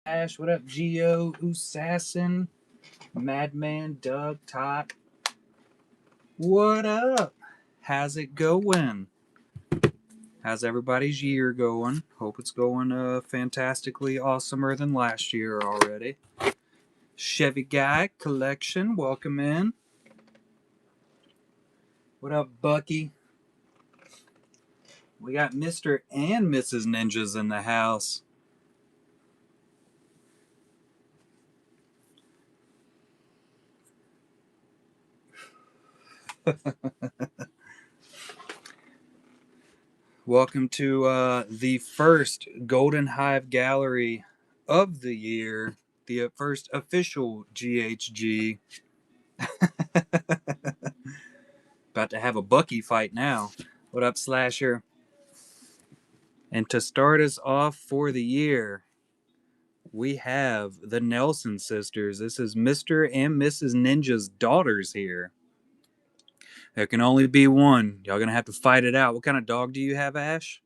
Ash, what up, Geo, Usassin, Madman, Doug, Tot. What up? How's it going? How's everybody's year going? Hope it's going fantastically awesomer than last year already. Chevy Guy Collection, welcome in. What up, Bucky? We got Mr. and Mrs. Ninjas in the house. Welcome to the first Golden Hive Gallery of the year, the first official GHG. About to have a Bucky fight now. What up, Slasher? And to start us off for the year, we have the Nelson sisters. This is Mr. and Mrs. Ninja's daughters here. There can only be one. Y'all gonna have to fight it out. What kind of dog do you have, Ash?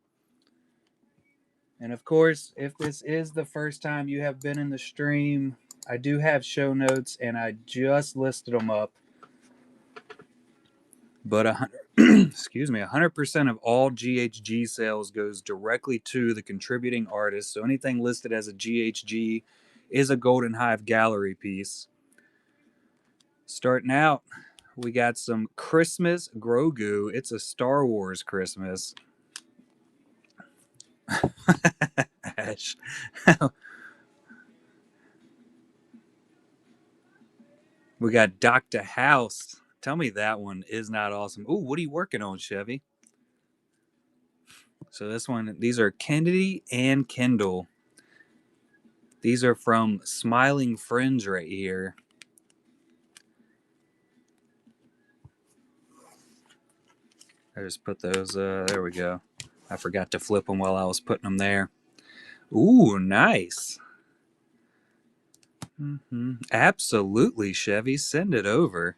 And of course, if this is the first time you have been in the stream, I do have show notes and I just listed them up. But 100% of all GHG sales goes directly to the contributing artist. So anything listed as a GHG is a Golden Hive gallery piece. Starting out, we got some Christmas Grogu. It's a Star Wars Christmas. Ash. We got Dr. House. Tell me that one is not awesome. Ooh, what are you working on, Chevy? So this one, these are Kennedy and Kendall. These are from Smiling Friends right here. I just put those, there we go. I forgot to flip them while I was putting them there. Ooh, nice. Mm-hmm. Absolutely, Chevy. Send it over.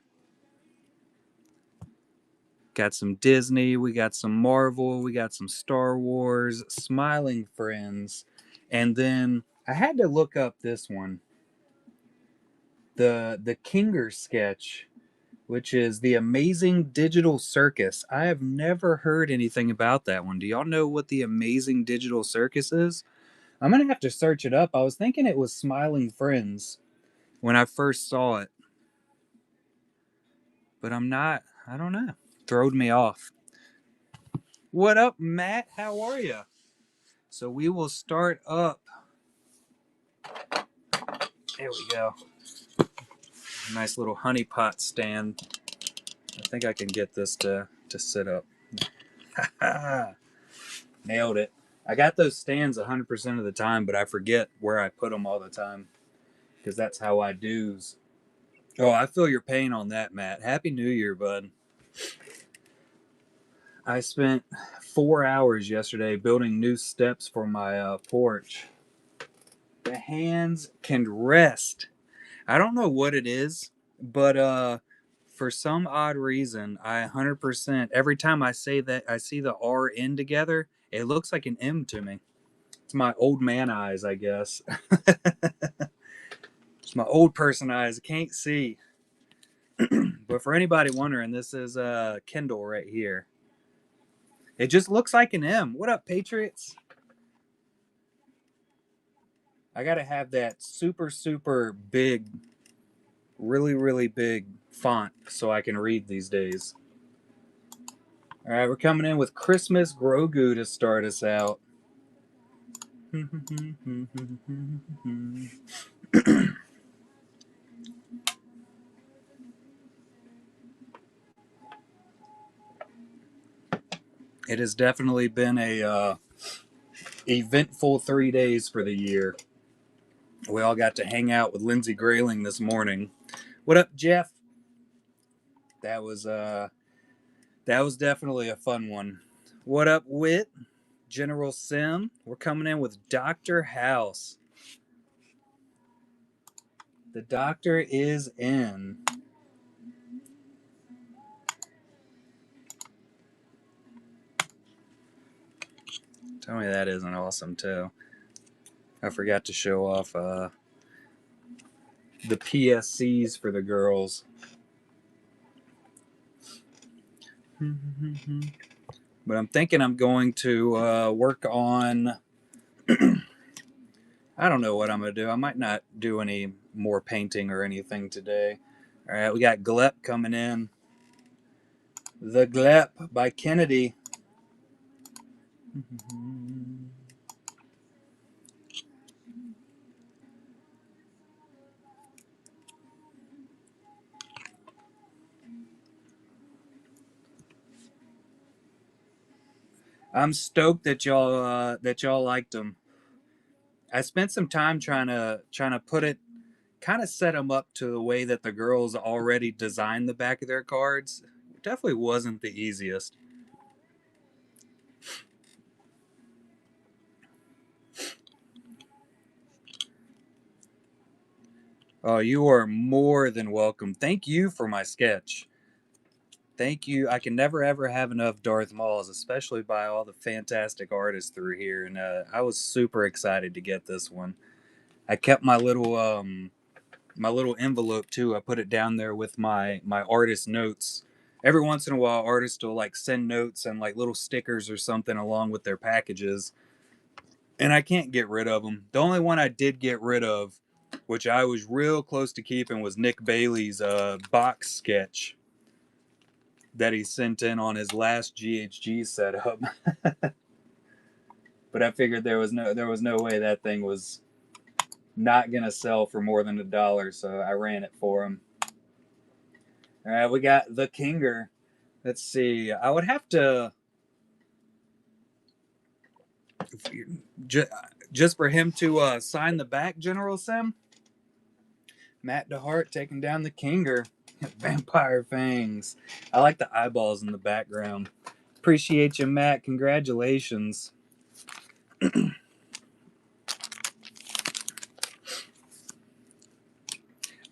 Got some Disney, we got some Marvel, we got some Star Wars, Smiling Friends. And then I had to look up this one. The Kinger sketch, which is the Amazing Digital Circus. I have never heard anything about that one. Do y'all know what the Amazing Digital Circus is? I'm going to have to search it up. I was thinking it was Smiling Friends when I first saw it. But I'm not, I don't know. Throwed me off. What up, Matt? How are you? So we will start up. There we go. Nice little honey pot stand. I think I can get this to sit up. Nailed it. I got those stands 100% of the time, but I forget where I put them all the time because that's how I do's. Oh, I feel your pain on that, Matt. Happy New Year, bud. I spent 4 hours yesterday building new steps for my porch. The hands can rest. I don't know what it is, but for some odd reason, I 100% every time I say that I see the R N together, it looks like an M to me. It's my old man eyes, I guess. It's my old person eyes. I can't see. But for anybody wondering, this is Kindle right here. It just looks like an M. What up, Patriots? I gotta have that super, super big, really, really big font so I can read these days. All right, we're coming in with Christmas Grogu to start us out. It has definitely been a eventful 3 days for the year. We all got to hang out with Lindsey Grayling this morning. What up, Jeff? That was definitely a fun one. What up, Wit? General Sim? We're coming in with Dr. House. The doctor is in. Tell me that isn't awesome, too. I forgot to show off the PSCs for the girls. But I'm thinking I'm going to work on. I don't know what I'm going to do. I might not do any more painting or anything today. All right, we got Glep coming in. The Glep by Kennedy. I'm stoked that y'all liked them. I spent some time trying to put it, kind of set them up to the way that the girls already designed the back of their cards. It definitely wasn't the easiest. Oh, you are more than welcome. Thank you for my sketch. Thank you. I can never ever have enough Darth Mauls, especially by all the fantastic artists through here, and I was super excited to get this one. I kept my little envelope too. I put it down there with my artist notes. Every once in a while, artists will like send notes and like little stickers or something along with their packages, and I can't get rid of them. The only one I did get rid of, which I was real close to keeping, was Nick Bailey's box sketch that he sent in on his last GHG setup. But I figured there was no way that thing was not gonna sell for more than $1, so I ran it for him. All right, we got the Kinger. Let's see. I would have to just for him to sign the back, General Sim. Matt DeHart taking down the Kinger. Vampire fangs. I like the eyeballs in the background. Appreciate you, Matt. Congratulations.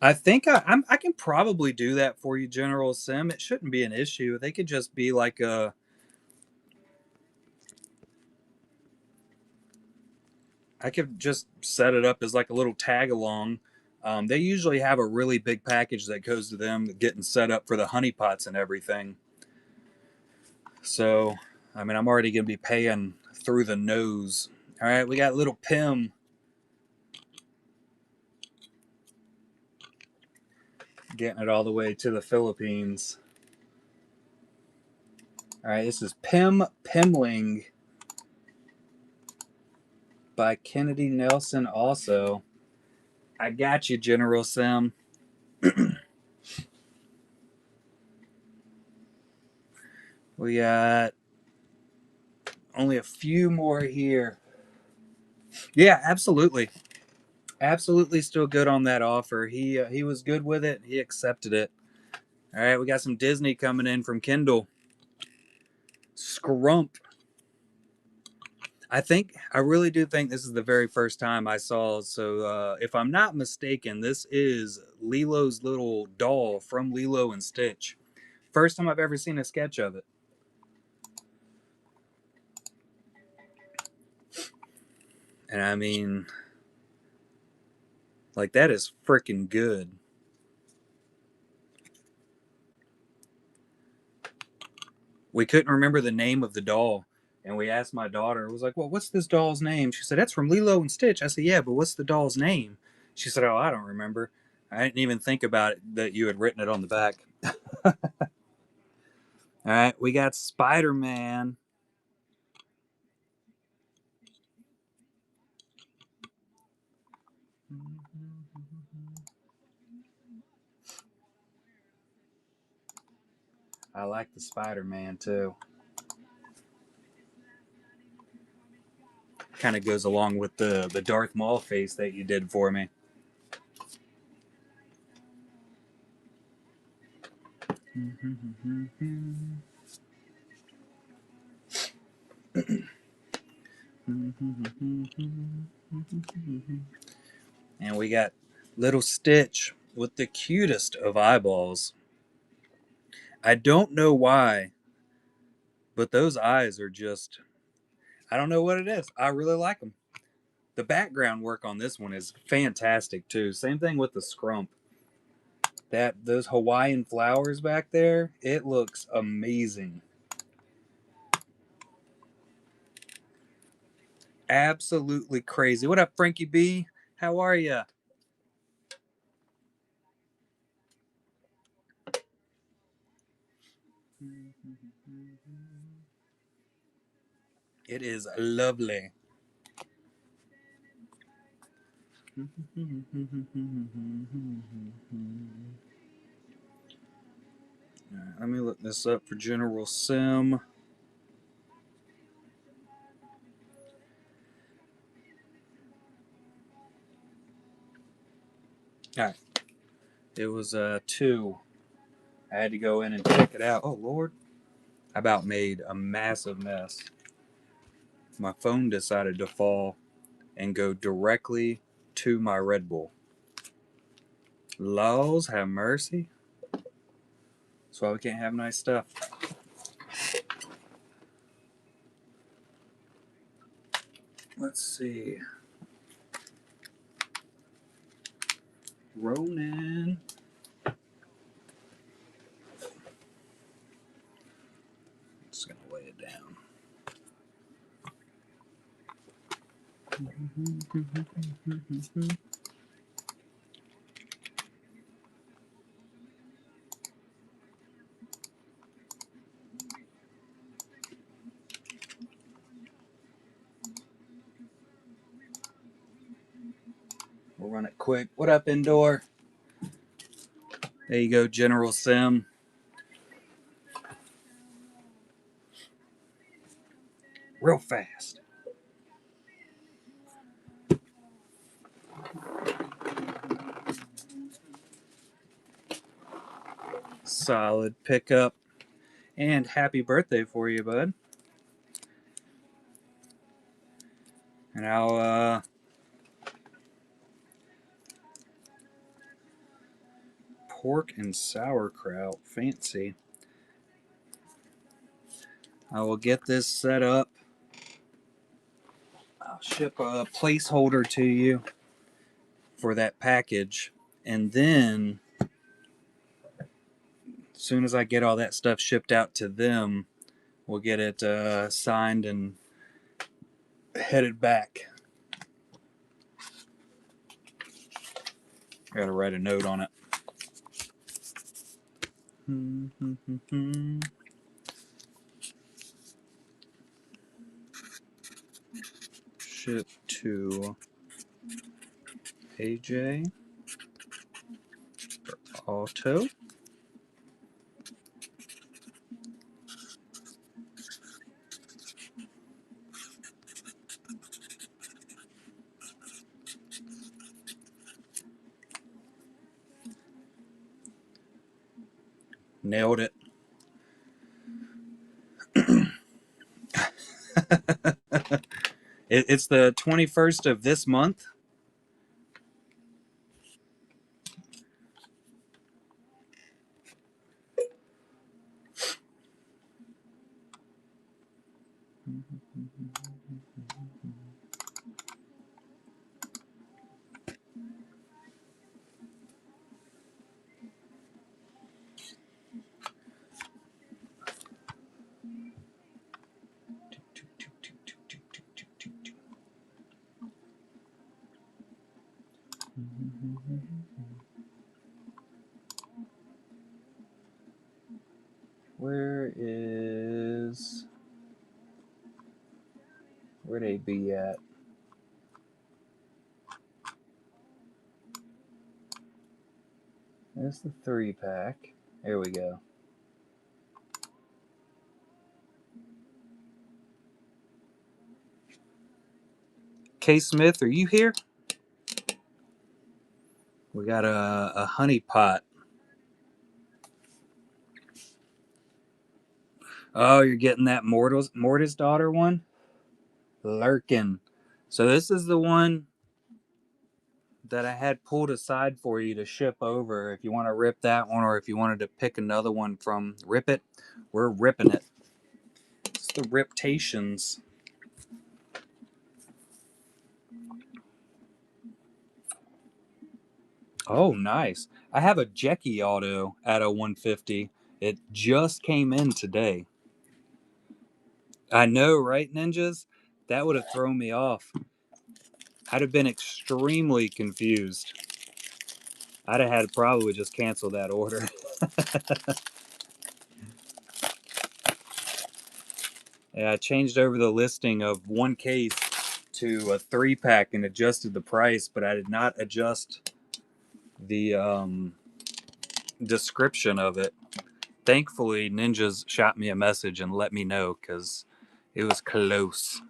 I think I can probably do that for you, General Sim. It shouldn't be an issue. They could just be like a. I could just set it up as like a little tag along. They usually have a really big package that goes to them getting set up for the honeypots and everything. So, I mean, I'm already going to be paying through the nose. All right, we got little Pim getting it all the way to the Philippines. All right, this is Pim Pimling by Kennedy Nelson also. I got you, General Sim. We got only a few more here. Yeah, absolutely. Absolutely still good on that offer. He was good with it. He accepted it. All right, we got some Disney coming in from Kindle. Scrump. I really do think this is the very first time I saw. So if I'm not mistaken, this is Lilo's little doll from Lilo and Stitch. First time I've ever seen a sketch of it. And I mean, like, that is freaking good. We couldn't remember the name of the doll. And we asked my daughter, it was like, well, what's this doll's name? She said, that's from Lilo and Stitch. I said, yeah, but what's the doll's name? She said, oh, I don't remember. I didn't even think about it that you had written it on the back. All right, we got Spider Man. I like the Spider Man too. Kind of goes along with the Darth Maul face that you did for me. And we got little Stitch with the cutest of eyeballs. I don't know why, but those eyes are just, I don't know what it is. I really like them. The background work on this one is fantastic too. Same thing with the scrump. Those Hawaiian flowers back there, it looks amazing. Absolutely crazy. What up, Frankie B? How are you? It is lovely. Right, let me look this up for General Sim. All right. It was 2. I had to go in and check it out. Oh, Lord. I about made a massive mess. My phone decided to fall and go directly to my Red Bull. Laws have mercy. That's why we can't have nice stuff. Let's see. Ronan. Just gonna lay it down. We'll run it quick. What up, Indoor? There you go, General Sim. Real fast. Solid pickup. And happy birthday for you, bud. And I'll pork and sauerkraut. Fancy. I will get this set up. I'll ship a placeholder to you for that package. And then, as soon as I get all that stuff shipped out to them, we'll get it signed and headed back. I gotta write a note on it. Ship to AJ Auto. Nailed it. It's the 21st of this month. Where'd they be at? There's the 3-pack. There we go. K. Smith, are you here? We got a honey pot. Oh, you're getting that Mortis daughter one? Lurkin. So this is the one that I had pulled aside for you to ship over. If you want to rip that one, or if you wanted to pick another one from Rip It, we're ripping it. It's the Riptations. Oh, nice. I have a Jackie auto at a 150. It just came in today. I know, right, ninjas? That would have thrown me off. I'd have been extremely confused. I'd have had to probably just cancel that order. Yeah, I changed over the listing of one case to a 3-pack and adjusted the price, but I did not adjust the description of it. Thankfully, Ninjas shot me a message and let me know because it was close.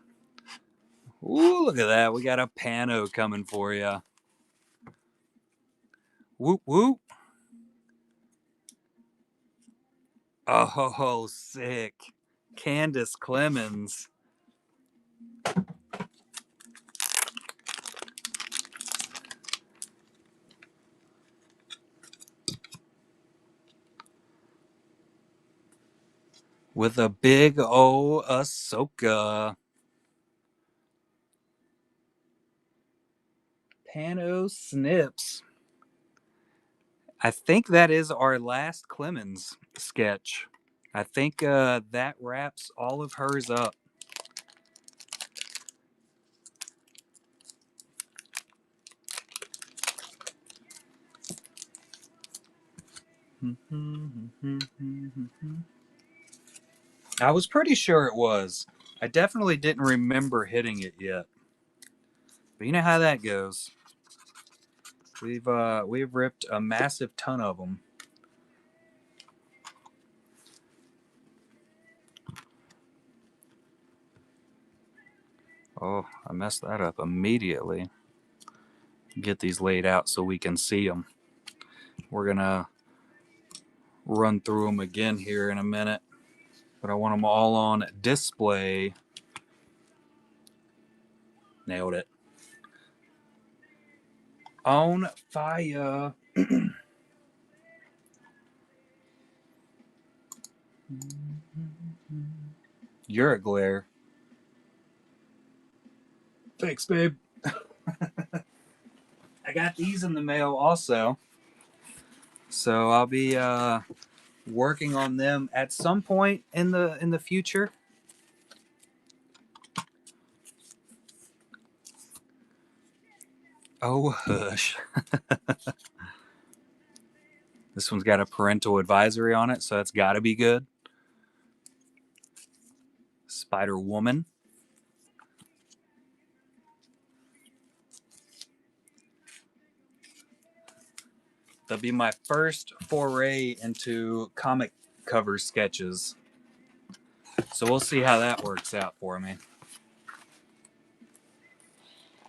Ooh, look at that. We got a pano coming for you. Whoop, whoop. Oh, sick. Candace Clemens. With a big O Ahsoka. Pano Snips. I think that is our last Clemens sketch. I think that wraps all of hers up. I was pretty sure it was. I definitely didn't remember hitting it yet. But you know how that goes. We've ripped a massive ton of them. Oh, I messed that up immediately. Get these laid out so we can see them. We're gonna run through them again here in a minute, but I want them all on display. Nailed it. On fire. You're a glare. Thanks, babe. I got these in the mail also. So I'll be working on them at some point in the future. Oh, hush. This one's got a parental advisory on it, so that's got to be good. Spider Woman. That'll be my first foray into comic cover sketches. So we'll see how that works out for me.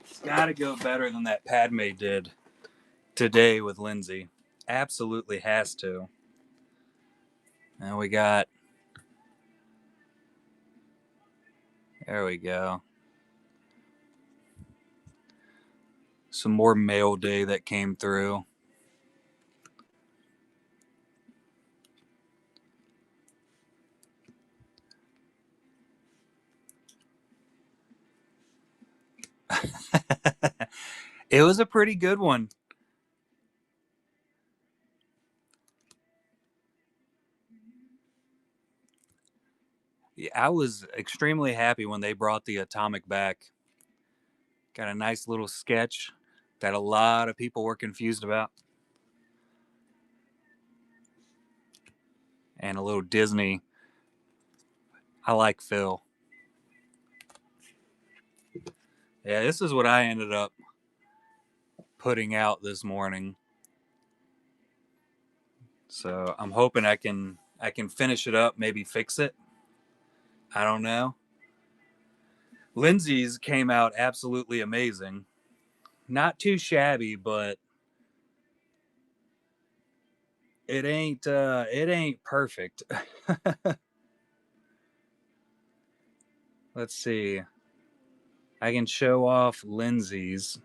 It's got to go better than that Padme did today with Lindsay. Absolutely has to. And we got. There we go. Some more mail day that came through. It was a pretty good one. Yeah, I was extremely happy when they brought the atomic back. Got a nice little sketch that a lot of people were confused about. And a little Disney. I like Phil. Yeah, this is what I ended up putting out this morning. So I'm hoping I can finish it up, maybe fix it. I don't know. Lindsay's came out absolutely amazing. Not too shabby, but it ain't perfect. Let's see. I can show off Lindsay's.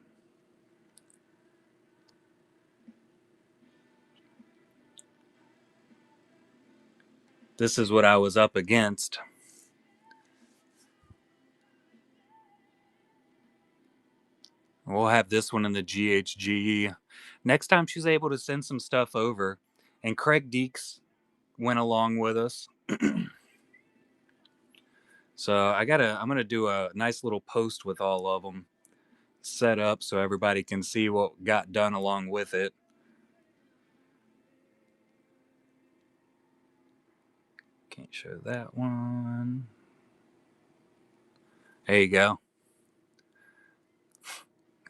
This is what I was up against. We'll We'll have this one in the GHG. Next time she's able to send some stuff over. And Craig Deeks went along with us. So I'm gonna do a nice little post with all of them set up so everybody can see what got done along with it. Can't show that one. There you go.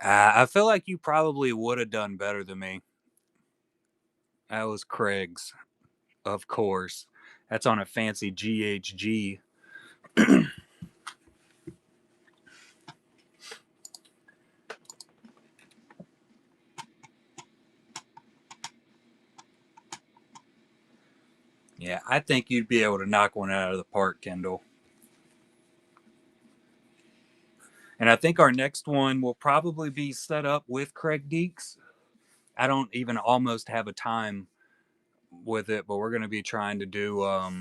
I feel like you probably would have done better than me. That was Craig's, of course. That's on a fancy GHG. Yeah, I think you'd be able to knock one out of the park, Kendall. And I think our next one will probably be set up with Craig Deeks. I don't even almost have a time with it, but we're going to be trying to do a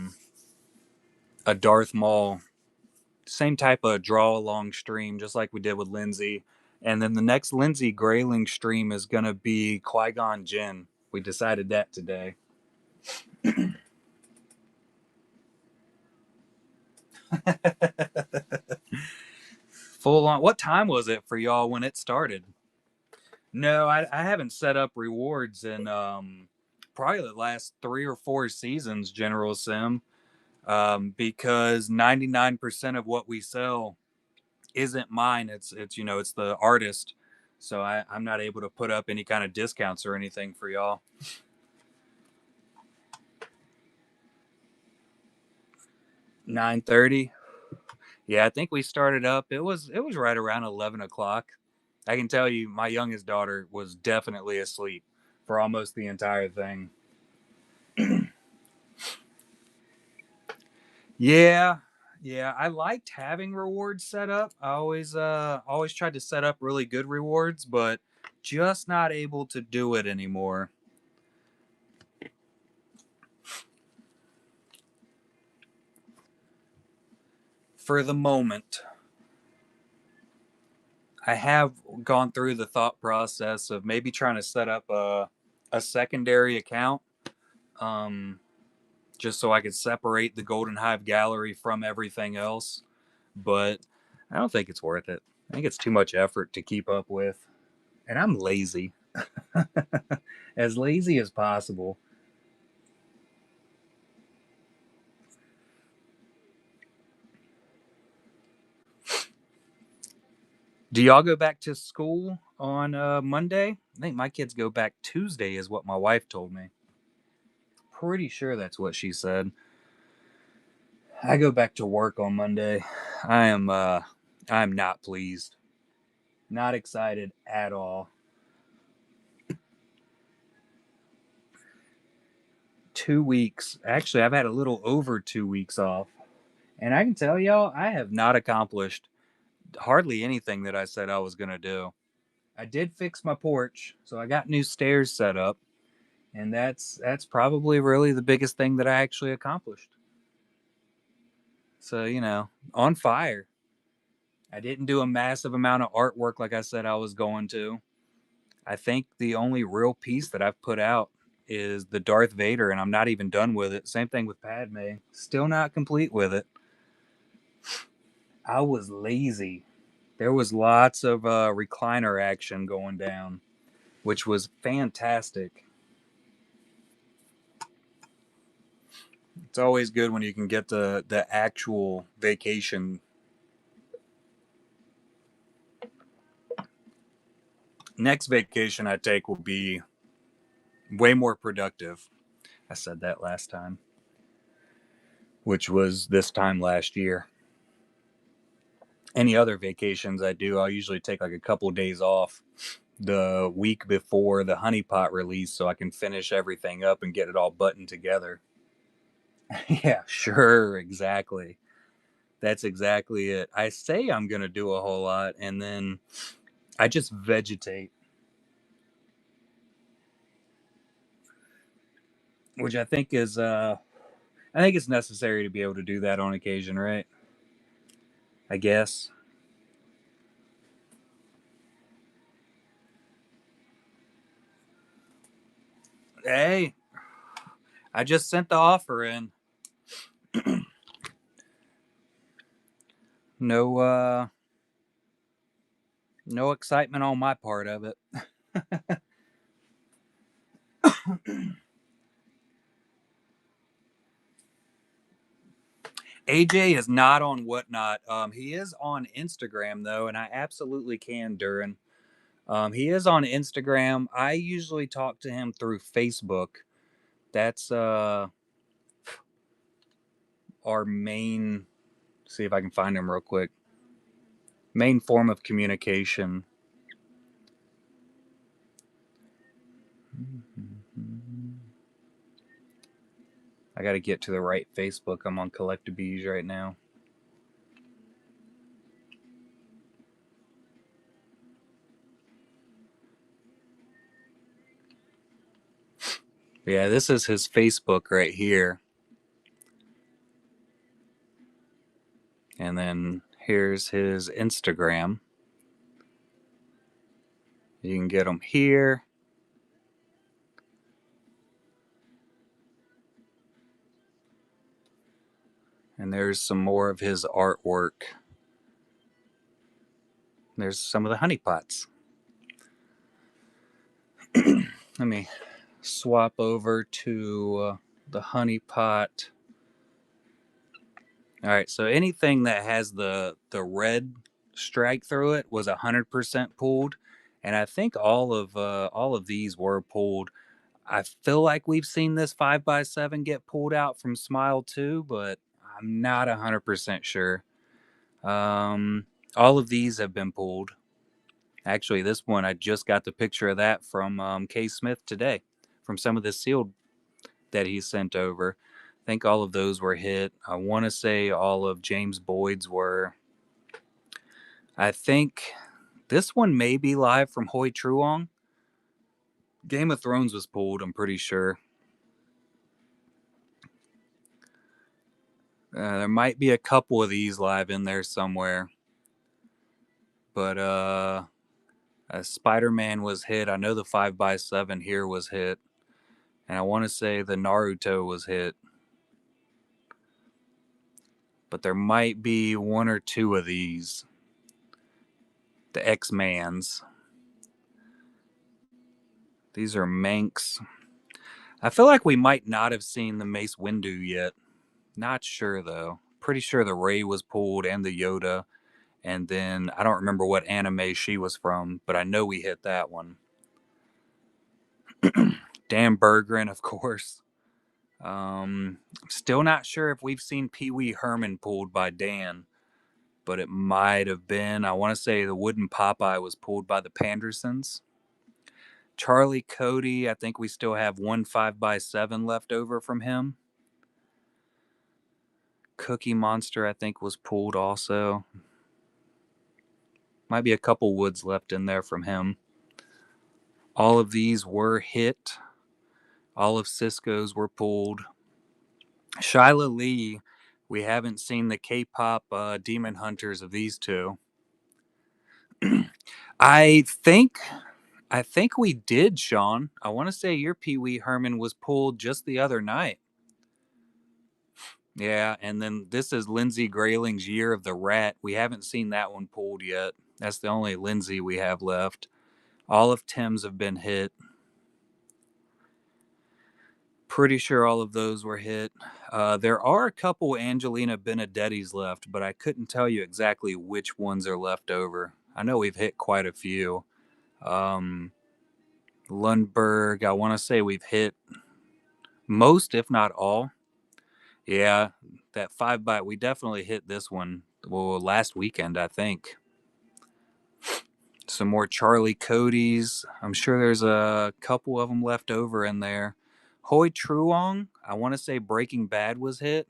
Darth Maul, same type of draw along stream, just like we did with Lindsay. And then the next Lindsay Grayling stream is going to be Qui-Gon Jinn. We decided that today. Full on. What time was it for y'all when it started? No, I haven't set up rewards in probably the last 3 or 4 seasons, General Sim, because 99% of what we sell isn't mine. It's it's the artist, so I'm not able to put up any kind of discounts or anything for y'all. 9:30. Yeah, I think we started up. It was right around 11 o'clock. I can tell you, my youngest daughter was definitely asleep for almost the entire thing. Yeah, yeah, I liked having rewards set up. I always tried to set up really good rewards, but just not able to do it anymore for the moment. I have gone through the thought process of maybe trying to set up a secondary account, um, just so I could separate the Golden Hive gallery from everything else. But I don't think it's worth it. I think it's too much effort to keep up with, and I'm lazy, as lazy as possible. Do y'all go back to school on Monday? I think my kids go back Tuesday, is what my wife told me. Pretty sure that's what she said. I go back to work on Monday. I am not pleased. Not excited at all. 2 weeks. Actually, I've had a little over 2 weeks off. And I can tell y'all, I have not accomplished hardly anything that I said I was going to do. I did fix my porch, so I got new stairs set up, and that's probably really the biggest thing that I actually accomplished. So, on fire. I didn't do a massive amount of artwork like I said I was going to. I think the only real piece that I've put out is the Darth Vader, and I'm not even done with it. Same thing with Padme. Still not complete with it. I was lazy. There was lots of recliner action going down, which was fantastic. It's always good when you can get the actual vacation. Next vacation I take will be way more productive. I said that last time, which was this time last year. Any other vacations I do, I'll usually take like a couple days off the week before the honeypot release so I can finish everything up and get it all buttoned together. Yeah, sure, exactly. That's exactly it. I say I'm going to do a whole lot and then I just vegetate, which I think it's necessary to be able to do that on occasion, right? I guess. Hey, I just sent the offer in. No, no excitement on my part of it. AJ is not on Whatnot. He is on Instagram though, and I absolutely can, Durin. He is on Instagram. I usually talk to him through Facebook. That's our main. See if I can find him real quick. Main form of communication. I got to get to the right Facebook. I'm on Collectabees right now. Yeah, this is his Facebook right here. And then here's his Instagram. You can get him here. And there's some more of his artwork. There's some of the honeypots. Let me swap over to the honeypot. All right, so anything that has the red strike through it was 100% pulled, and I think all of these were pulled. I feel like we've seen this 5x7 get pulled out from Smile too, but I'm not 100% sure. Um, all of these have been pulled. Actually, this one I just got the picture of that from K Smith today, from some of the sealed that he sent over. I think all of those were hit. I want to say all of James Boyd's were. I think this one may be live from Hoi Truong. Game of Thrones was pulled, I'm pretty sure. There might be a couple of these live in there somewhere. But Spider-Man was hit. I know the 5x7 here was hit. And I want to say the Naruto was hit. But there might be one or two of these. The X-Mans. These are Manx. I feel like we might not have seen the Mace Windu yet. Not sure though. Pretty sure the Rey was pulled and the Yoda. And then I don't remember what anime she was from, but I know we hit that one. Dan Berggren, of course. Still not sure if we've seen Pee Wee Herman pulled by Dan, but it might have been. I want to say the Wooden Popeye was pulled by the Pandersons. Charlie Cody, I think we still have one 5x7 left over from him. Cookie Monster, I think, was pulled also. Might be a couple woods left in there from him. All of these were hit. All of Cisco's were pulled. Shyla Lee, we haven't seen the K-pop Demon Hunters of these two. I think we did, Sean. I want to say your Pee Wee Herman was pulled just the other night. Yeah, and then this is Lindsay Grayling's Year of the Rat. We haven't seen that one pulled yet. That's the only Lindsay we have left. All of Tim's have been hit. Pretty sure all of those were hit. There are a couple Angelina Benedetti's left, but I couldn't tell you exactly which ones are left over. I know we've hit quite a few. Lundberg, I want to say we've hit most, if not all. Yeah, that 5x, we definitely hit this one. Well, last weekend, I think. Some more Charlie Cody's. I'm sure there's a couple of them left over in there. Hoi Truong, I want to say Breaking Bad was hit,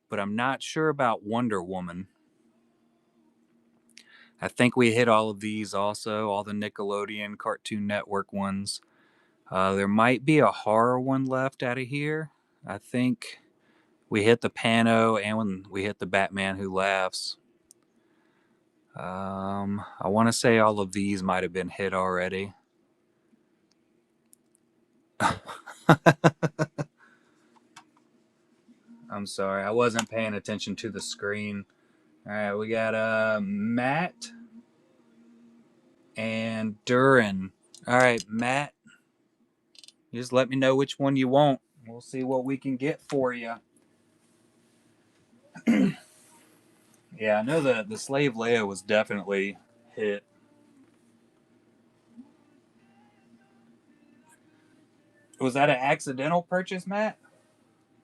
but I'm not sure about Wonder Woman. I think we hit all of these also, all the Nickelodeon Cartoon Network ones. There might be a horror one left out of here. I think we hit the Pano and when we hit the Batman Who Laughs. I want to say all of these might have been hit already. I'm sorry, I wasn't paying attention to the screen. All right, we got Matt and Duran. All right, Matt, you just let me know which one you want. We'll see what we can get for you. Yeah, I know the slave Leia was definitely hit. Was that an accidental purchase, Matt?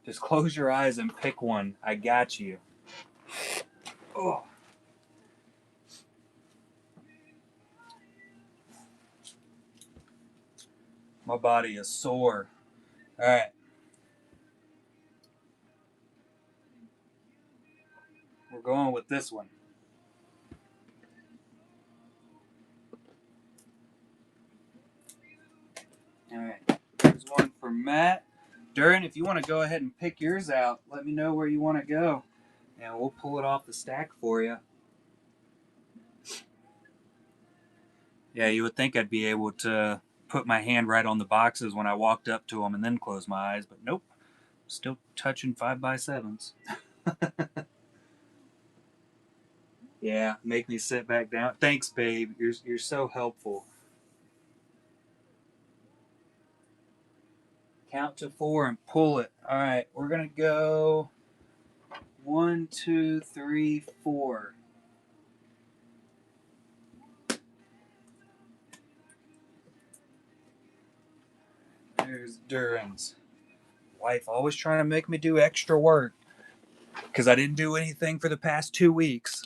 Just close your eyes and pick one. I got you. Oh, my body is sore. All right, we're going with this one. All right, here's one for Matt. Duran, if you want to go ahead and pick yours out, let me know where you want to go, and we'll pull it off the stack for you. Yeah, you would think I'd be able to put my hand right on the boxes when I walked up to them and then close my eyes, but nope. Still touching 5x7s. Yeah, make me sit back down. Thanks, babe. You're so helpful. Count to 4 and pull it. All right, we're gonna go 1, 2, 3, 4. There's Duran's. Wife always trying to make me do extra work because I didn't do anything for the past 2 weeks.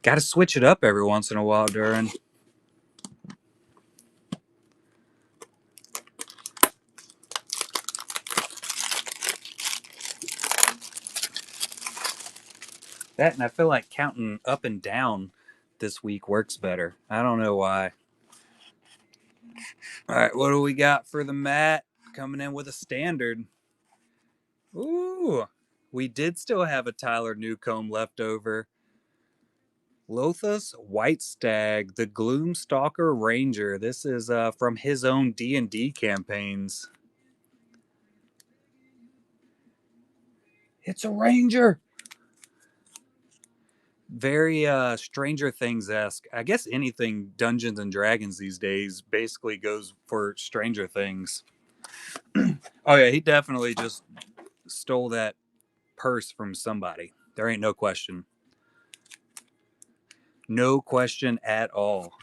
Got to switch it up every once in a while, Duran. That and I feel like counting up and down this week works better. I don't know why. All right, what do we got for the mat? Coming in with a standard. Ooh, we did still have a Tyler Newcomb left over. Lothus White Stag, the Gloomstalker Ranger. This is from his own D&D campaigns. It's a ranger. Very Stranger Things-esque. I guess anything Dungeons and Dragons these days basically goes for Stranger Things. Oh yeah, he definitely just stole that purse from somebody. There ain't no question. No question at all.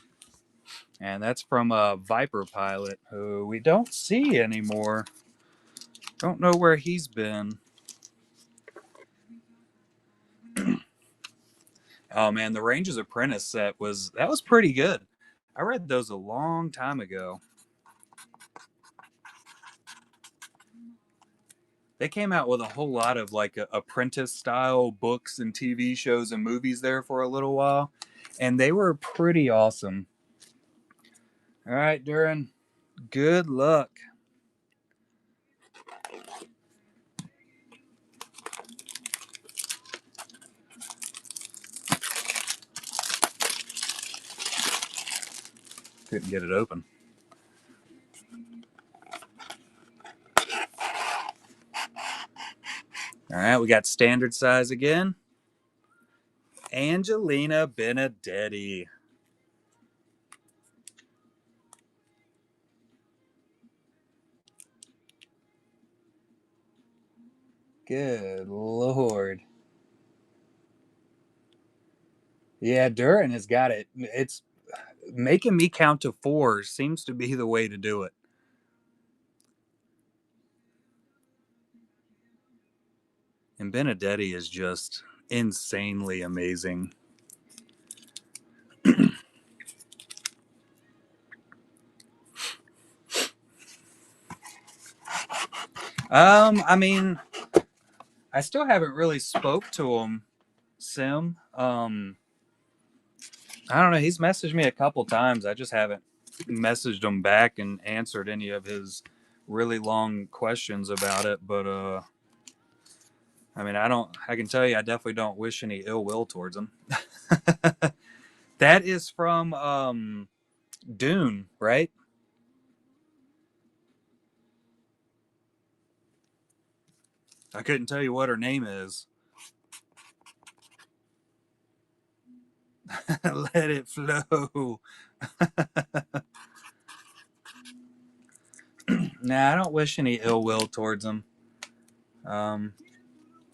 And that's from a Viper pilot who we don't see anymore. Don't know where he's been. Oh man, the Ranger's Apprentice set was pretty good. I read those a long time ago. They came out with a whole lot of like apprentice style books and TV shows and movies there for a little while, and they were pretty awesome. All right, Duran, good luck. Couldn't get it open. All right, we got standard size again. Angelina Benedetti. Good Lord. Yeah, Duran has got it. It's making me count to 4 seems to be the way to do it. And Benedetti is just insanely amazing. I mean, I still haven't really spoke to him, Sim. I don't know. He's messaged me a couple times. I just haven't messaged him back and answered any of his really long questions about it. But I mean, I can tell you, I definitely don't wish any ill will towards them. That is from Dune, right? I couldn't tell you what her name is. Let it flow. Nah, I don't wish any ill will towards them. Um,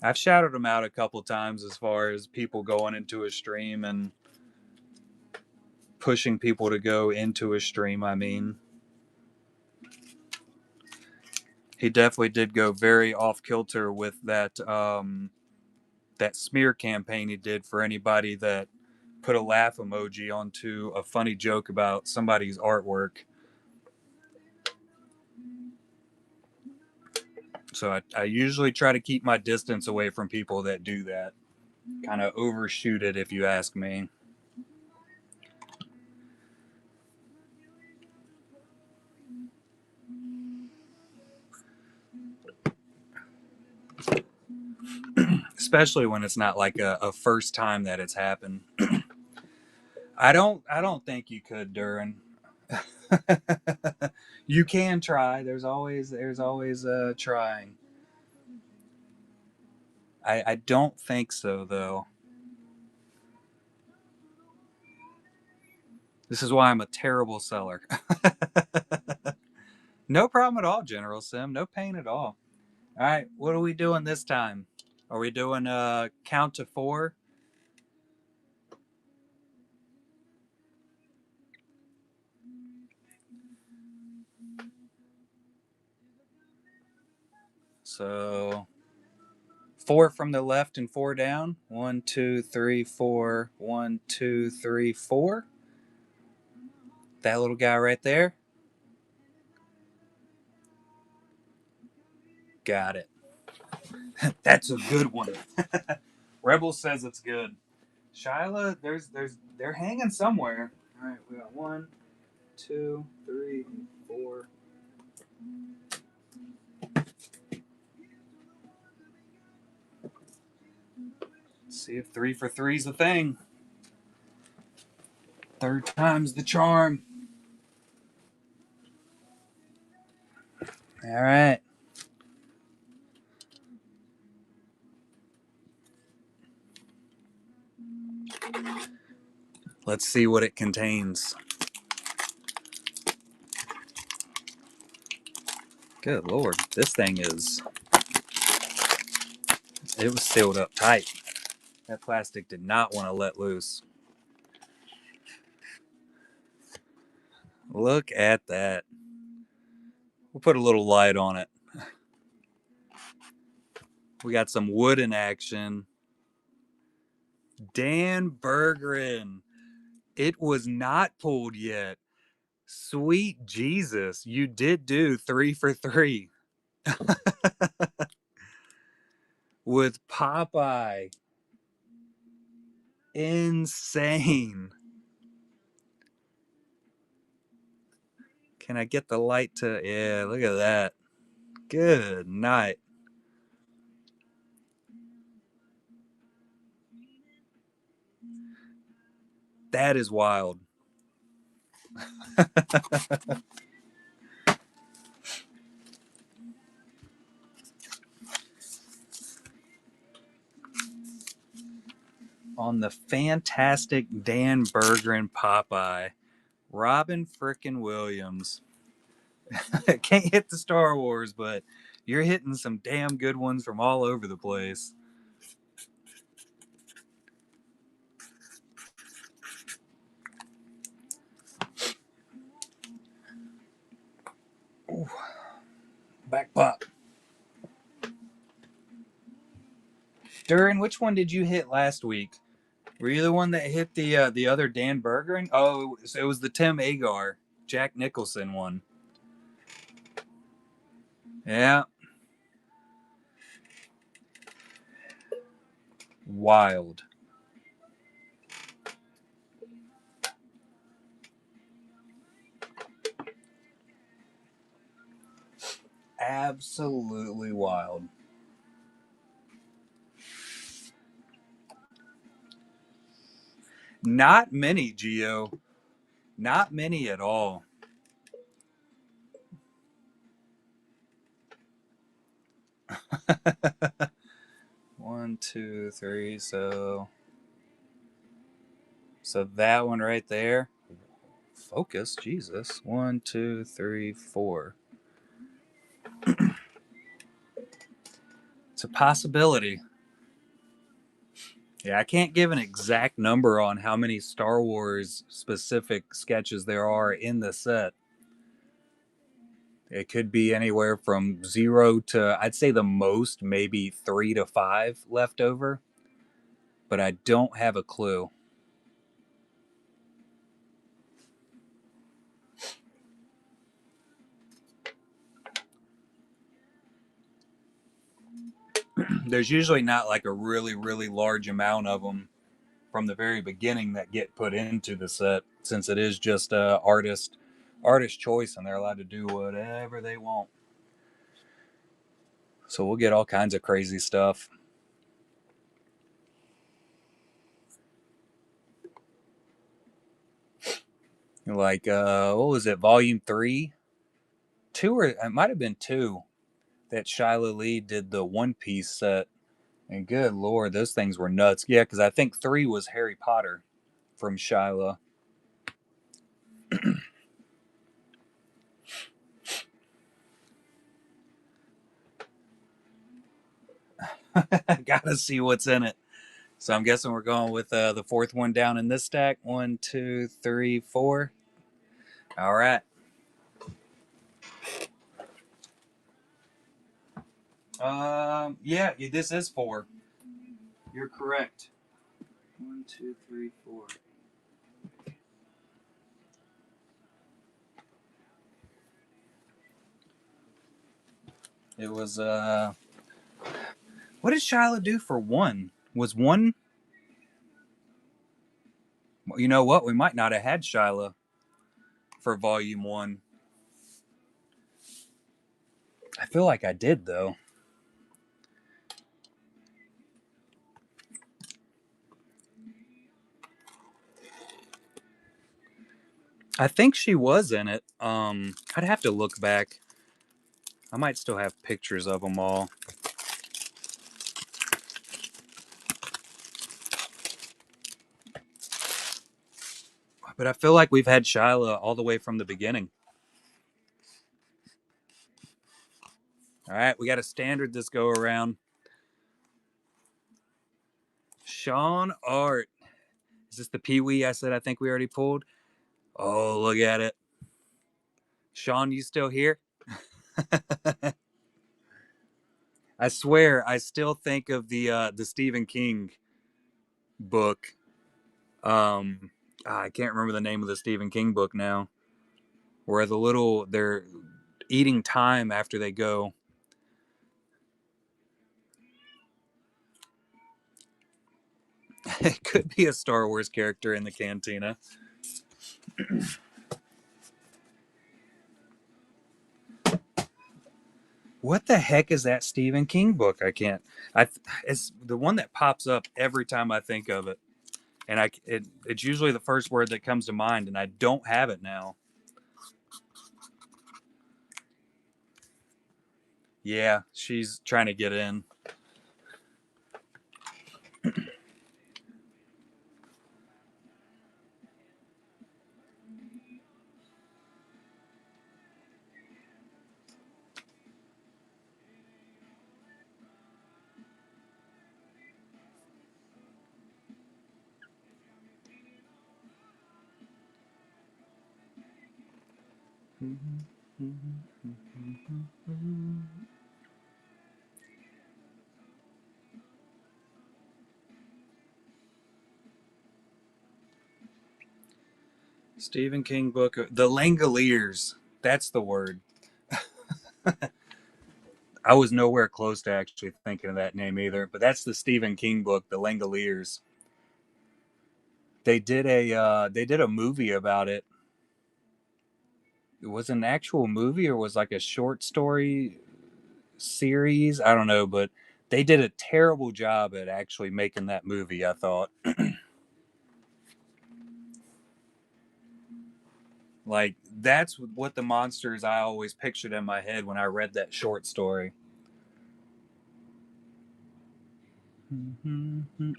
I've shouted them out a couple times as far as people going into a stream and pushing people to go into a stream. I mean, he definitely did go very off kilter with that smear campaign he did for anybody that put a laugh emoji onto a funny joke about somebody's artwork. So I usually try to keep my distance away from people that do that. Kind of overshoot it, if you ask me. Especially when it's not like a first time that it's happened. I don't think you could, Duran. You can try. There's always trying. I don't think so though. This is why I'm a terrible seller. No problem at all, General Sim. No pain at all. All right, what are we doing this time? Are we doing a count to 4? So 4 from the left and 4 down. 1, 2, 3, 4. 1, 2, 3, 4. That little guy right there. Got it. That's a good one. Rebel says it's good. Shyla, they're hanging somewhere. All right, we got 1, 2, 3, 4. Let's see if 3 for 3 is a thing. Third time's the charm. All right. Let's see what it contains. Good Lord, this thing is. It was sealed up tight. That plastic did not want to let loose. Look at that. We'll put a little light on it. We got some wooden action. Dan Bergeron. It was not pulled yet. Sweet Jesus, you did do 3 for 3 with Popeye. Insane. Can I get the light to? Yeah, look at that. Good night. That is wild. On the fantastic Dan Bergeron Popeye, Robin frickin' Williams. Can't hit the Star Wars, but you're hitting some damn good ones from all over the place. Ooh. Back pop. Duran, which one did you hit last week? Were you the one that hit the other Dan Bergeron? Oh, it was the Tim Agar, Jack Nicholson one. Yeah. Wild. Absolutely wild. Not many, Geo. Not many at all. One, two, three. So that one right there. Focus, Jesus. One, two, three, four. It's a possibility. Yeah, I can't give an exact number on how many Star Wars specific sketches there are in the set. It could be anywhere from zero to, I'd say the most, maybe 3 to 5 left over, but I don't have a clue. There's usually not like a really, really large amount of them from the very beginning that get put into the set, since it is just artist choice, and they're allowed to do whatever they want. So we'll get all kinds of crazy stuff. Like what was it, volume 3, 2, or it might have been 2, that Shyla Lee did the One Piece set. And good lord, those things were nuts. Yeah, because I think 3 was Harry Potter from Shyla. Gotta see what's in it. So I'm guessing we're going with the fourth one down in this stack. One, two, three, four. All right. Yeah, this is 4. You're correct. One, two, three, four. It was what did Shyla do for 1? Was 1? You know what? We might not have had Shyla for volume 1. I feel like I did though. I think she was in it. I'd have to look back. I might still have pictures of them all. But I feel like we've had Shyla all the way from the beginning. All right, we got a standard this go around. Sean Art. Is this the Pee Wee I said I think we already pulled? Oh, look at it. Sean, you still here? I swear, I still think of the Stephen King book. I can't remember the name of the Stephen King book now. Where they're eating time after they go. It could be a Star Wars character in the cantina. What the heck is that Stephen King book? I can't. It's the one that pops up every time I think of it, and it's usually the first word that comes to mind, and I don't have it now. Yeah, she's trying to get in. Stephen King book, The Langoliers. That's the word. I was nowhere close to actually thinking of that name either, but that's the Stephen King book, The Langoliers. They did a movie about it. It was an actual movie or was like a short story series. I don't know, but they did a terrible job at actually making that movie, I thought. Like, that's what the monsters I always pictured in my head when I read that short story.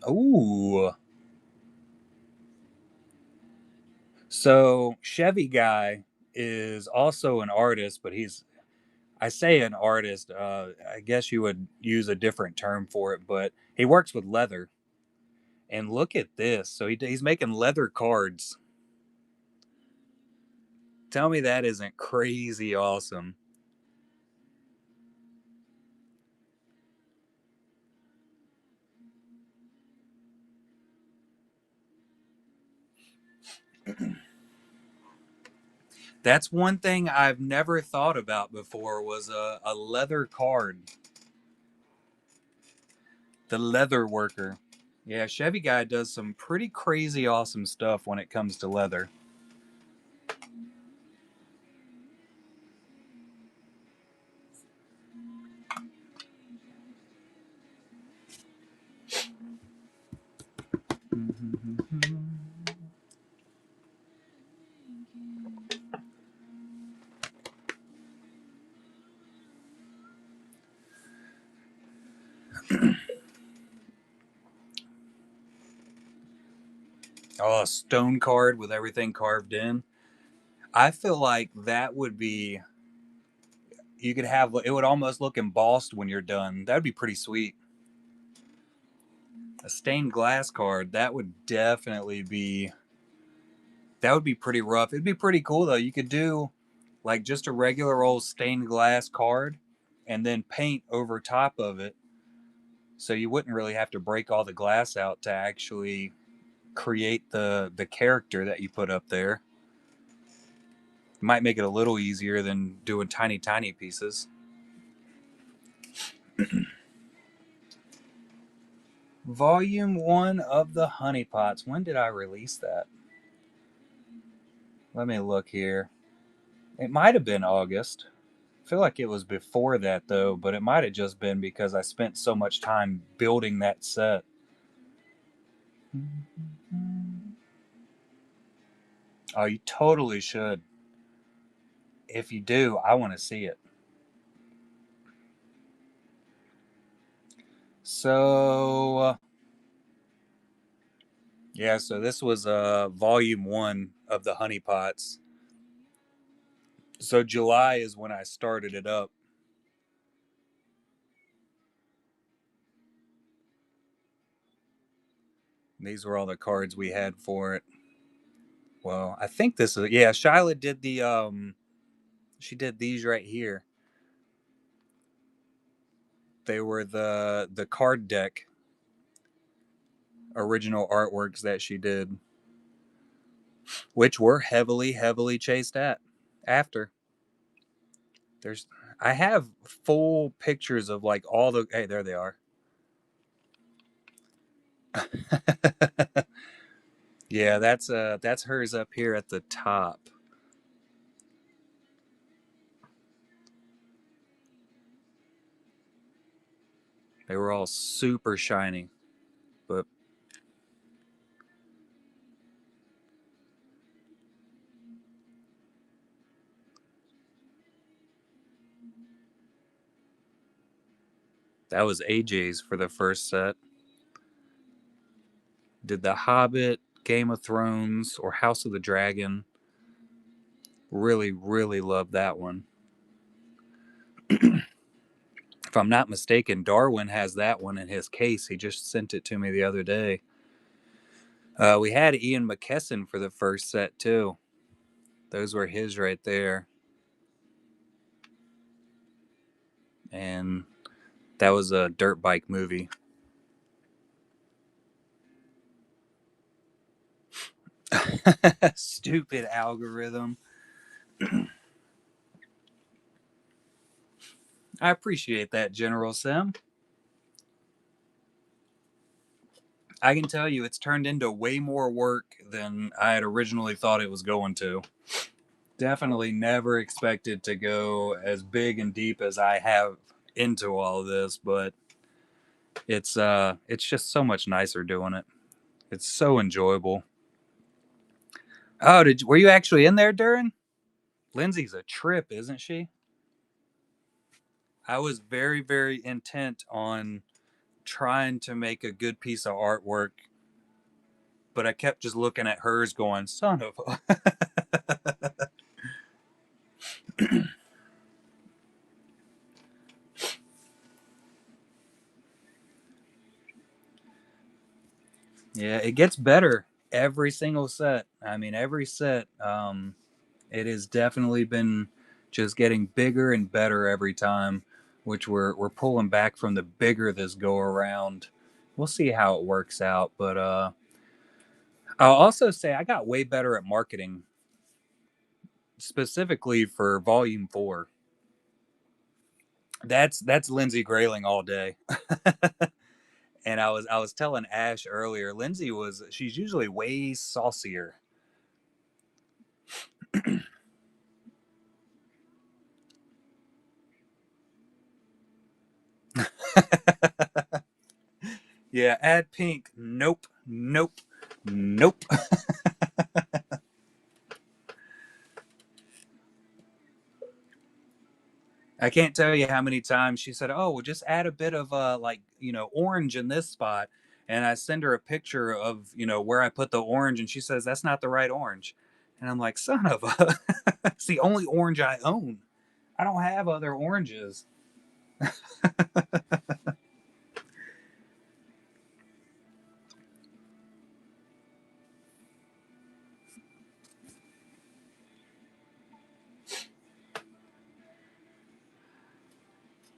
Ooh. So, Chevy Guy is also an artist, but I say an artist, I guess you would use a different term for it, but he works with leather. And look at this. So he's making leather cards. Tell me that isn't crazy awesome. That's one thing I've never thought about before was a leather card. The leather worker. Yeah, Chevy Guy does some pretty crazy awesome stuff when it comes to leather. Oh, a stone card with everything carved in. I feel like that would be, you could have, it would almost look embossed when you're done. That would be pretty sweet. A stained glass card, that would be pretty rough. It'd be pretty cool though. You could do like just a regular old stained glass card and then paint over top of it, so you wouldn't really have to break all the glass out to actually create the character that you put up there. It might make it a little easier than doing tiny pieces. Volume 1 of the Honeypots. When did I release that? Let me look here. It might have been August. I feel like it was before that though, but it might have just been because I spent so much time building that set. Oh, you totally should. If you do, I want to see it. So, yeah, so this was volume 1 of the Honeypots. So July is when I started it up. These were all the cards we had for it. Well, I think this is, yeah, Shyla did she did these right here. They were the card deck original artworks that she did, which were heavily chased at after. There's I have full pictures of like all the, hey, there they are. Yeah, that's hers up here at the top. They were all super shiny, but that was AJ's for the first set. Did The Hobbit, Game of Thrones, or House of the Dragon. Really love that one. If I'm not mistaken, Darwin has that one in his case. He just sent it to me the other day. We had Ian McKesson for the first set too. Those were his right there. And that was a dirt bike movie. Stupid algorithm. I appreciate that, General Sim. I can tell you it's turned into way more work than I had originally thought it was going to. Definitely never expected to go as big and deep as I have into all of this, but it's just so much nicer doing it. It's so enjoyable. Oh, were you actually in there during? Lindsay's a trip, isn't she? I was very, very intent on trying to make a good piece of artwork, but I kept just looking at hers going, son of a. Yeah, it gets better every single set. I mean, every set, it has definitely been just getting bigger and better every time, which we're pulling back from the bigger this go around. We'll see how it works out, but I'll also say I got way better at marketing, specifically for Volume 4. That's Lindsay Grayling all day. And I was telling Ash earlier, she's usually way saucier. Yeah, add pink. Nope. Nope. Nope. I can't tell you how many times she said, "Oh, well, just add a bit of orange in this spot." And I send her a picture of where I put the orange, and she says that's not the right orange. And I'm like, "Son of a!" It's the only orange I own. I don't have other oranges.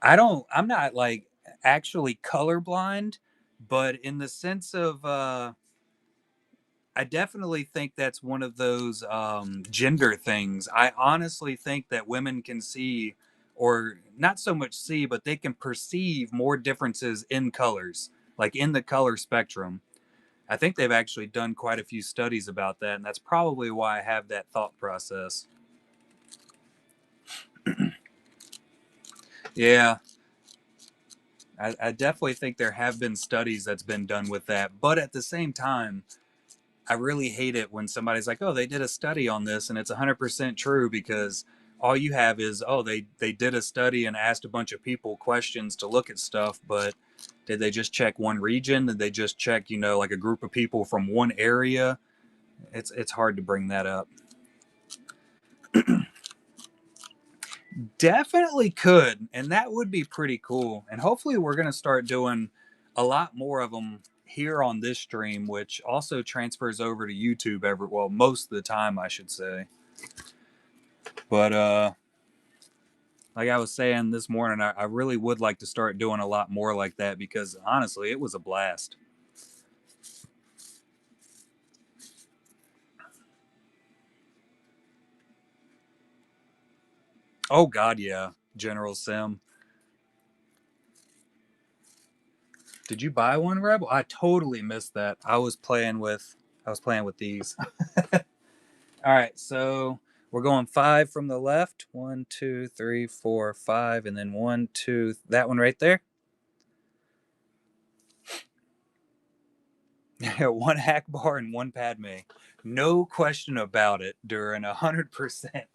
I'm not like actually colorblind, but in the sense of I definitely think that's one of those gender things. I honestly think that women can see, or not so much see, but they can perceive more differences in colors, like in the color spectrum. I think they've actually done quite a few studies about that, and that's probably why I have that thought process. Yeah, I definitely think there have been studies that's been done with that, but at the same time, I really hate it when somebody's like, "Oh, they did a study on this and it's 100% true," because all you have is, "Oh, they did a study and asked a bunch of people questions to look at stuff, but did they just check one region? Did they just check, like a group of people from one area?" It's hard to bring that up. Definitely could, and that would be pretty cool. And hopefully we're going to start doing a lot more of them here on this stream, which also transfers over to YouTube most of the time, I should say. But like I was saying this morning, I really would like to start doing a lot more like that because honestly, it was a blast. Oh God, yeah, General Sim. Did you buy one, Rebel? I totally missed that. I was playing with these. All right, so we're going five from the left. One, two, three, four, five, and then one, two. That one right there. One hack bar and one Padme. No question about it. During 100%.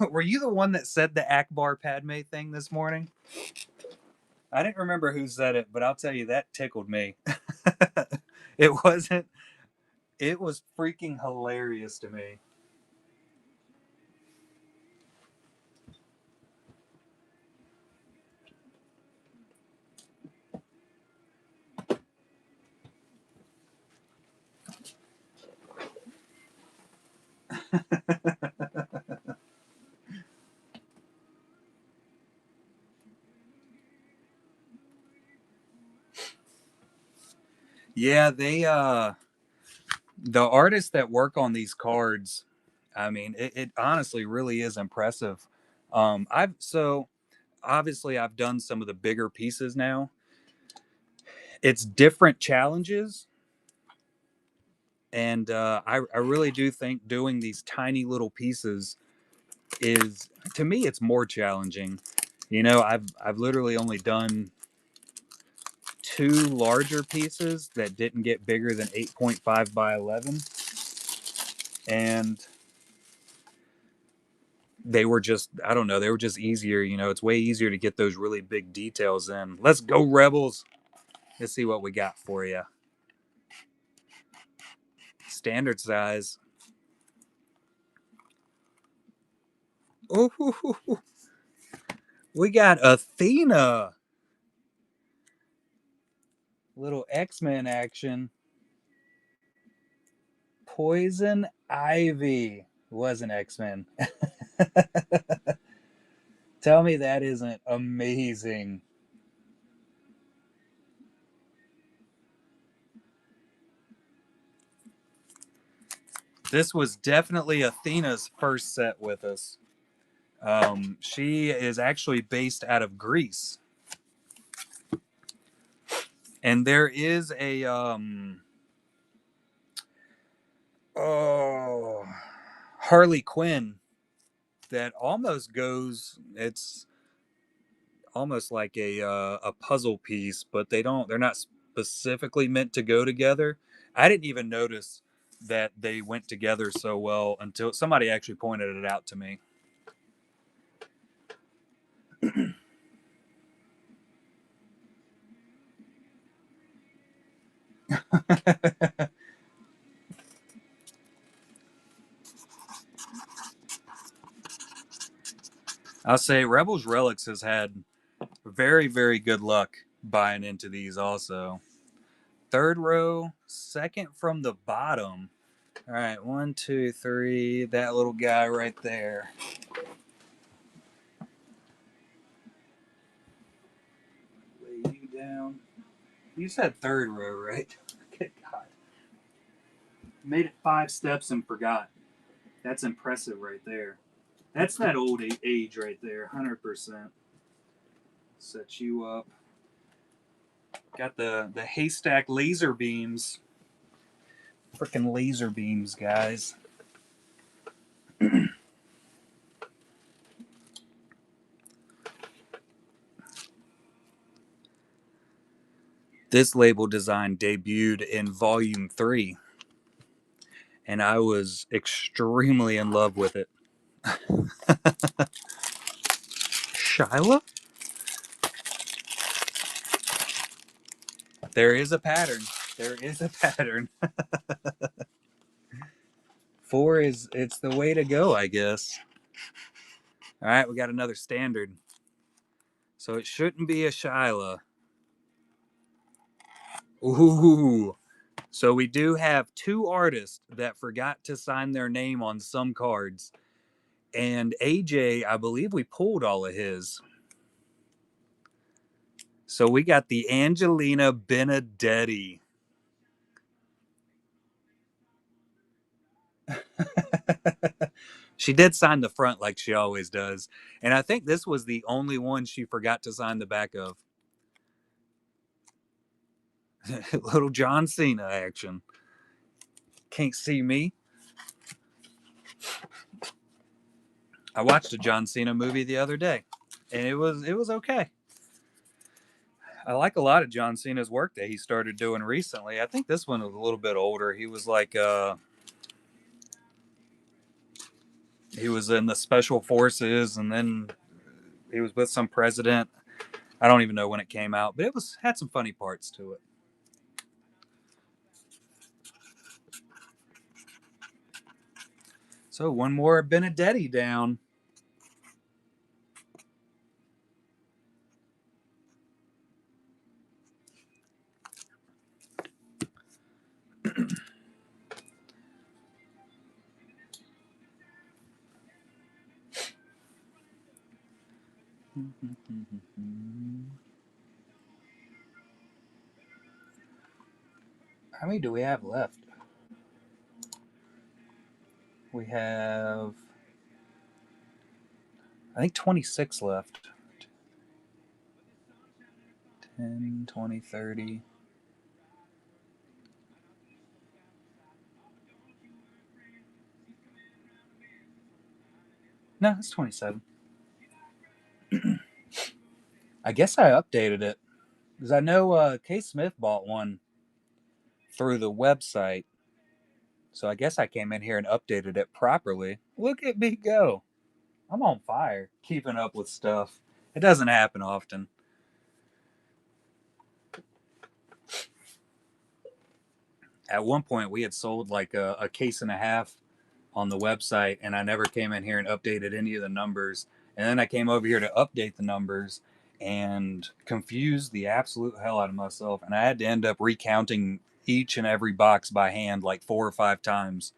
Were you the one that said the Akbar Padme thing this morning? I didn't remember who said it, but I'll tell you that tickled me. It wasn't. It was freaking hilarious to me. Yeah, the artists that work on these cards, I mean, it honestly really is impressive. I've so obviously I've done some of the bigger pieces now. It's different challenges, and I really do think doing these tiny little pieces is, to me, it's more challenging. I've literally only done two larger pieces that didn't get bigger than 8.5 by 11, and they were just, I don't know, they were just easier. You know, it's way easier to get those really big details in. Let's go, Rebels. Let's see what we got for you. Standard size. Ooh, we got Athena. Little X-Men action. Poison Ivy was an X-Men. Tell me that isn't amazing. This was definitely Athena's first set with us. She is actually based out of Greece. And there is a oh, Harley Quinn that almost goes, it's almost like a puzzle piece, but they're not specifically meant to go together. I didn't even notice that they went together so well until somebody actually pointed it out to me. I'll say Rebels Relics has had very, very good luck buying into these also. Third row, second from the bottom. All right, 1, 2, 3. That little guy right there. Lay you down. You said third row, right? Good God. Made it 5 steps and forgot. That's impressive right there. That's that old age right there, 100%. Set you up. Got the haystack laser beams. Freaking laser beams, guys. This label design debuted in Volume 3, and I was extremely in love with it. Shyla? There is a pattern. There is a pattern. 4 is, it's the way to go, I guess. All right, we got another standard. So it shouldn't be a Shyla. Ooh. So we do have 2 artists that forgot to sign their name on some cards. And AJ, I believe we pulled all of his. So we got the Angelina Benedetti. She did sign the front like she always does. And I think this was the only one she forgot to sign the back of. Little John Cena action. Can't see me. I watched a John Cena movie the other day, and it was okay. I like a lot of John Cena's work that he started doing recently. I think this one was a little bit older. He was like he was in the special forces, and then he was with some president. I don't even know when it came out, but it was had some funny parts to it. So one more Benedetti down. How many do we have left? We have, I think, 26 left. 10, 20, 30. No, it's 27. I guess I updated it because I know K. Smith bought one through the website. So I guess I came in here and updated it properly. Look at me go. I'm on fire keeping up with stuff. It doesn't happen often. At one point, we had sold like a case and a half on the website, and I never came in here and updated any of the numbers. And then I came over here to update the numbers and confused the absolute hell out of myself. And I had to end up recounting each and every box by hand like 4 or 5 times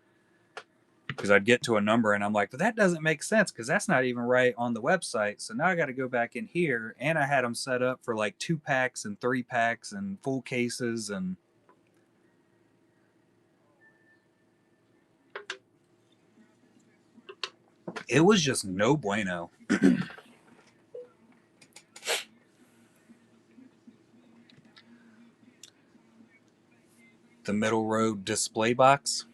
because I'd get to a number and I'm like, but that doesn't make sense because that's not even right on the website. So now I got to go back in here, and I had them set up for like 2 packs and 3 packs and full cases, and it was just no bueno. The middle road display box,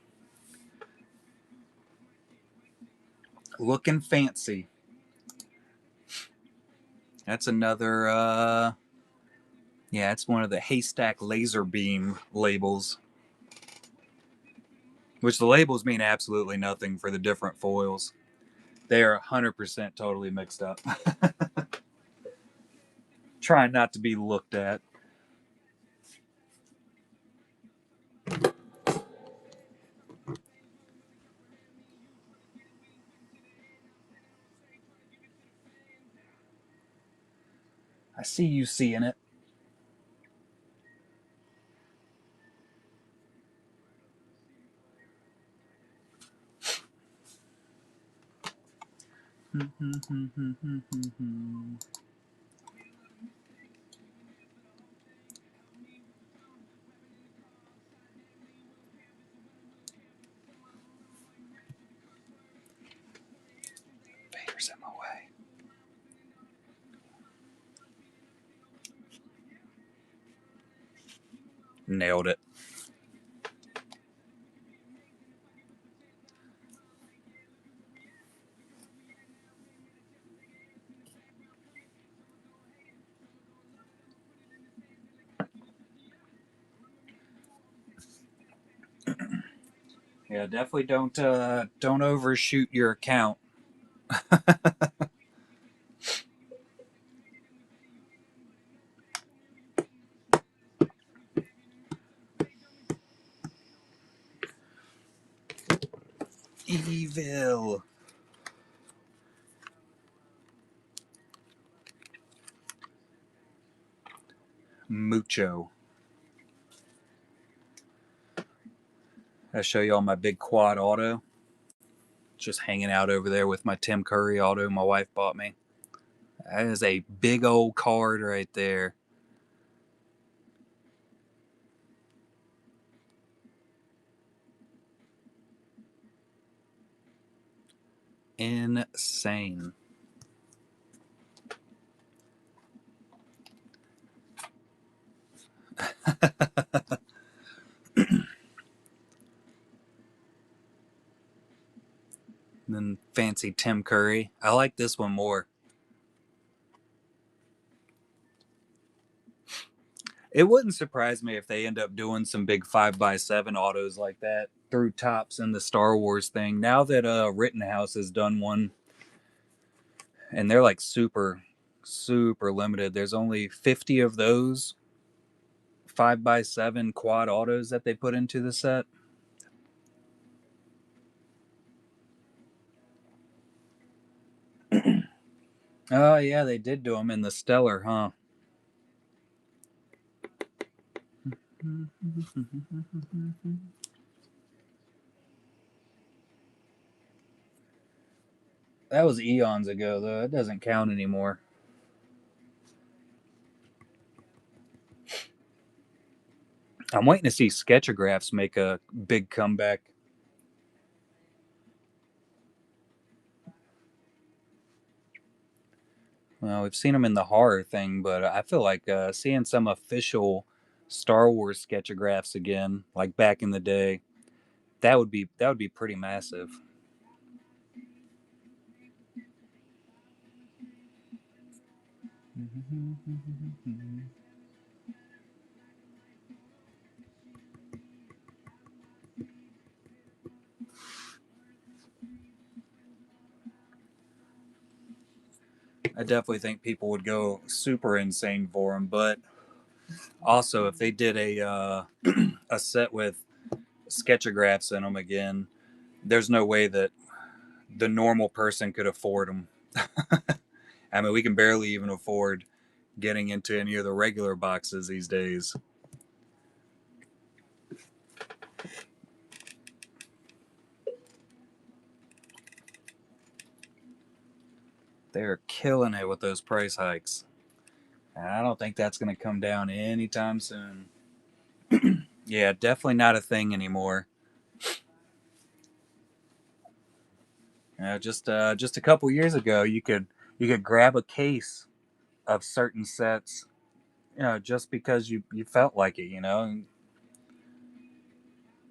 looking fancy. That's another, yeah, it's one of the haystack laser beam labels, which the labels mean absolutely nothing for the different foils. They are 100% totally mixed up. Trying not to be looked at. I see you seeing it. Vader's in my way. Nailed it. Yeah, definitely don't overshoot your account. Evil. Mucho. I show y'all my big quad auto. Just hanging out over there with my Tim Curry auto my wife bought me. That is a big old card right there. Insane. Then fancy Tim Curry. I like this one more. It wouldn't surprise me if they end up doing some big 5x7 autos like that through Tops and the Star Wars thing. Now that Rittenhouse has done one, and they're like super limited. There's only 50 of those 5x7 quad autos that they put into the set. Oh yeah, they did do them in the Stellar, huh? That was eons ago, though. It doesn't count anymore. I'm waiting to see Sketchographs make a big comeback. Well, we've seen them in the horror thing, but I feel like seeing some official Star Wars Sketchographs again, like back in the day, that would be pretty massive. I definitely think people would go super insane for them. But also, if they did a set with sketchographs in them again, there's no way that the normal person could afford them. I mean, we can barely even afford getting into any of the regular boxes these days. They're killing it with those price hikes. And I don't think that's going to come down anytime soon. Yeah, definitely not a thing anymore. Just a couple years ago, you could grab a case of certain sets, just because you felt like it, and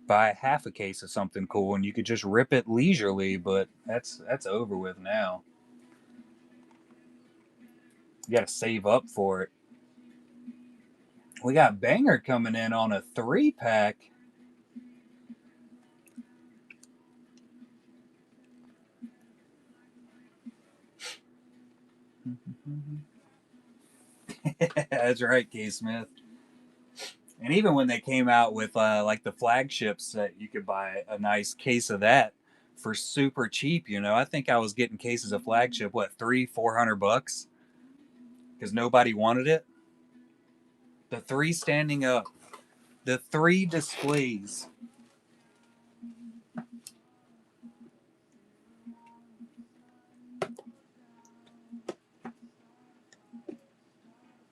buy half a case of something cool, and you could just rip it leisurely. But that's over with now. You got to save up for it. We got Banger coming in on a 3-pack. That's right, K Smith. And even when they came out with like the flagships, that you could buy a nice case of that for super cheap. I think I was getting cases of flagship, what, 300-400 bucks, because nobody wanted it. The three standing up, the three displays.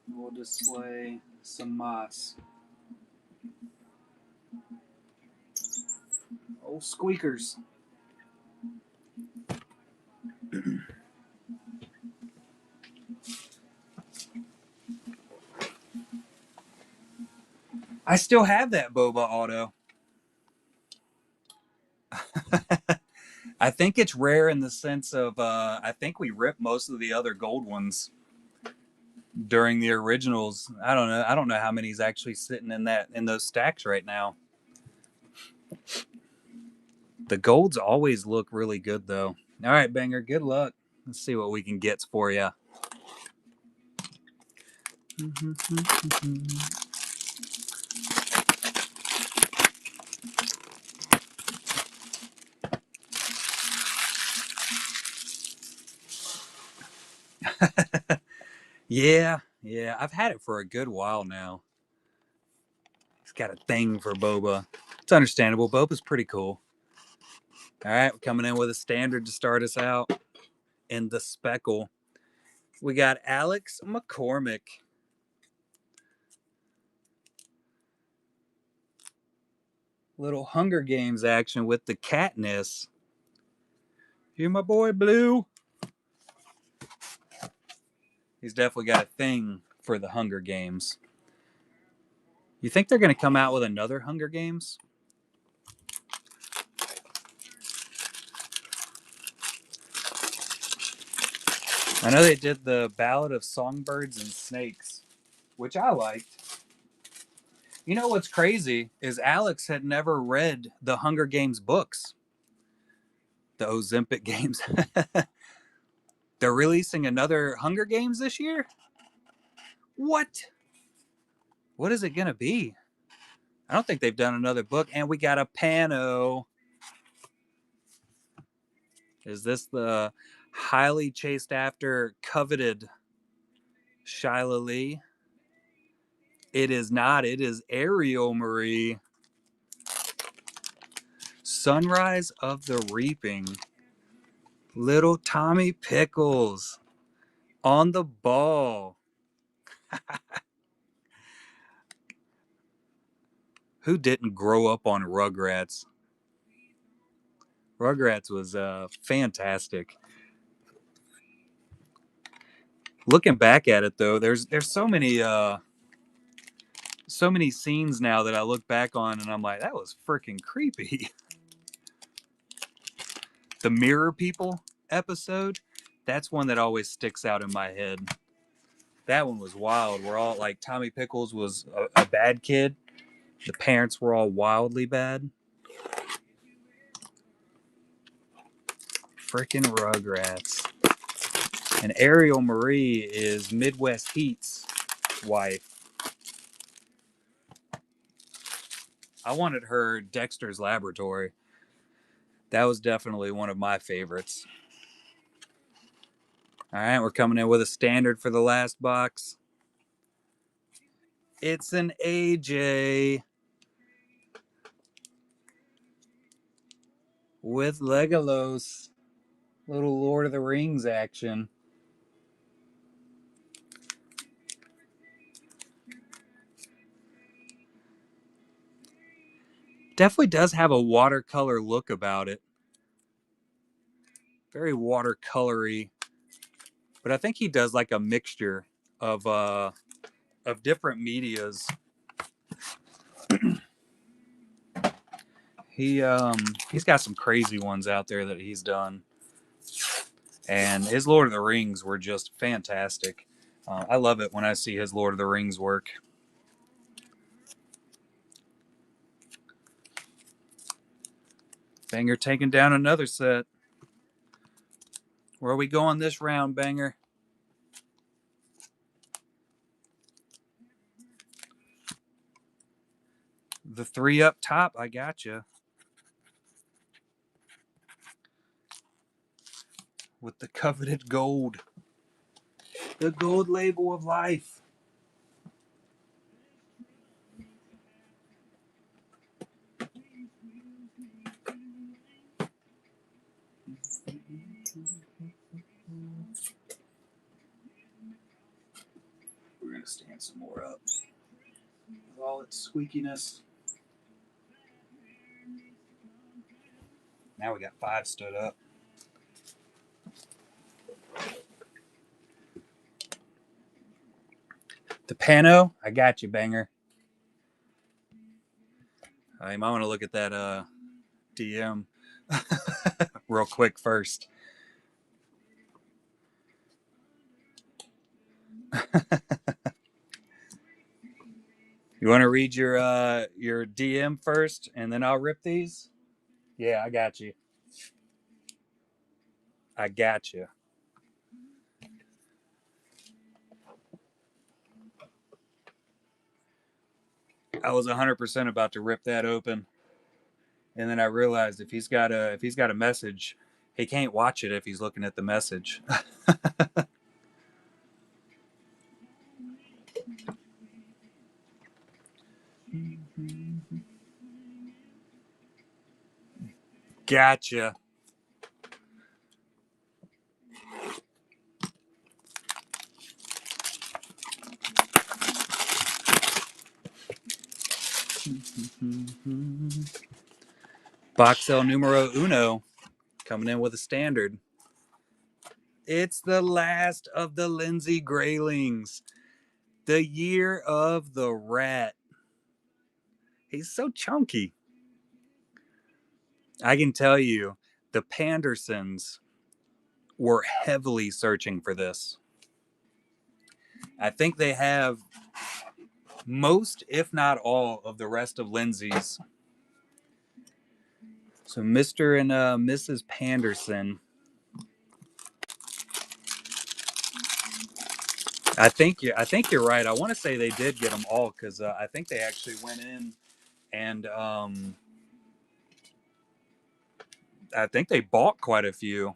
We'll display some moss. Oh, squeakers. I still have that boba auto. I think it's rare in the sense of I think we ripped most of the other gold ones during the originals. I don't know. I don't know how many's actually sitting in those stacks right now. The golds always look really good though. All right, Banger, good luck. Let's see what we can get for you. Yeah, I've had it for a good while now. It's got a thing for boba. It's understandable. Boba's pretty cool. All right, we're coming in with a standard to start us out. In the speckle, we got Alex McCormick. Little Hunger Games action with the Katniss. Here, my boy Blue. He's definitely got a thing for the Hunger Games. You think they're going to come out with another Hunger Games? I know they did the Ballad of Songbirds and Snakes, which I liked. You know what's crazy is Alex had never read the Hunger Games books, the Ozempic games. They're releasing another Hunger Games this year? What? What is it going to be? I don't think they've done another book. And we got a Pano. Is this the highly chased after, coveted Shyla Lee? It is not. It is Ariel Marie. Sunrise of the Reaping. Little Tommy Pickles on the ball. Who didn't grow up on Rugrats? Rugrats was fantastic. Looking back at it though, there's so many scenes now that I look back on and I'm like, that was freaking creepy. The Mirror People episode, that's one that always sticks out in my head. That one was wild. We're all like, Tommy Pickles was a bad kid. The parents were all wildly bad. Freaking Rugrats. And Ariel Marie is Midwest Heat's wife. I wanted her Dexter's Laboratory. That was definitely one of my favorites. All right, we're coming in with a standard for the last box. It's an AJ with Legolas. Little Lord of the Rings action. Definitely does have a watercolor look about it. Very watercolory. But I think he does like a mixture of different medias. He's got some crazy ones out there that he's done. And his Lord of the Rings were just fantastic. I love it when I see his Lord of the Rings work. Banger taking down another set. Where are we going this round, Banger? The 3 up top, I gotcha. With the coveted gold. The gold label of life. We're going to stand some more up. With all its squeakiness. Now we got 5 stood up. The Pano, I got you, Banger. I might want to look at that DM real quick first. You want to read your DM first, and then I'll rip these? Yeah, I got you. I got you. I was 100% about to rip that open, and then I realized if he's got a message, he can't watch it if he's looking at the message. Gotcha. Boxel numero uno coming in with a standard. It's the last of the Lindsay Graylings. The year of the rat. He's so chunky. I can tell you, the Pandersons were heavily searching for this. I think they have most, if not all, of the rest of Lindsay's. So Mr. and Mrs. Panderson. I think you're right. I want to say they did get them all because I think they actually went in and I think they bought quite a few.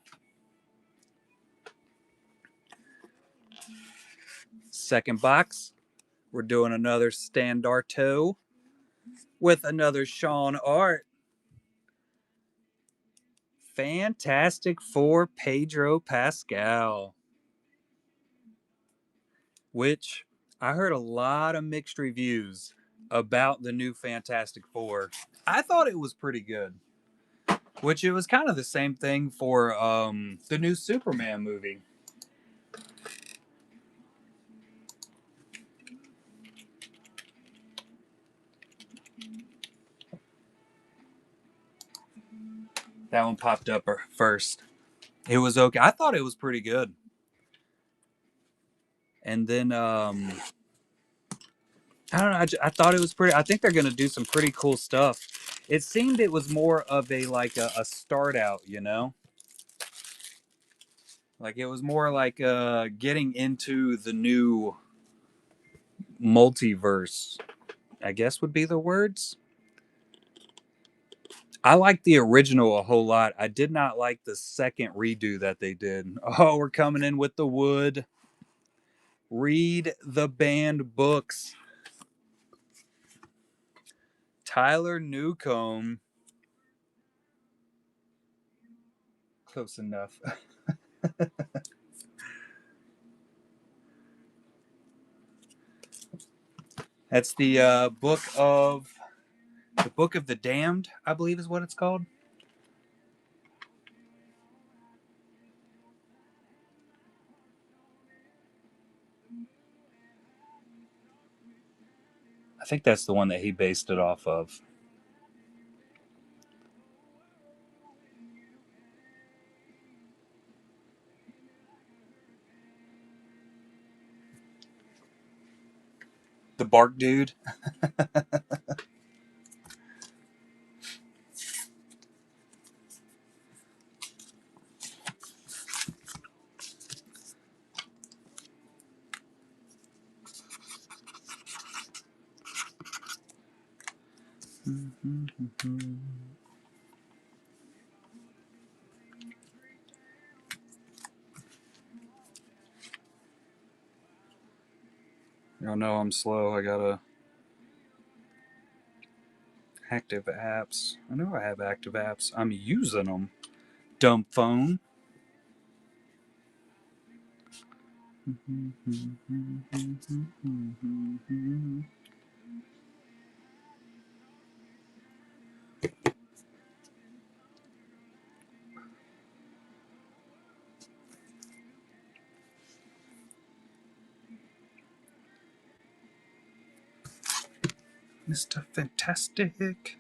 Second box, we're doing another Standarto with another Sean Art. Fantastic Four Pedro Pascal. Which I heard a lot of mixed reviews about the new Fantastic Four. I thought it was pretty good. Which it was kind of the same thing for the new Superman movie. That one popped up first. It was okay. I thought it was pretty good. And then I don't know. I thought it was pretty. I think they're going to do some pretty cool stuff. It seemed it was more of a start out, you know. Like it was more like getting into the new multiverse, I guess would be the words. I like the original a whole lot. I did not like the second redo that they did. Oh, we're coming in with the wood. Read the banned books. Tyler Newcomb. Close enough. That's the Book of the Damned, I believe is what it's called. I think that's the one that he based it off of. The Bark Dude. Y'all know I'm slow. I gotta active apps. I know I have active apps. I'm using them. Dumb phone. Mr. Fantastic.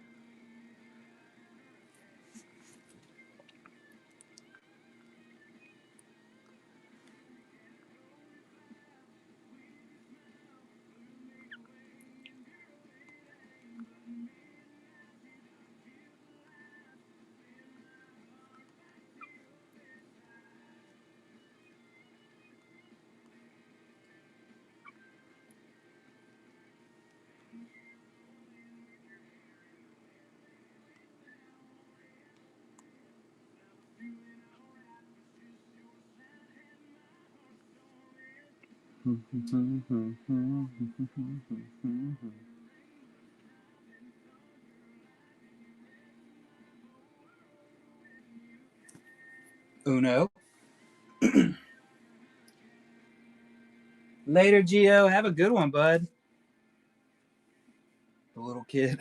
Uno. Later, Geo. Have a good one, bud. The little kid.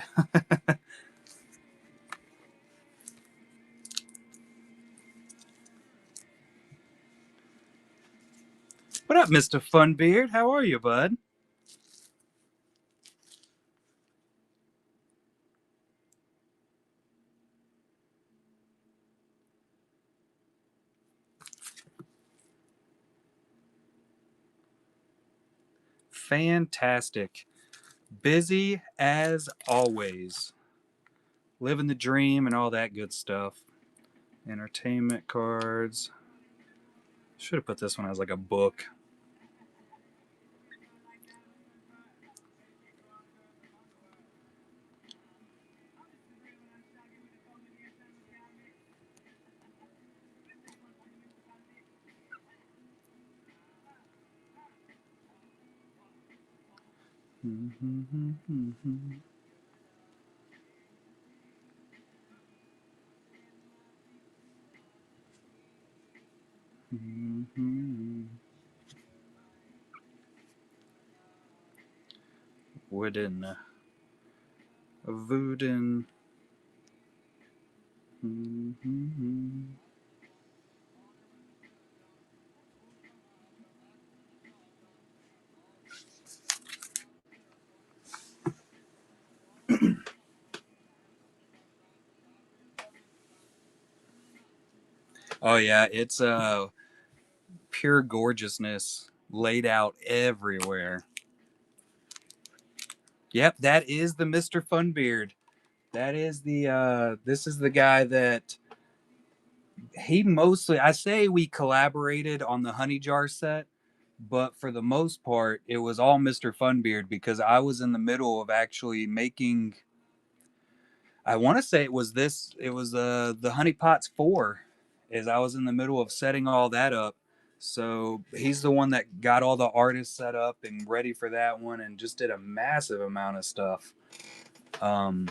What up, Mr. Funbeard? How are you, bud? Fantastic. Busy as always. Living the dream and all that good stuff. Entertainment cards. Should have put this one as like a book. Wooden. Wooden. Oh yeah, it's pure gorgeousness laid out everywhere. Yep, that is the Mr. Funbeard. That is the this is the guy that He mostly, I say we collaborated on the honey jar set, but for the most part, it was all Mr. Funbeard because I was in the middle of actually making. I want to say it was this. It was the Honey Pots 4, as I was in the middle of setting all that up. So he's the one that got all the artists set up and ready for that one, and just did a massive amount of stuff. Um,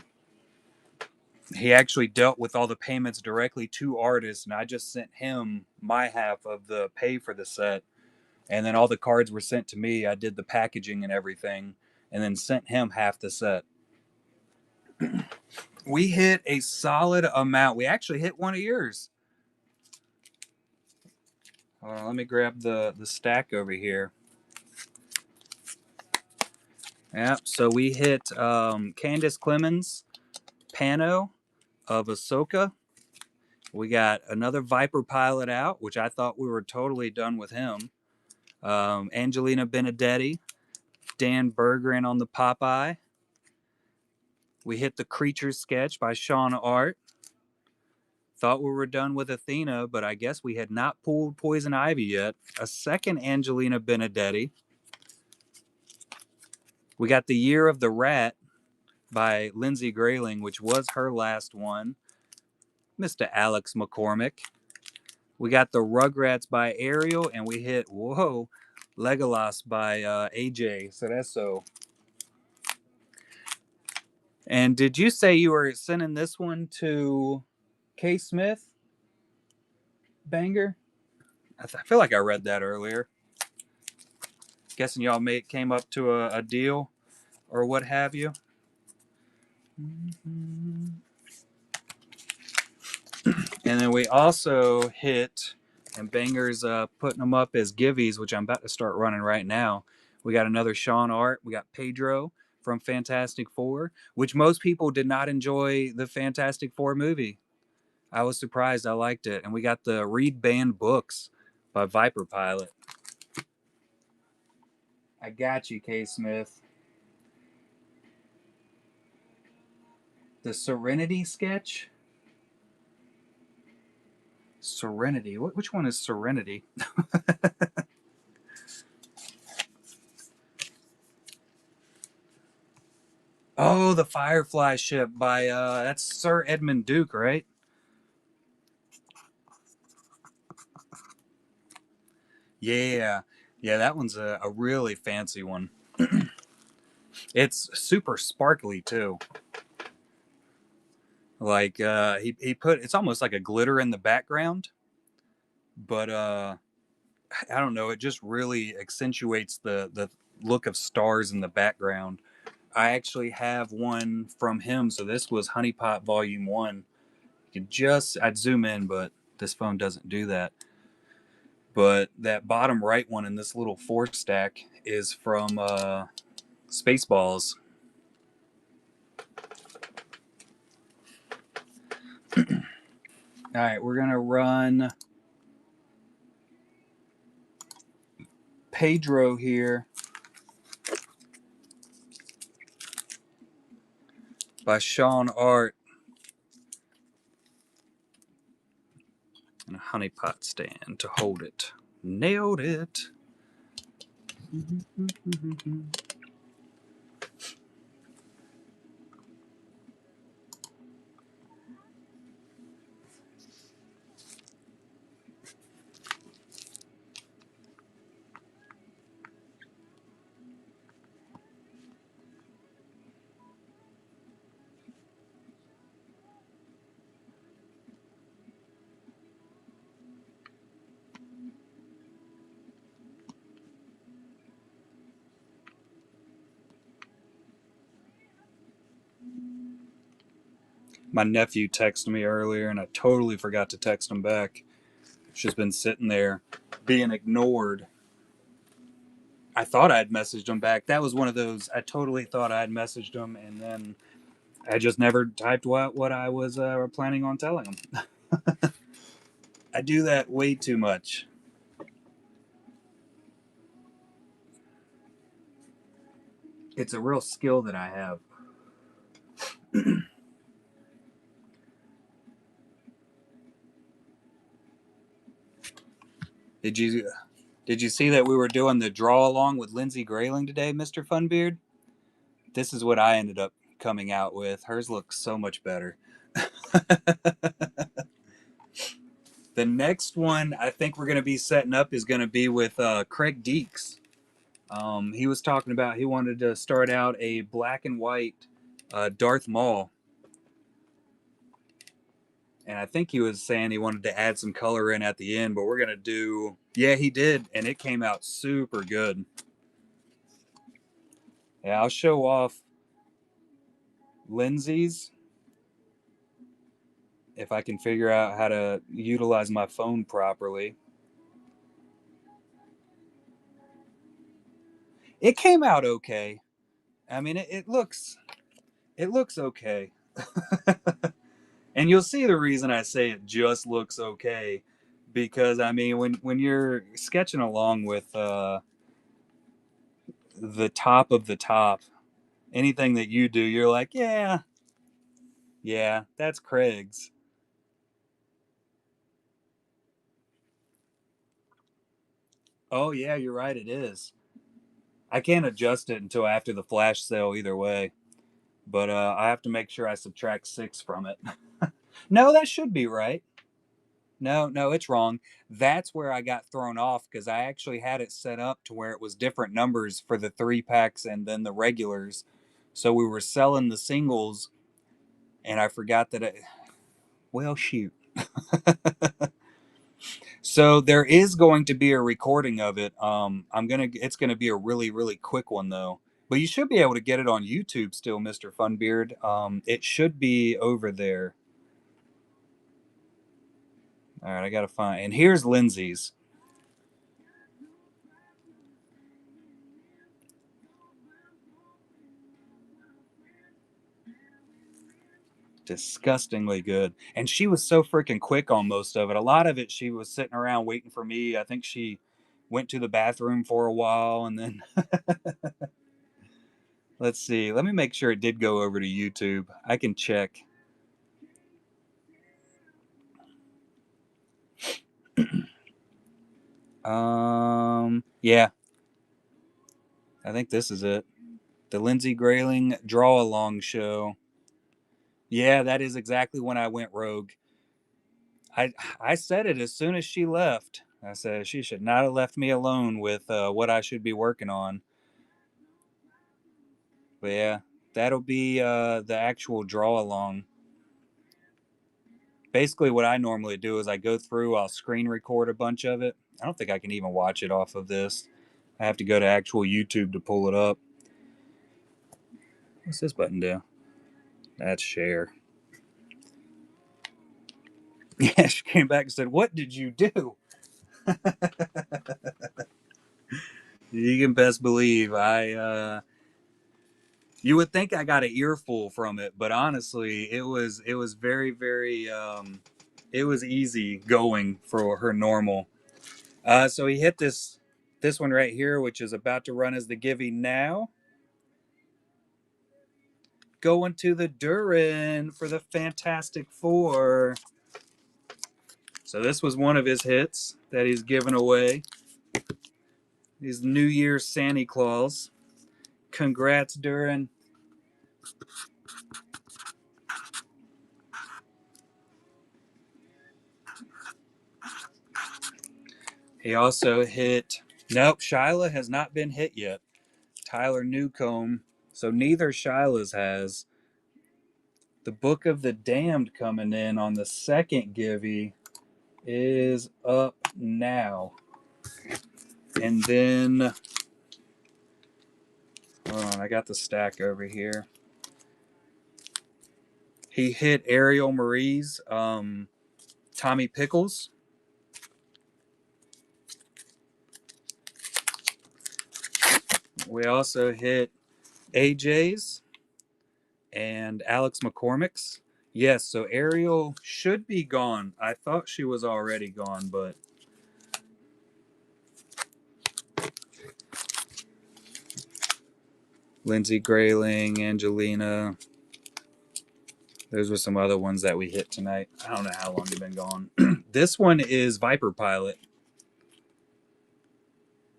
he actually dealt with all the payments directly to artists, and I just sent him my half of the pay for the set, and then all the cards were sent to me. I did the packaging and everything, and then sent him half the set. We hit a solid amount. We actually hit one of yours. Let me grab the stack over here. Yep. So we hit Candace Clemens, Pano of Ahsoka. We got another Viper pilot out, which I thought we were totally done with him. Angelina Benedetti, Dan Bergeron on the Popeye. We hit the Creature sketch by Sean Art. Thought we were done with Athena, but I guess we had not pulled Poison Ivy yet. A second Angelina Benedetti. We got The Year of the Rat by Lindsay Grayling, which was her last one. Mr. Alex McCormick. We got The Rugrats by Ariel, and we hit, whoa, Legolas by AJ Cerezo. And did you say you were sending this one to K. Smith, Banger? I feel like I read that earlier. Guessing y'all came up to a deal or what have you. And then we also hit, and Banger's putting them up as givvies, which I'm about to start running right now. We got another Sean Art. We got Pedro from Fantastic Four, which most people did not enjoy the Fantastic Four movie. I was surprised. I liked it. And we got the Read Banned Books by Viper Pilot. I got you, K. Smith. The Serenity sketch? Serenity. Which one is Serenity? Oh, the Firefly ship by that's Sir Edmund Duke, right? Yeah. Yeah, that one's a really fancy one. It's super sparkly too. Like he put, it's almost like a glitter in the background, but I don't know, it just really accentuates the look of stars in the background. I actually have one from him, so this was Honeypot Volume 1. You could just, I'd zoom in, but this phone doesn't do that. But that bottom right one in this little 4 stack is from Spaceballs. All right, we're going to run Pedro here by Sean Art. And a honeypot stand to hold it. Nailed it. My nephew texted me earlier, and I totally forgot to text him back. It's just been sitting there being ignored. I thought I'd messaged him back. That was one of those, I totally thought I'd messaged him, and then I just never typed what I was planning on telling him. I do that way too much. It's a real skill that I have. Did you see that we were doing the draw along with Lindsay Grayling today, Mr. Funbeard? This is what I ended up coming out with. Hers looks so much better. The next one I think we're going to be setting up is going to be with Craig Deeks. He was talking about he wanted to start out a black and white Darth Maul. And I think he was saying he wanted to add some color in at the end, but we're going to do... Yeah, he did, and it came out super good. Yeah, I'll show off Lindsay's if I can figure out how to utilize my phone properly. It came out okay. I mean, it looks okay. And you'll see the reason I say it just looks okay, because I mean, when you're sketching along with the top of the top, anything that you do, you're like, yeah, that's Craig's. Oh yeah, you're right, it is. I can't adjust it until after the flash sale either way, but I have to make sure I subtract 6 from it. No, that should be right. No, it's wrong. That's where I got thrown off, because I actually had it set up to where it was different numbers for the 3 packs and then the regulars. So we were selling the singles, and I forgot that it. Well, shoot. So there is going to be a recording of it. It's gonna be a really, really quick one though. But you should be able to get it on YouTube still, Mr. Funbeard. It should be over there. All right, I gotta find. And here's Lindsay's. Disgustingly good. And she was so freaking quick on most of it. A lot of it, she was sitting around waiting for me. I think she went to the bathroom for a while, and then let's see. Let me make sure it did go over to YouTube. I can check. Yeah, I think this is it. The Lindsay Grayling Draw Along Show. Yeah, that is exactly when I went rogue. I said it as soon as she left. I said she should not have left me alone with what I should be working on. But yeah, that'll be the actual draw along. Basically, what I normally do is I go through, I'll screen record a bunch of it. I don't think I can even watch it off of this. I have to go to actual YouTube to pull it up. What's this button do? That's share. Yeah, she came back and said, "What did you do?" You can best believe you would think I got an earful from it, but honestly, it was very, very it was easy going for her normal. So he hit this one right here, which is about to run as the Givey now. Going to the Durin for the Fantastic Four. So this was one of his hits that he's given away. These New Year's Santa Claus. Congrats, Durin. He also hit. Nope, Shyla has not been hit yet. Tyler Newcomb. So neither Shyla's has. The Book of the Damned coming in on the second Givey is up now. And then, hold on, I got the stack over here. He hit Ariel Marie's Tommy Pickles. We also hit AJ's and Alex McCormick's. Yes, so Ariel should be gone. I thought she was already gone, but Lindsay Grayling, Angelina. Those were some other ones that we hit tonight. I don't know how long they've been gone. This one is Viper Pilot.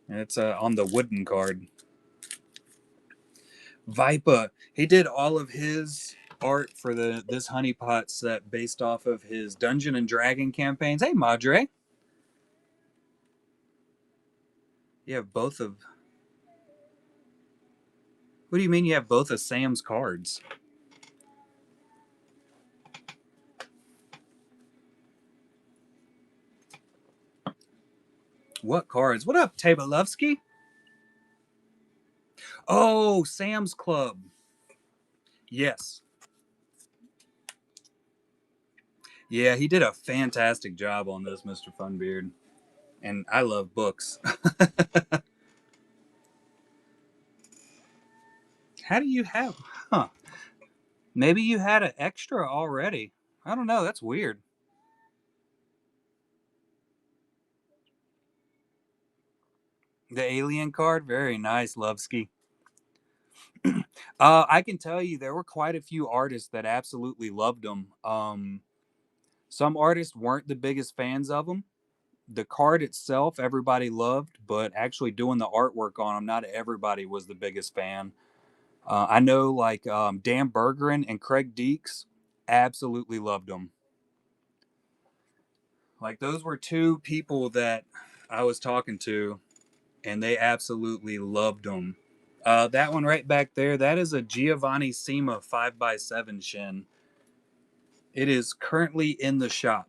And it's on the wooden card. Vipa. He did all of his art for this honeypot set based off of his Dungeon and Dragon campaigns. Hey, Madre. You have both of. What do you mean you have both of Sam's cards? What cards? What up, Tabalovsky? Oh, Sam's Club. Yes. Yeah, he did a fantastic job on this, Mr. Funbeard. And I love books. How do you have. Huh. Maybe you had an extra already. I don't know. That's weird. The alien card, very nice, Lovsky. I can tell you there were quite a few artists that absolutely loved them. Some artists weren't the biggest fans of them. The card itself, everybody loved, but actually doing the artwork on them, not everybody was the biggest fan. I know, like Dan Bergeron and Craig Deeks, absolutely loved them. Like those were two people that I was talking to, and they absolutely loved them. That one right back there, that is a Giovanni Sima 5x7 shin. It is currently in the shop.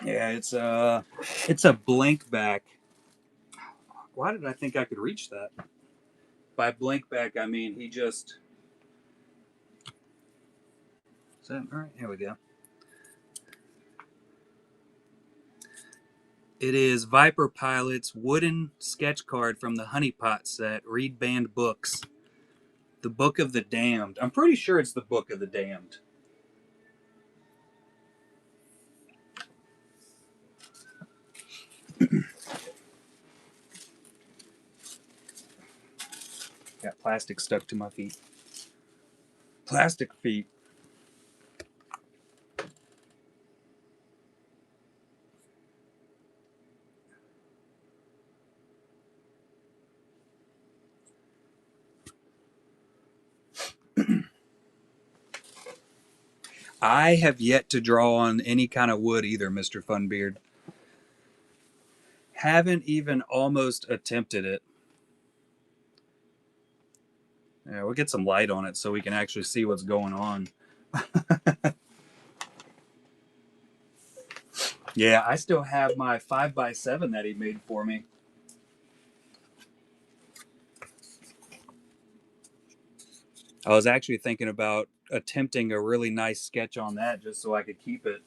Yeah, it's a blank back. Why did I think I could reach that? By blank back, I mean he just. Is that all right? Here we go. It is Viper Pilot's wooden sketch card from the Honeypot set. Read banned books. The Book of the Damned. I'm pretty sure it's the Book of the Damned. Got plastic stuck to my feet. Plastic feet. I have yet to draw on any kind of wood either, Mr. Funbeard. Haven't even almost attempted it. Yeah, we'll get some light on it so we can actually see what's going on. Yeah, I still have my 5x7 that he made for me. I was actually thinking about attempting a really nice sketch on that just so I could keep it.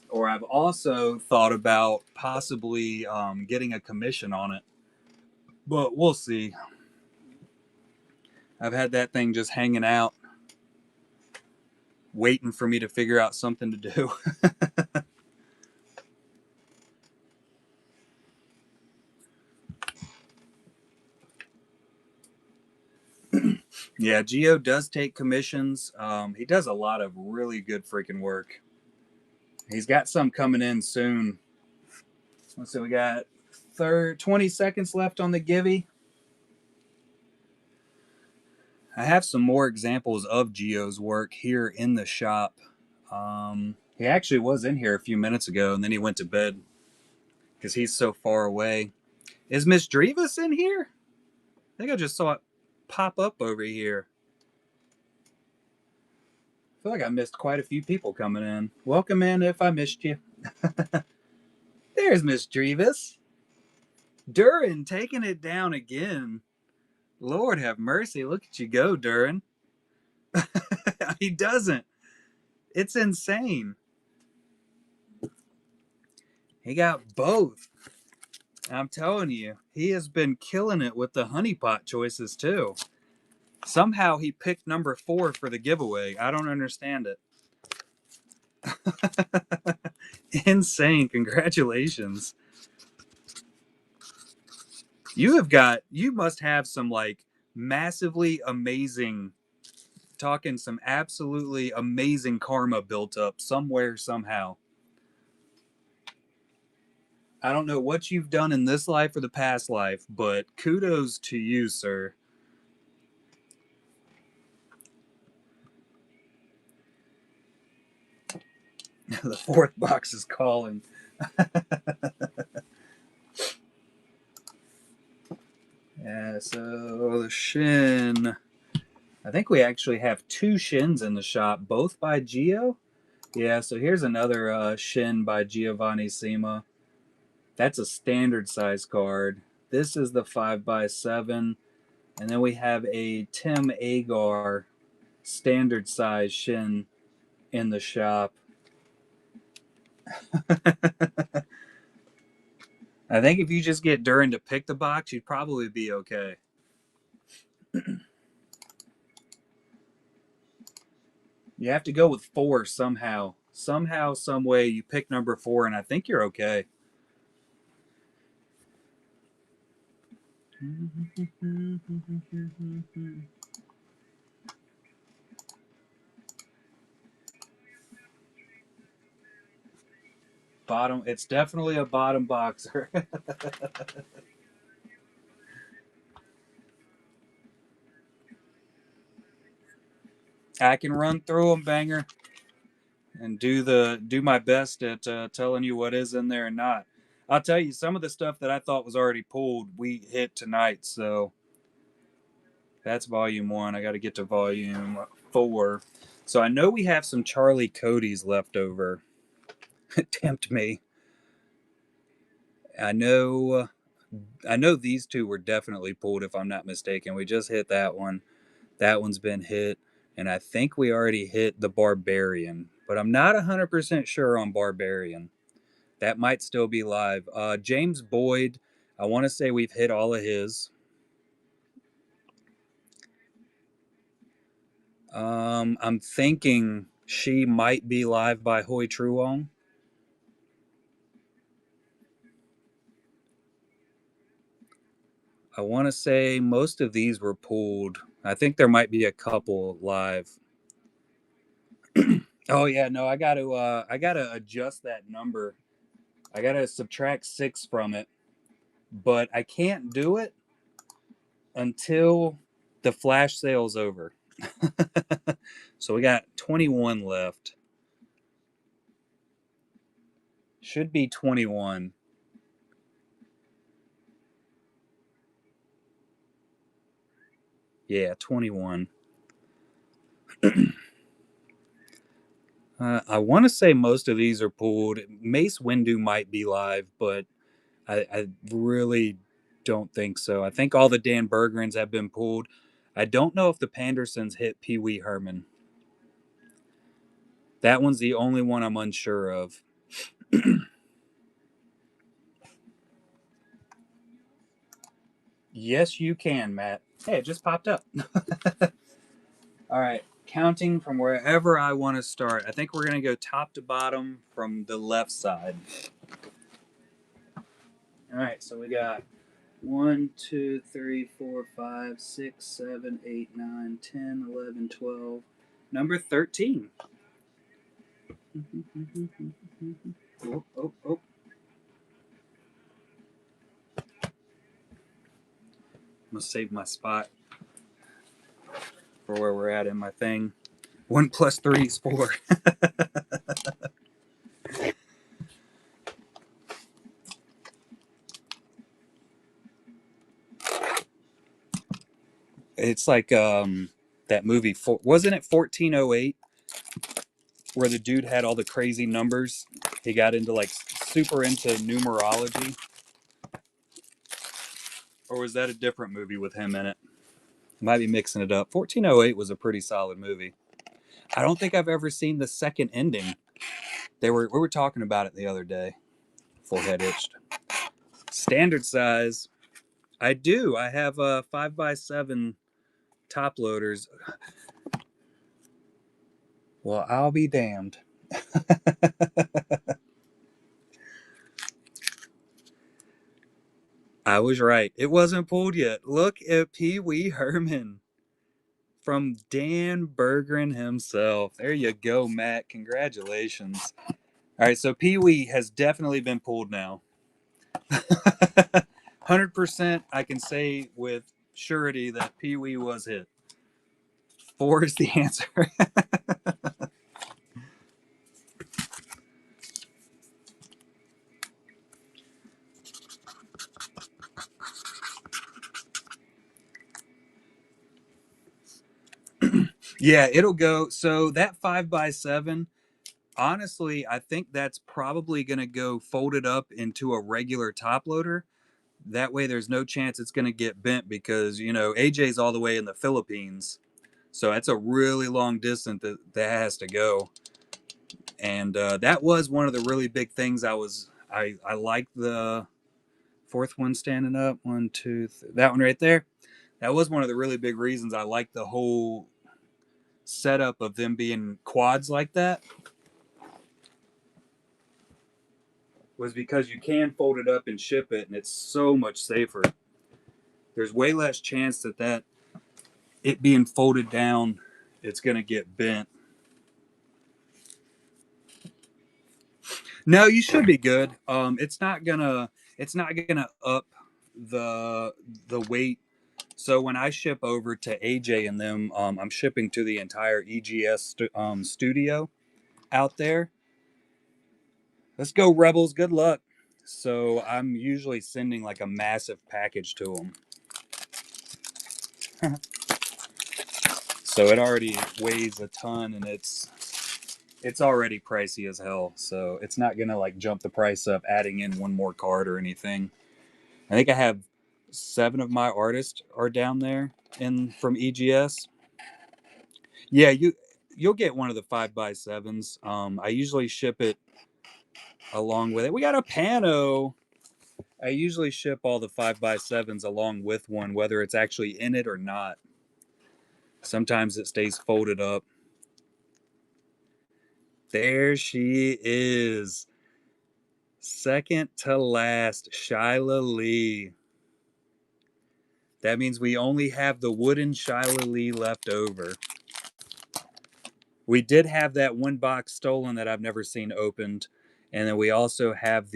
Or I've also thought about possibly getting a commission on it. But we'll see. I've had that thing just hanging out, waiting for me to figure out something to do. Yeah, Geo does take commissions. He does a lot of really good freaking work. He's got some coming in soon. Let's see, we got 20 seconds left on the Givey. I have some more examples of Geo's work here in the shop. He actually was in here a few minutes ago, and then he went to bed because he's so far away. Is Miss Drivas in here? I think I just saw it pop up over here. I feel like I missed quite a few people coming in. Welcome in if I missed you. There's Miss Drivas. Duran taking it down again. Lord have mercy. Look at you go, Duran. He doesn't. It's insane. He got both. I'm telling you, he has been killing it with the honeypot choices too. Somehow he picked number 4 for the giveaway. I don't understand it. Insane. Congratulations. You must have some like massively amazing, talking some absolutely amazing karma built up somewhere, somehow. I don't know what you've done in this life or the past life, but kudos to you, sir. The fourth box is calling. Yeah, so the Shin. I think we actually have two Shins in the shop, both by Geo. Yeah, so here's another Shin by Giovanni Sima. That's a standard size card. This is the 5x7. And then we have a Tim Agar standard size Shin in the shop. I think if you just get Durin to pick the box, you'd probably be okay. You have to go with 4 somehow. Somehow, some way, you pick number 4, and I think you're okay. Bottom. It's definitely a bottom boxer. I can run through them, banger, and do my best at telling you what is in there and not. I'll tell you some of the stuff that I thought was already pulled. We hit tonight, so that's volume 1. I got to get to volume 4. So I know we have some Charlie Cody's left over. Tempt me. I know. I know these two were definitely pulled, if I'm not mistaken. We just hit that one. That one's been hit. And I think we already hit the Barbarian. But I'm not 100% sure on Barbarian. That might still be live. James Boyd, I want to say we've hit all of his. I'm thinking She might be live by Hoi Truong. I want to say most of these were pulled. I think there might be a couple live. Oh yeah, no, I gotta adjust that number. I gotta subtract 6 from it, but I can't do it until the flash sale's over. So we got 21 left. Should be 21. Yeah, 21. I want to say most of these are pulled. Mace Windu might be live, but I really don't think so. I think all the Dan Bergerins have been pulled. I don't know if the Pandersons hit Pee Wee Herman. That one's the only one I'm unsure of. Yes, you can, Matt. Hey, it just popped up. All right, counting from wherever I want to start. I think we're going to go top to bottom from the left side. All right, so we got 1, 2, 3, 4, 5, 6, 7, 8, 9, 10, 11, 12. Number 13. Oh, oh, oh. I'm going to save my spot for where we're at in my thing. 1 plus 3 is 4. It's like that movie, wasn't it 1408? Where the dude had all the crazy numbers. He got into like super into numerology. Or was that a different movie with him in it? Might be mixing it up. 1408 was a pretty solid movie. I don't think I've ever seen the second ending. We were talking about it the other day. Forehead itched. Standard size. I do. I have 5x7 top loaders. Well, I'll be damned. I was right. It wasn't pulled yet. Look at Pee Wee Herman from Dan Bergren himself. There you go, Matt. Congratulations. All right, so Pee Wee has definitely been pulled now. 100%, I can say with surety that Pee Wee was hit. Four is the answer. Yeah, it'll go. So that 5x7, honestly, I think that's probably going to go folded up into a regular top loader. That way, there's no chance it's going to get bent because, AJ's all the way in the Philippines. So that's a really long distance that has to go. And that was one of the really big things I liked the fourth one standing up. One, two, that one right there. That was one of the really big reasons I liked the whole setup of them being quads like that, was because you can fold it up and ship it, and it's so much safer. There's way less chance that it being folded down, it's gonna get bent. No, you should be good. It's not gonna up the weight. So when I ship over to AJ and them, I'm shipping to the entire EGS studio out there. Let's go, Rebels. Good luck. So I'm usually sending like a massive package to them. So it already weighs a ton, and it's already pricey as hell. So it's not gonna like jump the price up adding in one more card or anything. I think I have 7 of my artists are down there in from EGS. Yeah, you'll get one of the 5x7s. I usually ship it along with it. We got a pano. I usually ship all the 5x7s along with one, whether it's actually in it or not. Sometimes it stays folded up. There she is. Second to last, Shyla Lee. That means we only have the wooden Shyla Lee left over. We did have that one box stolen that I've never seen opened. And then we also have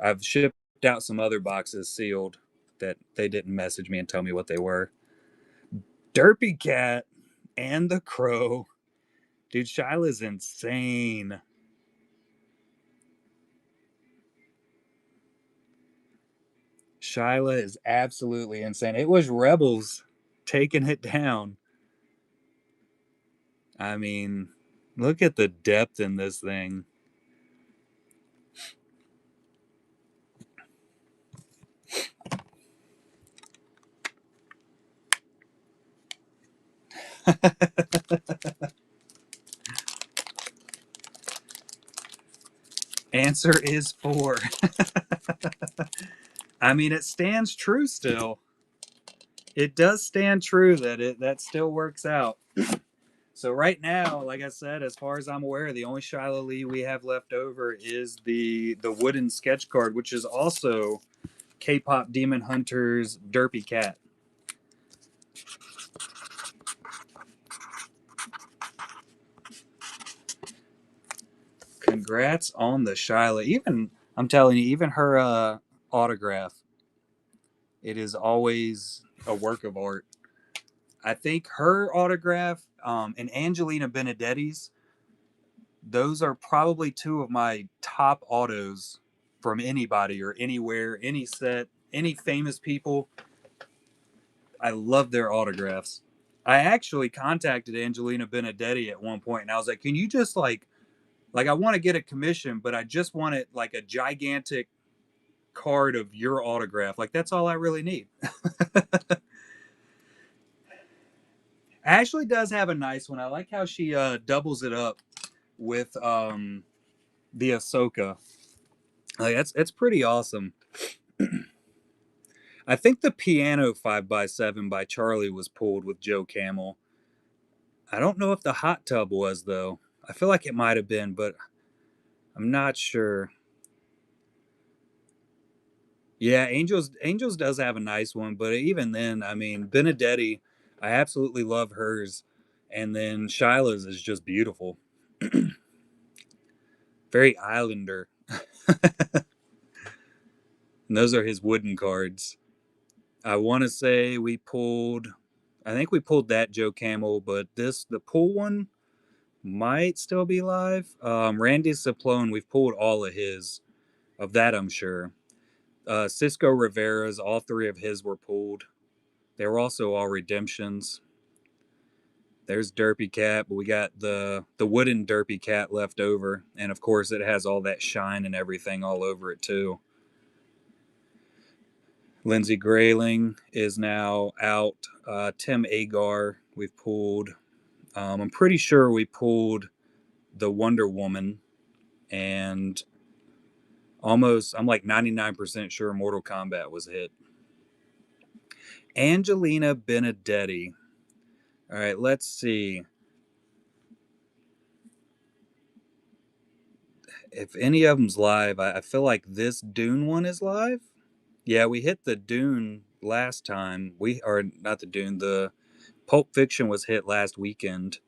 I've shipped out some other boxes sealed that they didn't message me and tell me what they were. Derpy Cat and the Crow. Dude, Shyla's insane. Shyla is absolutely insane. It was Rebels taking it down. I mean, look at the depth in this thing. Answer is 4. I mean, it stands true still. It does stand true that still works out. So right now, like I said, as far as I'm aware, the only Shiloh Lee we have left over is the wooden sketch card, which is also K-pop Demon Hunter's Derpy Cat. Congrats on the Shiloh. Even I'm telling you, even her autograph, it is always a work of art. I think her autograph and Angelina Benedetti's, those are probably 2 of my top autos from anybody or anywhere, any set, any famous people. I love their autographs. I actually contacted Angelina Benedetti at one point and I was like, "Can you just like I want to get a commission, but I just want it like a gigantic card of your autograph. Like that's all I really need." Ashley does have a nice one. I like how she doubles it up with the Ahsoka. Like that's pretty awesome. I think the piano 5x7 by Charlie was pulled with Joe Camel. I don't know if the hot tub was though. I feel like it might have been, but I'm not sure. Yeah, Angels does have a nice one, but even then, I mean, Benedetti, I absolutely love hers, and then Shiloh's is just beautiful. Very Islander. And those are his wooden cards. I want to say we pulled, I think we pulled that Joe Camel, but the pull one might still be live. Randy Saplone, we've pulled all of his. Of that, I'm sure. Cisco Rivera's, all three of his were pulled. They were also all redemptions. There's Derpy Cat, but we got the wooden Derpy Cat left over, and of course it has all that shine and everything all over it too. Lindsey Grayling is now out. Tim Agar we've pulled. I'm pretty sure we pulled the Wonder Woman, and I'm like 99% sure Mortal Kombat was hit. Angelina Benedetti. All right, let's see. If any of them's live, I feel like this Dune one is live. Yeah, we hit the Dune last time. We are not the Dune. The Pulp Fiction was hit last weekend.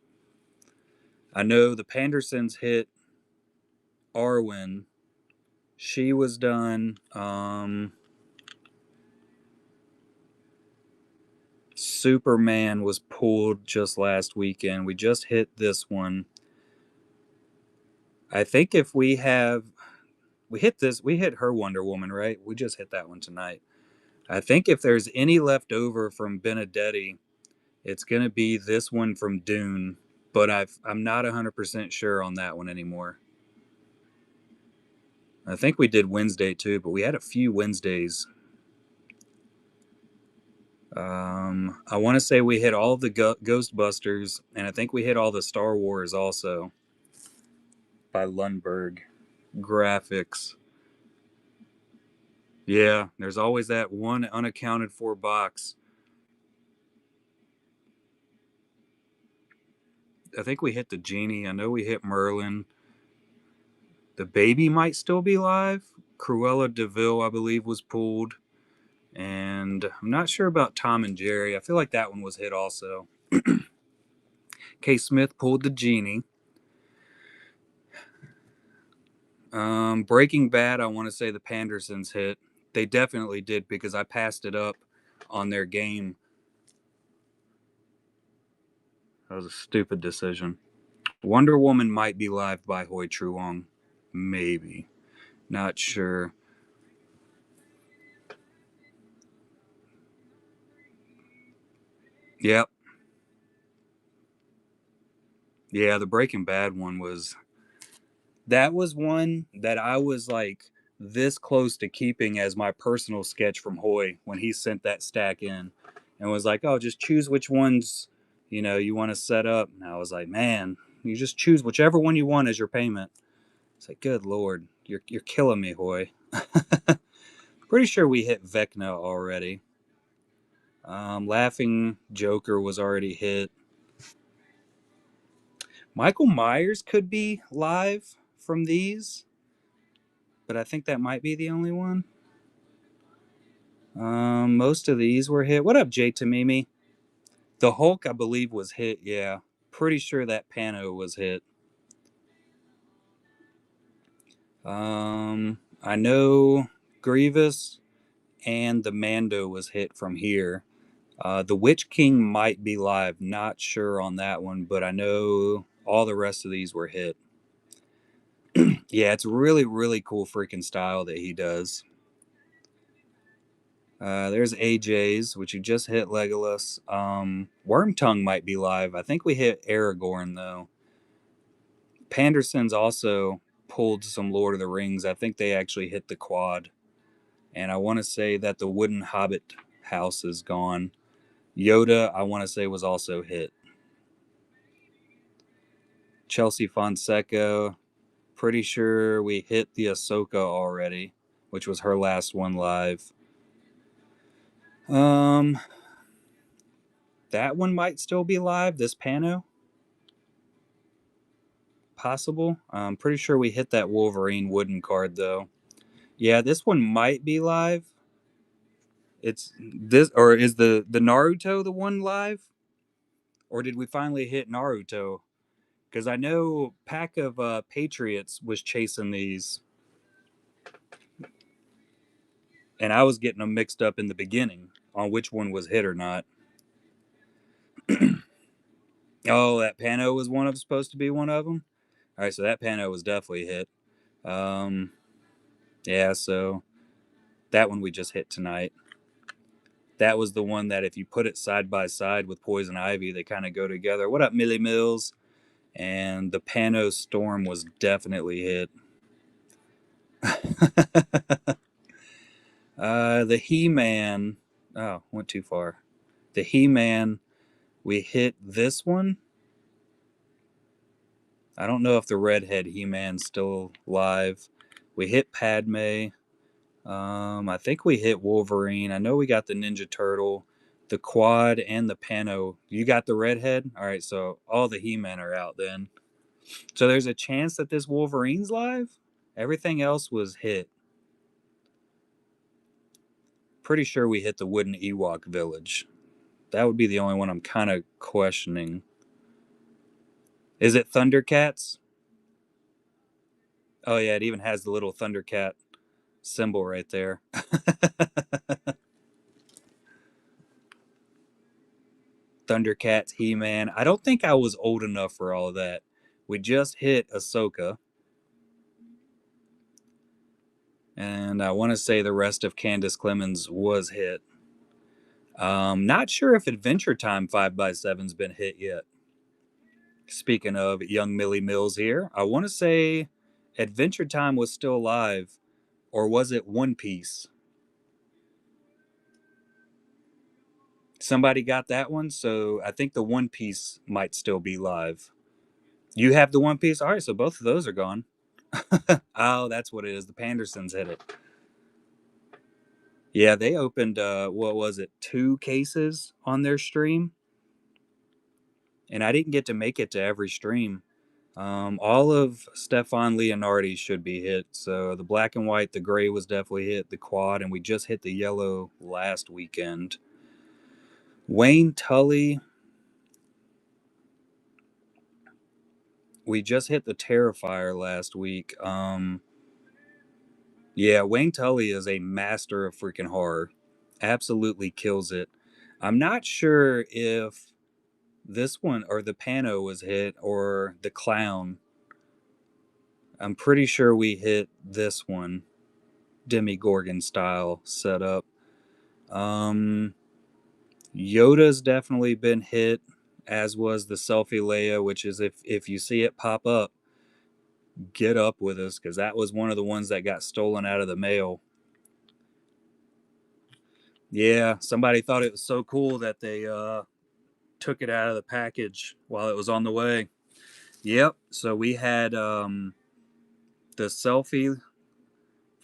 I know the Pandersons hit Arwen. She was done. Superman was pulled just last weekend. We just hit this one. I think if we hit her Wonder Woman, right? We just hit that one tonight. I think if there's any left over from Benedetti, it's going to be this one from Dune, but I'm not 100% sure on that one anymore. I think we did Wednesday too, but we had a few Wednesdays. I want to say we hit all of the Ghostbusters, and I think we hit all the Star Wars also by Lundberg. Graphics. Yeah, there's always that one unaccounted for box. I think we hit the Genie. I know we hit Merlin. The Baby might still be live. Cruella DeVille, I believe, was pulled. And I'm not sure about Tom and Jerry. I feel like that one was hit also. K. Smith pulled the Genie. Breaking Bad, I want to say the Pandersons hit. They definitely did because I passed it up on their game. That was a stupid decision. Wonder Woman might be live by Hoi Truong. Maybe. Not sure. Yep. Yeah, the Breaking Bad one was. That was one that I was like this close to keeping as my personal sketch from Hoy when he sent that stack in and was like, oh, just choose which ones, you want to set up. And I was like, man, you just choose whichever one you want as your payment. It's like, good Lord, you're killing me, Hoy. Pretty sure we hit Vecna already. Laughing Joker was already hit. Michael Myers could be live from these, but I think that might be the only one. Most of these were hit. What up, Jay Tamimi? The Hulk, I believe, was hit. Yeah, pretty sure that Pano was hit. I know Grievous and the Mando was hit from here. The Witch King might be live. Not sure on that one, but I know all the rest of these were hit. Yeah, it's really, really cool freaking style that he does. There's AJ's, which you just hit Legolas. Wormtongue might be live. I think we hit Aragorn, though. Panderson's also pulled some Lord of the Rings. I think they actually hit the quad. And I want to say that the wooden Hobbit house is gone. Yoda, I want to say, was also hit. Chelsea Fonseca, pretty sure we hit the Ahsoka already, which was her last one live. That one might still be live. This Pano, possible. I'm pretty sure we hit that Wolverine wooden card though. Yeah, this one might be live. It's this, or is the Naruto the one live, or did we finally hit Naruto? Because I know Pack of Patriots was chasing these. And I was getting them mixed up in the beginning on which one was hit or not. Oh, that Pano was supposed to be one of them. All right, so that Pano was definitely hit. Um, yeah, so that one we just hit tonight. That was the one that if you put it side by side with Poison Ivy, they kind of go together. What up, Millie Mills? And the Pano Storm was definitely hit. The He-Man. Oh, went too far. The He-Man. We hit this one. I don't know if the redhead He-Man's still live. We hit Padme. I think we hit Wolverine. I know we got the Ninja Turtle, the Quad, and the Pano. You got the redhead? All right, so all the He-Men are out then. So there's a chance that this Wolverine's live? Everything else was hit. Pretty sure we hit the wooden Ewok village. That would be the only one I'm kind of questioning. Is it Thundercats? Oh, yeah, it even has the little Thundercat symbol right there. Thundercats, He-Man. I don't think I was old enough for all of that. We just hit Ahsoka. And I want to say the rest of Candace Clemens was hit. Not sure if Adventure Time 5x7's been hit yet. Speaking of young Millie Mills here, I want to say Adventure Time was still alive. Or was it One Piece? Somebody got that one, so I think the One Piece might still be live. You have the One Piece? All right, so both of those are gone. Oh, that's what it is. The Pandersons hit it. Yeah, they opened, what was it, 2 cases on their stream? And I didn't get to make it to every stream. All of Stefan Leonardi should be hit. So the black and white, the gray was definitely hit, the quad, and we just hit the yellow last weekend. Wayne Tully, we just hit the Terrifier last week. Yeah, Wayne Tully is a master of freaking horror. Absolutely kills it. I'm not sure if this one or the Pano was hit or the Clown. I'm pretty sure we hit this one, Demigorgon style setup. Yoda's definitely been hit, as was the Selfie Leia, which is if you see it pop up, get up with us, because that was one of the ones that got stolen out of the mail. Yeah, somebody thought it was so cool that they took it out of the package while it was on the way. Yep. So we had the Selfie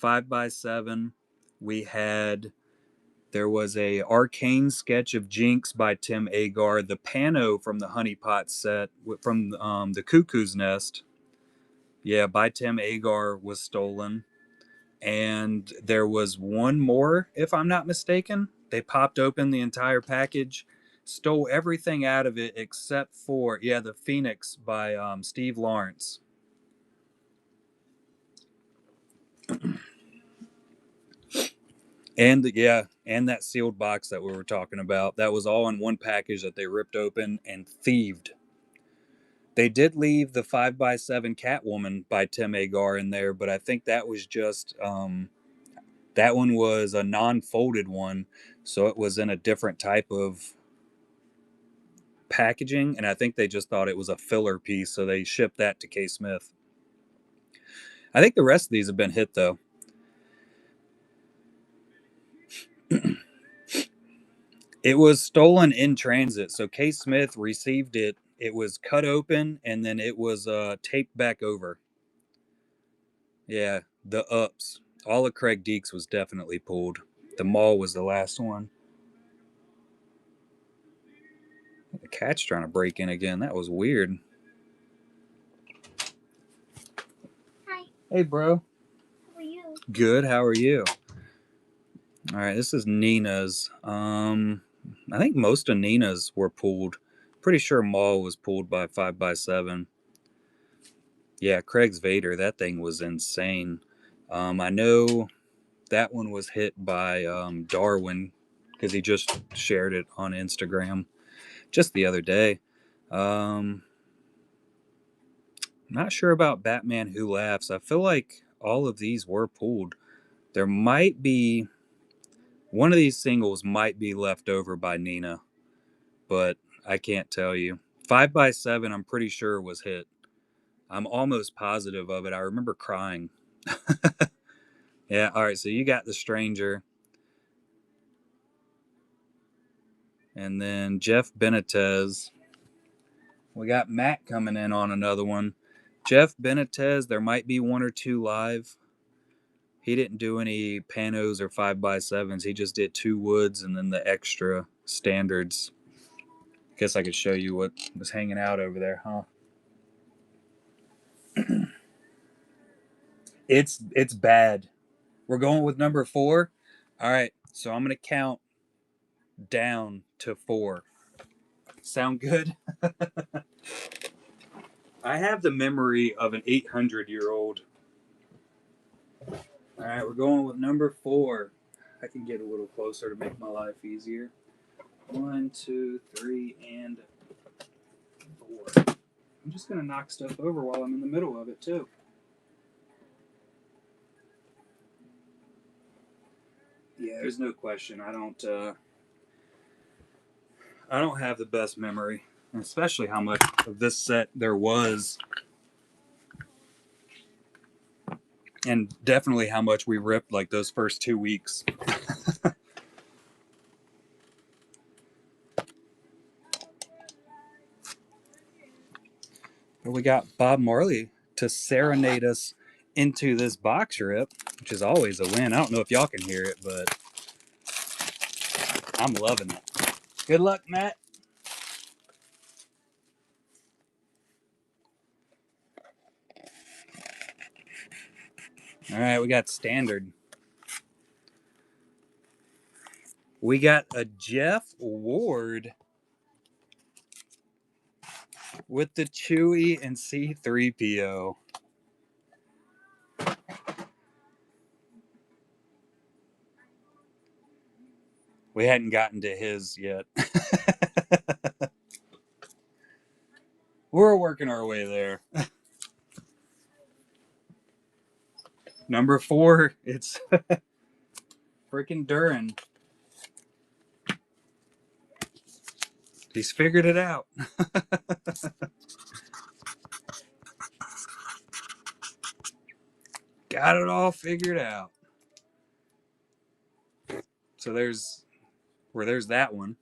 5x7. We had There was a arcane sketch of Jinx by Tim Agar. The Pano from the Honeypot set from the Cuckoo's Nest, yeah, by Tim Agar was stolen. And there was one more, if I'm not mistaken. They popped open the entire package, stole everything out of it except for, yeah, the Phoenix by Steve Lawrence. And yeah, and that sealed box that we were talking about, that was all in one package that they ripped open and thieved. They did leave the 5x7 Catwoman by Tim Agar in there, but I think that was just that one was a non-folded one, so it was in a different type of packaging, and I think they just thought it was a filler piece, so they shipped that to K Smith. I think the rest of these have been hit though. It was stolen in transit, so K Smith received it. It was cut open and then it was taped back over. Yeah, the ups. All of Craig Deeks was definitely pulled. The mall was the last one. The cat's trying to break in again. That was weird. Hi. Hey, bro. How are you? Good. How are you? All right. This is Nina's. I think most of Nina's were pulled. Pretty sure Mall was pulled by 5x7. Yeah, Craig's Vader. That thing was insane. I know That one was hit by Darwin because he just shared it on Instagram just the other day. Um, Not sure about Batman Who Laughs. I feel like all of these were pulled. There might be one of these singles might be left over by Nina, but I can't tell you. 5x7, I'm pretty sure was hit. I'm almost positive of it. I remember crying. Yeah, all right, so you got The Stranger. And then Jeff Benitez. We got Matt coming in on another one. Jeff Benitez, there might be one or two live. He didn't do any panos or 5x7s. He just did two woods and then the extra standards. Guess I could show you what was hanging out over there, huh? It's bad. We're going with number 4. All right, so I'm gonna count down to 4. Sound good? I have the memory of an 800-year-old. All right, we're going with number 4. I can get a little closer to make my life easier. 1, 2, 3, and 4. I'm just gonna knock stuff over while I'm in the middle of it too. Yeah, there's no question. I don't have the best memory, especially how much of this set there was, and definitely how much we ripped like those first 2 weeks. But we got Bob Marley to serenade us into this box rip, which is always a win. I don't know if y'all can hear it, but I'm loving it. Good luck, Matt. All right, we got standard. We got a Jeff Ward with the Chewy and C3PO. We hadn't gotten to his yet. We're working our way there. Number 4, it's freaking Duran. He's figured it out. Got it all figured out. So there's that one.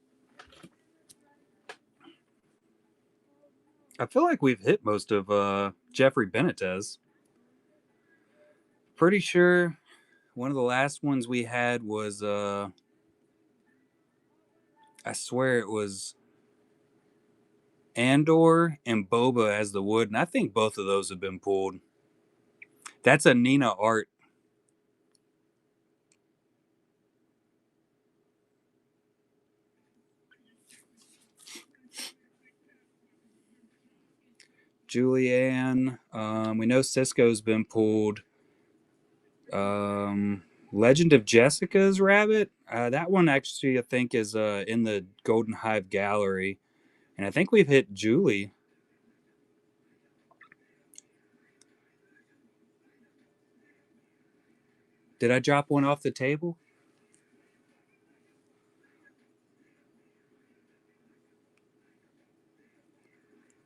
I feel like we've hit most of Jeffrey Benitez. Pretty sure one of the last ones we had was I swear it was Andor and Boba as the wood, and I think both of those have been pulled. That's a Nina art. Julianne. We know Cisco's been pulled. Legend of Jessica's Rabbit. That one actually I think is in the Golden Hive Gallery, and I think we've hit Julie. Did I drop one off the table?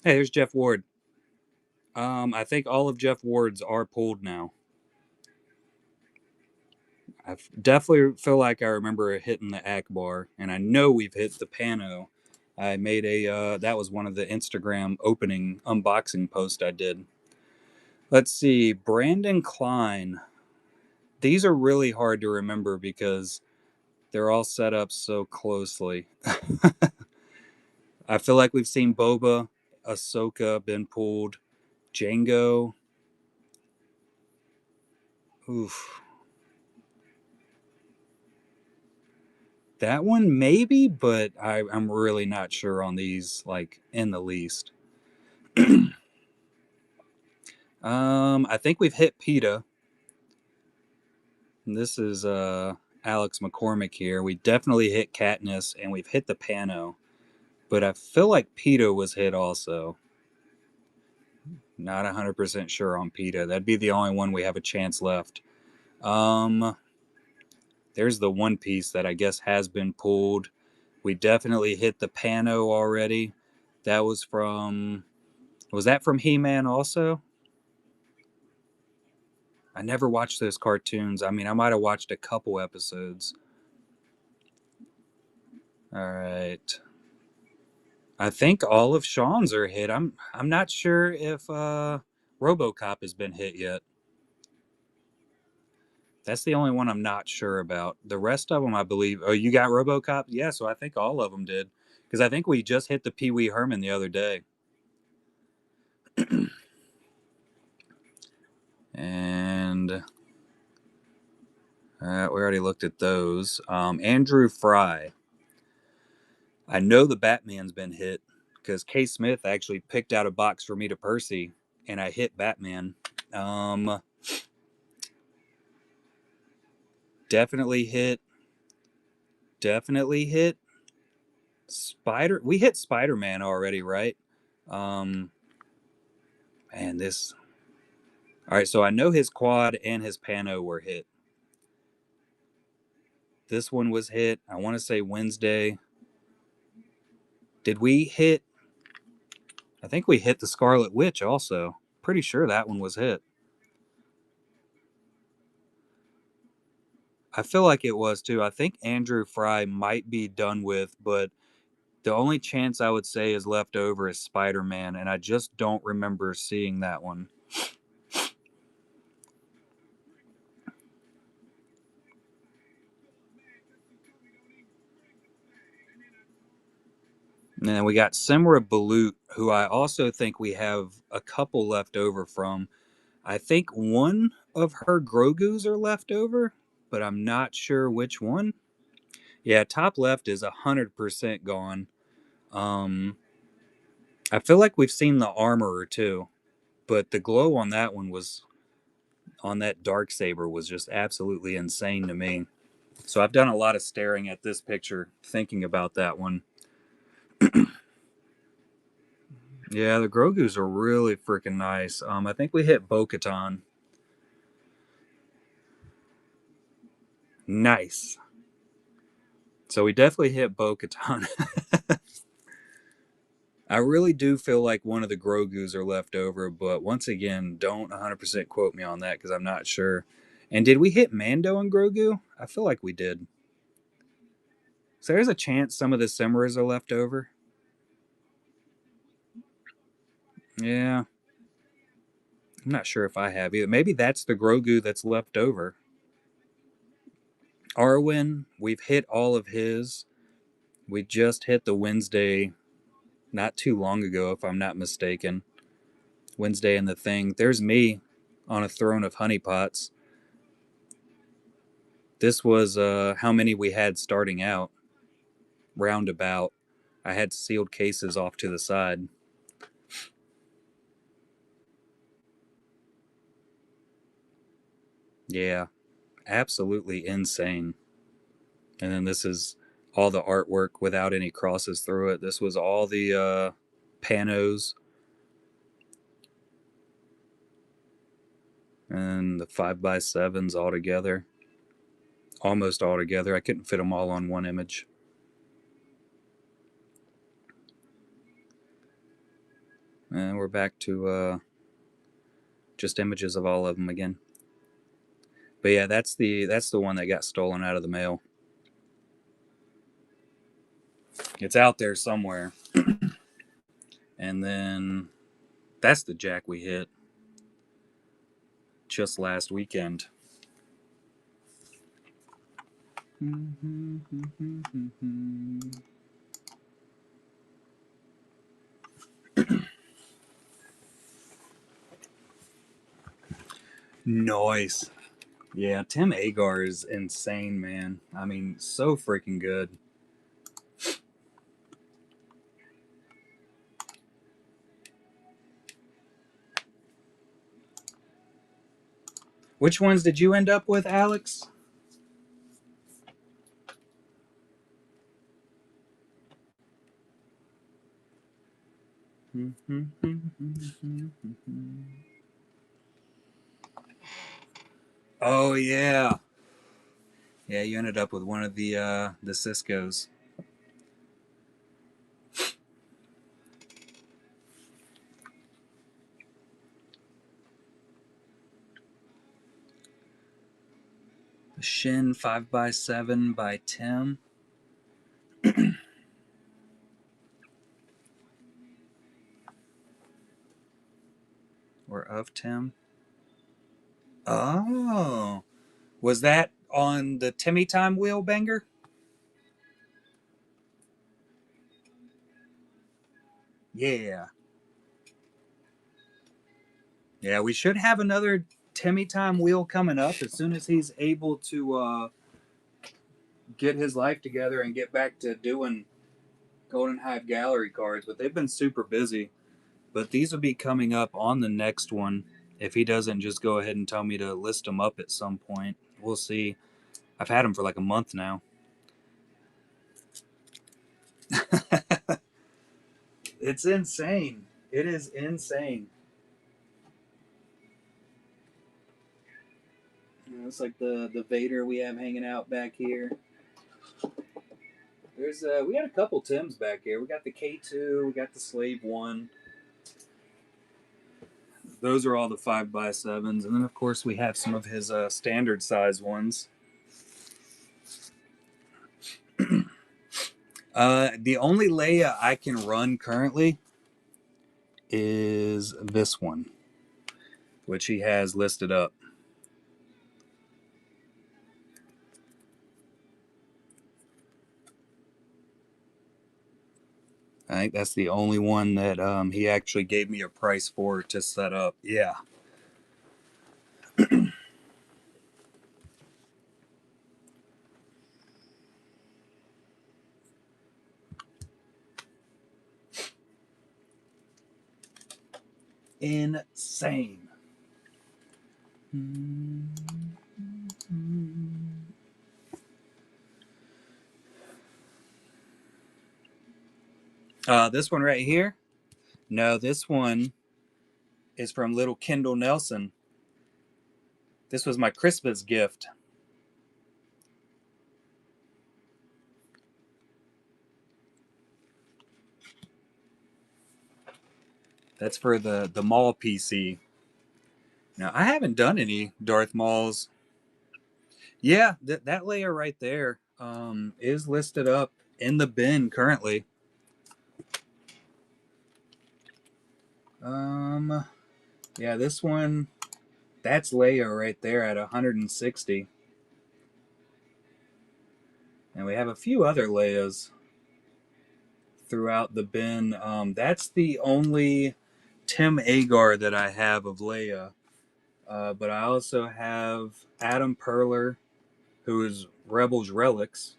Hey, there's Jeff Ward. I think all of Jeff Ward's are pulled now. I definitely feel like I remember hitting the Akbar, and I know we've hit the Pano. I made that was one of the Instagram opening unboxing posts I did. Let's see, Brandon Klein. These are really hard to remember because they're all set up so closely. I feel like we've seen Boba, Ahsoka been pulled, Django. Oof. That one maybe, but I'm really not sure on these, like, in the least. I think we've hit PETA. This is Alex McCormick here. We definitely hit Katniss and we've hit the Pano, but I feel like PETA was hit also. Not 100% sure on PETA. That'd be the only one we have a chance left. Um, there's the One Piece that I guess has been pulled. We definitely hit the Pano already. That was from. Was that from He-Man also? I never watched those cartoons. I mean, I might have watched a couple episodes. All right. I think all of Sean's are hit. I'm not sure if RoboCop has been hit yet. That's the only one I'm not sure about. The rest of them, I believe. Oh, you got RoboCop? Yeah, so I think all of them did. Because I think we just hit the Pee Wee Herman the other day. And we already looked at those. Andrew Fry. I know the Batman's been hit because K. Smith actually picked out a box for me to Percy, and I hit Batman. Um, definitely hit. Definitely hit Spider. We hit Spider-Man already, right? Um, and this. All right, so I know his quad and his pano were hit. This one was hit. I want to say Wednesday. Did we hit? I think we hit the Scarlet Witch also. Pretty sure that one was hit. I feel like it was too. I think Andrew Fry might be done with, but the only chance I would say is left over is Spider Man, and I just don't remember seeing that one. And then we got Simra Balut, who I also think we have a couple left over from. I think one of her Grogus are left over, but I'm not sure which one. Yeah, top left is 100% gone. Um, I feel like we've seen the Armorer too, but the glow on that one was on that dark saber was just absolutely insane to me. So I've done a lot of staring at this picture, thinking about that one. Yeah, the Grogus are really freaking nice. I think we hit Bo-Katan. Nice. So we definitely hit Bo-Katan. I really do feel like one of the Grogus are left over, but once again, don't 100% quote me on that because I'm not sure. And did we hit Mando and Grogu? I feel like we did. So there's a chance some of the Simras are left over. Yeah, I'm not sure if I have either. Maybe that's the Grogu that's left over. Arwen, we've hit all of his. We just hit the Wednesday not too long ago, if I'm not mistaken. Wednesday and the Thing. There's me on a throne of honeypots. This was how many we had starting out. Roundabout. I had sealed cases off to the side. Yeah, absolutely insane. And then this is all the artwork without any crosses through it. This was all the panos and the 5x7s all together. Almost all together. I couldn't fit them all on one image. And we're back to just images of all of them again. But yeah, that's the one that got stolen out of the mail. It's out there somewhere. And then that's the jack we hit just last weekend. Nice. Yeah, Tim Agar is insane, man. I mean, so freaking good. Which ones did you end up with, Alex? Oh yeah. Yeah, you ended up with one of the Ciscos. The Shin 5x7 by Tim. Or of Tim. Oh. Was that on the Timmy Time wheel banger? Yeah. Yeah, we should have another Timmy Time wheel coming up as soon as he's able to get his life together and get back to doing Golden Hive Gallery cards. But they've been super busy. But these will be coming up on the next one if he doesn't just go ahead and tell me to list them up at some point. We'll see. I've had them for like a month now. It's insane. It is insane. It's like the Vader we have hanging out back here. There's we got a couple Tims back here. We got the K2, we got the Slave 1. Those are all the 5x7s, and then of course we have some of his standard size ones. The only Leia I can run currently is this one, which he has listed up. I think that's the only one that he actually gave me a price for to set up. Yeah. Insane. This one right here? No, this one is from little Kendall Nelson. This was my Christmas gift. That's for the Maul PC. Now, I haven't done any Darth Mauls. Yeah, that layer right there is listed up in the bin currently. Yeah, this one, that's Leia right there at 160. And we have a few other Leias throughout the bin. That's the only Tim Agar that I have of Leia. But I also have Adam Perler, who is Rebels Relics,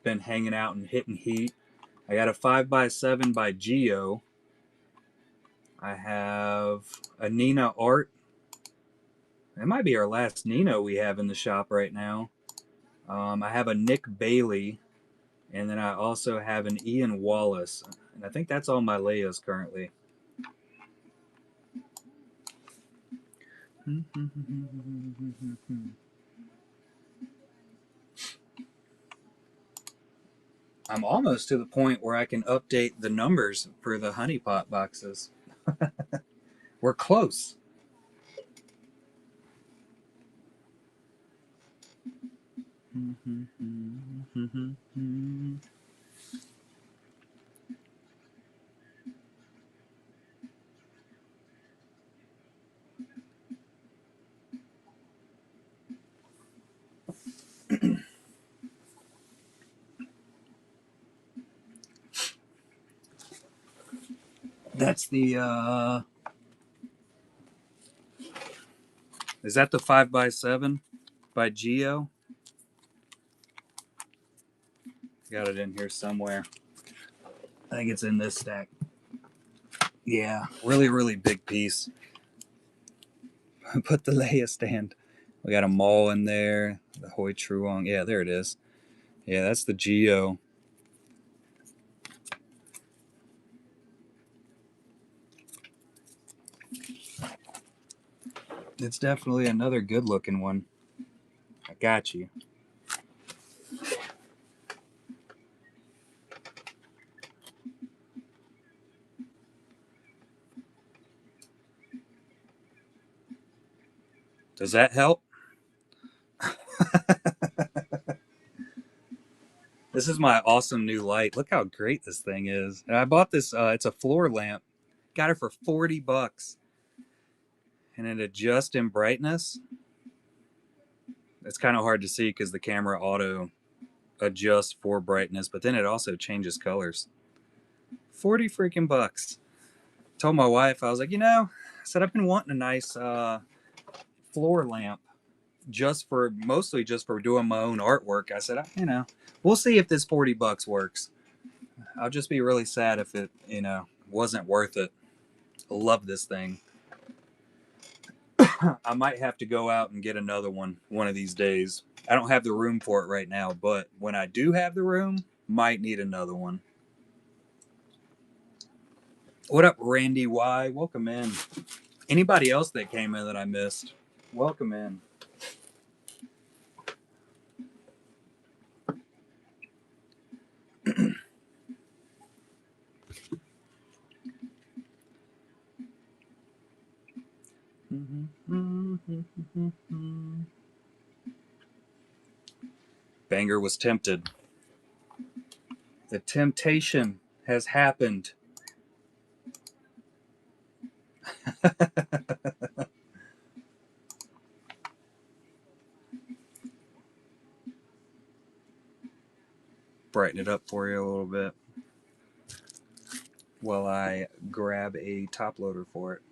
been hanging out and hitting heat. I got a 5x7 by Geo. I have a Nina Art. It might be our last Nino we have in the shop right now. I have a Nick Bailey, and then I also have an Ian Wallace. And I think that's all my Leias currently. I'm almost to the point where I can update the numbers for the honeypot boxes. We're close. That's the is that the 5x7 by Geo? Got it in here somewhere. I think it's in this stack. Yeah, really, really big piece. Put the Leia stand. We got a Maul in there. The Hoi Truong. Yeah, there it is. Yeah, that's the Geo. It's definitely another good looking one. I got you. Does that help? This is my awesome new light. Look how great this thing is. And I bought this, it's a floor lamp. Got it for $40. And it adjusts in brightness. It's kind of hard to see because the camera auto adjusts for brightness, but then it also changes colors. 40 freaking bucks. Told my wife, I was like, I said I've been wanting a nice floor lamp mostly just for doing my own artwork. I said, we'll see if this 40 bucks works. I'll just be really sad if it, wasn't worth it. I love this thing. I might have to go out and get another one of these days. I don't have the room for it right now, but when I do have the room, might need another one. What up, Randy Y? Welcome in. Anybody else that came in that I missed, welcome in. Banger was tempted. The temptation has happened. Brighten it up for you a little bit while I grab a top loader for it.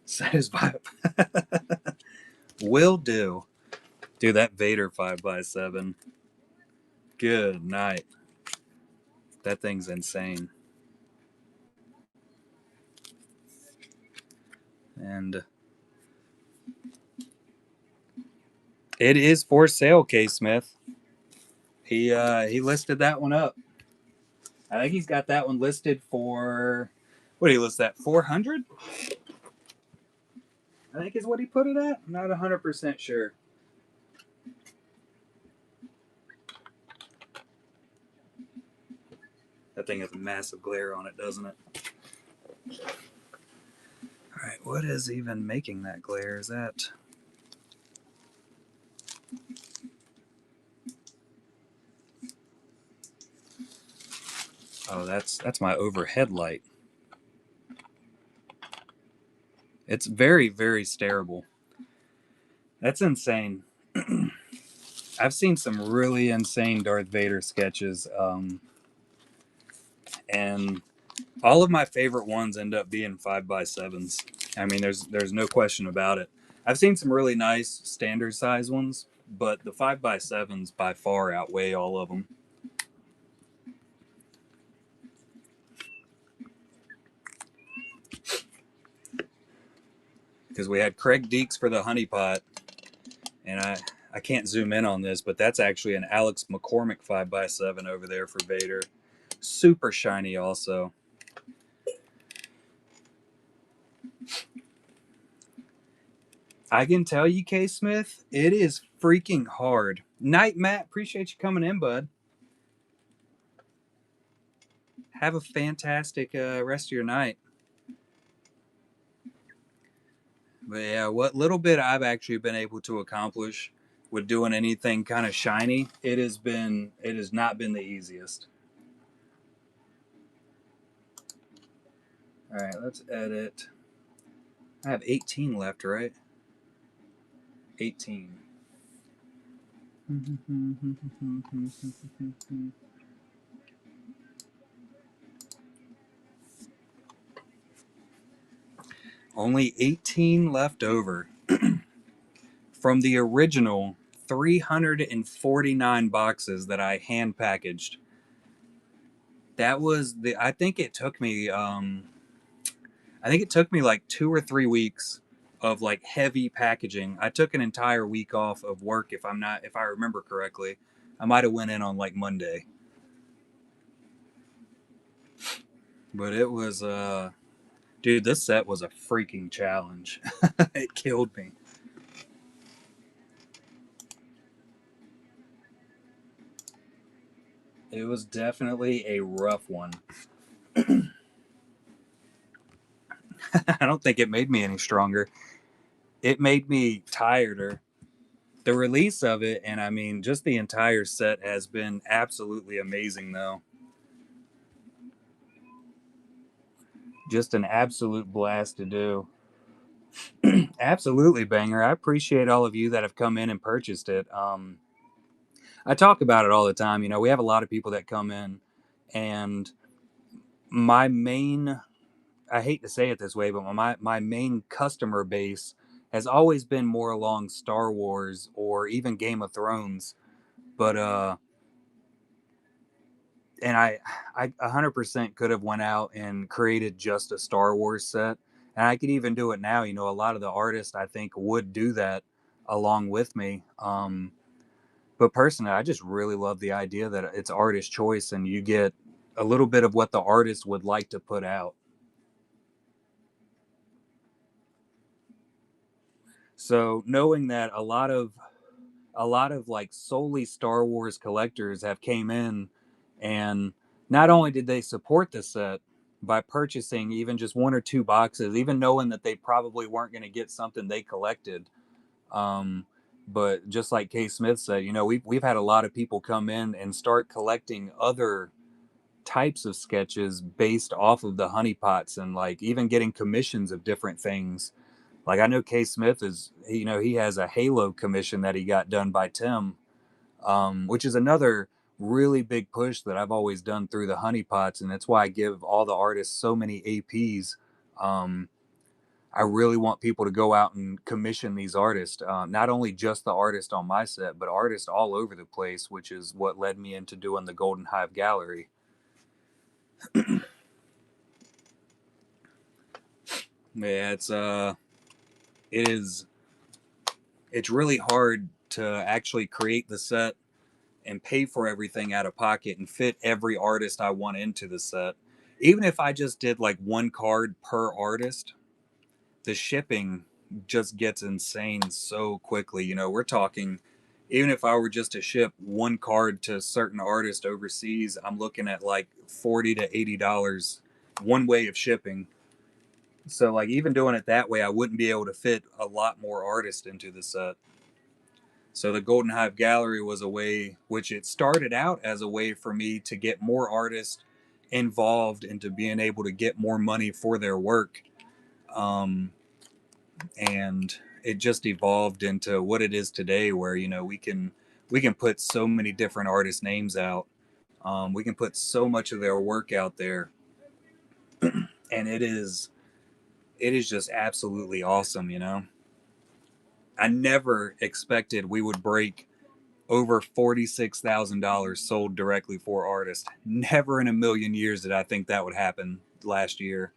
Satisfied. Will do. Dude, that Vader 5x7. Good night. That thing's insane. And it is for sale, K Smith. He listed that one up. I think he's got that one listed for, what did he list that? 400? I think is what he put it at. I'm not 100% sure. That thing has a massive glare on it, doesn't it? All right, what is even making that glare? Is that... Oh, that's my overhead light. It's very, very stareable. That's insane. I've seen some really insane Darth Vader sketches, and all of my favorite ones end up being 5x7s. I mean, there's no question about it. I've seen some really nice standard size ones, but the 5x7s by far outweigh all of them. Because we had Craig Deeks for the honeypot, and I can't zoom in on this, but that's actually an Alex McCormick 5x7 over there for Vader. Super shiny also. I can tell you, K Smith, it is freaking hard. Night, Matt. Appreciate you coming in, bud. Have a fantastic rest of your night. But yeah, what little bit I've actually been able to accomplish with doing anything kind of shiny, it has not been the easiest. All right, let's edit. I have 18 left, right? 18. Only 18 left over from the original 349 boxes that I hand packaged. That was I think it took me like 2 or 3 weeks of like heavy packaging. I took an entire week off of work if I remember correctly. I might have went in on like Monday. But it was dude, this set was a freaking challenge. It killed me. It was definitely a rough one. I don't think it made me any stronger. It made me tireder. The release of it, and I mean, just the entire set has been absolutely amazing, though. Just an absolute blast to do. Absolutely, banger. I appreciate all of you that have come in and purchased it. I talk about it all the time. You know, we have a lot of people that come in, and my main, I hate to say it this way, but my main customer base has always been more along Star Wars or even Game of Thrones. But and I 100% could have went out and created just a Star Wars set, and I could even do it now. You know, a lot of the artists I think would do that along with me. But personally, I just really love the idea that it's artist choice, and you get a little bit of what the artist would like to put out. So knowing that a lot of like solely Star Wars collectors have came in, and not only did they support the set by purchasing even just one or two boxes, even knowing that they probably weren't going to get something they collected. Um, but just like Kay Smith said, you know, we've had a lot of people come in and start collecting other types of sketches based off of the honeypots, and like even getting commissions of different things. Like I know Kay Smith is, you know, he has a Halo commission that he got done by Tim, which is another really big push that I've always done through the honeypots, and that's why I give all the artists so many APs. Um, I really want people to go out and commission these artists, not only just the artist on my set, but artists all over the place, which is what led me into doing the Golden Hive Gallery. Yeah, it is it's really hard to actually create the set and pay for everything out of pocket and fit every artist I want into the set. Even if I just did like one card per artist, the shipping just gets insane so quickly. You know, we're talking, even if I were just to ship one card to a certain artist overseas, I'm looking at like $40 to $80 one way of shipping. So like even doing it that way, I wouldn't be able to fit a lot more artists into the set. So the Golden Hive Gallery was a way, which it started out as a way for me to get more artists involved into being able to get more money for their work. Um, and it just evolved into what it is today, where you know we can put so many different artist names out. We can put so much of their work out there, and it is just absolutely awesome. You know, I never expected we would break over $46,000 sold directly for artists. Never in a million years did I think that would happen last year.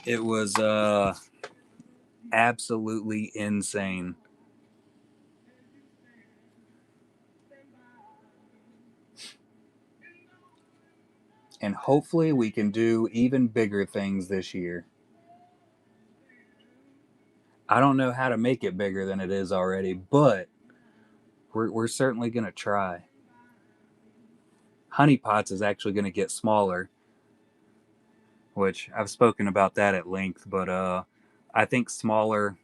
It was absolutely insane. And hopefully we can do even bigger things this year. I don't know how to make it bigger than it is already, but we're certainly going to try. Honeypots is actually going to get smaller, which I've spoken about that at length, but I think smaller,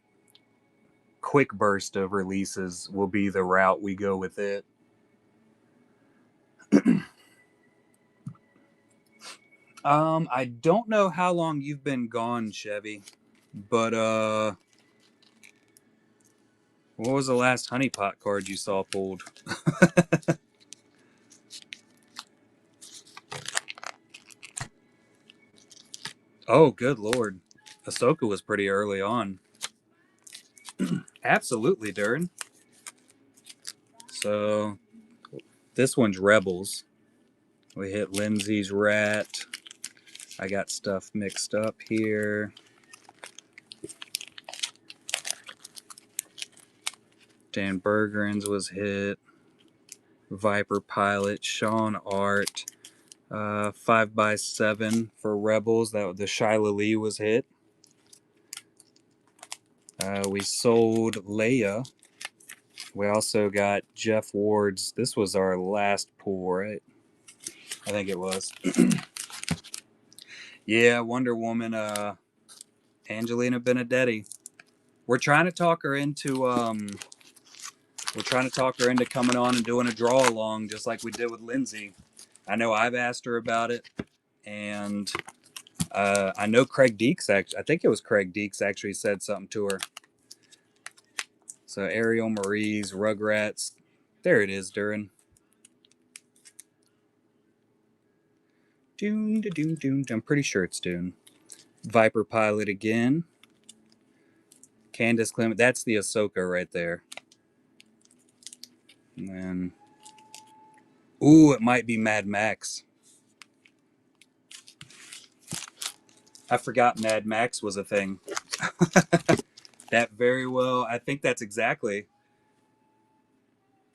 quick burst of releases will be the route we go with it. I don't know how long you've been gone, Chevy, but what was the last honeypot card you saw pulled? Oh, good lord. Ahsoka was pretty early on. Absolutely, Durin. So this one's Rebels. We hit Lindsay's Rat. I got stuff mixed up here. Dan Bergeron's was hit. Viper Pilot, Sean Art. 5x7 for Rebels. That the Shyla Lee was hit. We sold Leia. We also got Jeff Ward's. This was our last pull, right? I think it was. Yeah, Wonder Woman. Angelina Benedetti. We're trying to talk her into. We're trying to talk her into coming on and doing a draw along, just like we did with Lindsay. I know I've asked her about it, and I know Craig Deeks actually. I think it was Craig Deeks actually said something to her. So Ariel Marie's Rugrats. There it is, Durin. Dune, Dune, Dune. I'm pretty sure it's Dune. Viper Pilot again. Candace Clement. That's the Ahsoka right there. And then, ooh, it might be Mad Max. I forgot Mad Max was a thing. That very well. I think that's exactly.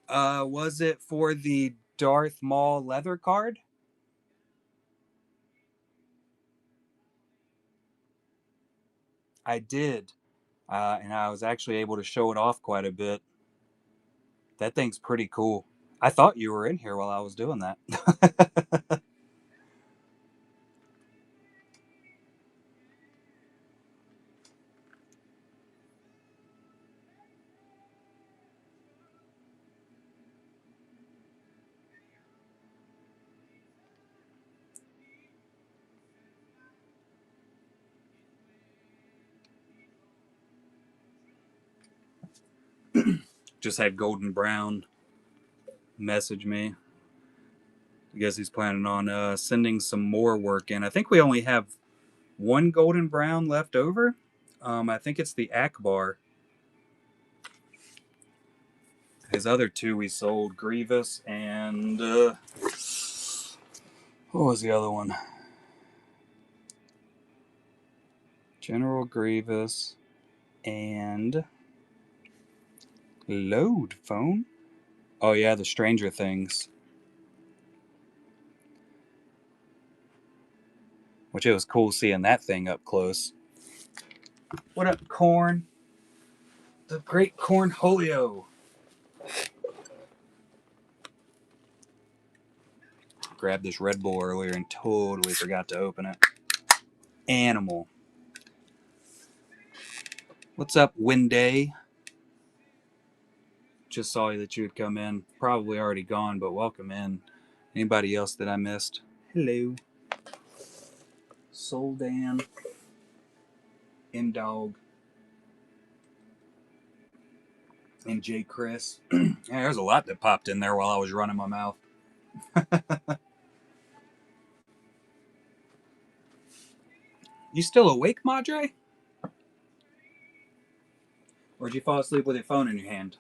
Was it for the Darth Maul leather card? I did. And I was actually able to show it off quite a bit. That thing's pretty cool. I thought you were in here while I was doing that. Just had Golden Brown message me. I guess he's planning on sending some more work in. I think we only have one Golden Brown left over. I think it's the Akbar. His other two we sold, Grievous and what was the other one? General Grievous and load phone. Oh yeah, the Stranger Things. Which it was cool seeing that thing up close. What up, Corn? The great Cornholio. Grabbed this Red Bull earlier and totally forgot to open it. Animal. What's up, Winday? Just saw that you had come in. Probably already gone, but welcome in. Anybody else that I missed? Hello. Soldan. M-Dog. And J. Chris. Yeah, there's a lot that popped in there while I was running my mouth. You still awake, Madre? Or did you fall asleep with your phone in your hand?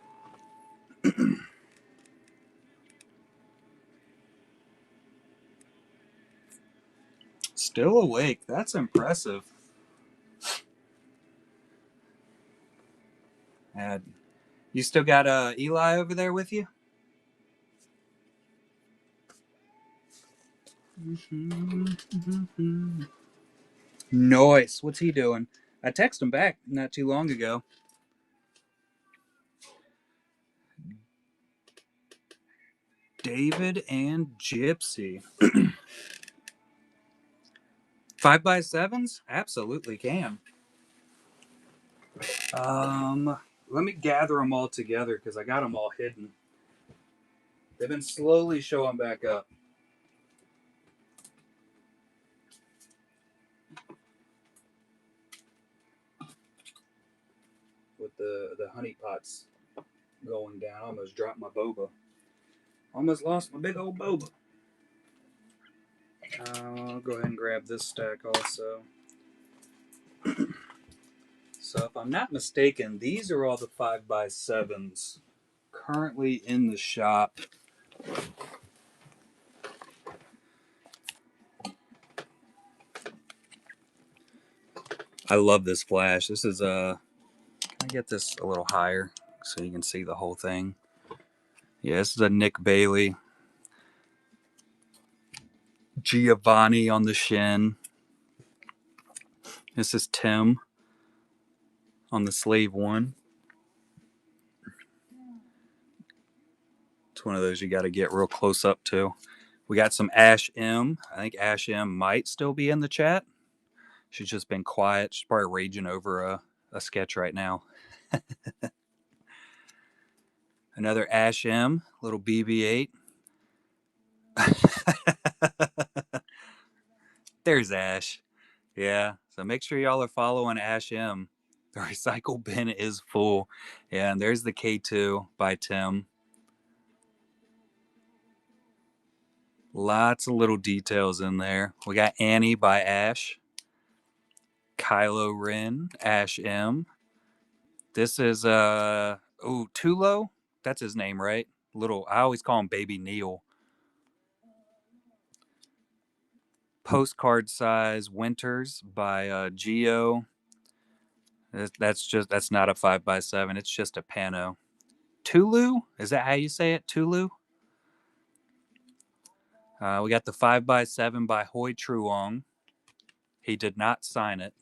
Still awake. That's impressive. You still got Eli over there with you? Nice. What's he doing? I texted him back not too long ago. David and Gypsy. 5x7s? Absolutely can. Let me gather them all together because I got them all hidden. They've been slowly showing back up. With the honey pots going down. I almost dropped my boba. Almost lost my big old boba. I'll go ahead and grab this stack also. So if I'm not mistaken, these are all the 5x7s currently in the shop. I love this flash. This is can I get this a little higher so you can see the whole thing? Yeah, this is a Nick Bailey Giovanni on the shin. This is Tim on the slave one. It's one of those you got to get real close up to. We got some Ash M. I think Ash M might still be in the chat. She's just been quiet. She's probably raging over a sketch right now. Another Ash M, little BB-8. There's Ash. Yeah, so make sure y'all are following Ash M. The recycle bin is full. Yeah, and there's the K2 by Tim. Lots of little details in there. We got Annie by Ash. Kylo Ren, Ash M. This is Tulo. That's his name, right? Little. I always call him Baby Neil. Postcard size Winters by Geo. That's not a 5x7. It's just a pano. Tulu? Is that how you say it? Tulu? We got the 5x7 by Hoi Truong. He did not sign it,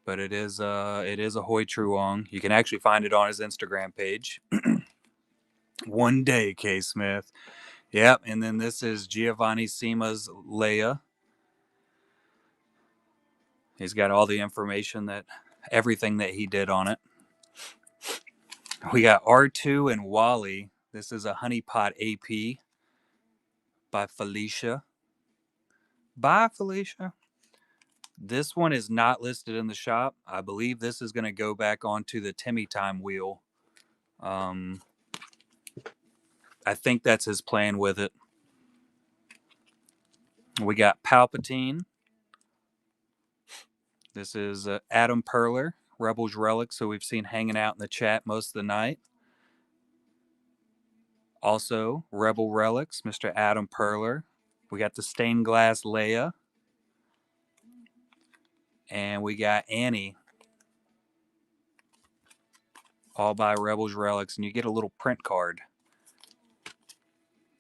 but it is a Hoi Truong. You can actually find it on his Instagram page. One day, K. Smith. Yep, and then this is Giovanni Sima's Leia. He's got all the information everything that he did on it. We got R2 and Wally. This is a Honeypot AP by Felicia. Bye, Felicia. This one is not listed in the shop. I believe this is going to go back onto the Timmy Time wheel. I think that's his plan with it. We got Palpatine. This is Adam Perler, Rebels Relic, so we've seen hanging out in the chat most of the night. Also, Rebel Relics, Mr. Adam Perler. We got the stained glass Leia. And we got Annie, all by Rebels Relics. And you get a little print card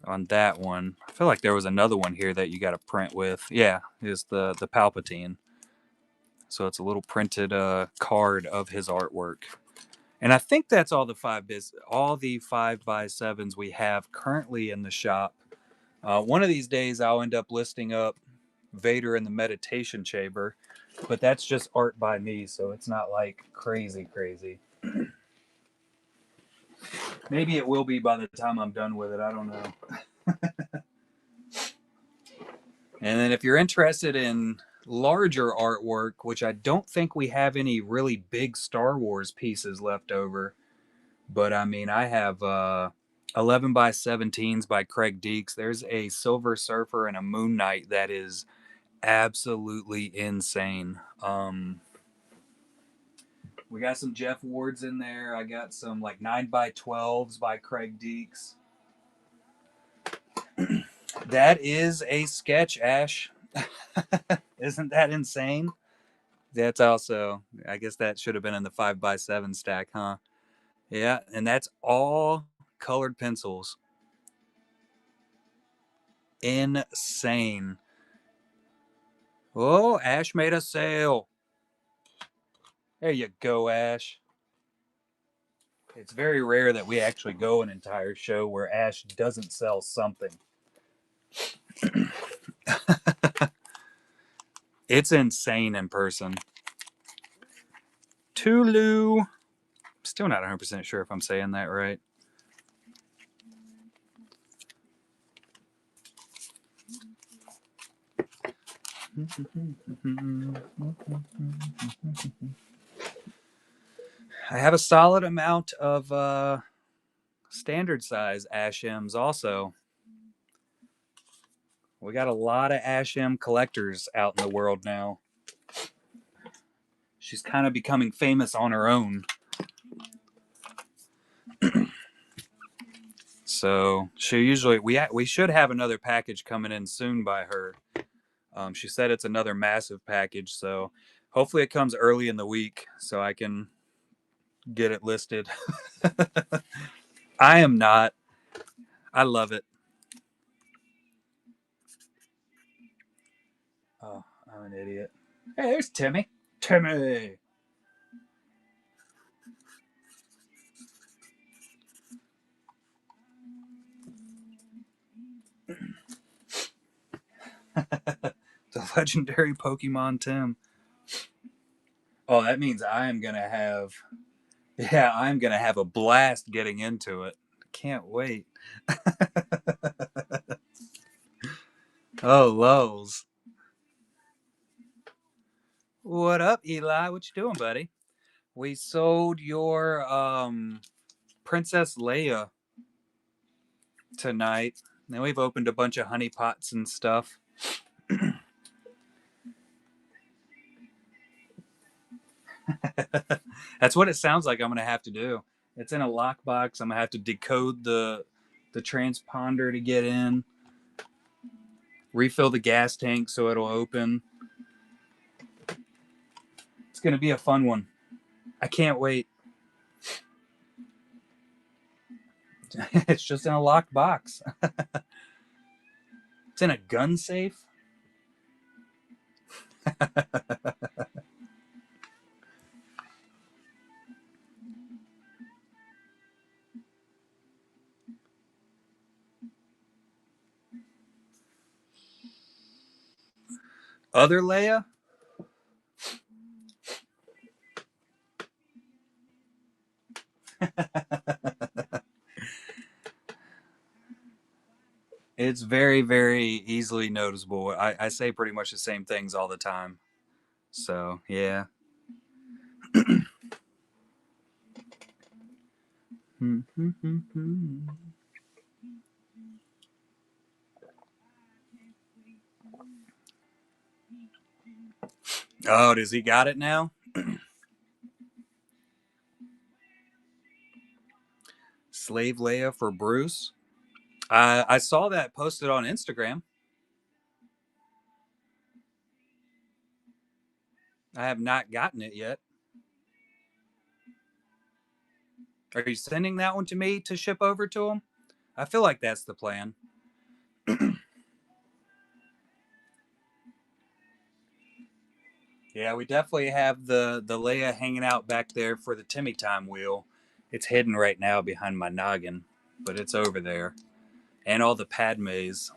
on that one. I feel like there was another one here that you got to print with. Yeah, it's the Palpatine. So it's a little printed card of his artwork. And I think that's all the 5x7s we have currently in the shop. One of these days I'll end up listing up Vader in the meditation chamber, but that's just art by me, so it's not like crazy. Maybe it will be by the time I'm done with it. I don't know. And then if you're interested in larger artwork, which I don't think we have any really big Star Wars pieces left over, but I mean, I have 11x17s by Craig Deeks. There's a Silver Surfer and a Moon Knight that is absolutely insane. We got some Jeff Wards in there. I got some like 9x12s by Craig Deeks. That is a sketch, Ash. Isn't that insane? That's also, I guess that should have been in the 5x7 stack, huh? Yeah, and that's all colored pencils. Insane. Oh, Ash made a sale. There you go, Ash. It's very rare that we actually go an entire show where Ash doesn't sell something. It's insane in person. Tulu. Still not 100% sure if I'm saying that right. I have a solid amount of standard size Ash M's also. We got a lot of Ash M collectors out in the world now. She's kind of becoming famous on her own. So she usually we should have another package coming in soon by her. She said it's another massive package, so hopefully it comes early in the week so I can get it listed. I am not. I love it. I'm an idiot. Hey, there's Timmy. Timmy! The legendary Pokemon Tim. Oh, that means I'm gonna have. Yeah, I'm gonna have a blast getting into it. Can't wait. Oh, lols. What up, Eli? What you doing, buddy? We sold your Princess Leia tonight. Now we've opened a bunch of honey pots and stuff. That's what it sounds like I'm gonna have to do. It's in a lockbox. I'm gonna have to decode the transponder to get in, refill the gas tank so it'll open. It's gonna be a fun one. I can't wait. It's just in a locked box. It's in a gun safe. Other Leia? It's very, very easily noticeable. I say pretty much the same things all the time. So, yeah. Oh, does he got it now? Slave Leia for Bruce. I saw that posted on Instagram. I have not gotten it yet. Are you sending that one to me to ship over to him? I feel like that's the plan. Yeah, we definitely have the Leia hanging out back there for the Timmy time wheel. It's hidden right now behind my noggin, but it's over there. And all the Padmes.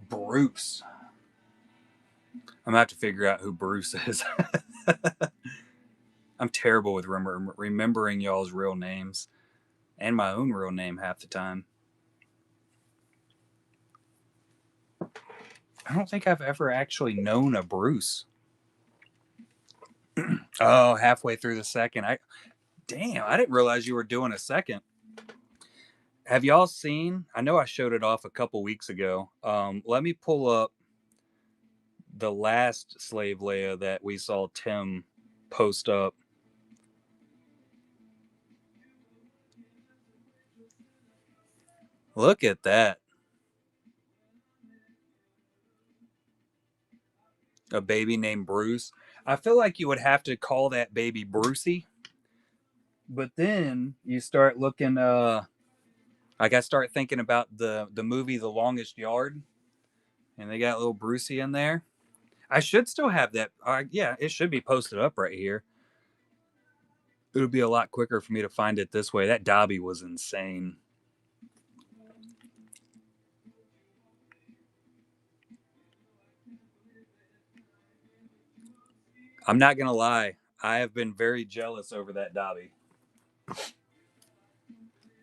Bruce. I'm gonna have to figure out who Bruce is. I'm terrible with remembering y'all's real names and my own real name half the time. I don't think I've ever actually known a Bruce. Oh, halfway through the second. I didn't realize you were doing a second. Have y'all seen? I know I showed it off a couple weeks ago. Let me pull up the last Slave Leia that we saw Tim post up. Look at that. A baby named Bruce. I feel like you would have to call that baby Brucey. But then you start looking like I start thinking about the movie The Longest Yard, and they got little Brucey in there. I should still have that. Yeah, it should be posted up right here. It would be a lot quicker for me to find it this way. That Dobby was insane. I'm not gonna lie. I have been very jealous over that Dobby.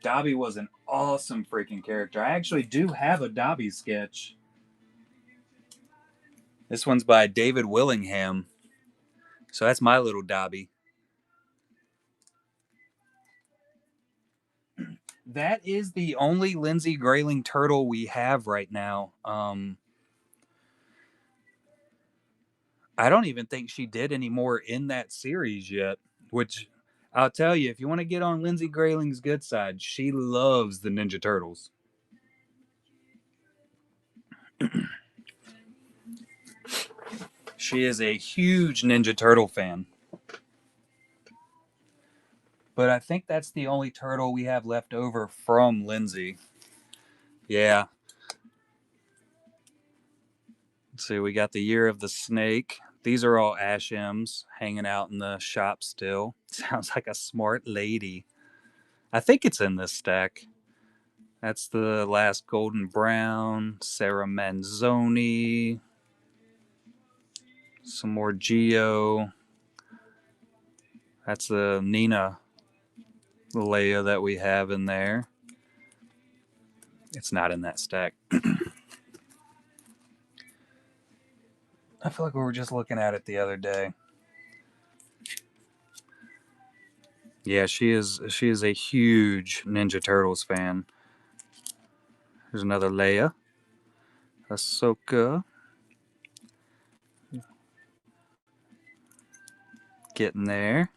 Dobby was an awesome freaking character. I actually do have a Dobby sketch. This one's by David Willingham. So that's my little Dobby. That is the only Lindsay Grayling turtle we have right now. I don't even think she did any more in that series yet, which I'll tell you, if you want to get on Lindsay Grayling's good side, she loves the Ninja Turtles. She is a huge Ninja Turtle fan. But I think that's the only turtle we have left over from Lindsay. Yeah. Let's see, we got the Year of the Snake. These are all Ashms hanging out in the shop still. Sounds like a smart lady. I think it's in this stack. That's the last Golden Brown, Sarah Manzoni, some more Geo. That's the Nina Leia that we have in there. It's not in that stack. I feel like we were just looking at it the other day. Yeah, she is a huge Ninja Turtles fan. There's another Leia. Ahsoka. Getting there.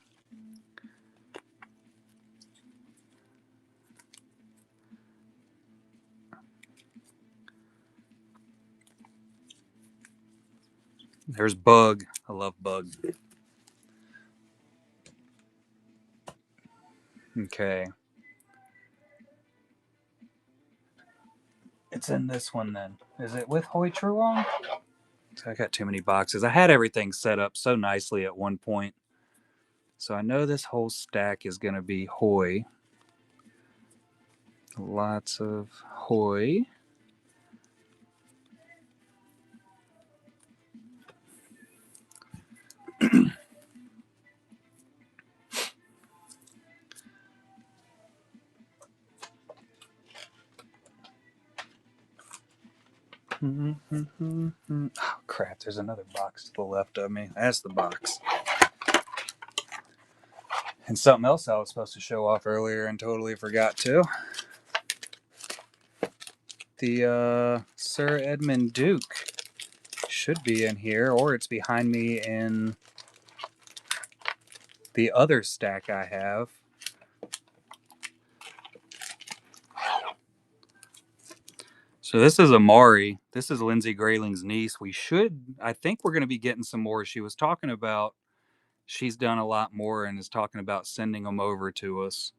There's Bug. I love Bug. Okay. It's in this one then. Is it with Hoi Truong? I got too many boxes. I had everything set up so nicely at one point. So I know this whole stack is going to be Hoi. Lots of Hoi. Oh, crap. There's another box to the left of me. That's the box. And something else I was supposed to show off earlier and totally forgot to. The Sir Edmund Duke should be in here, or it's behind me in the other stack I have. So this is Amari. This is Lindsay Grayling's niece. I think we're going to be getting some more. She was talking about, she's done a lot more and is talking about sending them over to us.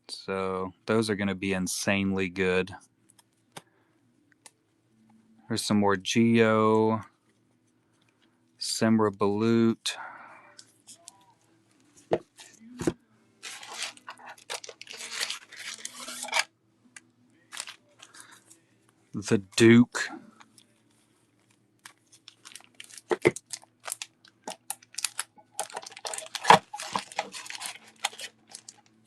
So those are going to be insanely good. There's some more Geo, Semra Balut. The Duke.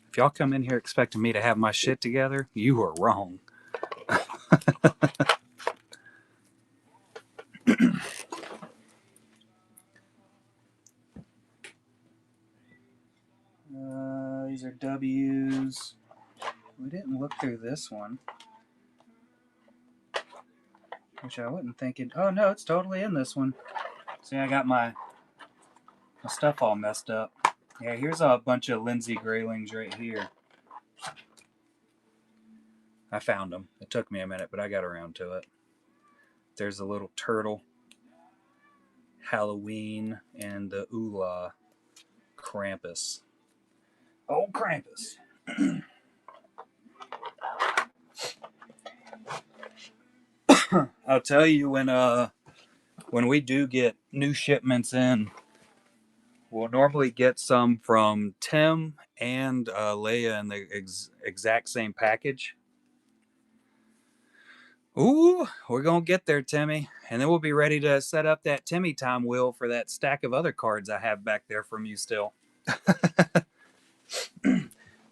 If y'all come in here expecting me to have my shit together, you are wrong. These are W's. We didn't look through this one, which I wasn't thinking. Oh no, it's totally in this one. See, I got my stuff all messed up. Yeah, here's a bunch of Lindsay Graylings right here. I found them. It took me a minute, but I got around to it. There's a little turtle, Halloween, and the Oola Krampus. Oh, Krampus. I'll tell you when we do get new shipments in, we'll normally get some from Tim and Leia in the exact same package. Ooh, we're gonna get there, Timmy, and then we'll be ready to set up that Timmy time wheel for that stack of other cards I have back there from you still.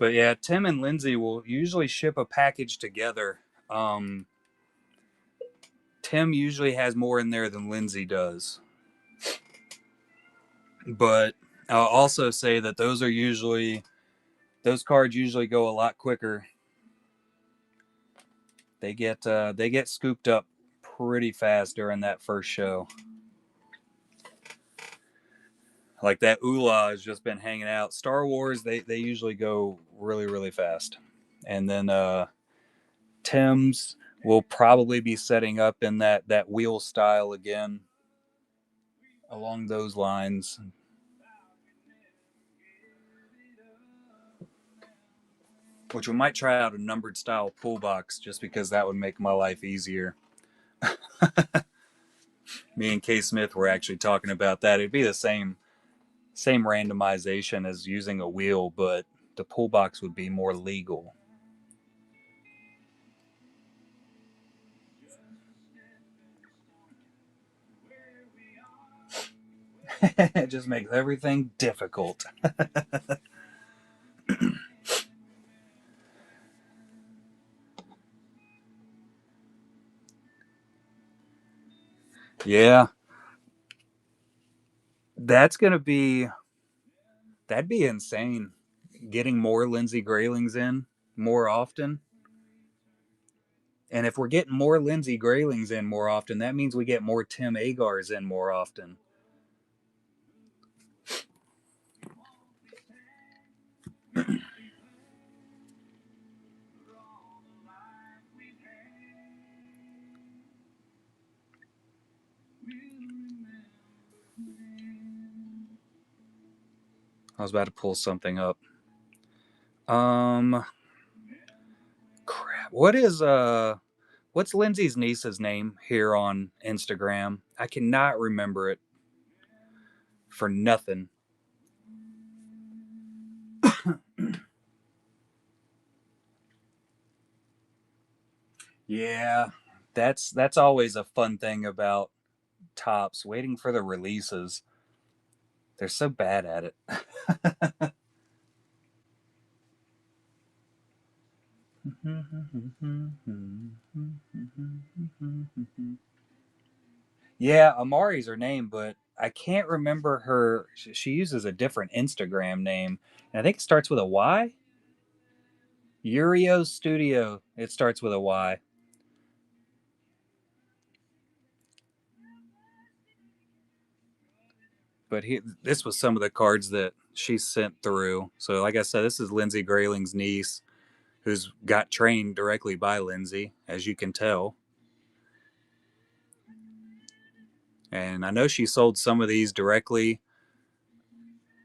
But yeah, Tim and Lindsay will usually ship a package together. Tim usually has more in there than Lindsay does. But I'll also say that those cards usually go a lot quicker. They get scooped up pretty fast during that first show. Like that Oola has just been hanging out. Star Wars, they usually go really, really fast. And then Tim's will probably be setting up in that wheel style again along those lines. Which we might try out a numbered style pull box just because that would make my life easier. Me and K Smith were actually talking about that. It'd be the same randomization as using a wheel, but the pull box would be more legal. It just makes everything difficult. Yeah, that's gonna be that'd be insane. Getting more Lindsey Graylings in more often. And if we're getting more Lindsey Graylings in more often, that means we get more Tim Agars in more often. I was about to pull something up. Um, crap. What's Lindsay's niece's name here on Instagram? I cannot remember it for nothing. Yeah, that's always a fun thing about tops, waiting for the releases. They're so bad at it. Yeah, Amari's her name, but I can't remember her. She uses a different Instagram name, and I think it starts with a Y. Urio Studio. It starts with a Y. But this was some of the cards that she sent through. So, like I said, this is Lindsay Grayling's niece, who's got trained directly by Lindsay, as you can tell. And I know she sold some of these directly,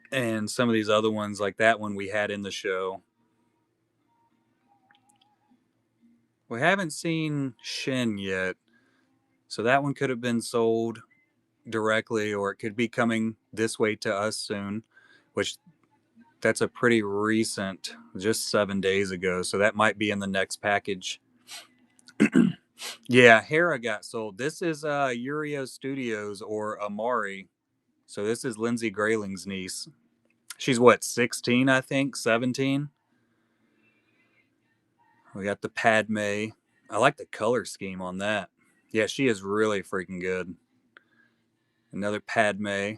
and some of these other ones, like that one we had in the show. We haven't seen Shin yet, so that one could have been sold directly, or it could be coming this way to us soon, which that's a pretty recent, just 7 days ago. So that might be in the next package. Yeah, Hera got sold. This is Urio Studios or Amari. So this is Lindsay Grayling's niece. She's what, 16, I think, 17. We got the Padme. I like the color scheme on that. Yeah, she is really freaking good. Another Padme.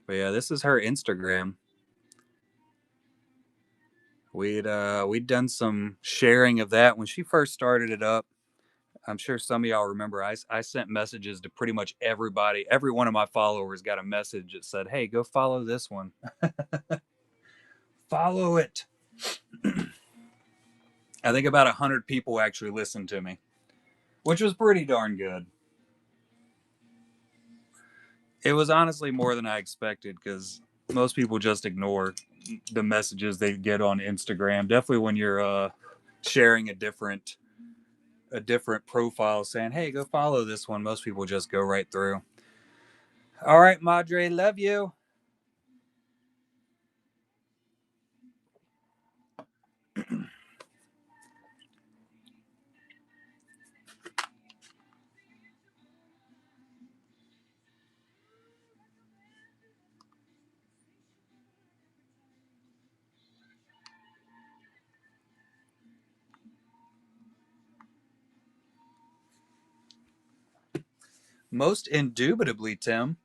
But yeah, this is her Instagram. We'd done some sharing of that when she first started it up. I'm sure some of y'all remember I sent messages to pretty much everybody. Every one of my followers got a message that said, "Hey, go follow this one. Follow it." I think about 100 people actually listened to me, which was pretty darn good. It was honestly more than I expected because most people just ignore the messages they get on Instagram. Definitely when you're sharing a different profile saying, "Hey, go follow this one." Most people just go right through. All right, Madre, love you. Most indubitably, Tim.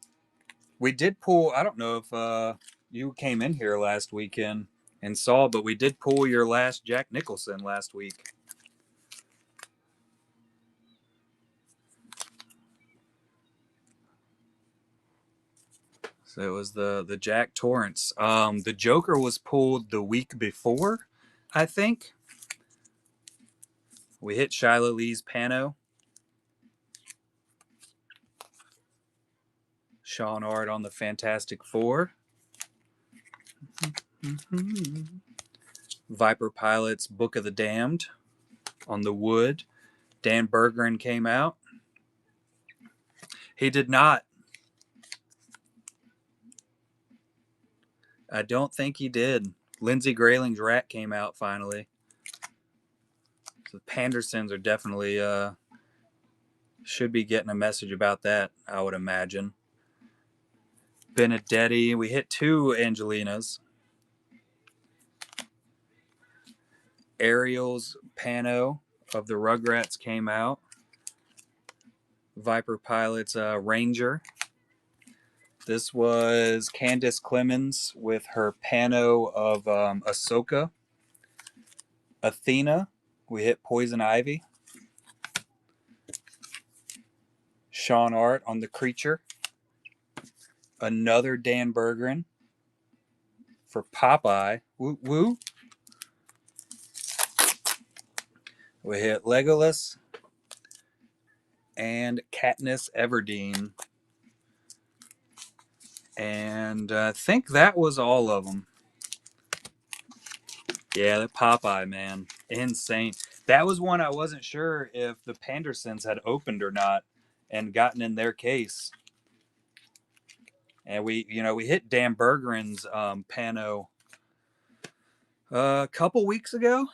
We did pull. I don't know if you came in here last weekend and saw, but we did pull your last Jack Nicholson last week. So it was the Jack Torrance. The Joker was pulled the week before, I think. We hit Shiloh Lee's Pano. Sean Art on the Fantastic Four. Viper Pilot's Book of the Damned on the wood. Dan Bergeron came out. He did not. I don't think he did. Lindsey Grayling's rat came out finally. So the Pandersons are definitely should be getting a message about that, I would imagine. Benedetti, we hit 2 Angelinas. Ariel's Pano of the Rugrats came out. Viper Pilot's Ranger. This was Candace Clemens with her Pano of Ahsoka. Athena, we hit Poison Ivy. Sean Art on the Creature. Another Dan Bergeron for Popeye. Woo woo. We hit Legolas and Katniss Everdeen. And I think that was all of them. Yeah, that Popeye, man. Insane. That was one I wasn't sure if the Pandersons had opened or not and gotten in their case. And we hit Dan Bergeron's Pano a couple weeks ago.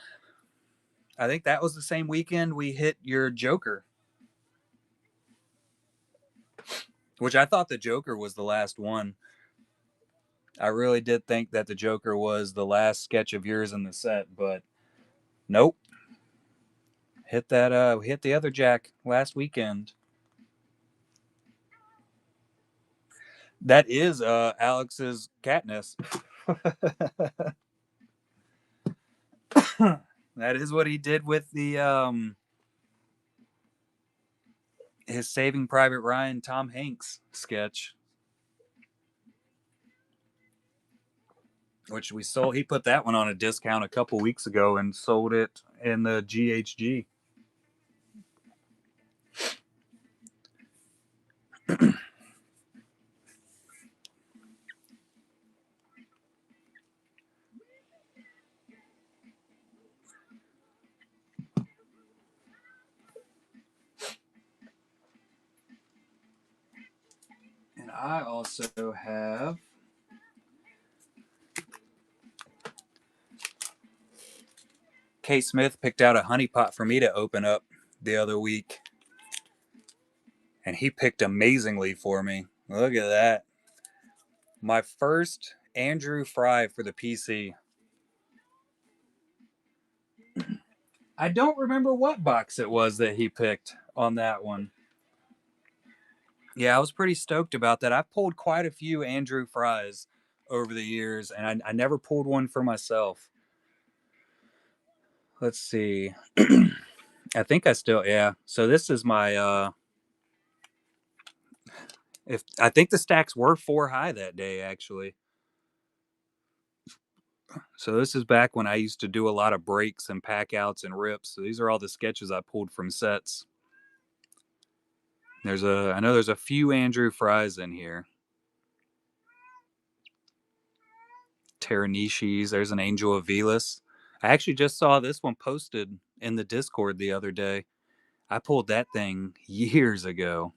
I think that was the same weekend we hit your Joker, which I thought the Joker was the last one. I really did think that the Joker was the last sketch of yours in the set, but nope. Hit that. We hit the other Jack last weekend. That is Alex's Katniss. That is what he did with the his Saving Private Ryan Tom Hanks sketch, which we sold. He put that one on a discount a couple weeks ago and sold it in the GHG. And I also have K. Smith picked out a honeypot for me to open up the other week. And he picked amazingly for me. Look at that. My first Andrew Fry for the PC. I don't remember what box it was that he picked on that one. Yeah, I was pretty stoked about that. I've pulled quite a few Andrew Fries over the years, and I never pulled one for myself. Let's see. I think I still, yeah. So this is my if I think the stacks were 4 high that day actually. So this is back when I used to do a lot of breaks and pack outs and rips. So these are all the sketches I pulled from sets. I know there's a few Andrew Fries in here. Taranishis, there's an Angel of Velas. I actually just saw this one posted in the Discord the other day. I pulled that thing years ago.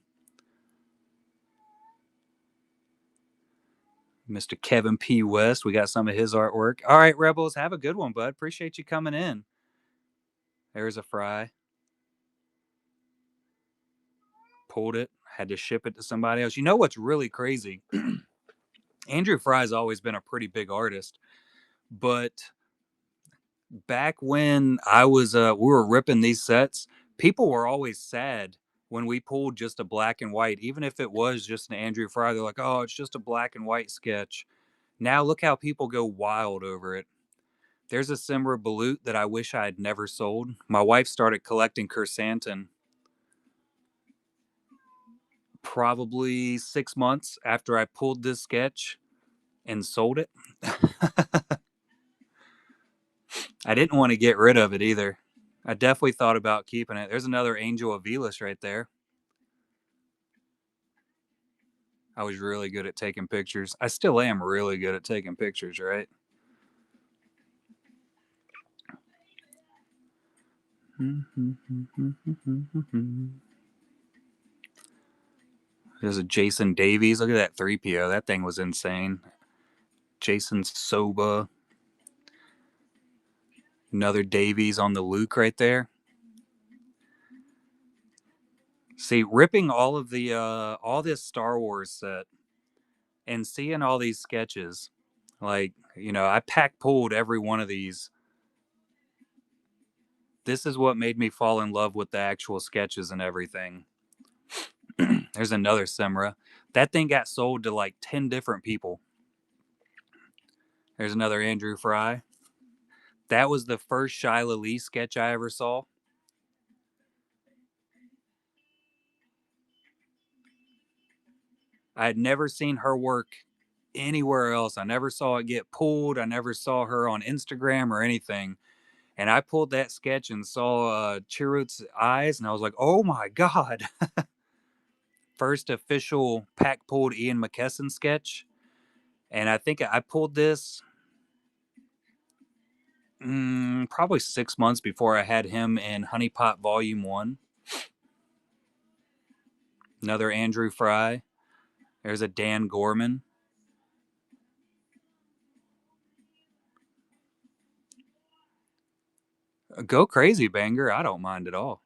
Mr. Kevin P. West, we got some of his artwork. All right, Rebels, have a good one, bud. Appreciate you coming in. There's a Fry. Pulled it, had to ship it to somebody else. You know what's really crazy? Andrew Fry's always been a pretty big artist, but back when we were ripping these sets, people were always sad when we pulled just a black and white, even if it was just an Andrew Fry. They're like, "Oh, it's just a black and white sketch." Now look how people go wild over it. There's a Simra Balut that I wish I had never sold. My wife started collecting Kersantin probably 6 months after I pulled this sketch and sold it. I didn't want to get rid of it either. I definitely thought about keeping it. There's another Angel of Velas right there. I was really good at taking pictures. I still am really good at taking pictures, right? There's a Jason Davies. Look at that 3PO. That thing was insane. Jason Soba. Another Davies on the Luke right there. See, ripping all of the all this Star Wars set and seeing all these sketches, like, I pack pulled every one of these. This is what made me fall in love with the actual sketches and everything. There's another Simra. That thing got sold to like 10 different people. There's another Andrew Fry. That was the first Shyla Lee sketch I ever saw. I had never seen her work anywhere else. I never saw it get pulled. I never saw her on Instagram or anything. And I pulled that sketch and saw Chirrut's eyes, and I was like, oh my God. First official pack pulled Ian McKesson sketch. And I think I pulled this probably 6 months before I had him in Honeypot Volume 1. Another Andrew Fry. There's a Dan Gorman. Go crazy, Banger. I don't mind at all.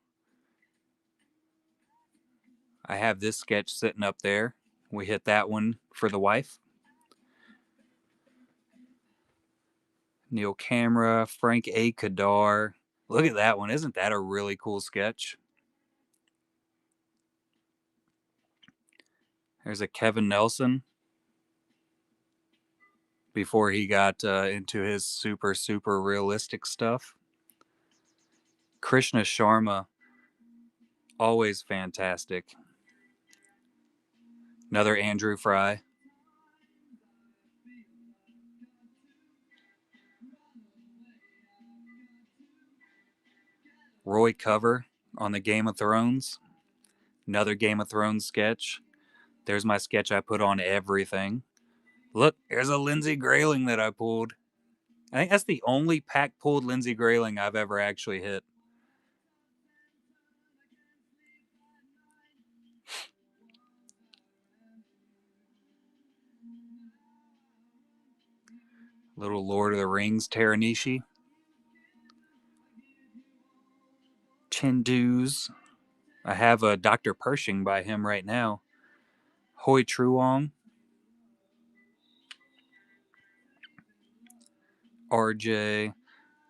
I have this sketch sitting up there. We hit that one for the wife. Neil Camera, Frank A. Kadar. Look at that one. Isn't that a really cool sketch? There's a Kevin Nelson before he got into his super, super realistic stuff. Krishna Sharma, always fantastic. Another Andrew Fry. Roy Cover on the Game of Thrones. Another Game of Thrones sketch. There's my sketch I put on everything. Look, there's a Lindsay Grayling that I pulled. I think that's the only pack pulled Lindsay Grayling I've ever actually hit. Little Lord of the Rings Teranishi. Chindoos. I have a Dr. Pershing by him right now. Hoi Truong. RJ.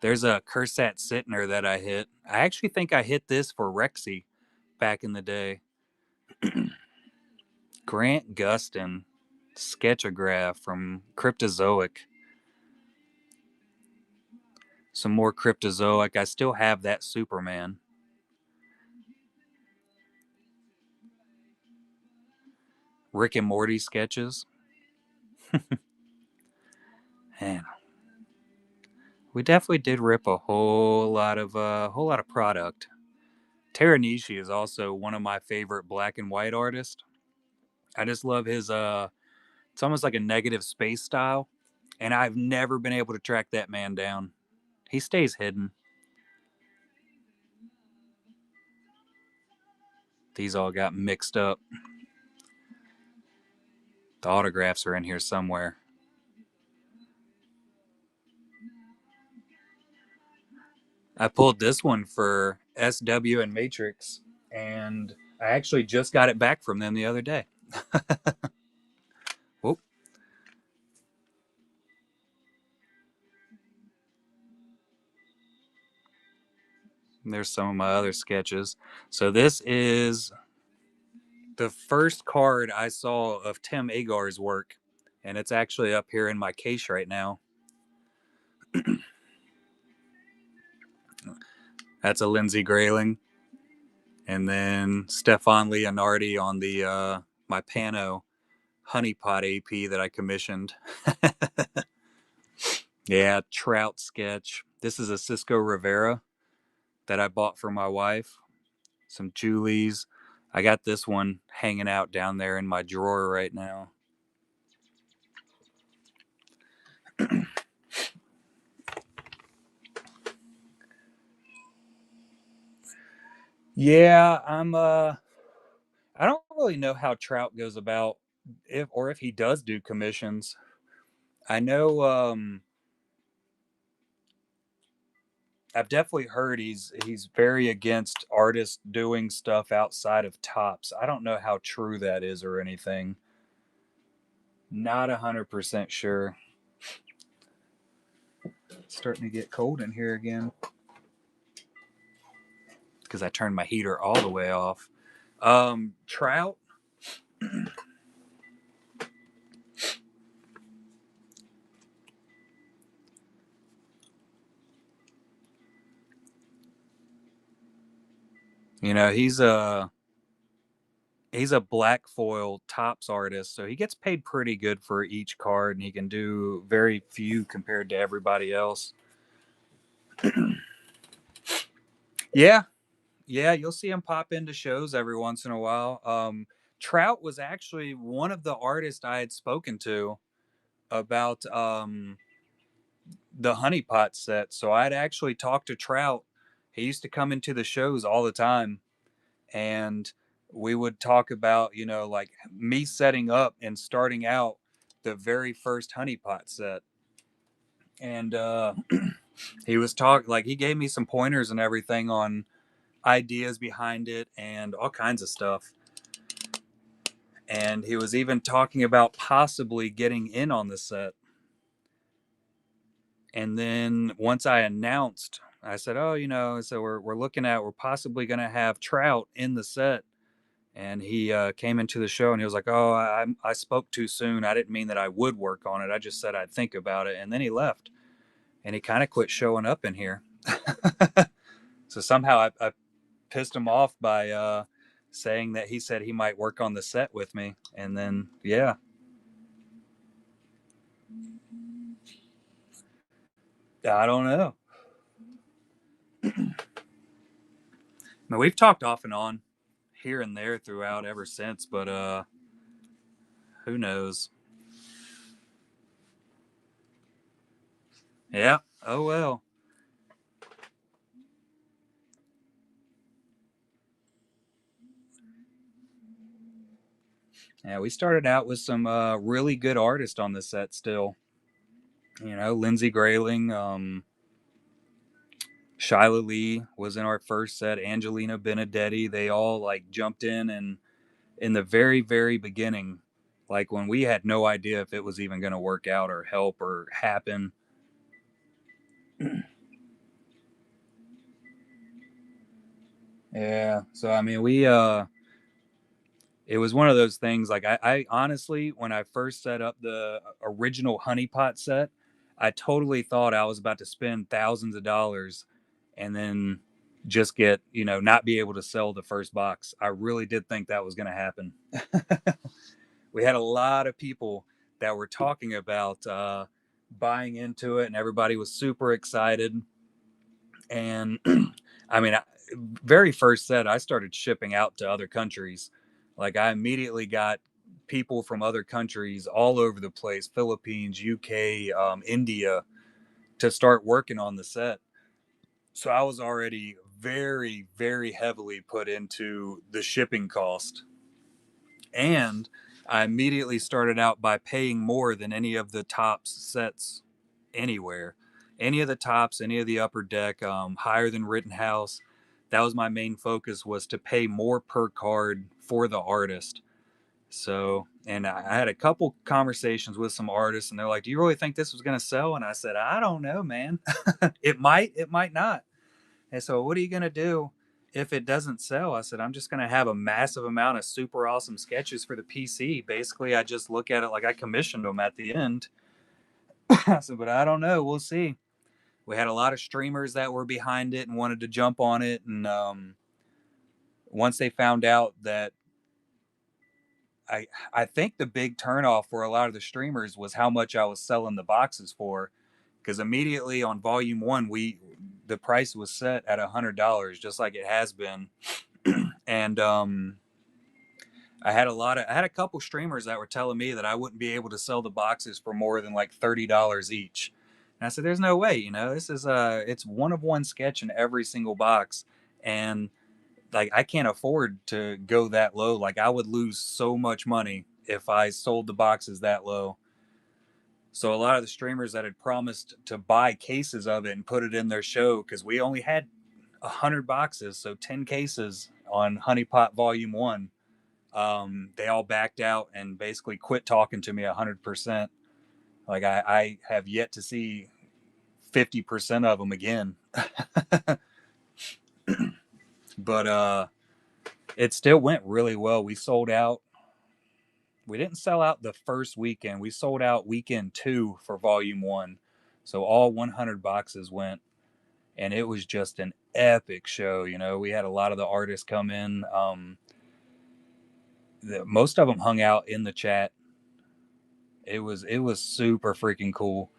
There's a Kursat Sittner that I hit. I actually think I hit this for Rexy back in the day. Grant Gustin. Sketchograph from Cryptozoic. Some more Cryptozoic. I still have that Superman. Rick and Morty sketches. Man, we definitely did rip a whole lot of product. Teranishi is also one of my favorite black and white artists. I just love his it's almost like a negative space style, and I've never been able to track that man down. He stays hidden. These all got mixed up. The autographs are in here somewhere. I pulled this one for SW and Matrix, and I actually just got it back from them the other day. Whoop. There's some of my other sketches. So this is the first card I saw of Tim Agar's work, and it's actually up here in my case right now. That's a Lindsay Grayling, and then Stefan Leonardi on the my Pano Honeypot AP that I commissioned. Yeah, trout sketch. This is a Cisco Rivera that I bought for my wife. Some Julie's. I got this one hanging out down there in my drawer right now. Yeah, I don't really know how Trout goes about if he does do commissions. I know I've definitely heard he's very against artists doing stuff outside of tops. I don't know how true that is or anything. Not 100% sure. It's starting to get cold in here again because I turned my heater all the way off. Trout, you know, he's a black foil tops artist, so he gets paid pretty good for each card, and he can do very few compared to everybody else. Yeah, yeah, you'll see him pop into shows every once in a while. Trout was actually one of the artists I had spoken to about the honeypot set. So I'd actually talked to Trout. He used to come into the shows all the time, and we would talk about, like me setting up and starting out the very first honeypot set. And he was like he gave me some pointers and everything on ideas behind it and all kinds of stuff. And he was even talking about possibly getting in on the set. And then once I announced, I said, "Oh, so we're possibly going to have Trout in the set." And he came into the show and he was like, "Oh, I spoke too soon. I didn't mean that I would work on it. I just said I'd think about it." And then he left, and he kind of quit showing up in here. So somehow I pissed him off by saying that he said he might work on the set with me, and then yeah, I don't know. I mean, we've talked off and on here and there throughout ever since, but who knows? Yeah. Oh well. Yeah, we started out with some really good artists on the set still. Lindsey Grayling, Shyla Lee was in our first set, Angelina Benedetti. They all like jumped in, and in the very, very beginning, like when we had no idea if it was even going to work out or help or happen. Yeah. So I mean, we it was one of those things. Like I honestly, when I first set up the original honeypot set, I totally thought I was about to spend thousands of dollars and then just get, not be able to sell the first box. I really did think that was going to happen. We had a lot of people that were talking about buying into it, and everybody was super excited. And I mean, very first set, I started shipping out to other countries. Like I immediately got people from other countries all over the place, Philippines, UK, India, to start working on the set. So I was already very, very heavily put into the shipping cost. And I immediately started out by paying more than any of the tops sets anywhere. Any of the tops, any of the upper deck, higher than Rittenhouse. That was my main focus, was to pay more per card for the artist. So, and I had a couple conversations with some artists, and they're like, "Do you really think this was going to sell?" And I said, "I don't know, man. It might not." And so, what are you going to do if it doesn't sell? I said, "I'm just going to have a massive amount of super awesome sketches for the PC. Basically, I just look at it like I commissioned them at the end." I said, "But I don't know. We'll see." We had a lot of streamers that were behind it and wanted to jump on it. And once they found out that I think the big turnoff for a lot of the streamers was how much I was selling the boxes for. Because immediately on volume one, the price was set at $100, just like it has been. And I had a couple streamers that were telling me that I wouldn't be able to sell the boxes for more than like $30 each. And I said, "There's no way, this is it's one of one sketch in every single box." And like I can't afford to go that low. Like I would lose so much money if I sold the boxes that low. So a lot of the streamers that had promised to buy cases of it and put it in their show, because we only had 100 boxes, so 10 cases on Honeypot Volume One. They all backed out and basically quit talking to me 100%. Like I have yet to see 50% of them again. But it still went really well. We sold out. We didn't sell out the first weekend. We sold out weekend 2 for Volume One, so all 100 boxes went, and it was just an epic show. You know, we had a lot of the artists come in. Most of them hung out in the chat. It was super freaking cool.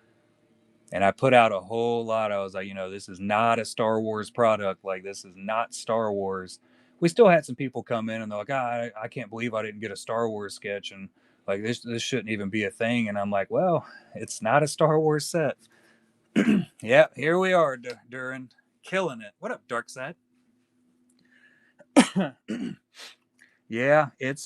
And I put out a whole lot. I was like, this is not a Star Wars product. Like, this is not Star Wars. We still had some people come in and they're like, I can't believe I didn't get a Star Wars sketch. And like, this shouldn't even be a thing. And I'm like, well, it's not a Star Wars set. Yeah, here we are, Durin. Killing it. What up, Dark Side? Yeah, dude,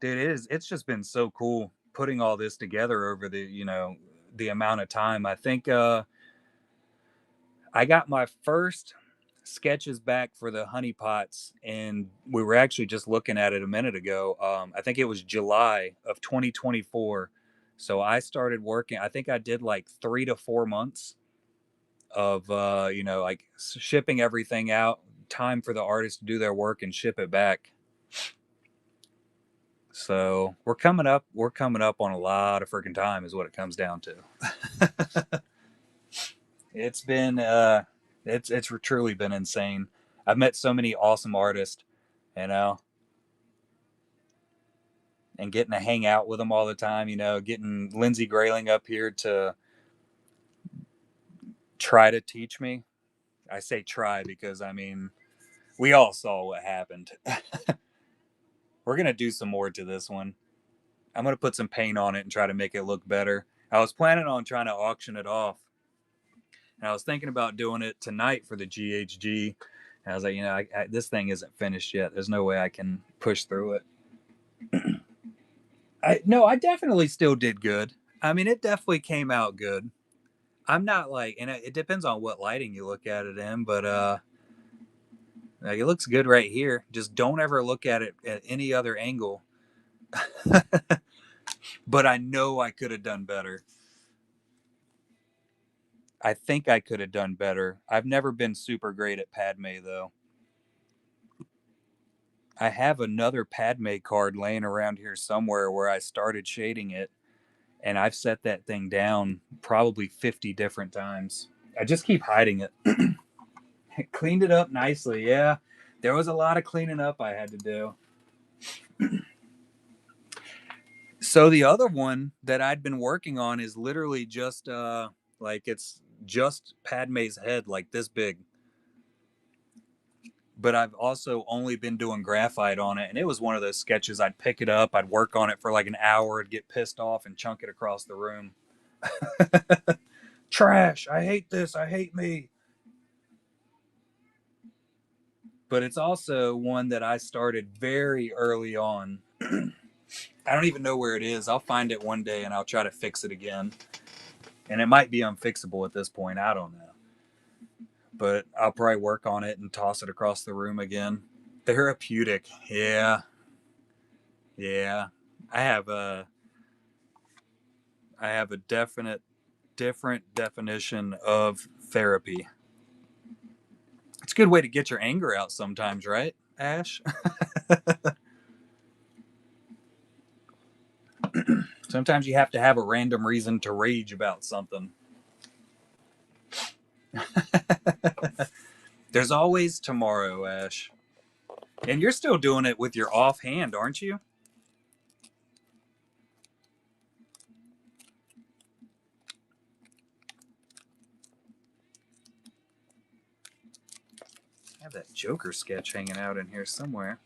it's just been so cool putting all this together over the amount of time. I think I got my first sketches back for the honeypots, and we were actually just looking at it a minute ago. I think it was July of 2024. So I started working. I think I did like 3 to 4 months of like shipping everything out. Time for the artist to do their work and ship it back. So we're coming up. We're coming up on a lot of freaking time, is what it comes down to. It's been it's truly been insane. I've met so many awesome artists, you know, and getting to hang out with them all the time. Getting Lindsay Grayling up here to try to teach me. I say try because I mean we all saw what happened. We're gonna do some more to this one. I'm gonna put some paint on it and try to make it look better. I was planning on trying to auction it off, and I was thinking about doing it tonight for the GHG. And I was like, this thing isn't finished yet. There's no way I can push through it. I definitely still did good. I mean, it definitely came out good. I'm not like, and it depends on what lighting you look at it in, but like it looks good right here. Just don't ever look at it at any other angle. But I know I could have done better. I think I could have done better. I've never been super great at Padme though. I have another Padme card laying around here somewhere where I started shading it, and I've set that thing down probably 50 different times. I just keep hiding it. Cleaned it up nicely, yeah. There was a lot of cleaning up I had to do. So the other one that I'd been working on is literally just like it's just Padme's head like this big. But I've also only been doing graphite on it, and it was one of those sketches I'd pick it up, I'd work on it for like an hour, I'd get pissed off and chunk it across the room. Trash. I hate this. I hate me. But it's also one that I started very early on. I don't even know where it is. I'll find it one day and I'll try to fix it again. And it might be unfixable at this point. I don't know. But I'll probably work on it and toss it across the room again. Therapeutic. Yeah. Yeah. I have a I have a definite different definition of therapy. It's a good way to get your anger out sometimes, right, Ash? Sometimes you have to have a random reason to rage about something. There's always tomorrow, Ash. And you're still doing it with your offhand, aren't you? I have that Joker sketch hanging out in here somewhere.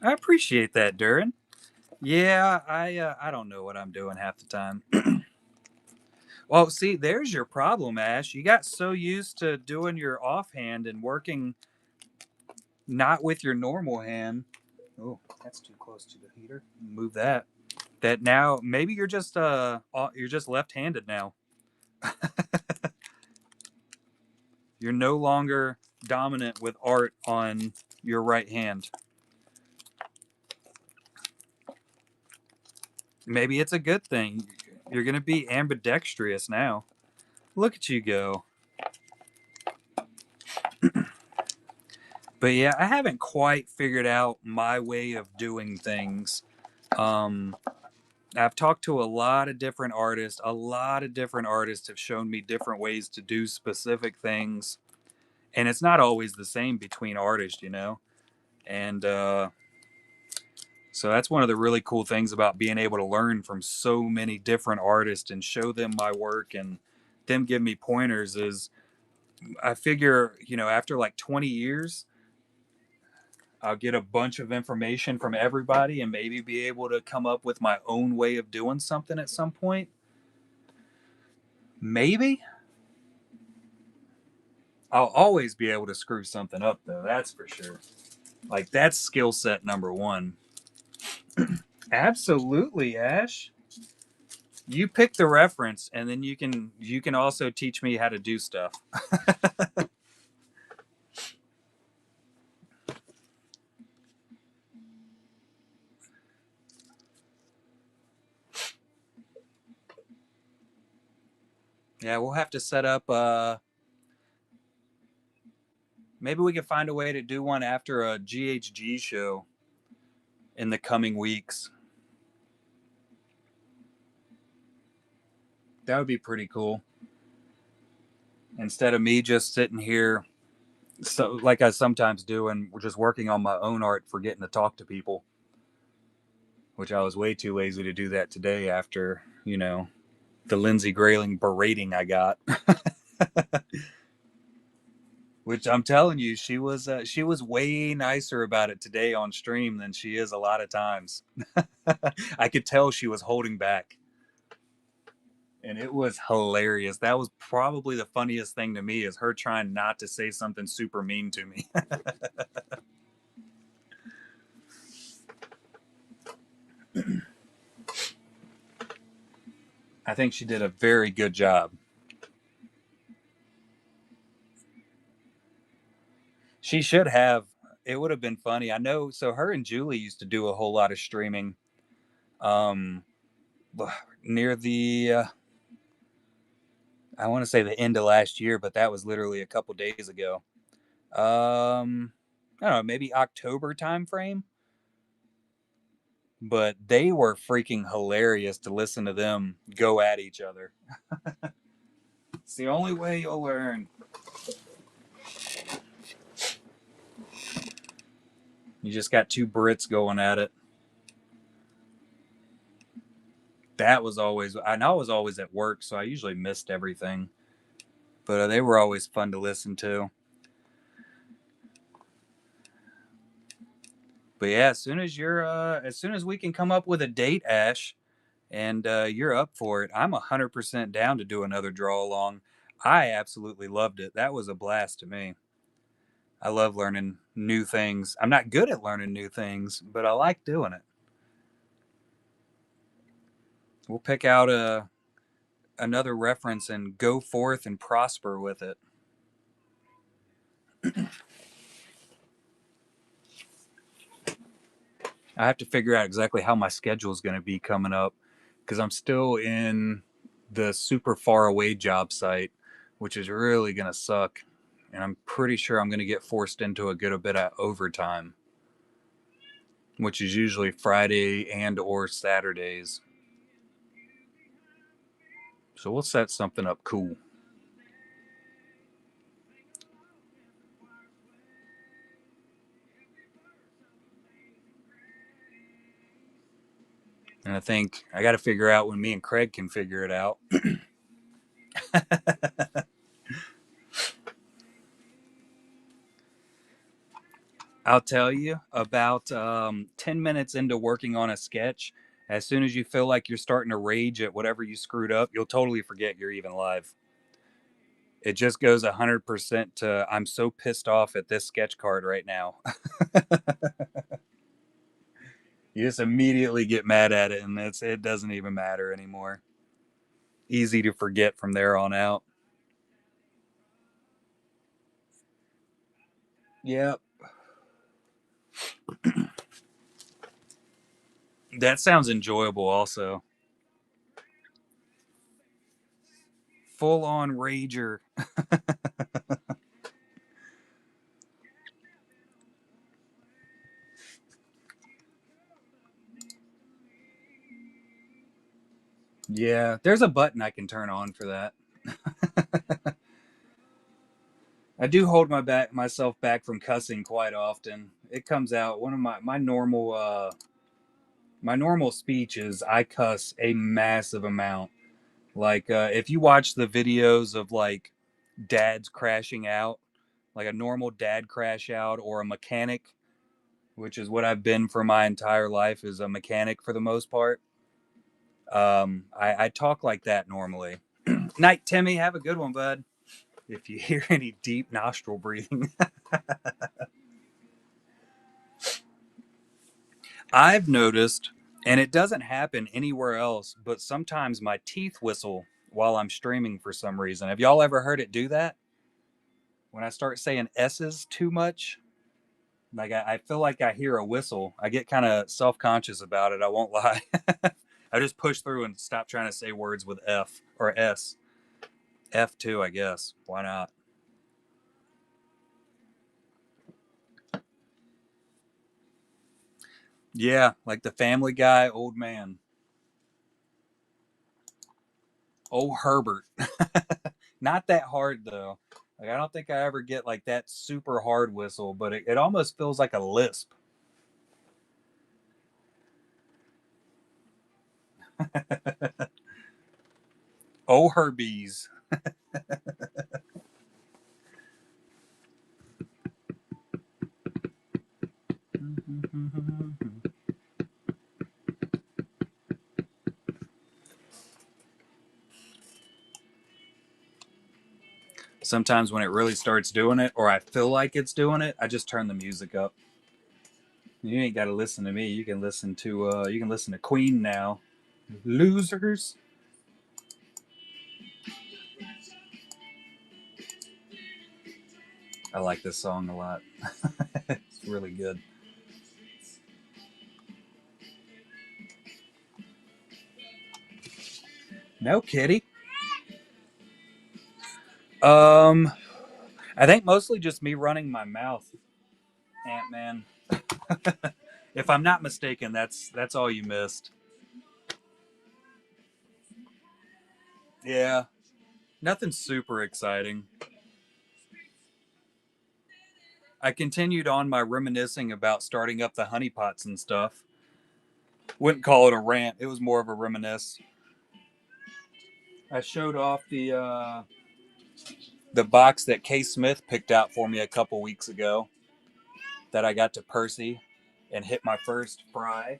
I appreciate that, Durin. Yeah, I don't know what I'm doing half the time. Well, see, there's your problem, Ash. You got so used to doing your offhand and working not with your normal hand. Oh, that's too close to the heater. Move that. That now maybe you're just left-handed now. You're no longer dominant with art on your right hand. Maybe it's a good thing. You're going to be ambidextrous now. Look at you go. But yeah, I haven't quite figured out my way of doing things. Um, I've talked to a lot of different artists. A lot of different artists have shown me different ways to do specific things. And it's not always the same between artists, you know? And so that's one of the really cool things about being able to learn from so many different artists and show them my work and them give me pointers is I figure, you know, after like 20 years, I'll get a bunch of information from everybody and maybe be able to come up with my own way of doing something at some point. Maybe. I'll always be able to screw something up, though, that's for sure. Like, that's skill set number one. Absolutely, Ash. You pick the reference and then you can also teach me how to do stuff. Yeah, we'll have to set up maybe we can find a way to do one after a GHG show in the coming weeks. That would be pretty cool. Instead of me just sitting here, so like I sometimes do, and just working on my own art, forgetting to talk to people, which I was way too lazy to do that today after the Lindsey Grayling berating I got. Which I'm telling you, she was way nicer about it today on stream than she is a lot of times. I could tell she was holding back, and it was hilarious. That was probably the funniest thing to me is her trying not to say something super mean to me. I think she did a very good job. She should have. It would have been funny. I know. So her and Julie used to do a whole lot of streaming. Um, near the I want to say the end of last year, but that was literally a couple days ago. I don't know, maybe October time frame. But they were freaking hilarious to listen to them go at each other. It's the only way you'll learn. You just got two Brits going at it. That was always, I know I was always at work, so I usually missed everything. But they were always fun to listen to. But yeah, as soon as we can come up with a date, Ash, and you're up for it, I'm 100% down to do another draw along. I absolutely loved it. That was a blast to me. I love learning new things. I'm not good at learning new things, but I like doing it. We'll pick out another reference and go forth and prosper with it. I have to figure out exactly how my schedule is going to be coming up because I'm still in the super far away job site, which is really going to suck. And I'm pretty sure I'm going to get forced into a good bit of overtime, which is usually Friday and or Saturdays. So we'll set something up cool. And I think I got to figure out when me and Craig can figure it out. I'll tell you about 10 minutes into working on a sketch, As soon as you feel like you're starting to rage at whatever you screwed up, you'll totally forget you're even live. It just goes 100% to I'm so pissed off at this sketch card right now. You just immediately get mad at it, and it doesn't even matter anymore. Easy to forget from there on out. Yep. That sounds enjoyable also. Full on rager. Yeah, there's a button I can turn on for that. I do hold myself back from cussing quite often. It comes out one of my normal speech is I cuss a massive amount. Like if you watch the videos of like dads crashing out, like a normal dad crash out or a mechanic, which is what I've been for my entire life, is a mechanic for the most part. I talk like that normally. Night, Timmy. Have a good one, bud. If you hear any deep nostril breathing, I've noticed, and it doesn't happen anywhere else, but sometimes my teeth whistle while I'm streaming for some reason. Have y'all ever heard it do that? When I start saying S's too much, like I feel like I hear a whistle. I get kind of self conscious about it. I won't lie. I just push through and stop trying to say words with F or S. F too, I guess. Why not? Yeah, like the Family Guy old man. Oh, Herbert. Not that hard though. Like I don't think I ever get like that super hard whistle, but it almost feels like a lisp. Oh, Herbies. Sometimes when it really starts doing it, or I feel like it's doing it, I just turn the music up. You ain't got to listen to me. You can listen to Queen now. Losers. I like this song a lot. It's really good. No kitty. Um, I think mostly just me running my mouth, Ant Man. If I'm not mistaken, that's all you missed. Yeah, nothing super exciting. I continued on my reminiscing about starting up the honeypots and stuff. Wouldn't call it a rant. It was more of a reminisce. I showed off the box that K Smith picked out for me a couple weeks ago that I got to Percy and hit my first fry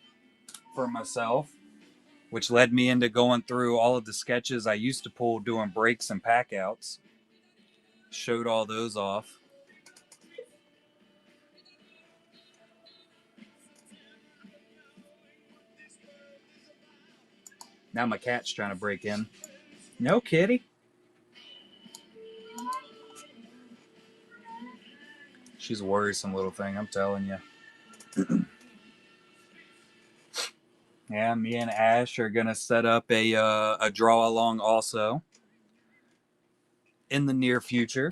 for myself, which led me into going through all of the sketches I used to pull doing breaks and packouts. Showed all those off. Now my cat's trying to break in. No, kitty. She's a worrisome little thing, I'm telling you. Yeah, me and Ash are gonna set up a draw along also in the near future,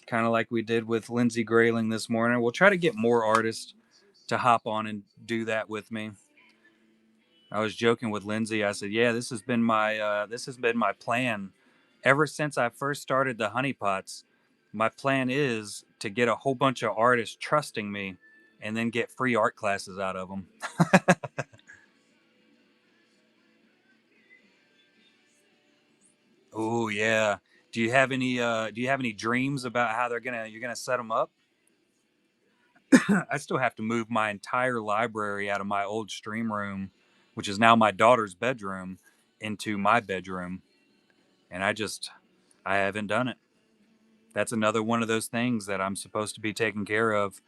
kind of like we did with Lindsay Grayling this morning. We'll try to get more artists to hop on and do that with me. I was joking with Lindsay. I said, "Yeah, this has been my plan ever since I first started the honeypots. My plan is to get a whole bunch of artists trusting me, and then get free art classes out of them." Oh yeah. Do you have any dreams about how you're gonna set them up? I still have to move my entire library out of my old stream room, which is now my daughter's bedroom, into my bedroom. And I haven't done it. That's another one of those things that I'm supposed to be taking care of.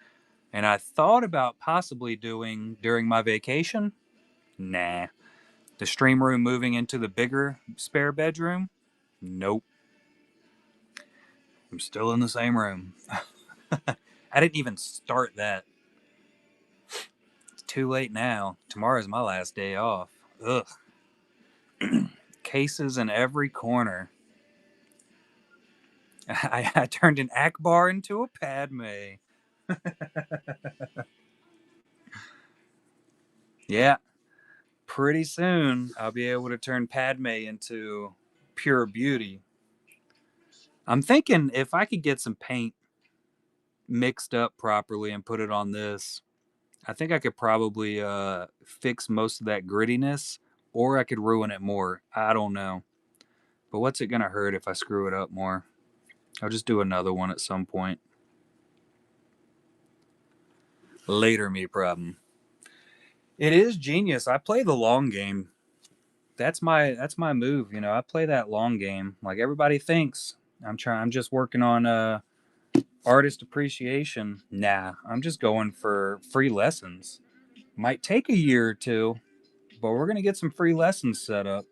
And I thought about possibly doing during my vacation. Nah. The stream room moving into the bigger spare bedroom? Nope. I'm still in the same room. I didn't even start that. It's too late now. Tomorrow's my last day off. Ugh. Cases in every corner. I turned an Akbar into a Padme. Yeah, pretty soon I'll be able to turn Padme into pure beauty. I'm thinking if I could get some paint mixed up properly and put it on this, I think I could probably fix most of that grittiness, or I could ruin it more. I don't know. But what's it gonna hurt if I screw it up more? I'll just do another one at some point. Later, me problem. It is genius. I play the long game. That's my move. You know, I play that long game. Like everybody thinks I'm just working on artist appreciation. Nah, I'm just going for free lessons. Might take a year or two, but we're gonna get some free lessons set up.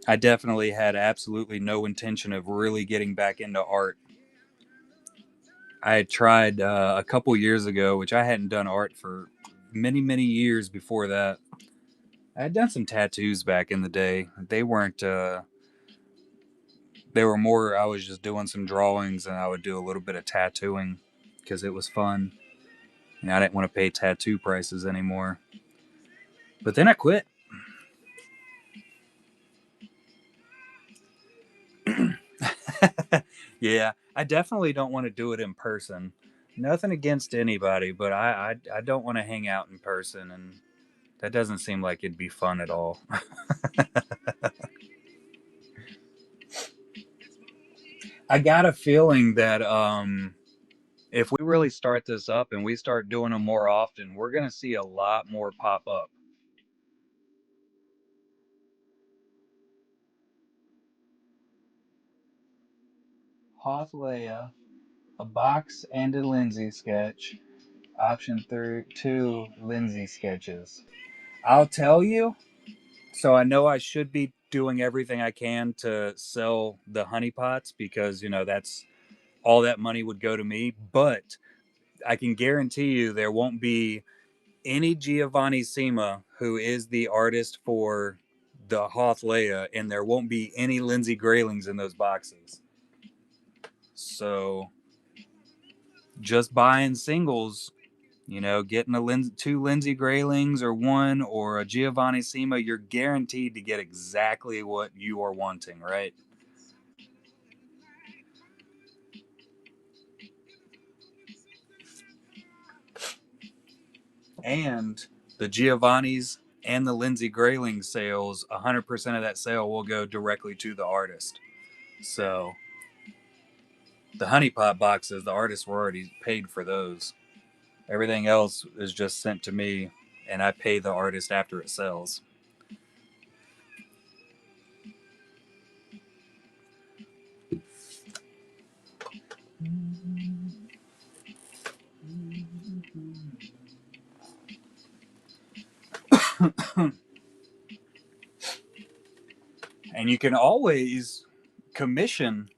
I definitely had absolutely no intention of really getting back into art. I had tried a couple years ago, which I hadn't done art for many, many years before that. I had done some tattoos back in the day. They weren't. They were more. I was just doing some drawings, and I would do a little bit of tattooing because it was fun. And I didn't want to pay tattoo prices anymore. But then I quit. Yeah, I definitely don't want to do it in person. Nothing against anybody, but I don't want to hang out in person, and that doesn't seem like it'd be fun at all. I got a feeling that if we really start this up and we start doing them more often, we're gonna see a lot more pop up. Hoth Leia, a box and a Lindsay sketch. Option two, Lindsay sketches. I'll tell you. So I know I should be doing everything I can to sell the honeypots because that's all that money would go to me. But I can guarantee you there won't be any Giovanni Sima who is the artist for the Hoth Leia, and there won't be any Lindsay Graylings in those boxes. So just buying singles, getting two Lindsay Graylings or one or a Giovanni Sima, you're guaranteed to get exactly what you are wanting, right? And the Giovanni's and the Lindsay Grayling sales, 100% of that sale will go directly to the artist. So the honeypot boxes, the artists were already paid for those. Everything else is just sent to me, and I pay the artist after it sells. And you can always commission.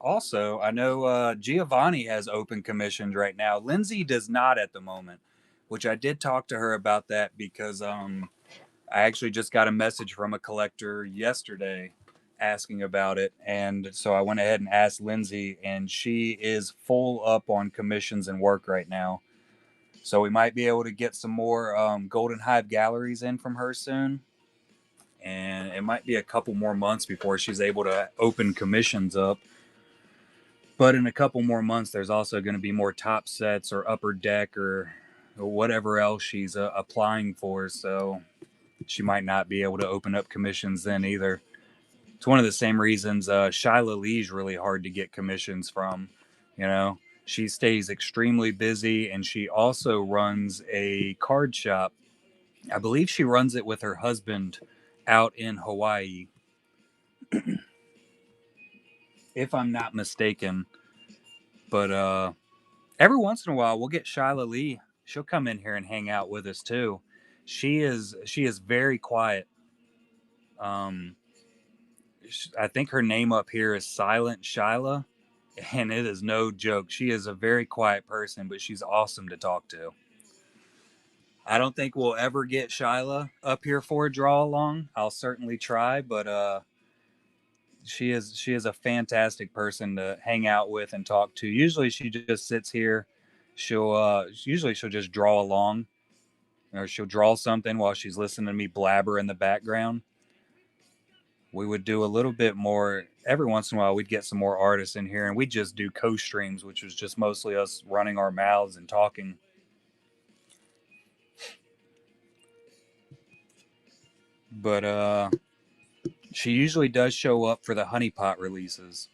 Also, I know Giovanni has open commissions right now. Lindsay does not at the moment, which I did talk to her about that because I actually just got a message from a collector yesterday asking about it. And so I went ahead and asked Lindsay, and she is full up on commissions and work right now. So we might be able to get some more Golden Hive galleries in from her soon. And it might be a couple more months before she's able to open commissions up. But in a couple more months, there's also going to be more top sets or upper deck or whatever else she's applying for. So she might not be able to open up commissions then either. It's one of the same reasons Shyla Lee's really hard to get commissions from. You know, she stays extremely busy, and she also runs a card shop. I believe she runs it with her husband out in Hawaii, if I'm not mistaken. But every once in a while, we'll get Shyla Lee. She'll come in here and hang out with us too. She is very quiet. Um, I think her name up here is Silent Shyla, and it is no joke. She is a very quiet person, but she's awesome to talk to. I don't think we'll ever get Shyla up here for a draw along. I'll certainly try, but she is a fantastic person to hang out with and talk to. Usually she just sits here. She'll just draw along, or she'll draw something while she's listening to me blabber in the background. We would do a little bit more every once in a while. We'd get some more artists in here, and we'd just do co-streams, which was just mostly us running our mouths and talking. But she usually does show up for the honeypot releases.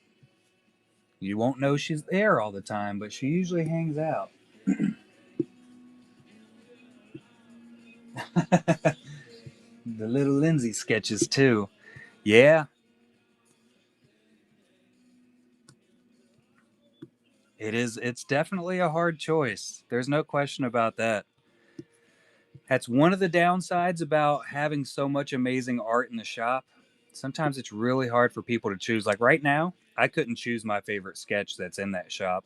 You won't know she's there all the time, but she usually hangs out. The little Lindsay sketches too. Yeah, it is. It's definitely a hard choice. There's no question about that. That's one of the downsides about having so much amazing art in the shop. Sometimes it's really hard for people to choose. Like right now, I couldn't choose my favorite sketch that's in that shop.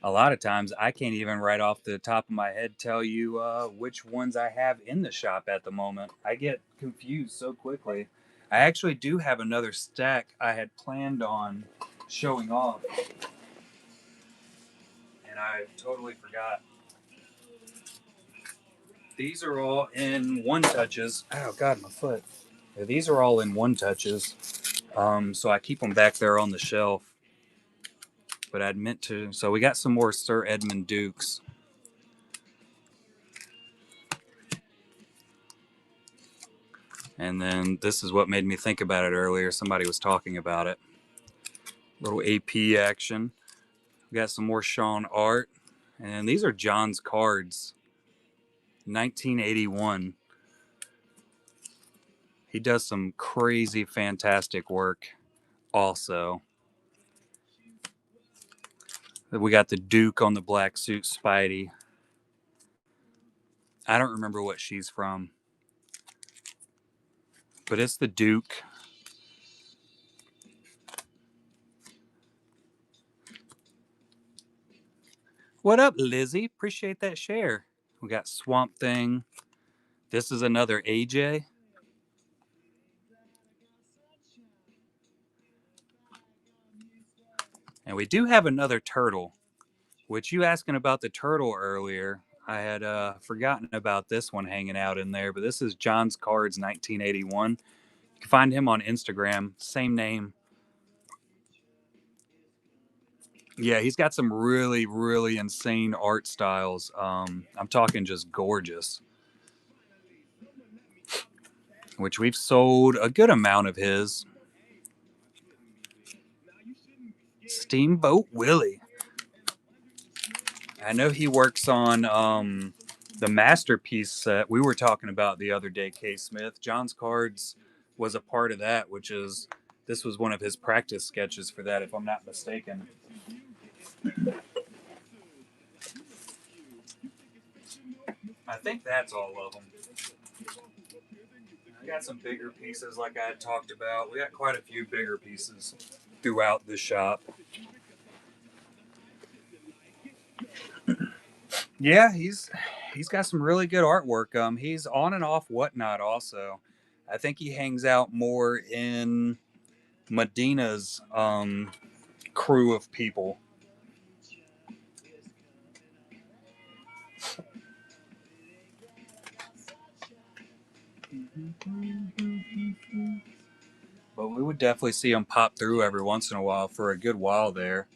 A lot of times, I can't even right off the top of my head tell you which ones I have in the shop at the moment. I get confused so quickly. I actually do have another stack I had planned on showing off, and I totally forgot. These are all in one touches. Oh God, my foot. Yeah, these are all in one touches. So I keep them back there on the shelf. But I'd meant to. So we got some more Sir Edmund Dukes. And then this is what made me think about it earlier. Somebody was talking about it. Little AP action. We got some more Sean art. And these are John's cards. 1981. He does some crazy, fantastic work also. We got the Duke on the black suit Spidey. I don't remember what she's from, but it's the Duke. What up, Lizzie? Appreciate that share. We got Swamp Thing. This is another AJ. And we do have another turtle, which you asking about the turtle earlier. I had forgotten about this one hanging out in there, but this is John's Cards 1981. You can find him on Instagram, same name. Yeah, he's got some really, really insane art styles. I'm talking just gorgeous, which we've sold a good amount of his. Steamboat Willie. I know he works on the masterpiece set we were talking about the other day, K. Smith. John's Cards was a part of that, which is this was one of his practice sketches for that, if I'm not mistaken. I think that's all of them. I got some bigger pieces like I had talked about. We got quite a few bigger pieces throughout the shop. Yeah, he's got some really good artwork. He's on and off Whatnot also. I think he hangs out more in Medina's crew of people. But we would definitely see him pop through every once in a while for a good while there.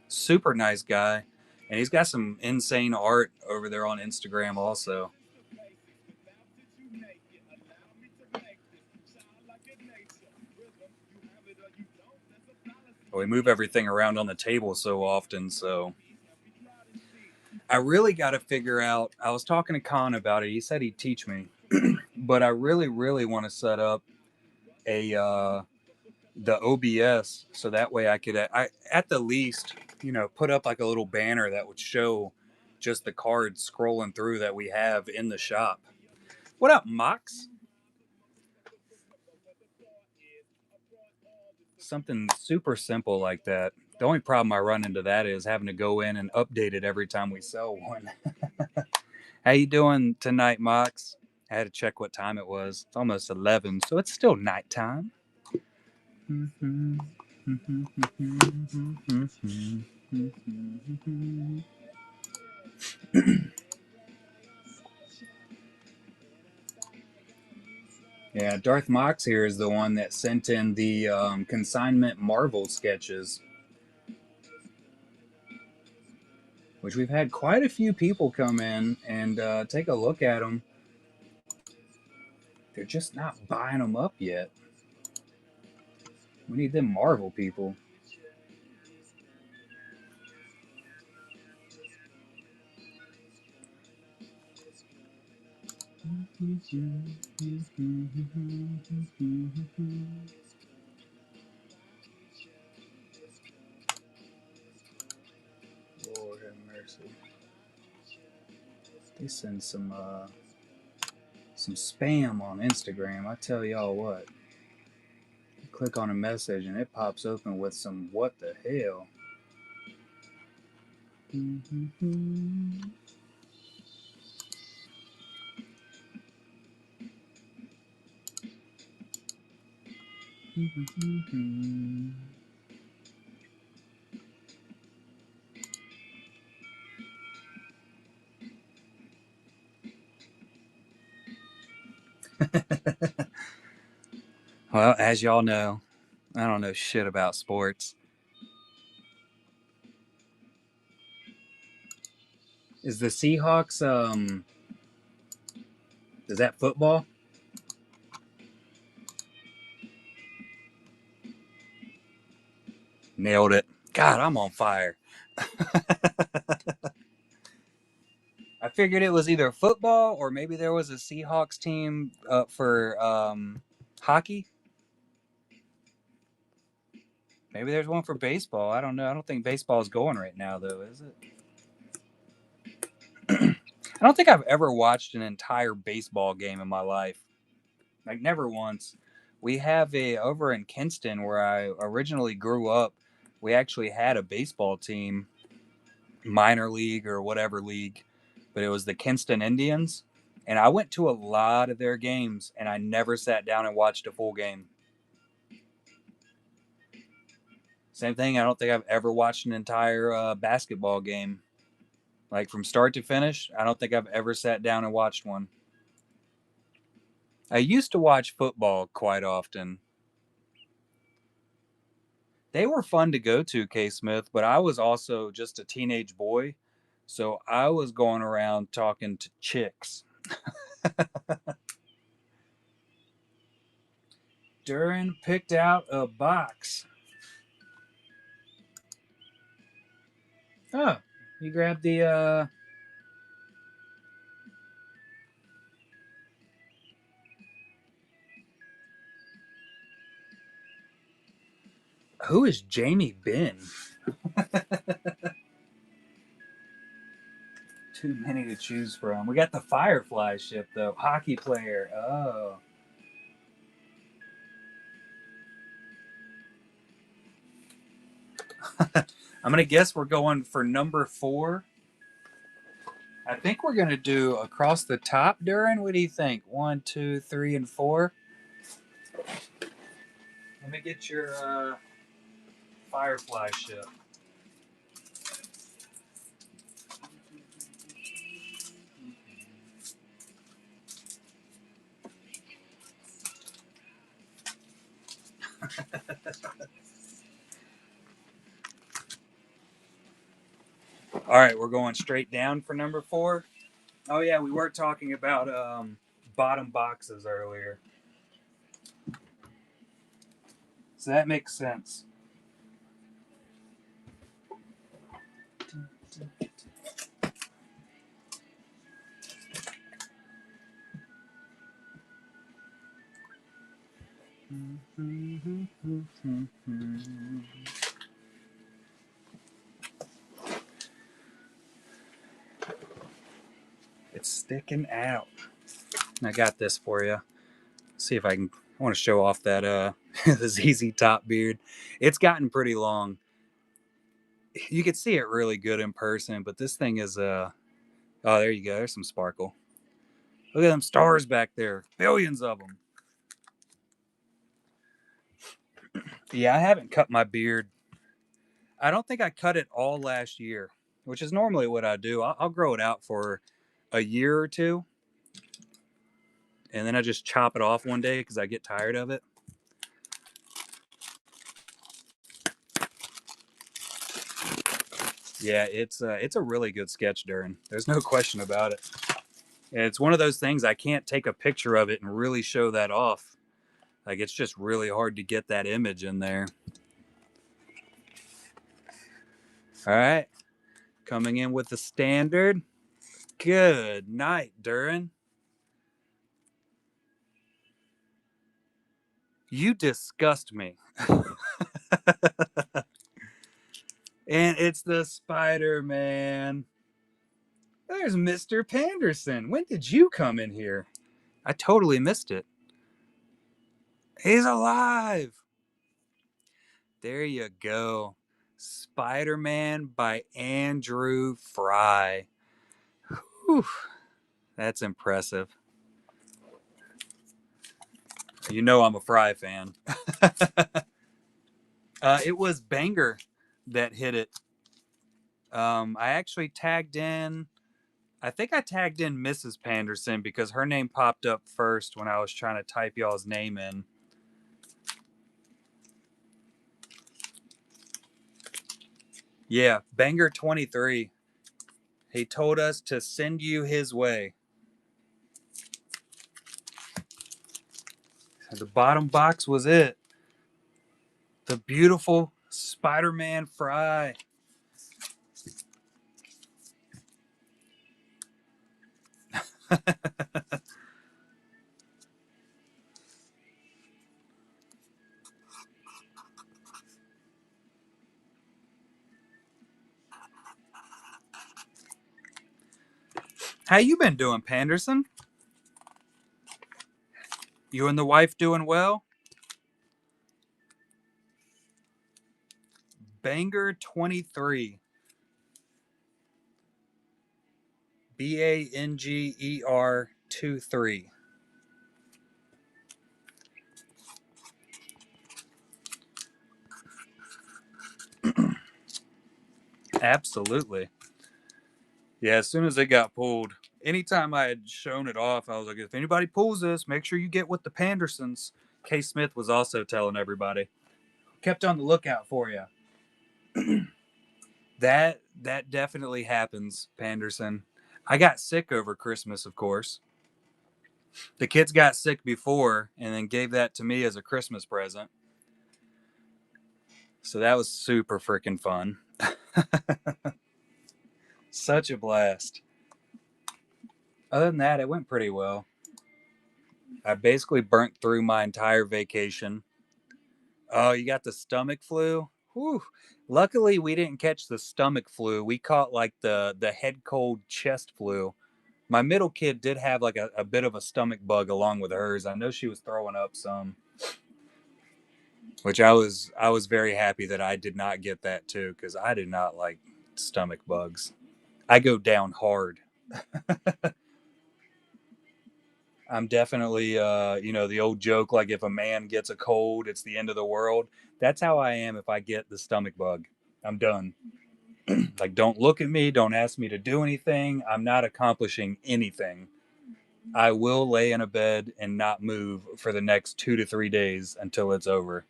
Super nice guy. And he's got some insane art over there on Instagram also. We move everything around on the table so often, so I really got to figure out. I was talking to Khan about it. He said he'd teach me, but I really, really want to set up a the OBS so that way I could, at the least, put up like a little banner that would show just the cards scrolling through that we have in the shop. What up, Mox? Something super simple like that. The only problem I run into that is having to go in and update it every time we sell one. How you doing tonight, Mox? I had to check what time it was. It's almost 11, so it's still nighttime. Yeah, Darth Mox here is the one that sent in the consignment Marvel sketches, which we've had quite a few people come in and take a look at them. They're just not buying them up yet. We need them Marvel people. Lord have mercy. They send some spam on Instagram. I tell y'all what. You click on a message and it pops open with some what the hell. Well, as y'all know, I don't know shit about sports. Is the Seahawks is that football? Nailed it. God, I'm on fire. I figured it was either football or maybe there was a Seahawks team for hockey. Maybe there's one for baseball. I don't know. I don't think baseball is going right now, though, is it? I don't think I've ever watched an entire baseball game in my life. Like, never once. We have over in Kinston, where I originally grew up, we actually had a baseball team, minor league or whatever league, but it was the Kinston Indians. And I went to a lot of their games, and I never sat down and watched a full game. Same thing. I don't think I've ever watched an entire basketball game, like from start to finish. I don't think I've ever sat down and watched one. I used to watch football quite often. They were fun to go to, K Smith, but I was also just a teenage boy. So I was going around talking to chicks. Duran picked out a box. Oh, you grabbed the who is Jamie Benn? Too many to choose from. We got the Firefly ship though. Hockey player. Oh. I'm gonna guess we're going for number 4. I think we're gonna do across the top, Duran. What do you think? 1, 2, 3, and 4. Let me get your Firefly ship. All right, we're going straight down for number 4. Oh yeah, we were talking about bottom boxes earlier, so that makes sense. It's sticking out. I got this for you. See if I can. I want to show off that the ZZ Top beard. It's gotten pretty long. You can see it really good in person, but this thing is oh, there you go. There's some sparkle. Look at them stars back there. Billions of them. Yeah, I haven't cut my beard. I don't think I cut it all last year, which is normally what I do. I'll grow it out for a year or two, and then I just chop it off one day because I get tired of it. Yeah, it's a really good sketch, Durin. There's no question about it. And it's one of those things I can't take a picture of it and really show that off. Like it's just really hard to get that image in there. All right, coming in with the standard. Good night, Durin. You disgust me. And it's the Spider Man. There's Mr. Panderson. When did you come in here? I totally missed it. He's alive. There you go. Spider Man by Andrew Fry. Whew, that's impressive. You know I'm a Fry fan. It was Banger that hit it. I actually tagged in. I think I tagged in Mrs. Panderson because her name popped up first when I was trying to type y'all's name in. Yeah, Banger 23. He told us to send you his way. The bottom box was it. The beautiful Spider-Man Fry. How you been doing, Panderson? You and the wife doing well? Banger 23. Banger 23. Absolutely. Yeah, as soon as it got pulled, anytime I had shown it off, I was like, if anybody pulls this, make sure you get with the Pandersons. K. Smith was also telling everybody. Kept on the lookout for you. That definitely happens, Panderson. I got sick over Christmas, of course. The kids got sick before and then gave that to me as a Christmas present. So that was super freaking fun. Such a blast. Other than that, it went pretty well. I basically burnt through my entire vacation. Oh, you got the stomach flu? Whew. Luckily, we didn't catch the stomach flu. We caught like the head cold chest flu. My middle kid did have like a bit of a stomach bug along with hers. I know she was throwing up some, which I was very happy that I did not get that too because I do not like stomach bugs. I go down hard. I'm definitely the old joke like if a man gets a cold, it's the end of the world. That's how I am if I get the stomach bug. I'm done. Like don't look at me, don't ask me to do anything. I'm not accomplishing anything. I will lay in a bed and not move for the next 2 to 3 days until it's over.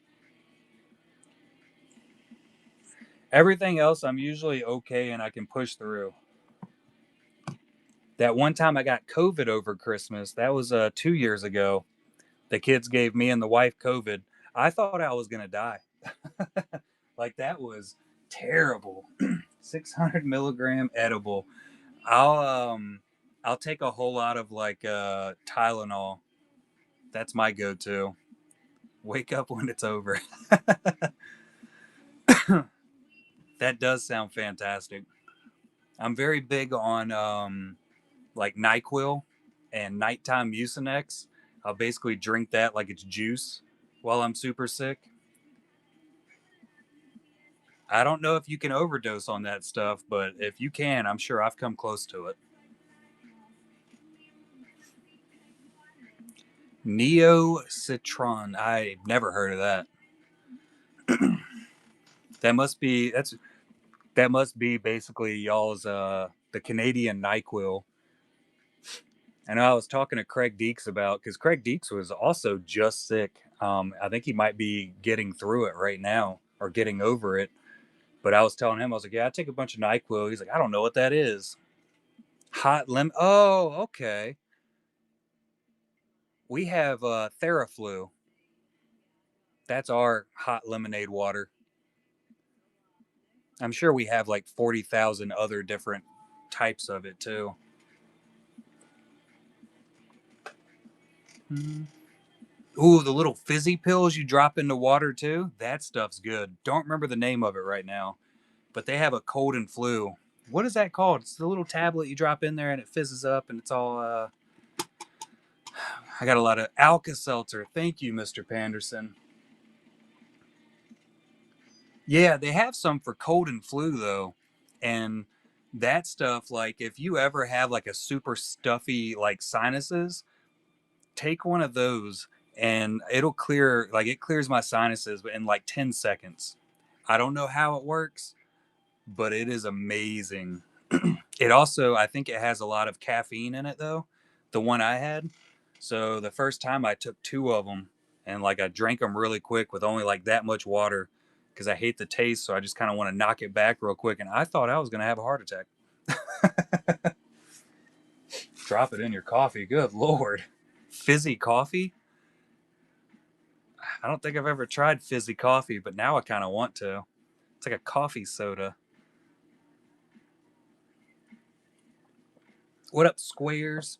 Everything else I'm usually okay and I can push through. That one time I got COVID over Christmas, that was 2 years ago. The kids gave me and the wife COVID. I thought I was going to die. Like that was terrible. 600 milligram edible. I'll take a whole lot of like Tylenol. That's my go-to. Wake up when it's over. That does sound fantastic. I'm very big on like NyQuil and nighttime Mucinex. I'll basically drink that like it's juice while I'm super sick. I don't know if you can overdose on that stuff, but if you can, I'm sure I've come close to it. Neo Citron. I've never heard of that. That must be basically y'all's the Canadian NyQuil. I know I was talking to Craig Deeks about because Craig Deeks was also just sick. I think he might be getting through it right now or getting over it. But I was telling him, I was like, yeah, I take a bunch of NyQuil. He's like, I don't know what that is. Hot lemon. Oh, okay. We have Theraflu. That's our hot lemonade water. I'm sure we have like 40,000 other different types of it too. Mm. Ooh, the little fizzy pills you drop in the water too. That stuff's good. Don't remember the name of it right now, but they have a cold and flu. What is that called? It's the little tablet you drop in there and it fizzes up and it's all. I got a lot of Alka Seltzer. Thank you, Mr. Panderson. Yeah, they have some for cold and flu though, and that stuff. Like, if you ever have like a super stuffy like sinuses, take one of those and it'll clear. Like, it clears my sinuses in like 10 seconds. I don't know how it works, but it is amazing. It also, I think it has a lot of caffeine in it though. The one I had. So the first time I took two of them and like I drank them really quick with only like that much water because I hate the taste. So I just kind of want to knock it back real quick. And I thought I was going to have a heart attack. Drop it in your coffee. Good Lord. Fizzy coffee? I don't think I've ever tried fizzy coffee, but now I kind of want to. It's like a coffee soda. What up, squares?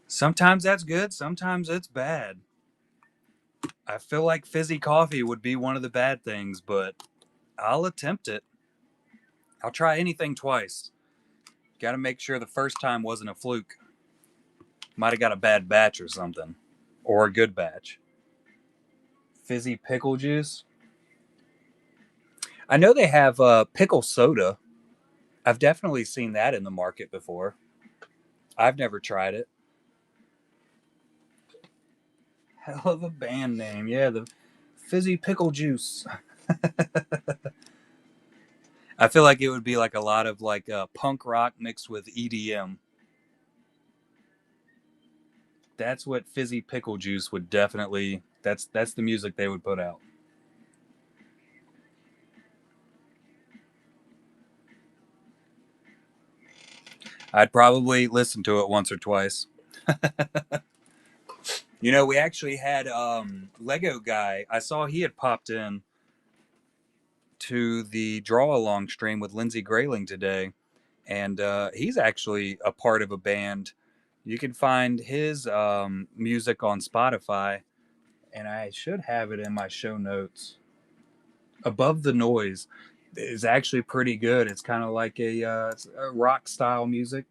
Sometimes that's good, sometimes it's bad. I feel like fizzy coffee would be one of the bad things, but I'll attempt it. I'll try anything twice. Got to make sure the first time wasn't a fluke. Might have got a bad batch or something, or a good batch. Fizzy pickle juice. I know they have pickle soda. I've definitely seen that in the market before. I've never tried it. Hell of a band name. Yeah, the fizzy pickle juice. I feel like it would be like a lot of like punk rock mixed with EDM. That's what fizzy pickle juice would definitely. That's the music they would put out. I'd probably listen to it once or twice. You know, we actually had Lego guy. I saw he had popped in to the draw along stream with Lindsey Grayling today, and he's actually a part of a band. You can find his music on Spotify, and I should have it in my show notes. Above the Noise is actually pretty good. It's kind of like a rock style music.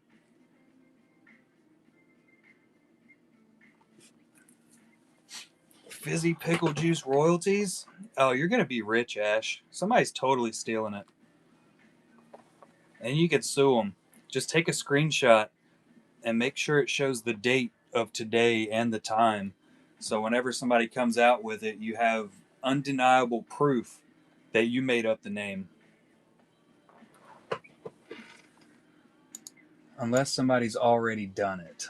Fizzy pickle juice royalties? Oh, you're gonna be rich, Ash. Somebody's totally stealing it, and you could sue them. Just take a screenshot and make sure it shows the date of today and the time. So whenever somebody comes out with it, you have undeniable proof that you made up the name. Unless somebody's already done it.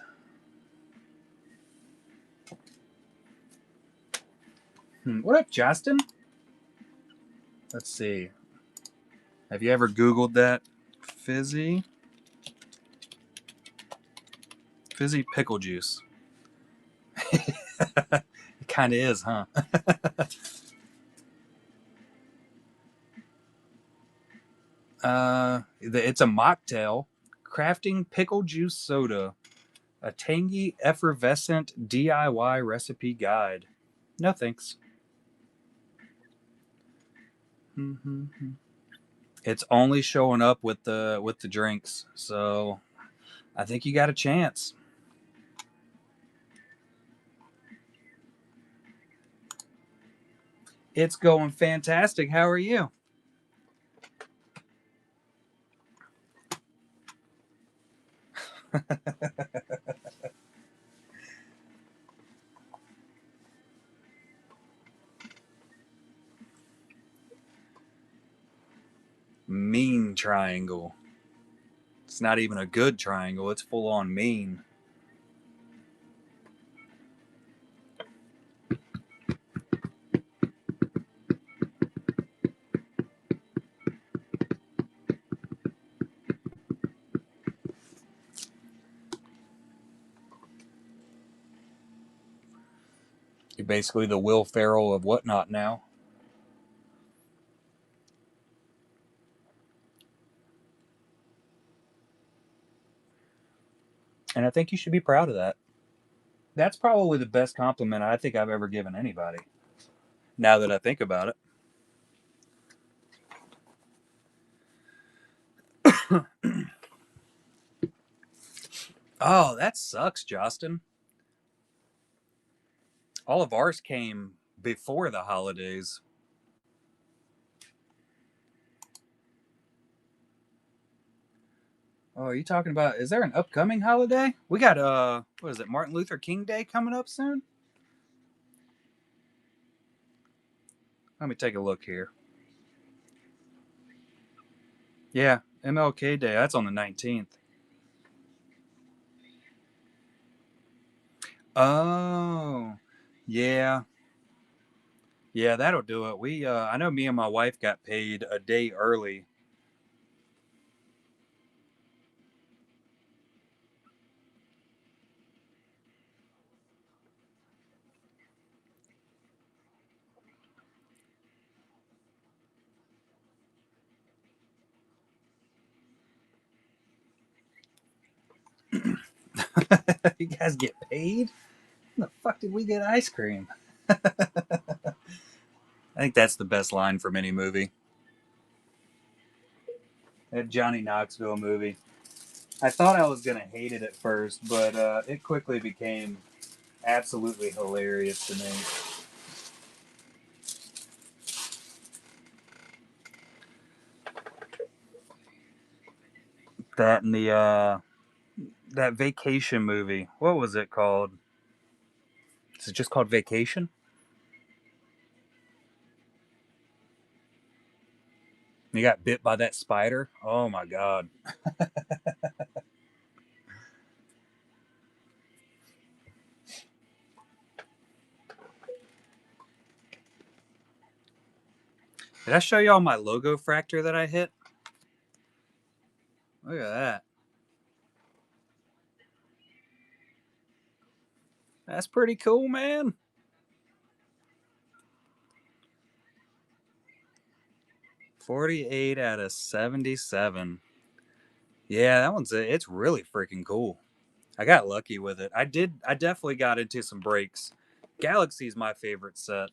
What up, Justin? Let's see. Have you ever Googled that? Fizzy Fizzy pickle juice. It kind of is, huh? It's a mocktail. Crafting pickle juice soda. A tangy, effervescent DIY recipe guide. No thanks. It's only showing up with the drinks, so I think you got a chance. It's going fantastic. How are you? Mean triangle. It's not even a good triangle. It's full on mean. You're basically the Will Ferrell of whatnot now. And I think you should be proud of that. That's probably the best compliment I think I've ever given anybody. Now that I think about it. Oh, that sucks, Justin. All of ours came before the holidays. Oh, are you talking about? Is there an upcoming holiday? We got what is it? Martin Luther King Day coming up soon. Let me take a look here. Yeah, MLK Day. That's on the 19th. Oh, yeah, yeah, that'll do it. I know me and my wife got paid a day early. You guys get paid? When the fuck did we get ice cream? I think that's the best line from any movie. That Johnny Knoxville movie. I thought I was gonna hate it at first, but it quickly became absolutely hilarious to me. That and the that vacation movie. What was it called? Is it just called Vacation? You got bit by that spider. Oh my god! Did I show y'all my logo fracture that I hit? Look at that. That's pretty cool, man. 48 out of 77. Yeah, that one's it's really freaking cool. I got lucky with it. I definitely got into some breaks. Galaxy's my favorite set.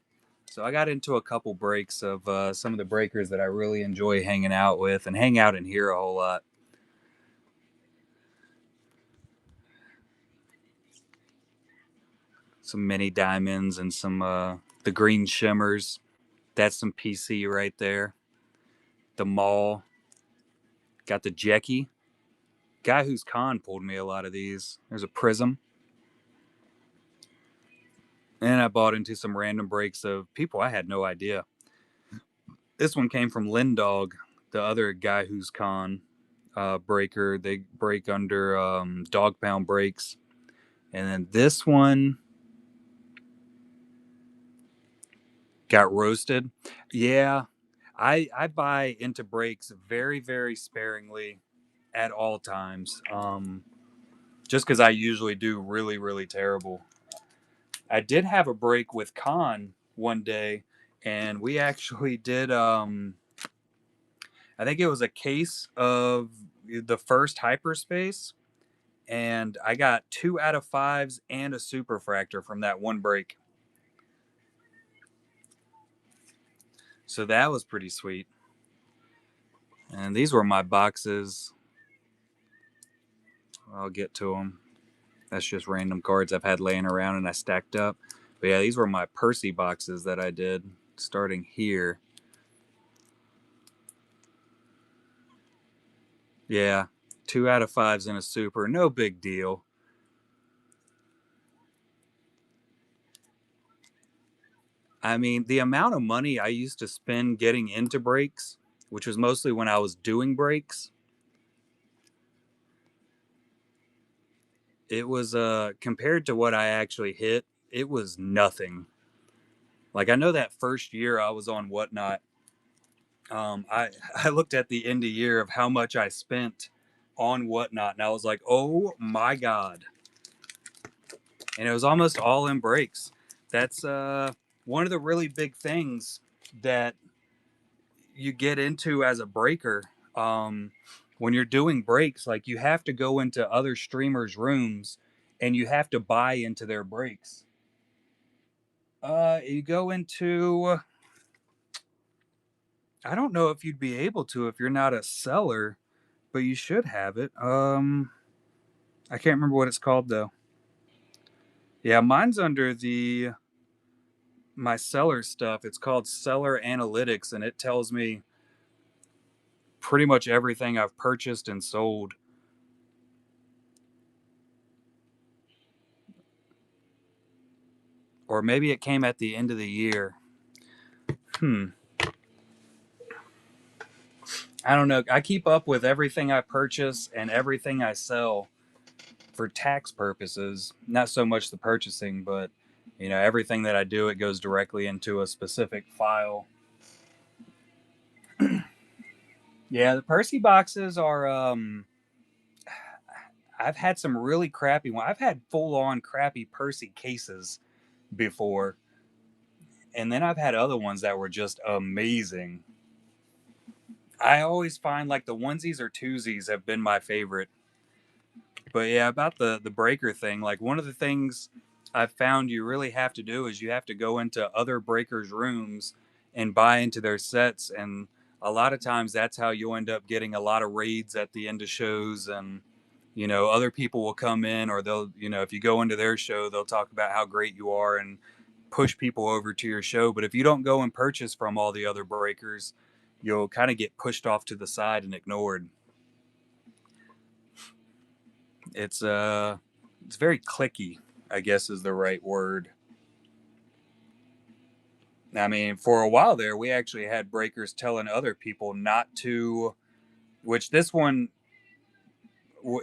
So I got into a couple breaks of some of the breakers that I really enjoy hanging out with and hang out in here a whole lot. Some mini diamonds and some the green shimmers. That's some PC right there. The mall. Got the Jecky. Guy who's con pulled me a lot of these. There's a prism. And I bought into some random breaks of people I had no idea. This one came from Lindog, the other guy who's con breaker. They break under dog pound breaks. And then this one got roasted. Yeah, I buy into breaks very, very sparingly at all times. just because I usually do really, really terrible. I did have a break with Con one day, and we actually did. I think it was a case of the first hyperspace, and I got 2 out of 5s and a superfractor from that one break. So that was pretty sweet. And these were my boxes. I'll get to them. That's just random cards I've had laying around and I stacked up. But yeah, these were my Percy boxes that I did starting here. Yeah, 2 out of 5s in a super. No big deal. I mean, the amount of money I used to spend getting into breaks, which was mostly when I was doing breaks, it was compared to what I actually hit, it was nothing. Like I know that first year I was on Whatnot, I I looked at the end of year of how much I spent on Whatnot, and I was like, oh my god! And it was almost all in breaks. That's one of the really big things that you get into as a breaker. When you're doing breaks, like you have to go into other streamers' rooms and you have to buy into their breaks. You go into, I don't know if you'd be able to if you're not a seller, but you should have it. I can't remember what it's called though. Yeah, mine's under the my seller stuff. It's called Seller Analytics, and it tells me pretty much everything I've purchased and sold. Or maybe it came at the end of the year. Hmm. I don't know. I keep up with everything I purchase and everything I sell for tax purposes. Not so much the purchasing, but everything that I do, it goes directly into a specific file. Yeah, the Percy boxes are. I've had some really crappy ones. I've had full on crappy Percy cases before, and then I've had other ones that were just amazing. I always find like the onesies or twosies have been my favorite. But yeah, about the breaker thing, like one of the things I've found you really have to do is you have to go into other breakers' rooms and buy into their sets, and a lot of times that's how you'll end up getting a lot of raids at the end of shows, and other people will come in, or they'll if you go into their show, they'll talk about how great you are and push people over to your show. But if you don't go and purchase from all the other breakers, you'll kind of get pushed off to the side and ignored. It's it's very clicky, I guess is the right word. I mean, for a while there, we actually had breakers telling other people not to. Which this one,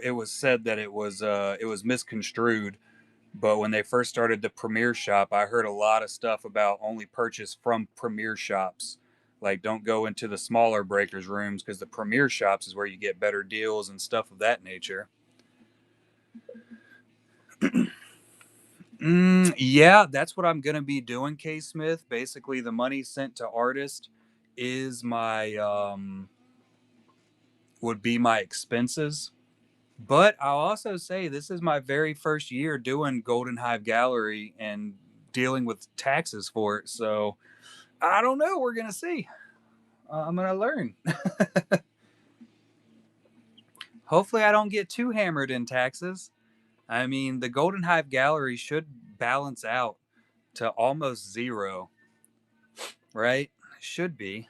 it was said that it was misconstrued. But when they first started the Premier Shop, I heard a lot of stuff about only purchase from Premier Shops. Like, don't go into the smaller breakers rooms because the Premier Shops is where you get better deals and stuff of that nature. Yeah, that's what I'm gonna be doing, K Smith. Basically, the money sent to artist is my would be my expenses. But I'll also say this is my very first year doing Golden Hive Gallery and dealing with taxes for it. So I don't know. We're gonna see. I'm gonna learn. Hopefully, I don't get too hammered in taxes. I mean, the Golden Hive Gallery should balance out to almost zero, right? Should be.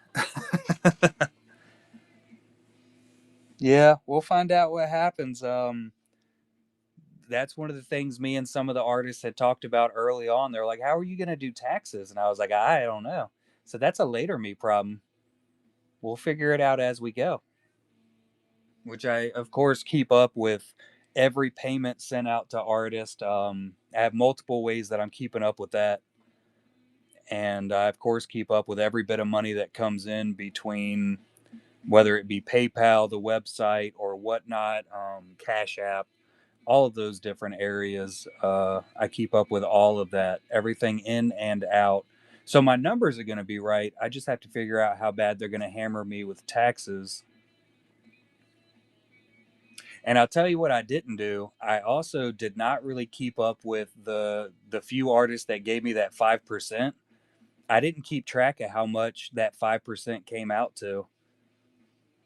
Yeah, we'll find out what happens. That's one of the things me and some of the artists had talked about early on. They're like, "How are you going to do taxes?" And I was like, "I don't know." So that's a later me problem. We'll figure it out as we go. Which I, of course, keep up with every payment sent out to artists. I have multiple ways that I'm keeping up with that, and I, of course, keep up with every bit of money that comes in between whether it be PayPal, the website, or whatnot, Cash App, all of those different areas. I keep up with all of that, everything in and out. So my numbers are going to be right. I just have to figure out how bad they're going to hammer me with taxes. And I'll tell you what I didn't do. I also did not really keep up with the few artists that gave me that 5%. I didn't keep track of how much that 5% came out to,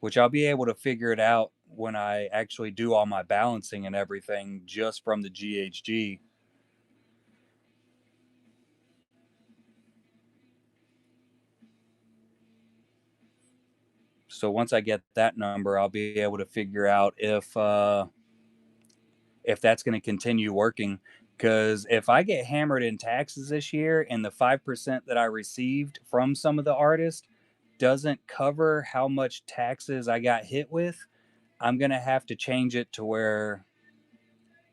which I'll be able to figure it out when I actually do all my balancing and everything just from the GHG. So once I get that number, I'll be able to figure out if that's going to continue working. Because if I get hammered in taxes this year and the 5% that I received from some of the artists doesn't cover how much taxes I got hit with, I'm going to have to change it to where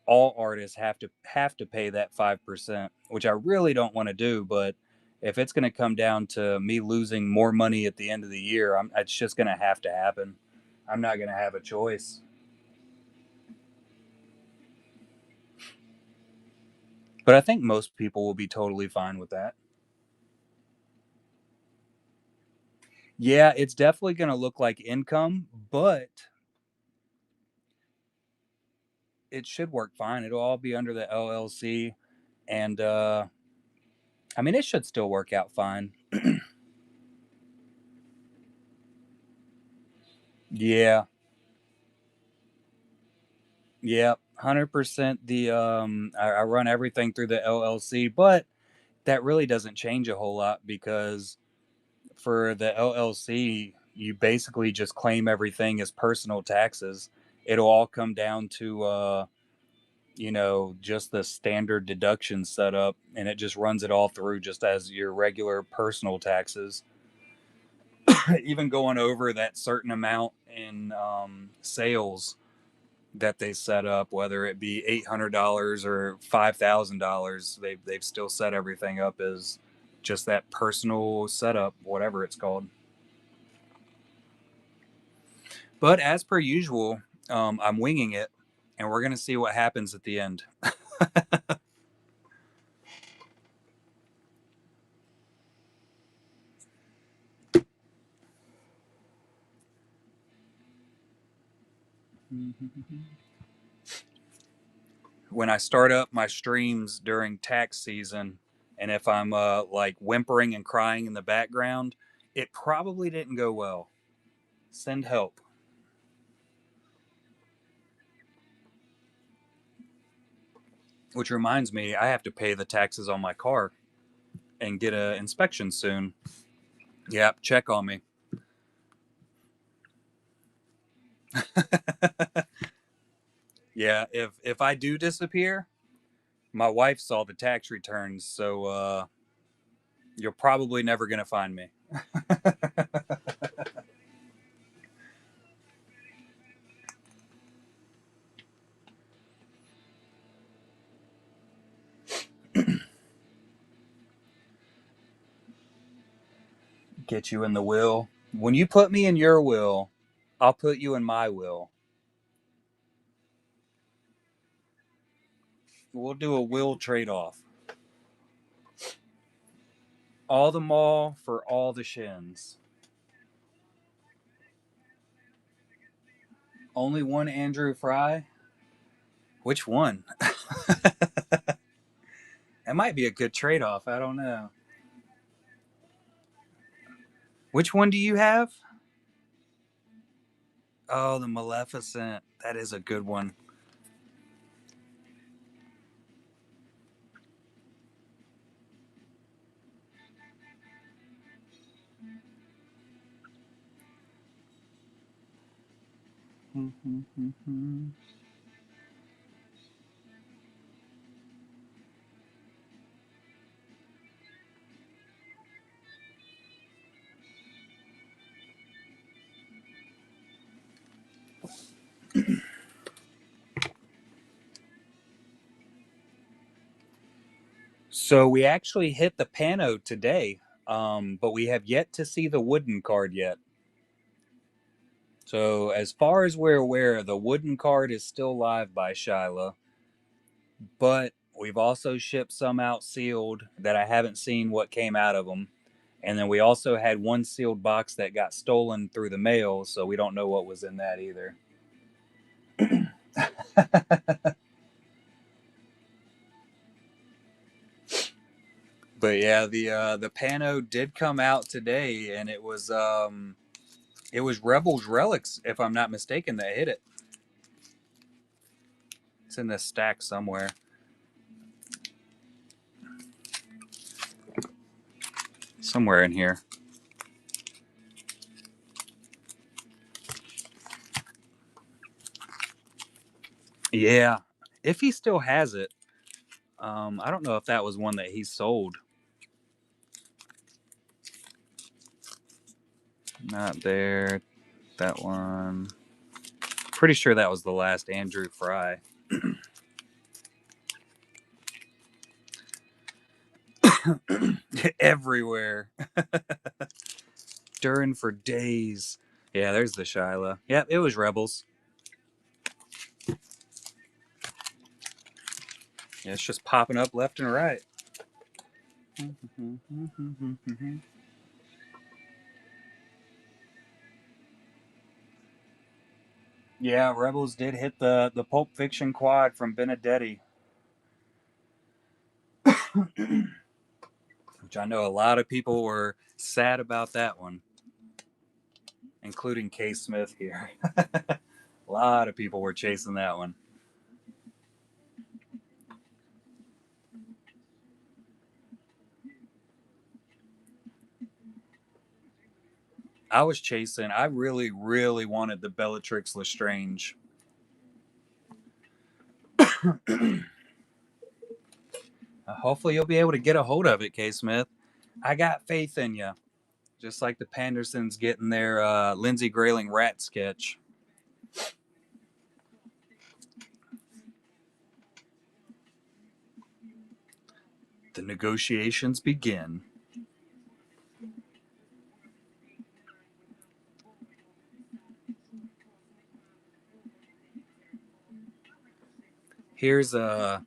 all artists have to pay that 5%, which I really don't want to do. But if it's going to come down to me losing more money at the end of the year, it's just going to have to happen. I'm not going to have a choice. But I think most people will be totally fine with that. Yeah, it's definitely going to look like income, but it should work fine. It'll all be under the LLC, and I mean, it should still work out fine. Yeah, yeah, 100%. I run everything through the LLC, but that really doesn't change a whole lot because for the LLC, you basically just claim everything as personal taxes. It'll all come down to just the standard deduction setup, and it just runs it all through just as your regular personal taxes. Even going over that certain amount in sales that they set up, whether it be $800 or $5,000, they've still set everything up as just that personal setup, whatever it's called. But as per usual, I'm winging it, and we're gonna see what happens at the end. When I start up my streams during tax season, and if I'm like whimpering and crying in the background, it probably didn't go well. Send help. Which reminds me, I have to pay the taxes on my car and get an inspection soon. Yep, check on me. Yeah, if I do disappear, my wife saw the tax returns, so you're probably never gonna find me. Get you in the will. When you put me in your will, I'll put you in my will. We'll do a will trade off. All the mall for all the shins. Only one Andrew Fry? Which one? That might be a good trade off. I don't know. Which one do you have? Oh, the Maleficent. That is a good one. So we actually hit the pano today, but we have yet to see the wooden card yet. So as far as we're aware, the wooden card is still live by Shyla. But we've also shipped some out sealed that I haven't seen what came out of them. And then we also had one sealed box that got stolen through the mail, so we don't know what was in that either. But yeah, the Pano did come out today, and it was Rebels Relics, if I'm not mistaken, that hit it. It's in this stack somewhere. Somewhere in here. Yeah. If he still has it. I don't know if that was one that he sold. Not there. That one. Pretty sure that was the last Andrew Fry. Everywhere. Stirring for days. Yeah, there's the Shyla. Yeah, it was Rebels. Yeah, it's just popping up left and right. Yeah, Rebels did hit the Pulp Fiction quad from Benedetti. Which I know a lot of people were sad about that one, including K. Smith here. A lot of people were chasing that one. I was chasing. I really, really wanted the Bellatrix Lestrange. Hopefully, you'll be able to get a hold of it, K. Smith. I got faith in you. Just like the Pandersons getting their Lindsay Grayling rat sketch. The negotiations begin. Here's the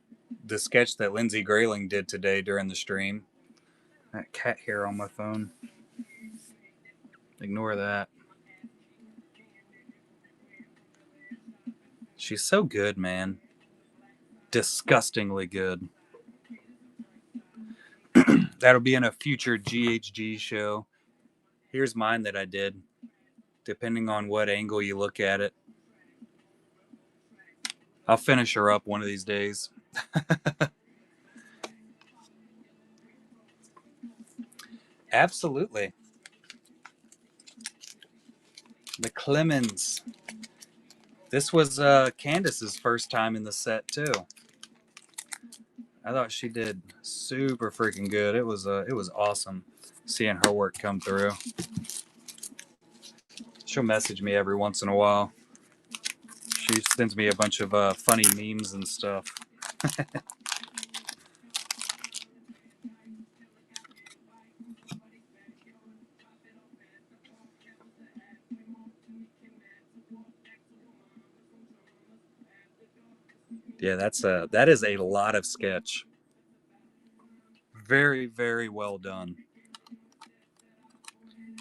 sketch that Lindsay Grayling did today during the stream. That cat hair on my phone. Ignore that. She's so good, man. Disgustingly good. That'll be in a future GHG show. Here's mine that I did, depending on what angle you look at it. I'll finish her up one of these days. Absolutely. The Clemens. This was Candace's first time in the set too. I thought she did super freaking good. It was awesome seeing her work come through. She'll message me every once in a while. She sends me a bunch of funny memes and stuff. Yeah, that is a lot of sketch. Very, very well done.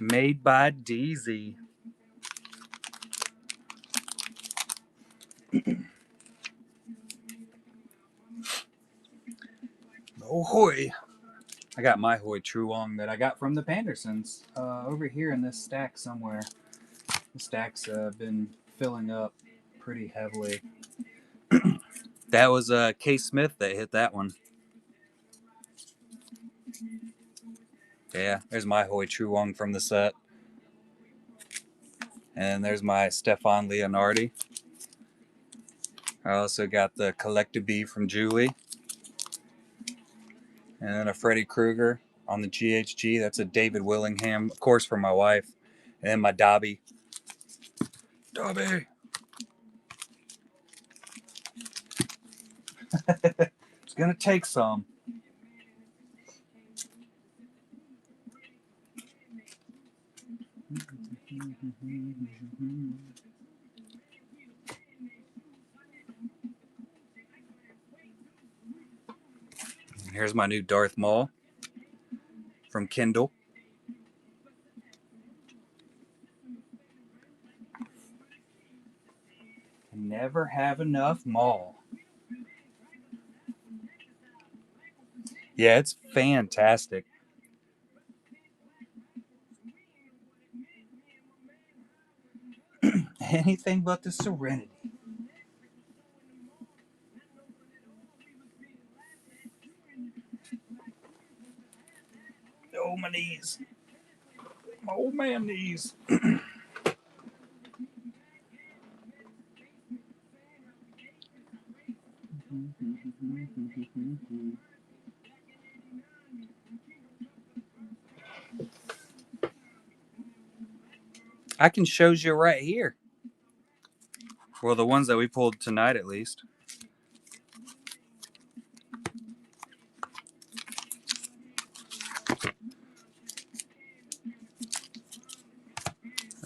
Made by Deezy. Oh hoy. I got my Hoi Truong that I got from the Pandersons over here in this stack somewhere. The stack's been filling up pretty heavily. That was K. Smith that hit that one. Yeah, there's my Hoi Truong from the set. And there's my Stefan Leonardi. I also got the Collective B from Julie. And then a Freddy Krueger on the GHG. That's a David Willingham, of course, for my wife. And then my Dobby. Dobby! It's gonna take some. Here's my new Darth Maul from Kindle. Never have enough Maul. Yeah, it's fantastic. Anything but the Serenity. Oh, my knees. Oh, man, knees. I can show you right here. Well, the ones that we pulled tonight, at least.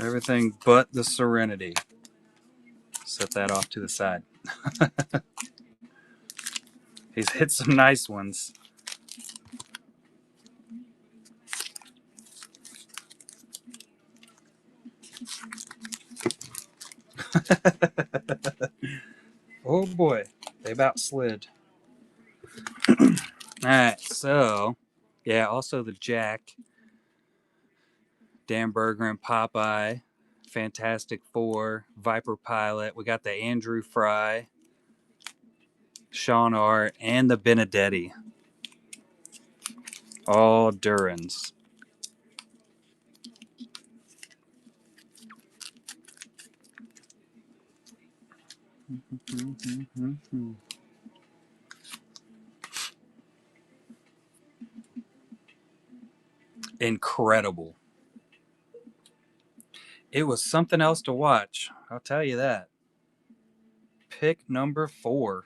Everything but the Serenity. Set that off to the side. He's hit some nice ones. Oh boy, they about slid. Alright, so yeah, also the Jack, Dan Berger and Popeye, Fantastic Four, Viper Pilot. We got the Andrew Fry, Sean Art, and the Benedetti. All Durans. Incredible. It was something else to watch. I'll tell you that. Pick number 4.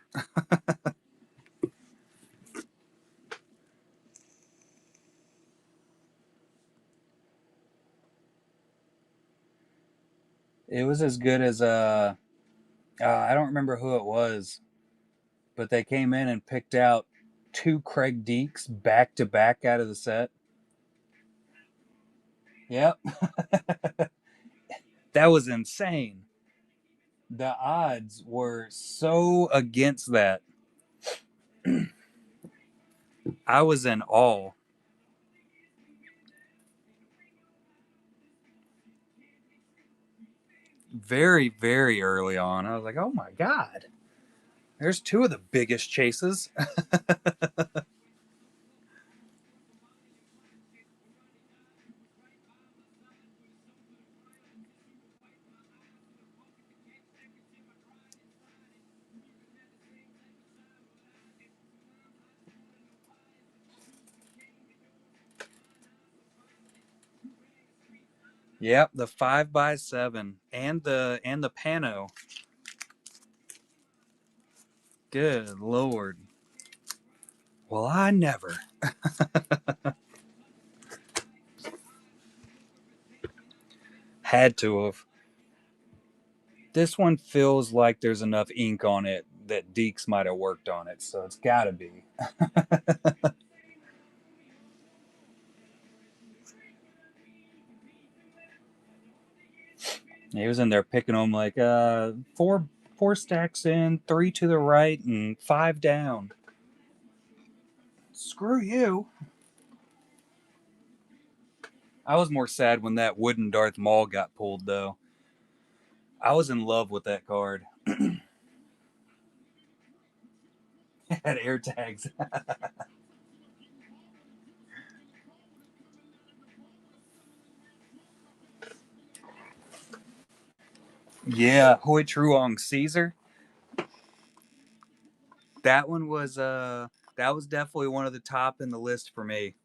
It was as good as I don't remember who it was, but they came in and picked out 2 Craig Deeks back to back out of the set. Yep. That was insane. The odds were so against that. I was in awe. Very, very early on. I was like, oh my God. There's 2 of the biggest chases. Yep, the 5x7 and the pano. Good Lord. Well, I never. Had to have. This one feels like there's enough ink on it that Deeks might have worked on it, so it's got to be. He was in there picking them like four stacks in, 3 to the right, and 5 down. Screw you. I was more sad when that wooden Darth Maul got pulled, though. I was in love with that card. It had air tags. Yeah, Hoi Truong Caesar. That one was that was definitely one of the top in the list for me.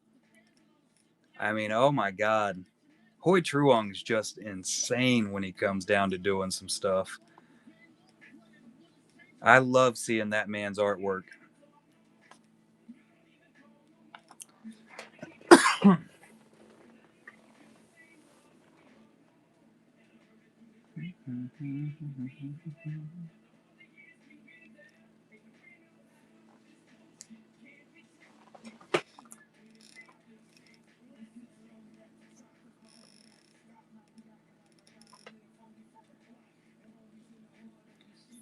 I mean, oh my God. Hoi Truong's just insane when he comes down to doing some stuff. I love seeing that man's artwork.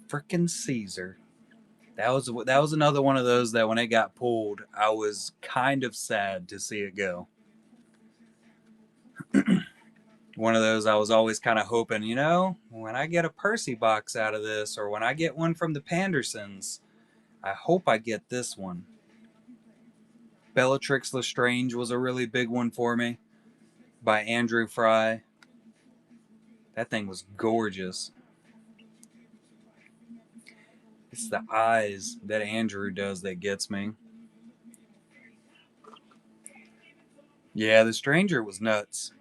Frickin' Caesar. That was another one of those that when it got pulled, I was kind of sad to see it go. One of those I was always kind of hoping, when I get a Percy box out of this, or when I get one from the Pandersons, I hope I get this one. Bellatrix Lestrange was a really big one for me by Andrew Fry. That thing was gorgeous. It's the eyes that Andrew does that gets me. Yeah, the Stranger was nuts.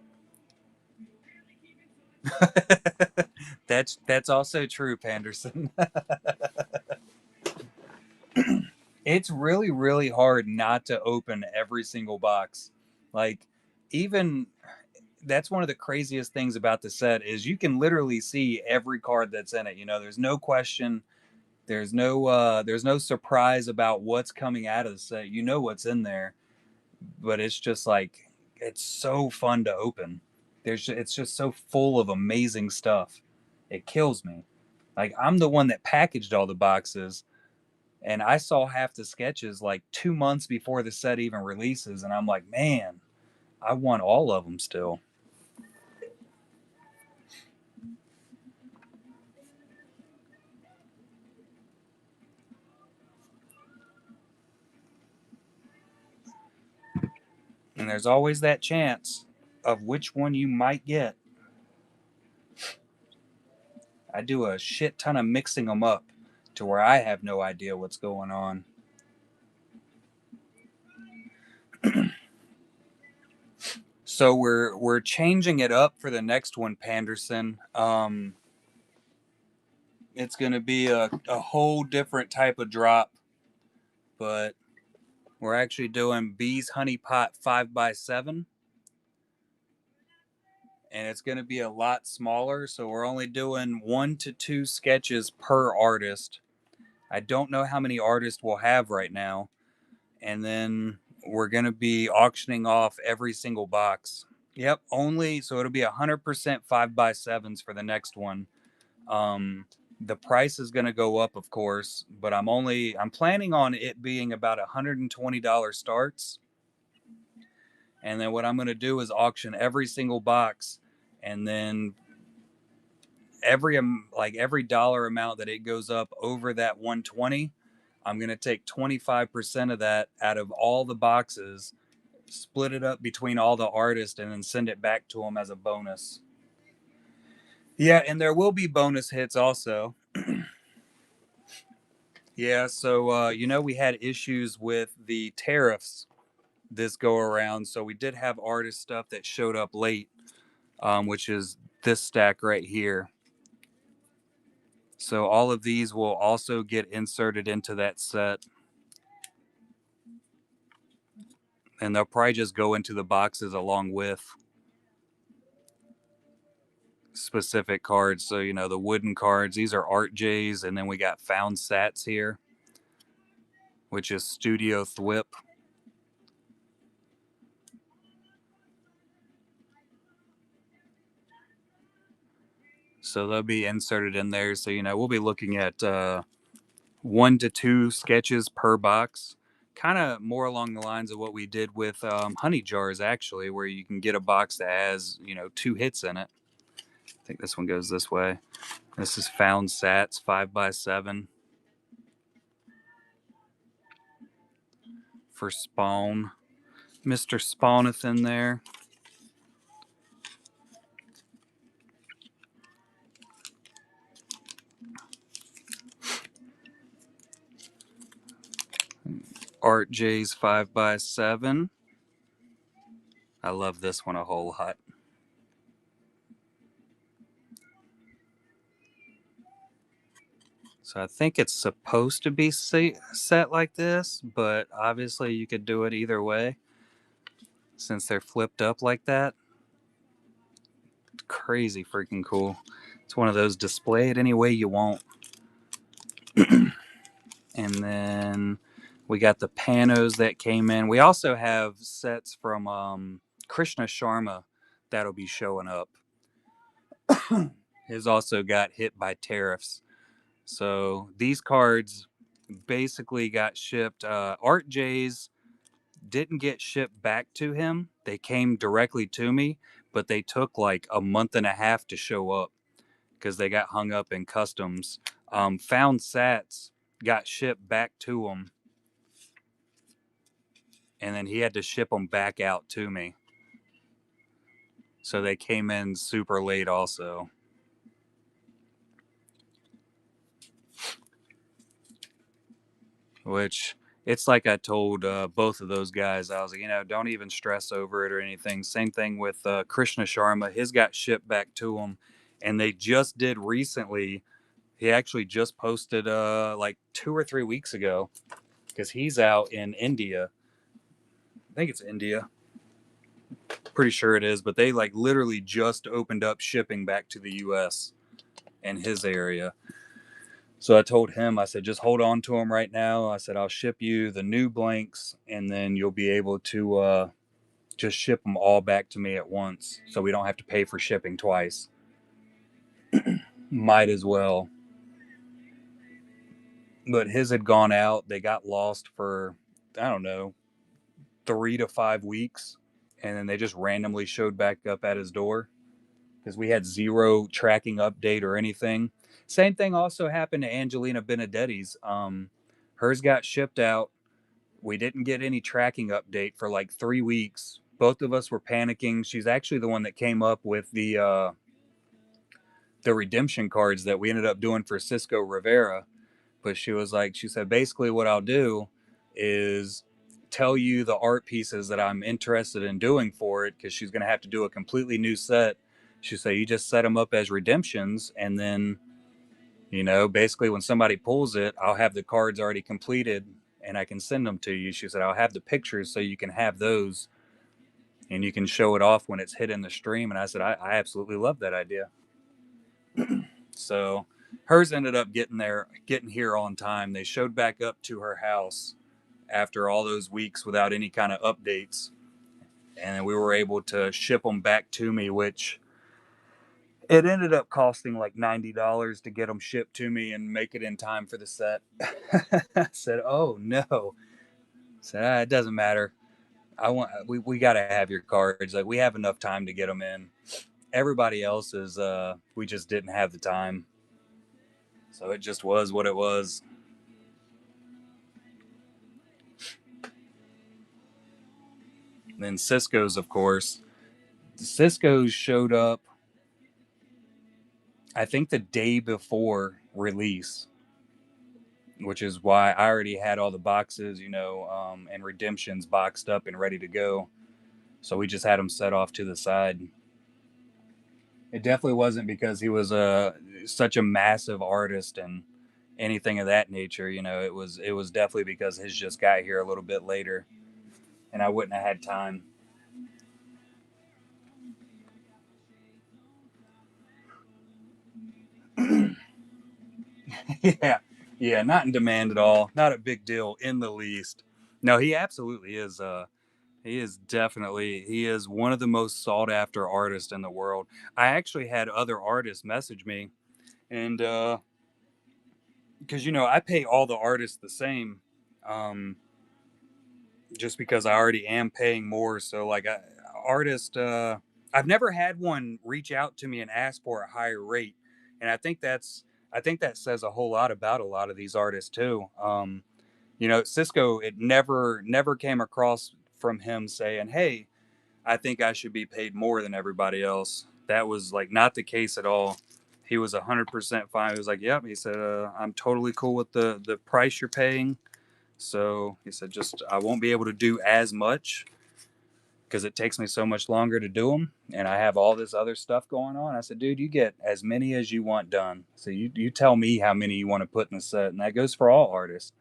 that's also true, Panderson. It's really, really hard not to open every single box. Like, even that's one of the craziest things about the set is you can literally see every card that's in it. There's no question. There's no surprise about what's coming out of the set. You know what's in there, but it's just like it's so fun to open. It's just so full of amazing stuff. It kills me. Like, I'm the one that packaged all the boxes, and I saw half the sketches like 2 months before the set even releases, and I'm like, man, I want all of them still. And there's always that chance of which one you might get. I do a shit ton of mixing them up to where I have no idea what's going on. So we're changing it up for the next one, Panderson. It's gonna be a whole different type of drop, but we're actually doing Bees Honey Pot 5x7, and it's gonna be a lot smaller. So we're only doing 1 to 2 sketches per artist. I don't know how many artists we'll have right now, and then we're gonna be auctioning off every single box. Yep, only so it'll be 100% 5x7s for the next one. The price is going to go up, of course, but I'm planning on it being about $120 starts, and then what I'm going to do is auction every single box, and then every dollar amount that it goes up over that 120, I'm going to take 25% of that out of all the boxes, split it up between all the artists, and then send it back to them as a bonus. Yeah, and there will be bonus hits also. Yeah, so we had issues with the tariffs this go around, so we did have artist stuff that showed up late, which is this stack right here. So all of these will also get inserted into that set, and they'll probably just go into the boxes along with specific cards. So the wooden cards, these are Art J's, and then we got Found Sats here, which is Studio Thwip. So they'll be inserted in there. So we'll be looking at 1 to 2 sketches per box, kind of more along the lines of what we did with honey jars, actually, where you can get a box that has 2 hits in it. I think this one goes this way. This is Found Sats 5x7 for Spawn. Mr. Spawneth in there. Art J's 5x7. I love this one a whole lot. So I think it's supposed to be set like this, but obviously you could do it either way since they're flipped up like that. Crazy freaking cool. It's one of those display it any way you want. And then we got the panos that came in. We also have sets from Krishna Sharma that'll be showing up. His also got hit by tariffs. So these cards basically got shipped. Art J's didn't get shipped back to him. They came directly to me, but they took like a month and a half to show up because they got hung up in customs. Found Sats got shipped back to him, and then he had to ship them back out to me. So they came in super late, also. Which it's like I told both of those guys, I was like, don't even stress over it or anything. Same thing with Krishna Sharma. His got shipped back to him, and they just did recently. He actually just posted like 2 or 3 weeks ago because he's out in India. I think it's India. Pretty sure it is, but they like literally just opened up shipping back to the U.S. in his area. So I told him, I said, just hold on to them right now. I said, I'll ship you the new blanks, and then you'll be able to just ship them all back to me at once, so we don't have to pay for shipping twice. Might as well. But his had gone out. They got lost for, I don't know, 3 to 5 weeks, and then they just randomly showed back up at his door because we had zero tracking update or anything. Same thing also happened to Angelina Benedetti's. Hers got shipped out. We didn't get any tracking update for like 3 weeks. Both of us were panicking. She's actually the one that came up with the redemption cards that we ended up doing for Cisco Rivera. But she was like, she said, basically what I'll do is tell you the art pieces that I'm interested in doing for it, because she's going to have to do a completely new set. She said, you just set them up as redemptions, and then, basically when somebody pulls it, I'll have the cards already completed and I can send them to you. She said, I'll have the pictures so you can have those and you can show it off when it's hit in the stream. And I said, I absolutely love that idea. So hers ended up getting here on time. They showed back up to her house after all those weeks without any kind of updates. And we were able to ship them back to me, which it ended up costing like $90 to get them shipped to me and make it in time for the set. I said, "Oh no!" I said, "It doesn't matter. We got to have your cards. Like we have enough time to get them in. Everybody else is we just didn't have the time, so it just was what it was." And then Cisco's, of course, Cisco's showed up. I think the day before release, which is why I already had all the boxes, and redemptions boxed up and ready to go. So we just had him set off to the side. It definitely wasn't because he was such a massive artist and anything of that nature. It was definitely because his just got here a little bit later, and I wouldn't have had time. Yeah, yeah, not in demand at all. Not a big deal in the least. No, he absolutely is. He is definitely he is one of the most sought after artists in the world. I actually had other artists message me, and because I pay all the artists the same, um, just because I already am paying more. So like, artist, I've never had one reach out to me and ask for a higher rate, and I think that says a whole lot about a lot of these artists too. Cisco, it never came across from him saying, "Hey, I think I should be paid more than everybody else." That was like not the case at all. He was 100% fine. He was like, "Yep." He said, "I'm totally cool with the price you're paying." So he said, "Just I won't be able to do as much because it takes me so much longer to do them, and I have all this other stuff going on." I said, "Dude, you get as many as you want done. So you tell me how many you want to put in the set, and that goes for all artists.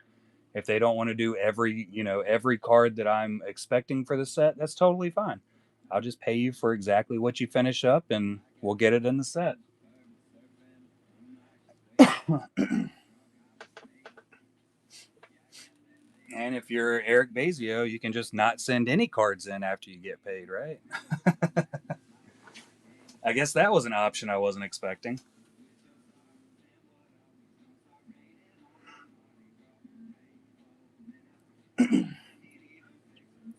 If they don't want to do every card that I'm expecting for the set, that's totally fine. I'll just pay you for exactly what you finish up, and we'll get it in the set." And if you're Eric Bazio, you can just not send any cards in after you get paid, right? I guess that was an option I wasn't expecting.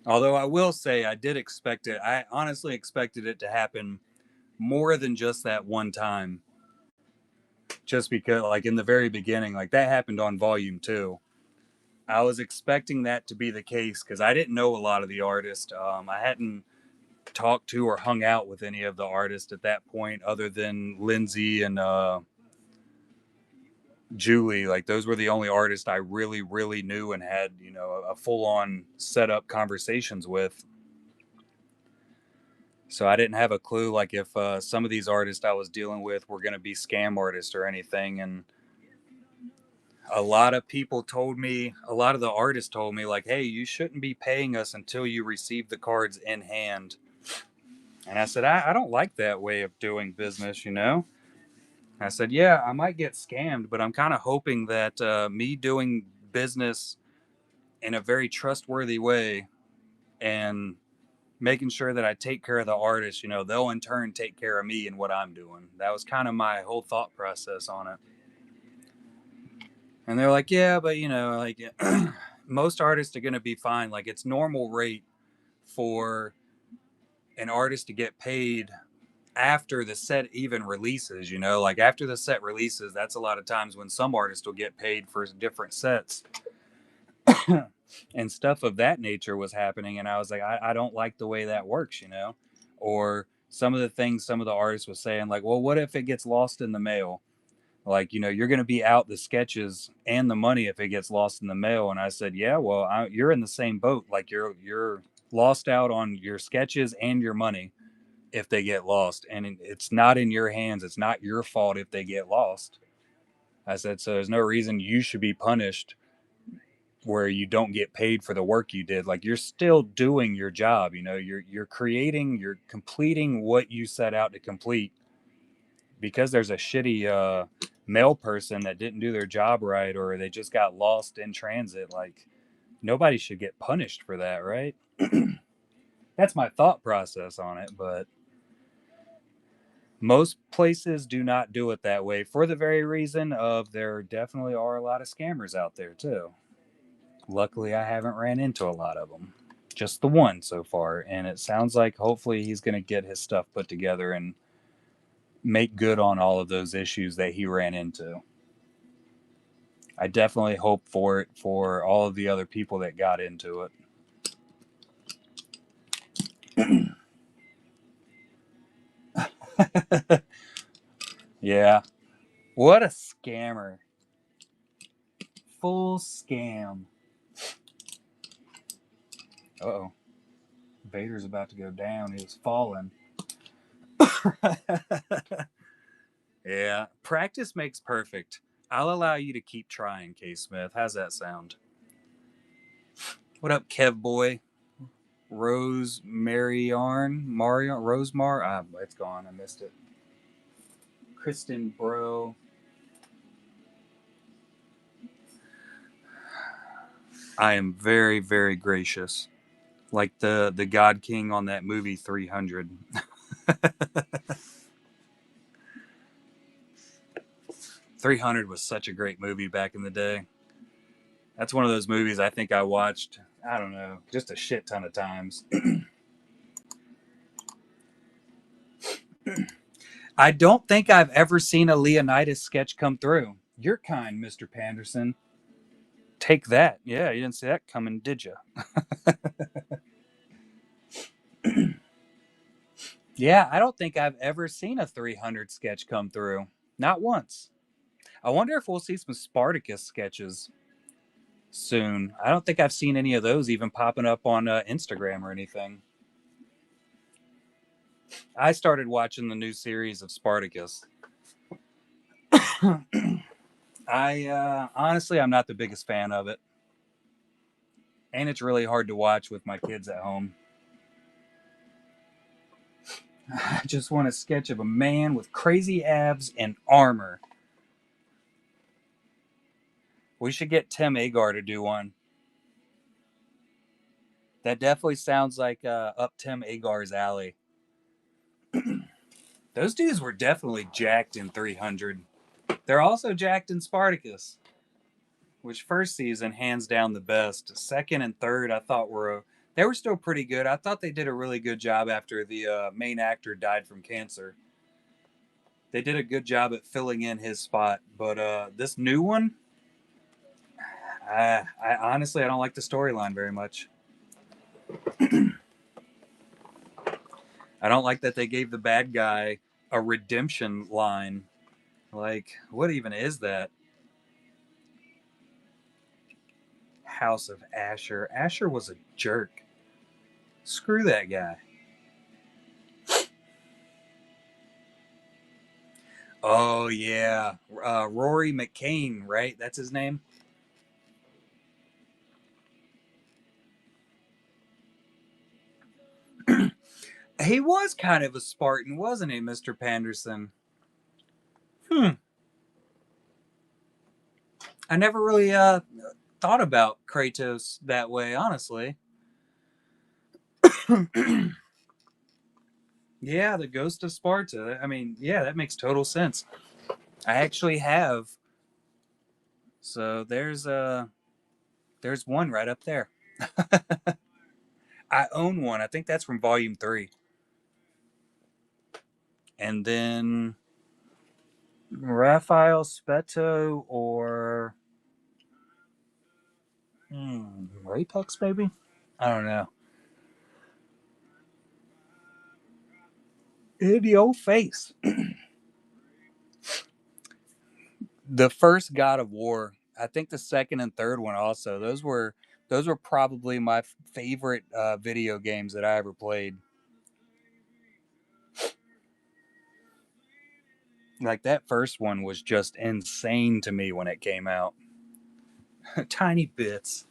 Although I will say I did expect it. I honestly expected it to happen more than just that one time. Just because, like in the very beginning, like that happened on volume two. I was expecting that to be the case because I didn't know a lot of the artists. I hadn't talked to or hung out with any of the artists at that point, other than Lindsay and Julie. Like those were the only artists I really, really knew and had, a full on set up conversations with. So I didn't have a clue, like if some of these artists I was dealing with were going to be scam artists or anything. And a lot of people told me, a lot of the artists told me, like, hey, you shouldn't be paying us until you receive the cards in hand. And I said, I don't like that way of doing business. I said, yeah, I might get scammed, but I'm kind of hoping that me doing business in a very trustworthy way and making sure that I take care of the artist, they'll in turn take care of me and what I'm doing. That was kind of my whole thought process on it. And they're like, yeah, but like most artists are going to be fine. Like it's normal rate for an artist to get paid after the set even releases, like after the set releases, that's a lot of times when some artists will get paid for different sets and stuff of that nature was happening. And I was like, I don't like the way that works. Or some of the things some of the artists was saying, like, well, what if it gets lost in the mail? Like, you're going to be out the sketches and the money if it gets lost in the mail. And I said, yeah, well, you're in the same boat. Like you're lost out on your sketches and your money if they get lost, and it's not in your hands. It's not your fault if they get lost. I said, so there's no reason you should be punished where you don't get paid for the work you did. Like you're still doing your job. You're completing what you set out to complete. Because there's a shitty mail person that didn't do their job right, or they just got lost in transit, like nobody should get punished for that, right? That's my thought process on it. But most places do not do it that way for the very reason of there definitely are a lot of scammers out there too. Luckily, I haven't ran into a lot of them. Just the one so far, and it sounds like hopefully he's going to get his stuff put together and make good on all of those issues that he ran into. I definitely hope for it for all of the other people that got into it. Yeah. What a scammer. Full scam. Uh oh. Vader's about to go down. He was falling. Yeah. Practice makes perfect. I'll allow you to keep trying, K Smith. How's that sound? What up, Kev boy? Rose Mariarn? Marion Rosemar? Ah, it's gone. I missed it. Kristen Bro. I am very, very gracious. Like the God King on that movie 300. 300 was such a great movie back in the day. That's one of those movies I think I watched, I don't know, just a shit ton of times. I don't think I've ever seen a Leonidas sketch come through. You're kind, Mr. Panderson. Take that. Yeah, you didn't see that coming, did you? Yeah, I don't think I've ever seen a 300 sketch come through. Not once. I wonder if we'll see some Spartacus sketches soon. I don't think I've seen any of those even popping up on Instagram or anything. I started watching the new series of Spartacus. I honestly, I'm not the biggest fan of it, and it's really hard to watch with my kids at home. I just want a sketch of a man with crazy abs and armor. We should get Tim Agar to do one. That definitely sounds like up Tim Agar's alley. Those dudes were definitely jacked in 300. They're also jacked in Spartacus, which first season hands down the best. Second and third I thought were They were still pretty good. I thought they did a really good job after the main actor died from cancer. They did a good job at filling in his spot. But this new one, I honestly I don't like the storyline very much. I don't like that they gave the bad guy a redemption line. Like, what even is that? House of Asher. Asher was a jerk. Screw that guy. Oh yeah, Rory McCain, right? That's his name. He was kind of a Spartan, wasn't he, Mr. Panderson? Hmm. I never really thought about Kratos that way, honestly. Yeah, the Ghost of Sparta. I mean, yeah, that makes total sense. I actually have. So there's one right up there. I own one. I think that's from Volume 3. And then Raphael Speto or Rapex, maybe? I don't know. In your face. The first God of War. I think the second and third one also. Those were probably my favorite video games that I ever played. Like that first one was just insane to me when it came out. Tiny bits.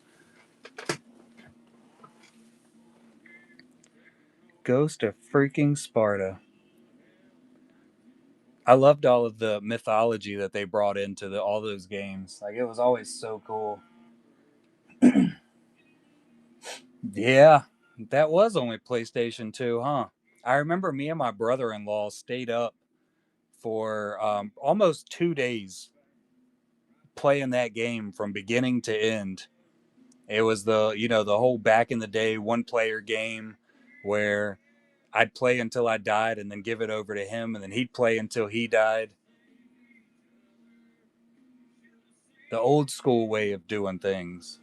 Ghost of freaking Sparta. I loved all of the mythology that they brought into all those games. Like it was always so cool. Yeah, that was only PlayStation 2, huh? I remember me and my brother-in-law stayed up for almost 2 days playing that game from beginning to end. It was the whole back in the day one player game where I'd play until I died and then give it over to him and then he'd play until he died. The old school way of doing things.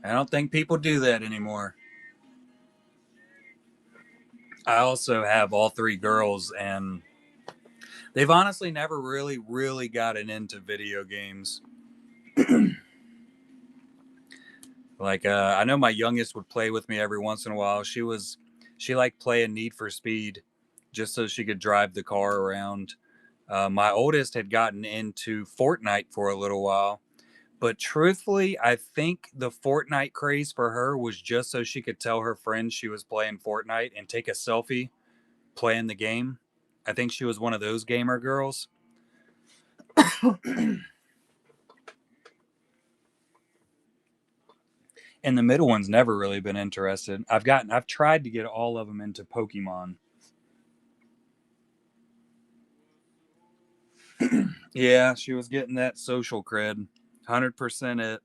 I don't think people do that anymore. I also have all three girls, and they've honestly never really, really gotten into video games. Like, I know my youngest would play with me every once in a while. She liked playing Need for Speed just so she could drive the car around. My oldest had gotten into Fortnite for a little while, but truthfully, I think the Fortnite craze for her was just so she could tell her friends she was playing Fortnite and take a selfie playing the game. I think she was one of those gamer girls. And the middle one's never really been interested. I've tried to get all of them into Pokemon. Yeah, she was getting that social cred. 100% it.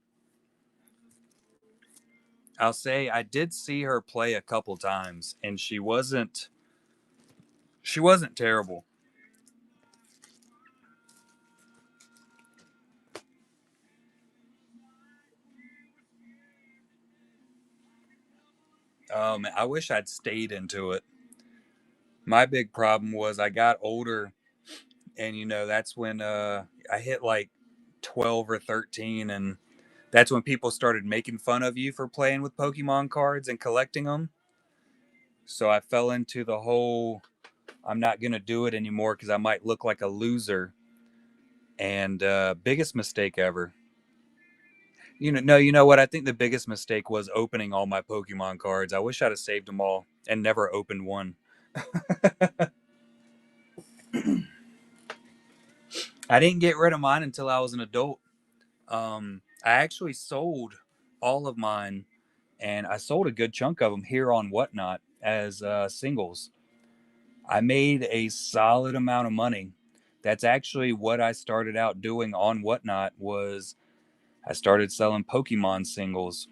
I'll say I did see her play a couple times and she wasn't terrible. I wish I'd stayed into it. My big problem was I got older and that's when I hit like 12 or 13 and that's when people started making fun of you for playing with Pokemon cards and collecting them. So I fell into the whole I'm not going to do it anymore cuz I might look like a loser and biggest mistake ever. No, you know what? I think the biggest mistake was opening all my Pokemon cards. I wish I'd have saved them all and never opened one. I didn't get rid of mine until I was an adult. I actually sold all of mine, and I sold a good chunk of them here on Whatnot as singles. I made a solid amount of money. That's actually what I started out doing on Whatnot was I started selling Pokemon singles.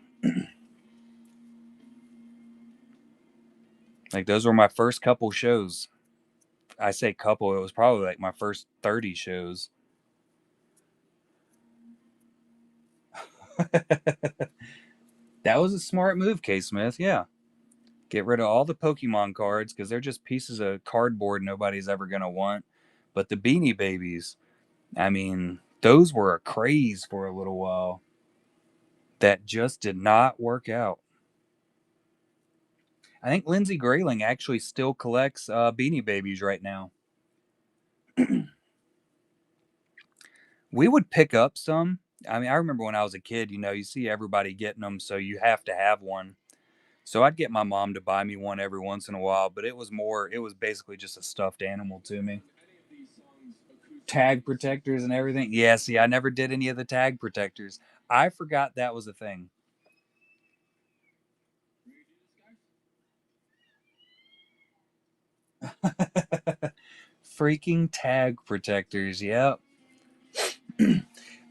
Like those were my first couple shows. I say couple, it was probably like my first 30 shows. That was a smart move, K Smith. Yeah. Get rid of all the Pokemon cards because they're just pieces of cardboard nobody's ever going to want. But the Beanie Babies, I mean, those were a craze for a little while. That just did not work out. I think Lindsay Grayling actually still collects Beanie Babies right now. We would pick up some. I mean, I remember when I was a kid, you see everybody getting them, so you have to have one. So I'd get my mom to buy me one every once in a while, but it was basically just a stuffed animal to me. Tag protectors and everything. Yeah, see, I never did any of the tag protectors. I forgot that was a thing. Freaking tag protectors. Yep.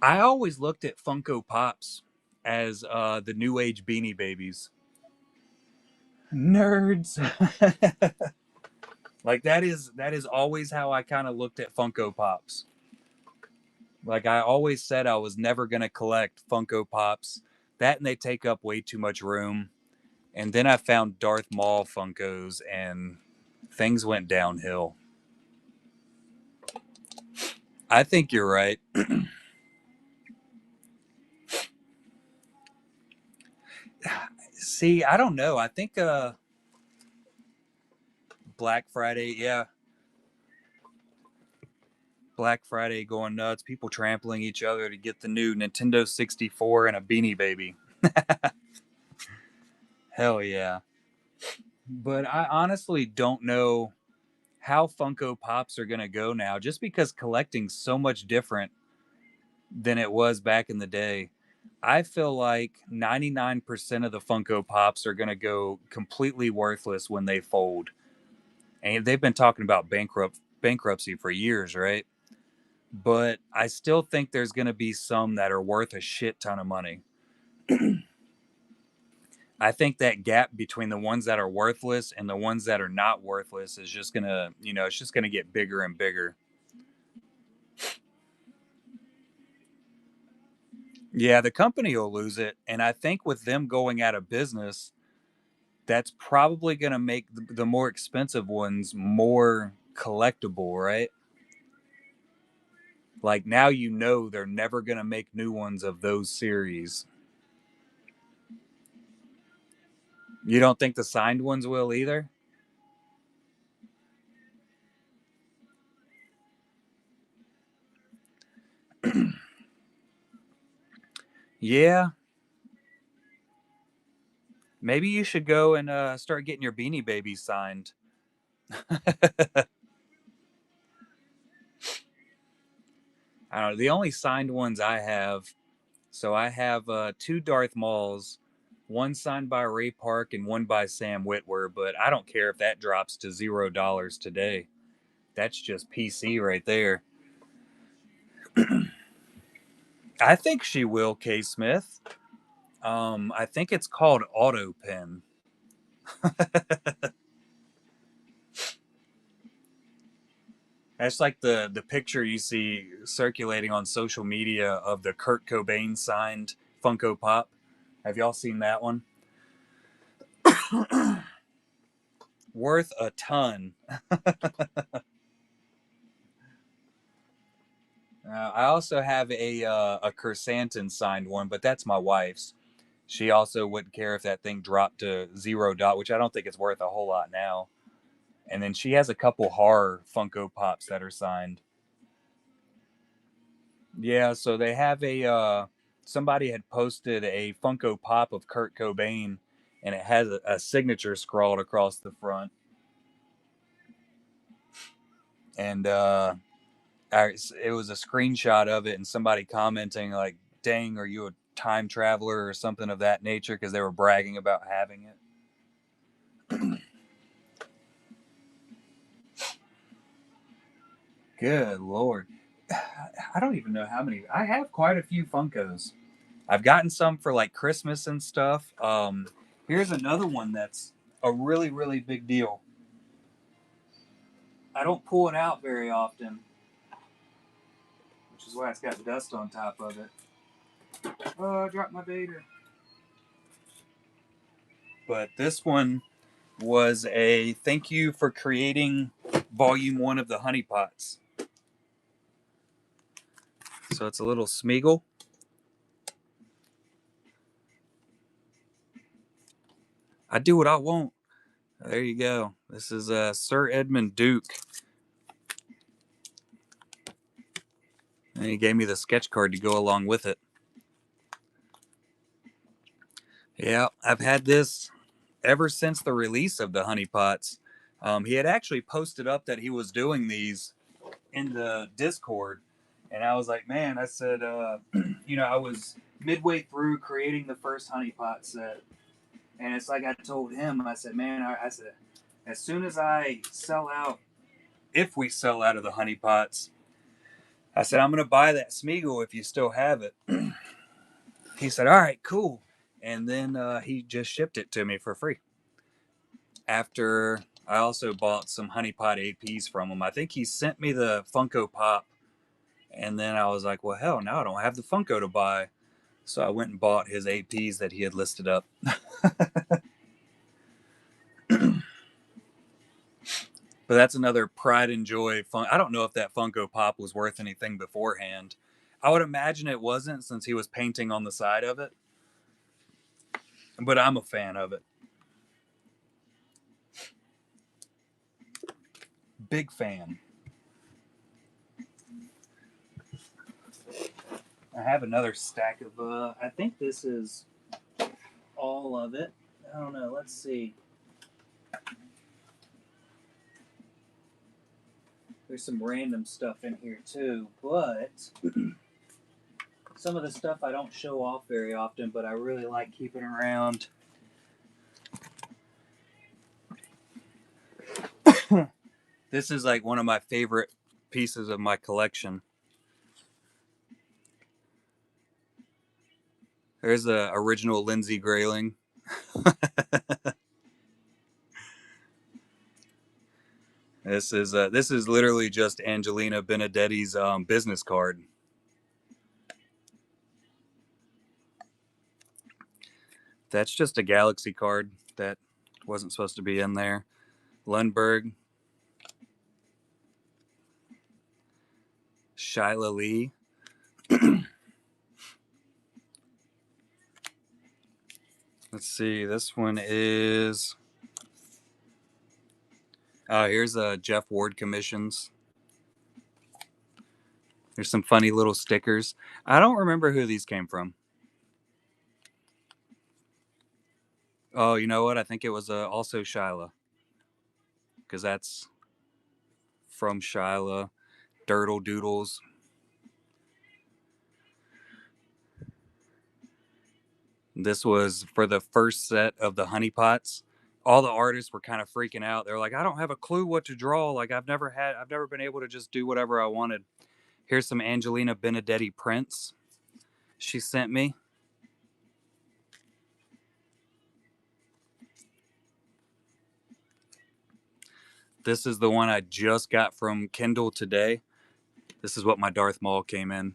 I always looked at Funko Pops as the new age Beanie Babies. Nerds. Like that is always how I kind of looked at Funko Pops. Like I always said I was never going to collect Funko Pops. That and they take up way too much room. And then I found Darth Maul Funkos and things went downhill. I think you're right. See, I don't know. I think Black Friday, yeah. Black Friday going nuts, people trampling each other to get the new Nintendo 64 and a Beanie Baby. Hell yeah. But I honestly don't know how Funko Pops are going to go now just because collecting's so much different than it was back in the day. I feel like 99% of the Funko Pops are going to go completely worthless when they fold. And they've been talking about bankruptcy for years, right? But I still think there's going to be some that are worth a shit ton of money. I think that gap between the ones that are worthless and the ones that are not worthless is just going to, it's just going to get bigger and bigger. Yeah, the company will lose it. And I think with them going out of business, that's probably going to make the more expensive ones more collectible, right? Like now they're never going to make new ones of those series. You don't think the signed ones will either? Yeah, maybe you should go and start getting your Beanie Babies signed. I don't know. The only signed ones I have, so I have two Darth Mauls, one signed by Ray Park and one by Sam Witwer, but I don't care if that drops to $0 today. That's just PC right there. I think she will, K Smith. I think it's called auto pen. That's like the picture you see circulating on social media of the Kurt Cobain signed Funko Pop. Have y'all seen that one? Worth a ton. I also have a Kersantin signed one, but that's my wife's. She also wouldn't care if that thing dropped to $0, which I don't think it's worth a whole lot now. And then she has a couple horror Funko Pops that are signed. Yeah, so they have somebody had posted a Funko Pop of Kurt Cobain, and it has a signature scrawled across the front. And it was a screenshot of it, and somebody commenting like, "Dang, are you a time traveler or something of that nature?" Because they were bragging about having it. Good lord, I don't even know how many. I have quite a few Funkos. I've gotten some for like Christmas and stuff. Here's another one that's a really, really big deal. I don't pull it out very often, which is why it's got dust on top of it. Oh, I dropped my Vader. But this one was a thank you for creating volume 1 of the honey pots. So it's a little Smeagol. I do what I want. There you go. This is Sir Edmund Duke. And he gave me the sketch card to go along with it. Yeah, I've had this ever since the release of the honey pots. He had actually posted up that he was doing these in the Discord. And I was like, man, I said, I was midway through creating the first honey pot set. And it's like I told him, I said, man, I said, as soon as I sell out, if we sell out of the honey pots, I said, I'm going to buy that Smeagol if you still have it. He said, all right, cool. And then he just shipped it to me for free. After I also bought some honey pot APs from him. I think he sent me the Funko Pop. And then I was like, well, hell, now I don't have the Funko to buy. So I went and bought his APs that he had listed up. But that's another pride and joy. I don't know if that Funko Pop was worth anything beforehand. I would imagine it wasn't since he was painting on the side of it. But I'm a fan of it. Big fan. I have another stack of, I think this is all of it. I don't know. Let's see. There's some random stuff in here too, but some of the stuff I don't show off very often, but I really like keeping around. This is like one of my favorite pieces of my collection. There's the original Lindsay Grayling. This is literally just Angelina Benedetti's business card. That's just a Galaxy card that wasn't supposed to be in there. Lundberg, Shyla Lee. Let's see. This one is. Here's Jeff Ward commissions. There's some funny little stickers. I don't remember who these came from. Oh, you know what? I think it was also Shyla. Because that's from Shyla. Dirtle Doodles. This was for the first set of the honey pots. All the artists were kind of freaking out. They're like, I don't have a clue what to draw. Like I've never been able to just do whatever I wanted. Here's some Angelina Benedetti prints she sent me. This is the one I just got from Kindle today. This is what my Darth Maul came in.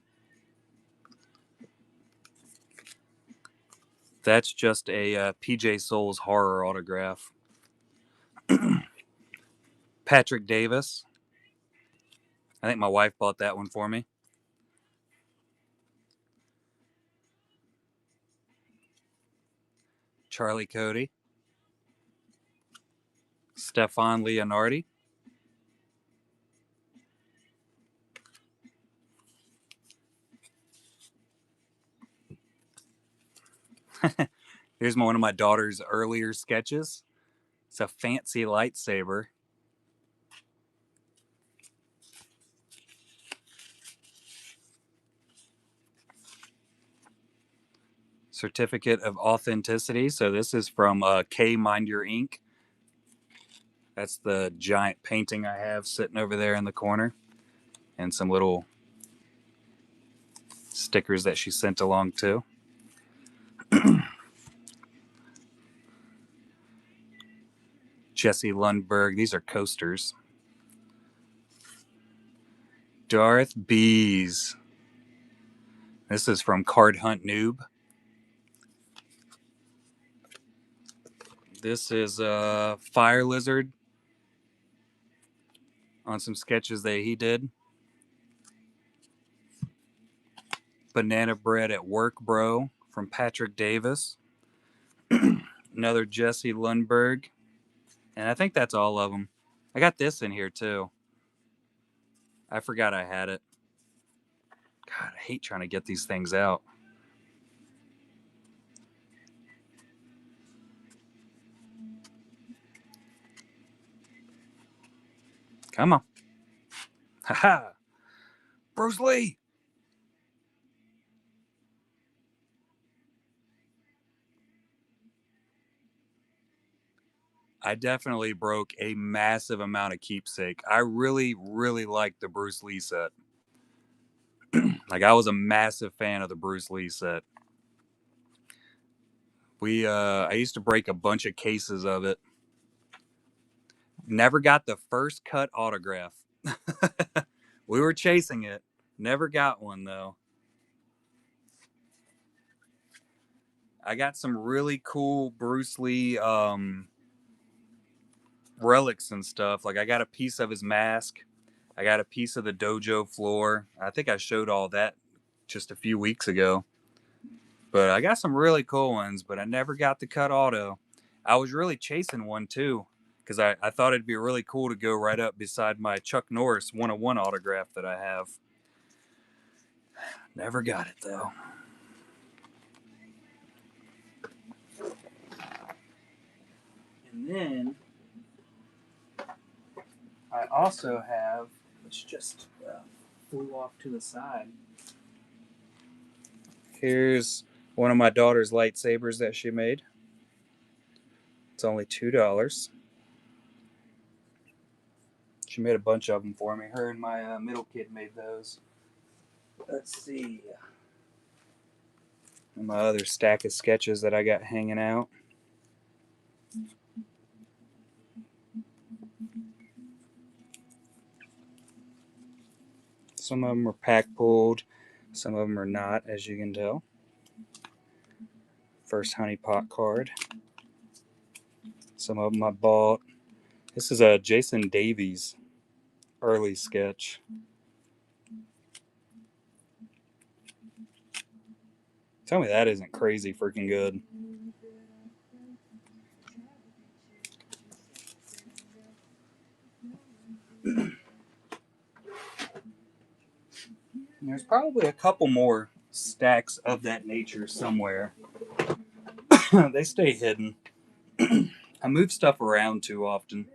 That's just a PJ Souls horror autograph. Patrick Davis. I think my wife bought that one for me. Charlie Cody. Stefan Leonardi. Here's one of my daughter's earlier sketches. It's a fancy lightsaber. Certificate of authenticity. So this is from K Mind Your Ink. That's the giant painting I have sitting over there in the corner. And some little stickers that she sent along too. Jesse Lundberg. These are coasters. Darth Bees. This is from Card Hunt Noob. This is Fire Lizard on some sketches that he did. Banana Bread at Work Bro from Patrick Davis. Another Jesse Lundberg. And I think that's all of them. I got this in here too. I forgot I had it. God, I hate trying to get these things out. Come on. Haha. Bruce Lee. I definitely broke a massive amount of keepsake. I really, really liked the Bruce Lee set. Like, I was a massive fan of the Bruce Lee set. I used to break a bunch of cases of it. Never got the first cut autograph. We were chasing it. Never got one though. I got some really cool Bruce Lee relics and stuff. Like, I got a piece of his mask. I got a piece of the dojo floor. I think I showed all that just a few weeks ago. But I got some really cool ones, but I never got the cut auto. I was really chasing one too, because I thought it'd be really cool to go right up beside my Chuck Norris 101 autograph that I have. Never got it though. And then I also have, which just flew off to the side. Here's one of my daughter's lightsabers that she made. It's only $2. She made a bunch of them for me. Her and my middle kid made those. Let's see. And my other stack of sketches that I got hanging out. Some of them are pack pulled. Some of them are not, as you can tell. First Honey Pot card. Some of them I bought. This is a Jason Davies early sketch. Tell me that isn't crazy freaking good. There's probably a couple more stacks of that nature somewhere. They stay hidden. I move stuff around too often.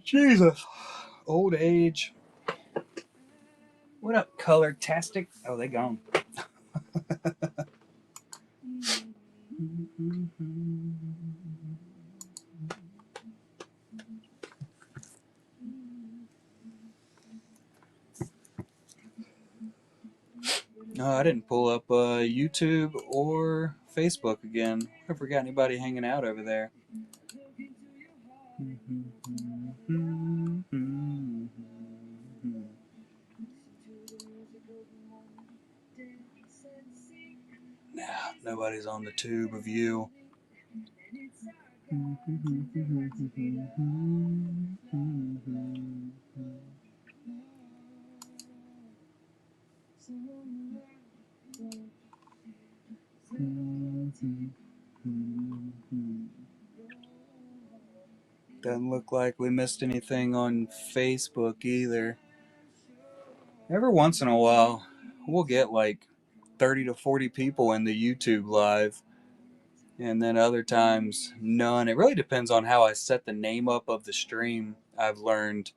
Jesus. Old age. What up, Color-tastic? Oh, they gone. No, I didn't pull up YouTube or Facebook again. I forgot anybody hanging out over there. Nah, nobody's on the tube of you. Doesn't look like we missed anything on Facebook either. Every once in a while, we'll get like 30 to 40 people in the YouTube live, and then other times, none. It really depends on how I set the name up of the stream, I've learned.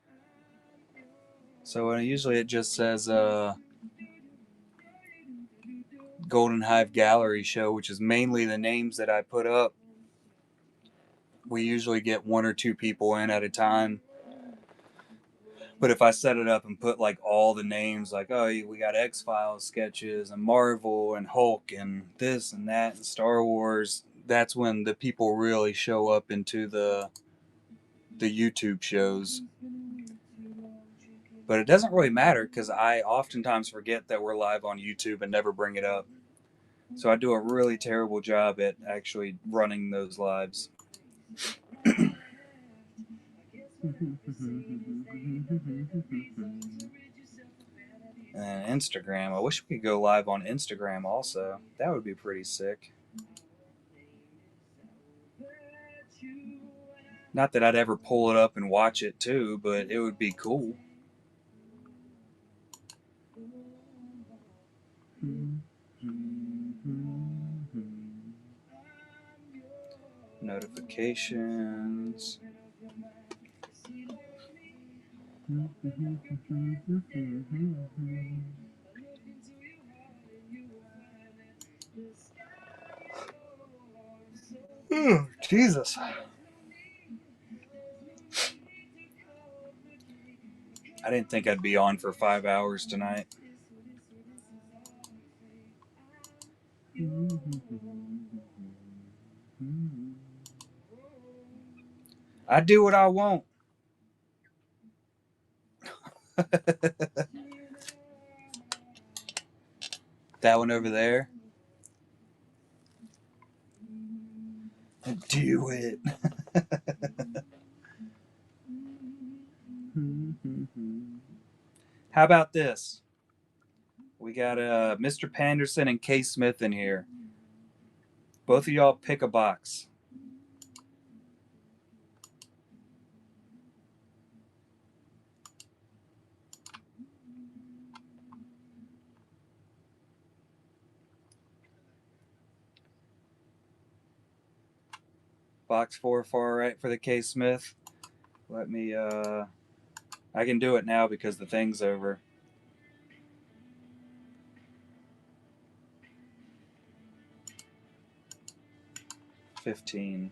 So usually it just says, Golden Hive Gallery show, which is mainly the names that I put up. We usually get 1 or 2 people in at a time. But if I set it up and put like all the names, like, oh, we got X-Files sketches and Marvel and Hulk and this and that and Star Wars, that's when the people really show up into the YouTube shows. But it doesn't really matter because I oftentimes forget that we're live on YouTube and never bring it up. So I do a really terrible job at actually running those lives. And Instagram. I wish we could go live on Instagram also. That would be pretty sick. Not that I'd ever pull it up and watch it too, but it would be cool. Notifications. Oh, Jesus. I didn't think I'd be on for 5 hours tonight. I do what I want. That one over there. Do it. How about this? We got Mr. Panderson and K. Smith in here. Both of y'all pick a box. Box 4 far right for the K. Smith. Let me, I can do it now because the thing's over. 15.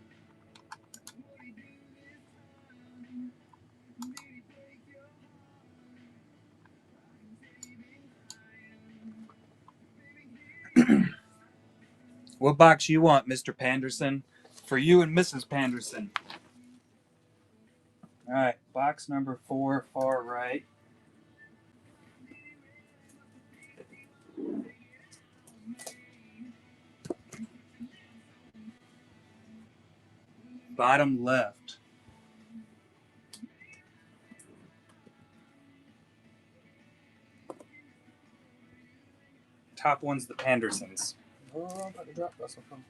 What box you want, Mr. Panderson? For you and Mrs. Panderson. All right, box number 4, far right. Bottom left. Top one's the Pandersons. Oh, I'm about to drop this one.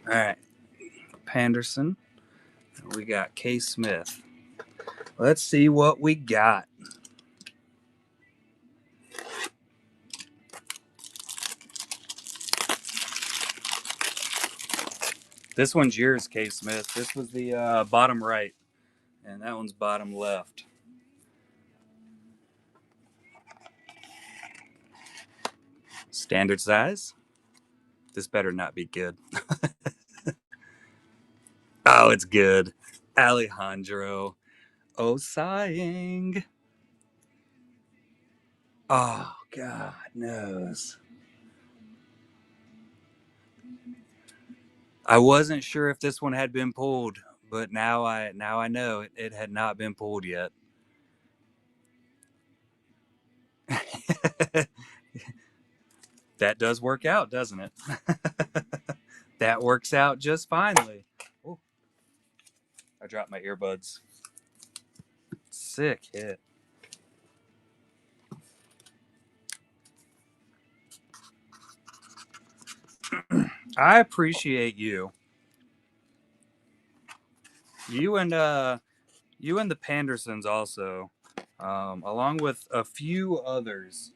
All right, Panderson. We got K. Smith. Let's see what we got. This one's yours, K. Smith. This was the bottom right, and that one's bottom left. Standard size. This better not be good. Oh, it's good. Alejandro Osaying. Oh, God knows. I wasn't sure if this one had been pulled, but now I know it had not been pulled yet. That does work out, doesn't it? That works out just finely. Ooh, I dropped my earbuds. Sick hit. I appreciate you. You and the Pandersons also, along with a few others,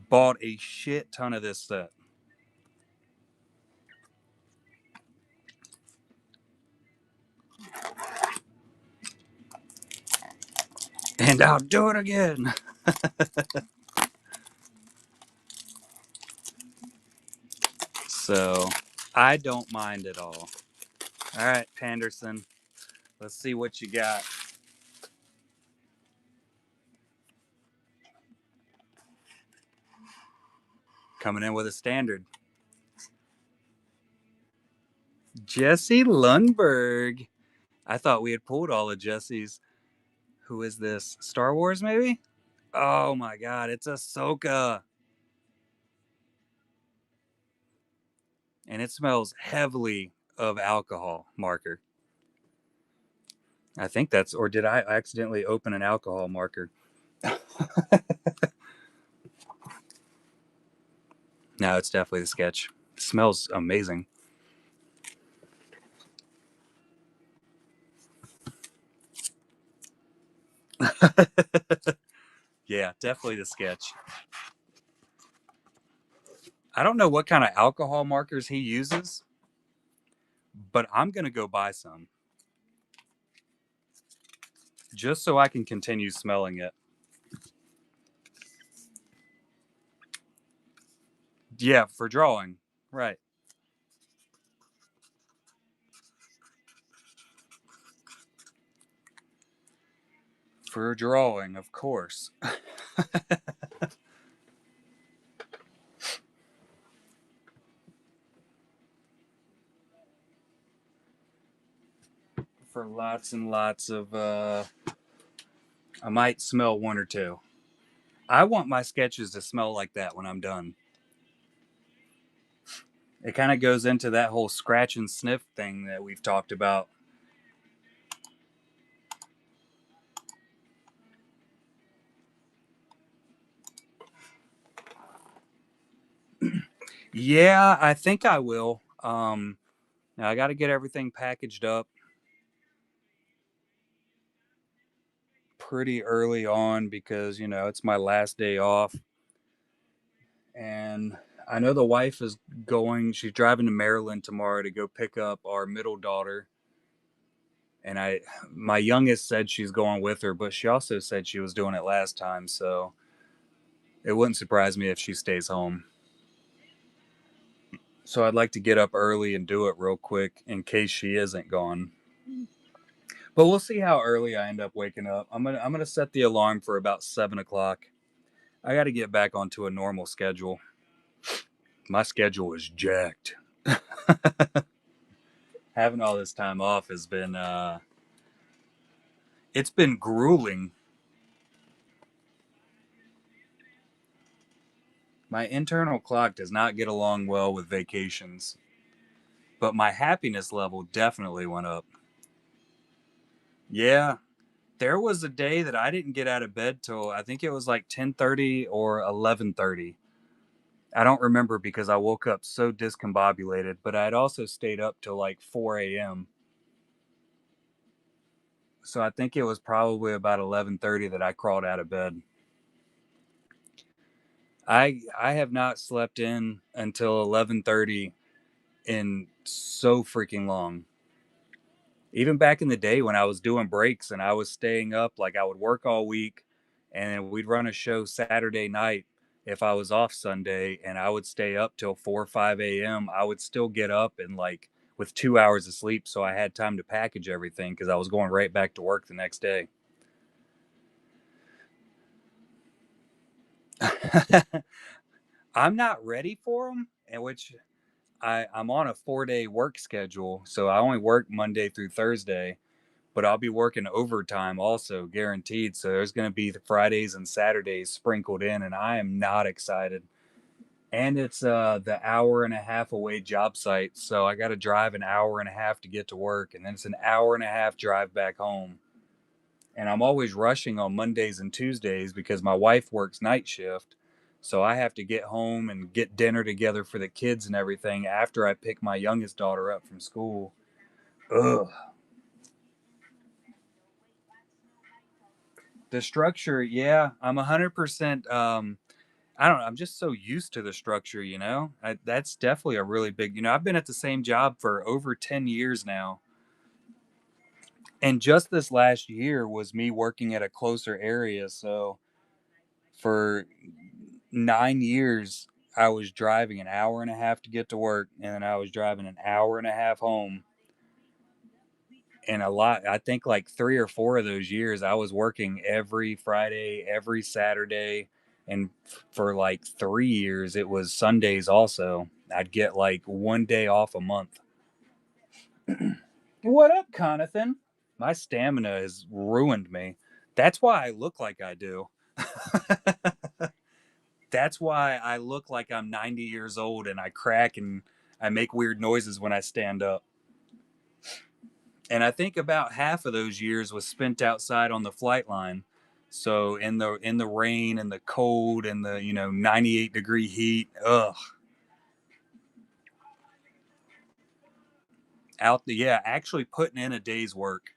bought a shit ton of this set. And I'll do it again. So I don't mind at all. All right, Panderson, let's see what you got. Coming in with a standard. Jesse Lundberg. I thought we had pulled all of Jesse's. Who is this? Star Wars, maybe? Oh my God, it's Ahsoka. And it smells heavily of alcohol marker. I think that's, or did I accidentally open an alcohol marker? No, it's definitely the sketch. It smells amazing. Yeah, definitely the sketch. I don't know what kind of alcohol markers he uses, but I'm going to go buy some just so I can continue smelling it. Yeah, for drawing. Right. For drawing, of course. For lots and lots of, I might smell one or two. I want my sketches to smell like that when I'm done. It kind of goes into that whole scratch and sniff thing that we've talked about. Yeah, I think I will. Now I got to get everything packaged up pretty early on because, it's my last day off. And I know the wife is she's driving to Maryland tomorrow to go pick up our middle daughter. And my youngest said she's going with her, but she also said she was doing it last time. So it wouldn't surprise me if she stays home. So I'd like to get up early and do it real quick in case she isn't gone. But we'll see how early I end up waking up. I'm gonna set the alarm for about 7 o'clock. I got to get back onto a normal schedule. My schedule is jacked. Having all this time off has been it's been grueling. My internal clock does not get along well with vacations, but my happiness level definitely went up. Yeah, there was a day that I didn't get out of bed till I think it was like 10:30 or 11:30. I don't remember because I woke up so discombobulated, but I'd also stayed up till like 4 a.m. So I think it was probably about 11:30 that I crawled out of bed. I have not slept in until 11:30 in so freaking long. Even back in the day when I was doing breaks and I was staying up, like I would work all week and we'd run a show Saturday night if I was off Sunday and I would stay up till 4 or 5 a.m. I would still get up and like with 2 hours of sleep so I had time to package everything because I was going right back to work the next day. I'm not ready for them, in which I'm on a 4-day work schedule, so I only work Monday through Thursday, but I'll be working overtime also, guaranteed. So there's going to be the Fridays and Saturdays sprinkled in, and I am not excited. And it's the hour and a half away job site, so I got to drive an hour and a half to get to work, and then it's an hour and a half drive back home. And I'm always rushing on Mondays and Tuesdays because my wife works night shift. So I have to get home and get dinner together for the kids and everything after I pick my youngest daughter up from school. Ugh. The structure, yeah, I'm 100%. I don't know. I'm just so used to the structure, that's definitely a really big, I've been at the same job for over 10 years now. And just this last year was me working at a closer area. So for 9 years, I was driving an hour and a half to get to work, and then I was driving an hour and a half home. And I think like 3 or 4 of those years, I was working every Friday, every Saturday. And for like 3 years, it was Sundays also. I'd get like one day off a month. What up, Conathan? My stamina has ruined me. That's why I look like I do. That's why I look like I'm 90 years old and I crack and I make weird noises when I stand up. And I think about half of those years was spent outside on the flight line. So in the rain and the cold and the 98-degree heat, ugh, actually putting in a day's work.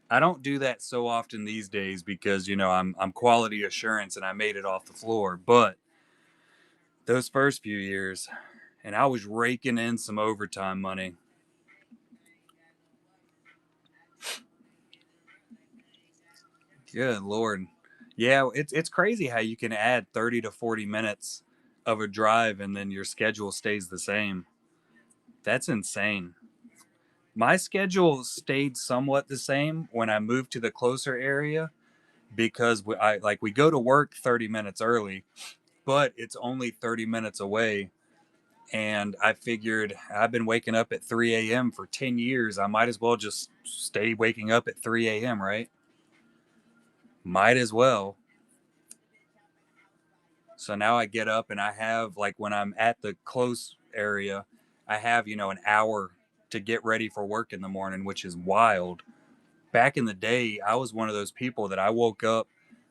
I don't do that so often these days because I'm quality assurance and I made it off the floor. But those first few years, and I was raking in some overtime money. Good lord, yeah, it's crazy how you can add 30 to 40 minutes of a drive and then your schedule stays the same. That's insane. My schedule stayed somewhat the same when I moved to the closer area because we go to work 30 minutes early, but it's only 30 minutes away. And I figured I've been waking up at 3 a.m. for 10 years. I might as well just stay waking up at 3 a.m., right? Might as well. So now I get up and I have, like, when I'm at the close area, I have, an hour to get ready for work in the morning, which is wild. Back in the day, I was one of those people that I woke up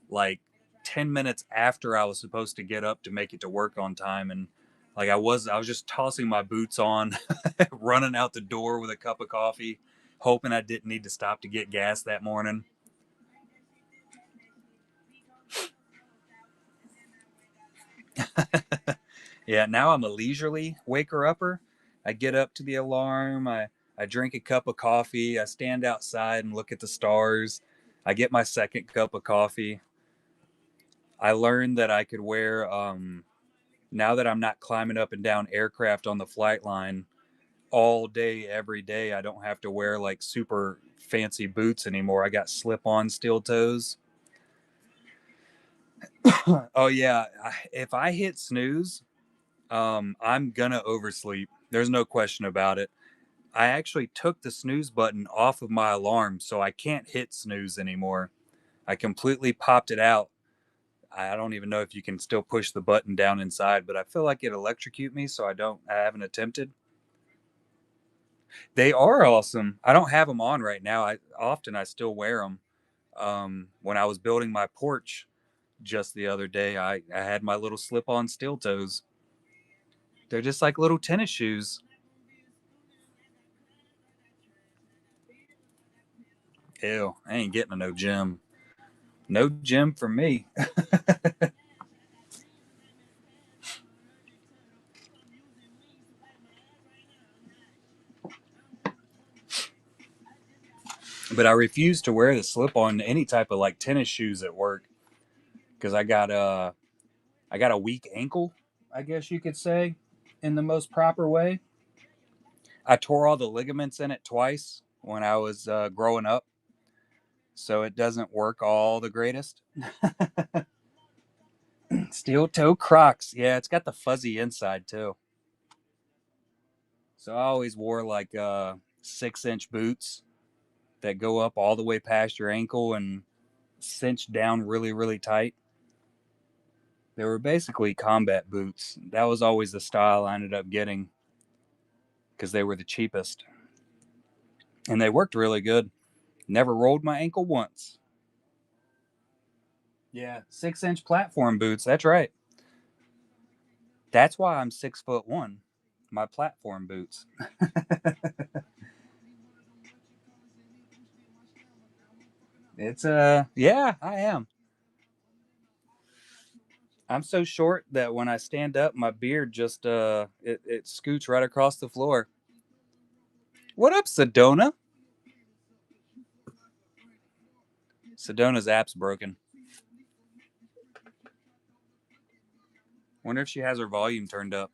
like 10 minutes after I was supposed to get up to make it to work on time. And like I was just tossing my boots on, running out the door with a cup of coffee, hoping I didn't need to stop to get gas that morning. Yeah, now I'm a leisurely waker upper. I get up to the alarm, I drink a cup of coffee, I stand outside and look at the stars. I get my second cup of coffee. I learned that I could wear now that I'm not climbing up and down aircraft on the flight line all day every day. I don't have to wear like super fancy boots anymore. I got slip-on steel toes. Oh yeah, if I hit snooze, I'm gonna oversleep. There's no question about it. I actually took the snooze button off of my alarm, so I can't hit snooze anymore. I completely popped it out. I don't even know if you can still push the button down inside, but I feel like it electrocute me, so I haven't attempted. They are awesome. I don't have them on right now. I still wear them. When I was building my porch just the other day, I had my little slip-on steel toes. They're just like little tennis shoes. Ew, I ain't getting to no gym. No gym for me. But I refuse to wear the slip-on any type of like tennis shoes at work because I got a weak ankle, I guess you could say, in the most proper way. I tore all the ligaments in it twice when I was growing up, so it doesn't work all the greatest. Steel toe Crocs, yeah, it's got the fuzzy inside too. So I always wore like 6-inch boots that go up all the way past your ankle and cinch down really, really tight. They were basically combat boots. That was always the style I ended up getting because they were the cheapest and they worked really good. Never rolled my ankle once. Yeah, 6-inch platform boots. That's right. That's why I'm 6'1". My platform boots. It's yeah, I am. I'm so short that when I stand up, my beard just it scoots right across the floor. What up, Sedona? Sedona's app's broken. Wonder if she has her volume turned up.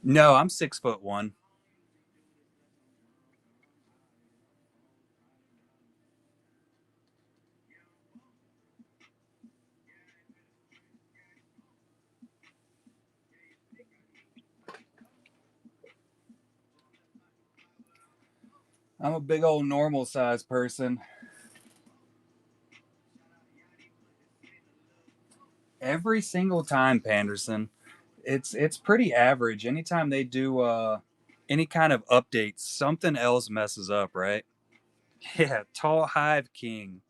No, I'm 6'1". I'm a big old normal size person. Every single time, Panderson. It's pretty average. Anytime they do any kind of updates, something else messes up, right? Yeah, tall Hive King.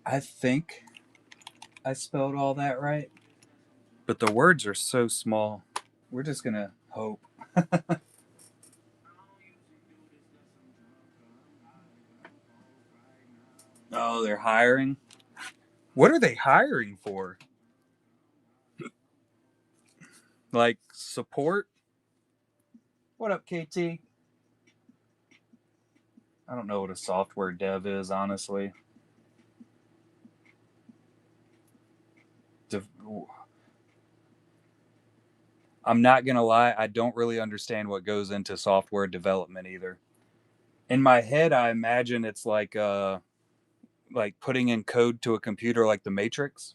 I think I spelled all that right, but the words are so small. We're just gonna hope. Oh, they're hiring. What are they hiring for? Like support? What up, KT? I don't know what a software dev is, honestly. De- I'm not gonna lie, I don't really understand what goes into software development either. In my head, I imagine it's like putting in code to a computer like the Matrix.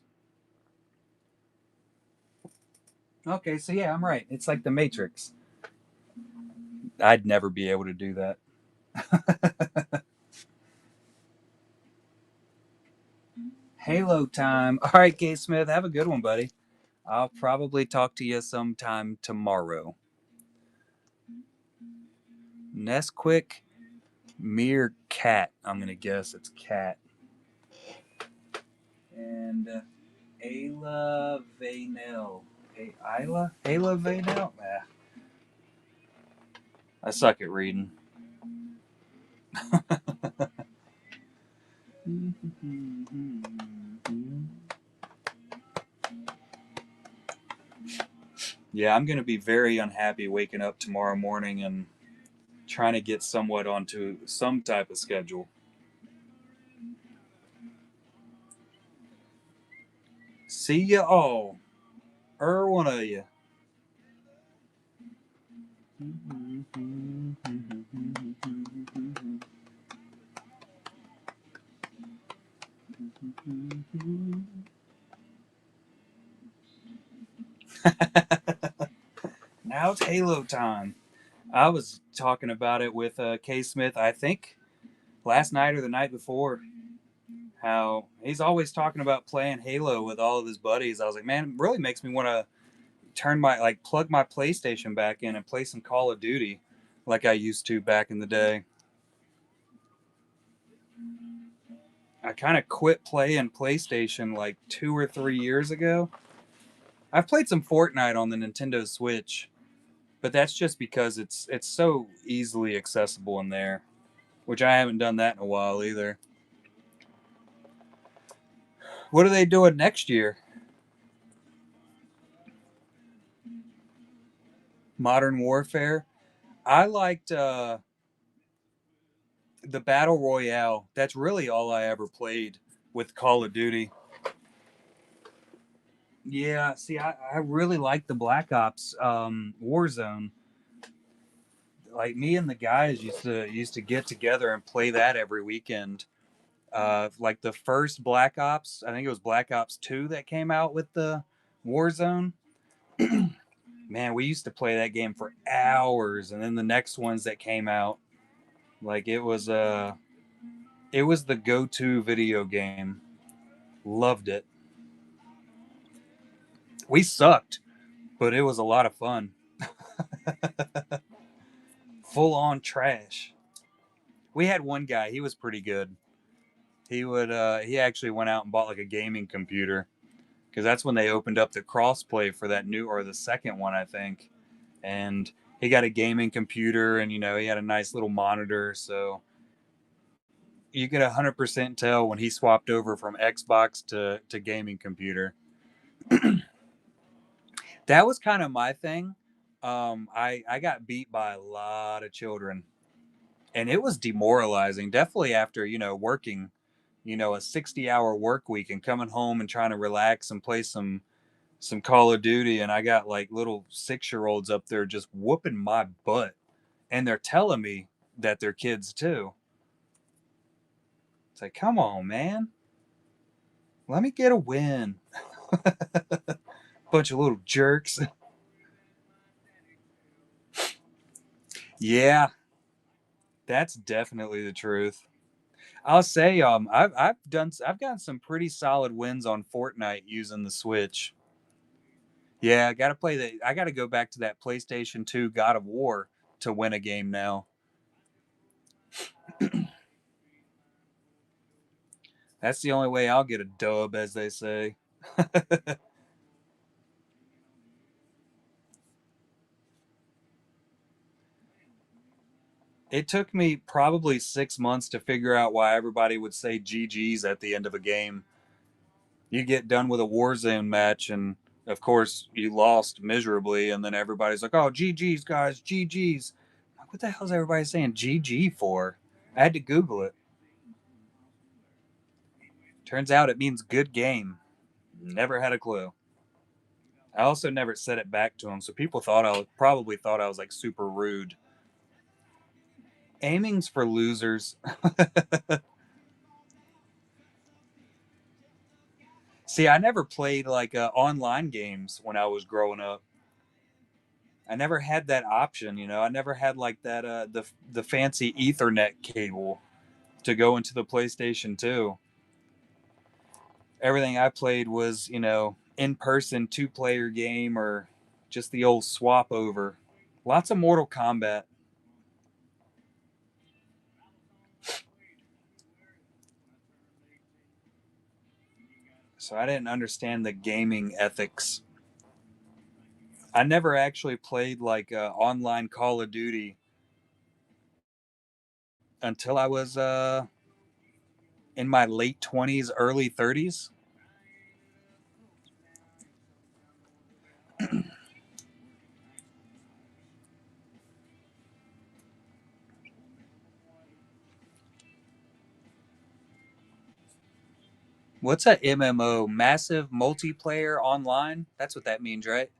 Okay, so yeah, I'm right. It's like the Matrix. I'd never be able to do that. Halo time. All right, K Smith, have a good one, buddy. I'll probably talk to you sometime tomorrow. Nesquik Mere Cat. I'm gonna guess it's cat. And Ayla Vaynel. Hey, Ayla? Ayla Vaynel? I suck at reading. Yeah, I'm gonna be very unhappy waking up tomorrow morning and trying to get somewhat onto some type of schedule. See ya all, one of you. Now it's Halo time. I was talking about it with K Smith, I think last night or the night before, how he's always talking about playing Halo with all of his buddies. I was like, man, it really makes me want to plug my PlayStation back in and play some Call of Duty like I used to back in the day. I kind of quit playing PlayStation like 2 or 3 years ago. I've played some Fortnite on the Nintendo Switch, but that's just because it's so easily accessible in there, which I haven't done that in a while either. What are they doing next year? Modern Warfare. I liked the Battle Royale. That's really all I ever played with Call of Duty. Yeah, see, I really like the Black Ops Warzone. Like me and the guys used to get together and play that every weekend. Like the first Black Ops, I think it was Black Ops 2 that came out with the Warzone. Man, we used to play that game for hours, and then the next ones that came out, like it was the go-to video game. Loved it. We sucked, but it was a lot of fun. Full on trash. We had one guy. He was pretty good. He actually went out and bought like a gaming computer because that's when they opened up the crossplay for that new or the second one, I think. And he got a gaming computer, and he had a nice little monitor, so you could 100% tell when he swapped over from Xbox to gaming computer. That was kind of my thing. I got beat by a lot of children, and it was demoralizing. Definitely after working, a 60-hour work week and coming home and trying to relax and play some Call of Duty, and I got like little 6-year-olds up there just whooping my butt, and they're telling me that they're kids too. It's like, come on, man, let me get a win. Bunch of little jerks. Yeah, that's definitely the truth. I'll say, I've gotten some pretty solid wins on Fortnite using the Switch. Yeah, I gotta play that. I gotta go back to that PlayStation 2 God of War to win a game now. That's the only way I'll get a dub, as they say. It took me probably 6 months to figure out why everybody would say GG's at the end of a game. You get done with a Warzone match, and of course, you lost miserably, and then everybody's like, oh, GG's, guys, GG's. Like, what the hell is everybody saying GG for? I had to Google it. Turns out it means good game. Never had a clue. I also never said it back to him, so people probably thought I was like super rude. Aiming's for losers. See, I never played like online games when I was growing up. I never had that option, I never had like that the fancy Ethernet cable to go into the PlayStation 2. Everything I played was, in person 2-player game or just the old swap over. Lots of Mortal Kombat. So I didn't understand the gaming ethics. I never actually played like online Call of Duty until I was in my late 20s, early 30s. What's a MMO? Massive multiplayer online? That's what that means, right?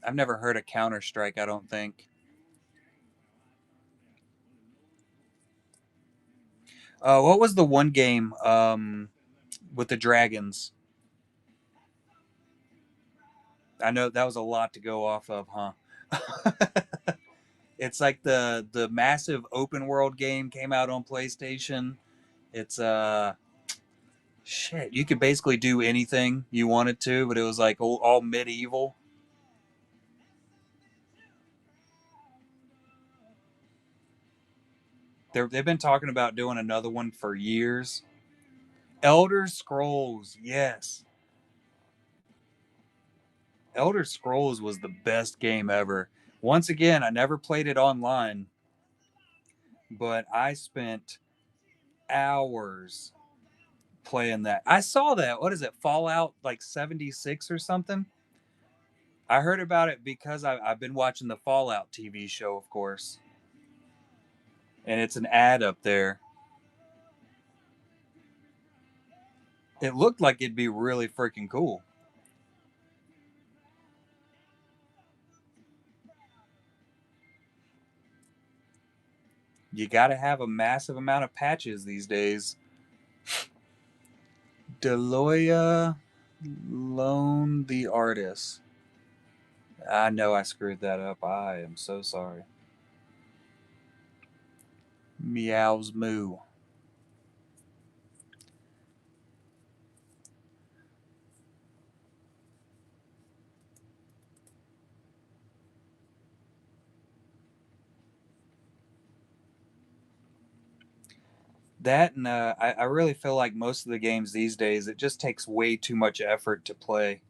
I've never heard of Counter Strike, I don't think. What was the one game with the dragons? I know that was a lot to go off of, huh? It's like the massive open world game came out on PlayStation. It's shit. You could basically do anything you wanted to, but it was like all medieval. They've been talking about doing another one for years. Elder Scrolls, yes. Elder Scrolls was the best game ever. Once again, I never played it online, but I spent hours playing that. I saw that. What is it? Fallout like 76 or something? I heard about it because I've been watching the Fallout TV show, of course, and it's an ad up there. It looked like it'd be really freaking cool. You got to have a massive amount of patches these days. Deloya Loan the Artist. I know I screwed that up. I am so sorry. Meows moo. That and I really feel like most of the games these days, it just takes way too much effort to play.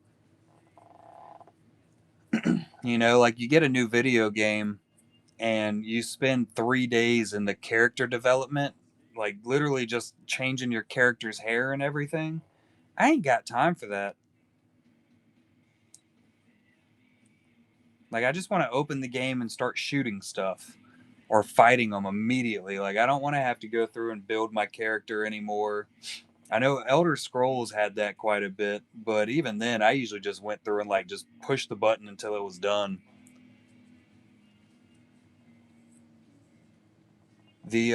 Like you get a new video game and you spend 3 days in the character development, like literally just changing your character's hair and everything. I ain't got time for that. Like, I just want to open the game and start shooting stuff or fighting them immediately. Like, I don't want to have to go through and build my character anymore. I know Elder Scrolls had that quite a bit, but even then, I usually just went through and like just pushed the button until it was done. The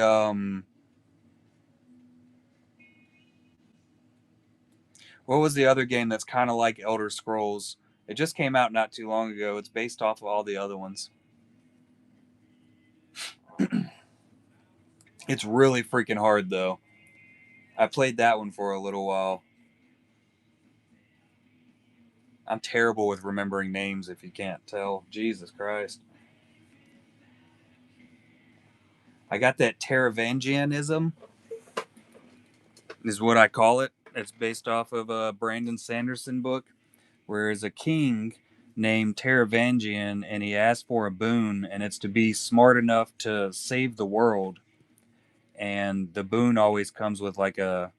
what was the other game that's kind of like Elder Scrolls? It just came out not too long ago. It's based off of all the other ones. It's really freaking hard though. I played that one for a little while. I'm terrible with remembering names if you can't tell. Jesus Christ. I got that Taravangianism, is what I call it. It's based off of a Brandon Sanderson book, where there's a king named Taravangian and he asks for a boon, and it's to be smart enough to save the world. And the boon always comes with like a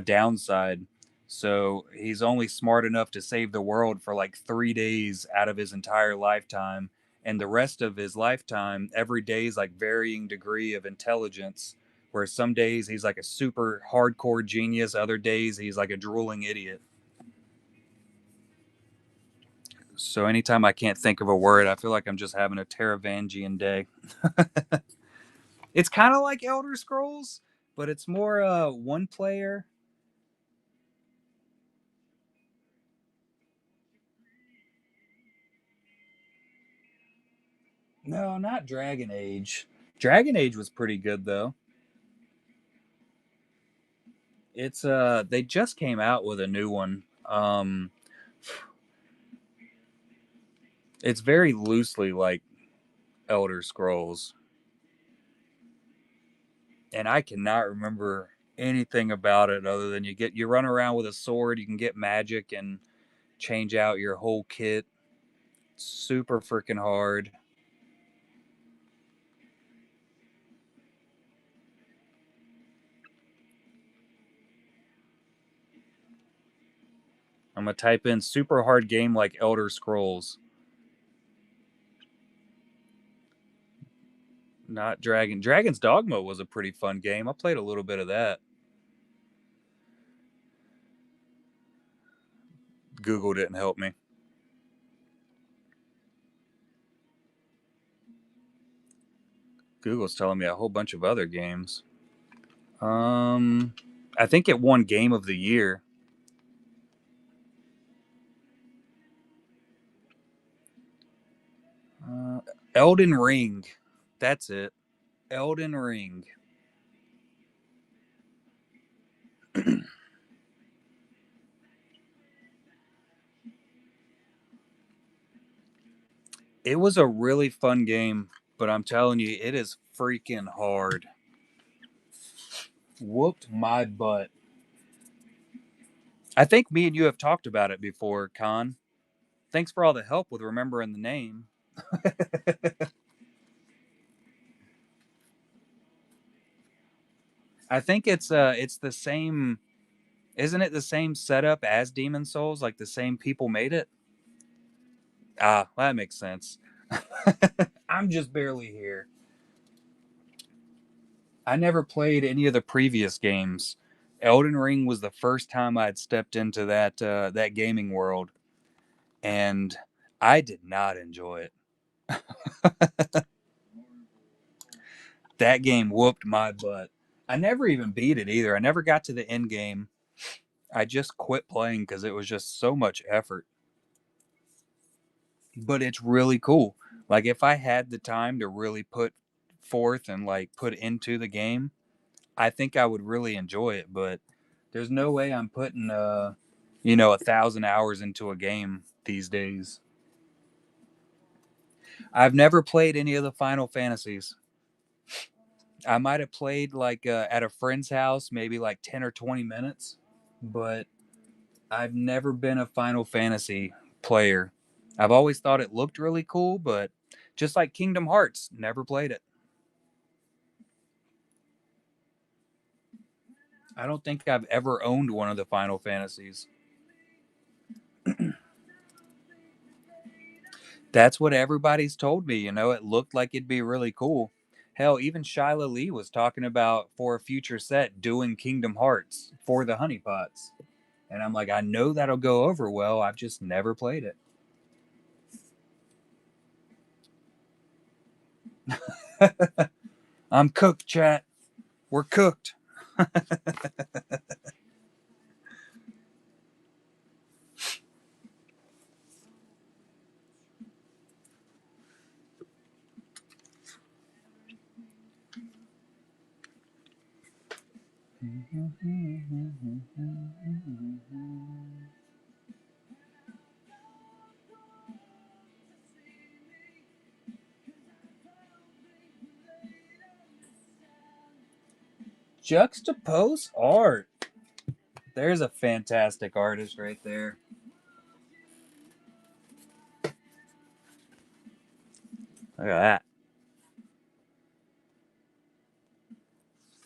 downside. So he's only smart enough to save the world for like 3 days out of his entire lifetime. And the rest of his lifetime, every day is like varying degree of intelligence. Where some days he's like a super hardcore genius, other days he's like a drooling idiot. So anytime I can't think of a word, I feel like I'm just having a Taravangian day. It's kind of like Elder Scrolls, but it's more one player. No, not Dragon Age. Dragon Age was pretty good though. It's they just came out with a new one. It's very loosely like Elder Scrolls, and I cannot remember anything about it other than you run around with a sword, you can get magic and change out your whole kit. Super freaking hard. I'm gonna type in super hard game like Elder Scrolls. Not Dragon's Dogma was a pretty fun game. I played a little bit of that. Google didn't help me. Google's telling me a whole bunch of other games. Um, I think it won Game of the Year. Uh, Elden Ring. That's it. Elden Ring. It was a really fun game, but I'm telling you, it is freaking hard. Whooped my butt. I think me and you have talked about it before, Con. Thanks for all the help with remembering the name. I think it's the same. Isn't it the same setup as Demon Souls? Like the same people made it? Ah, well, that makes sense. I'm just barely here. I never played any of the previous games. Elden Ring was the first time I'd stepped into that gaming world, and I did not enjoy it. That game whooped my butt. I never even beat it either. I never got to the end game. I just quit playing because it was just so much effort. But it's really cool. Like if I had the time to really put forth and like put into the game, I think I would really enjoy it. But there's no way I'm putting 1,000 hours into a game these days. I've never played any of the Final Fantasies. I might have played like at a friend's house, maybe like 10 or 20 minutes, but I've never been a Final Fantasy player. I've always thought it looked really cool, but just like Kingdom Hearts, never played it. I don't think I've ever owned one of the Final Fantasies. That's what everybody's told me. It looked like it'd be really cool. Hell, even Shyla Lee was talking about for a future set doing Kingdom Hearts for the Honeypots. And I'm like, I know that'll go over well. I've just never played it. I'm cooked, chat. We're cooked. Juxtapose art. There's a fantastic artist right there. Look at that.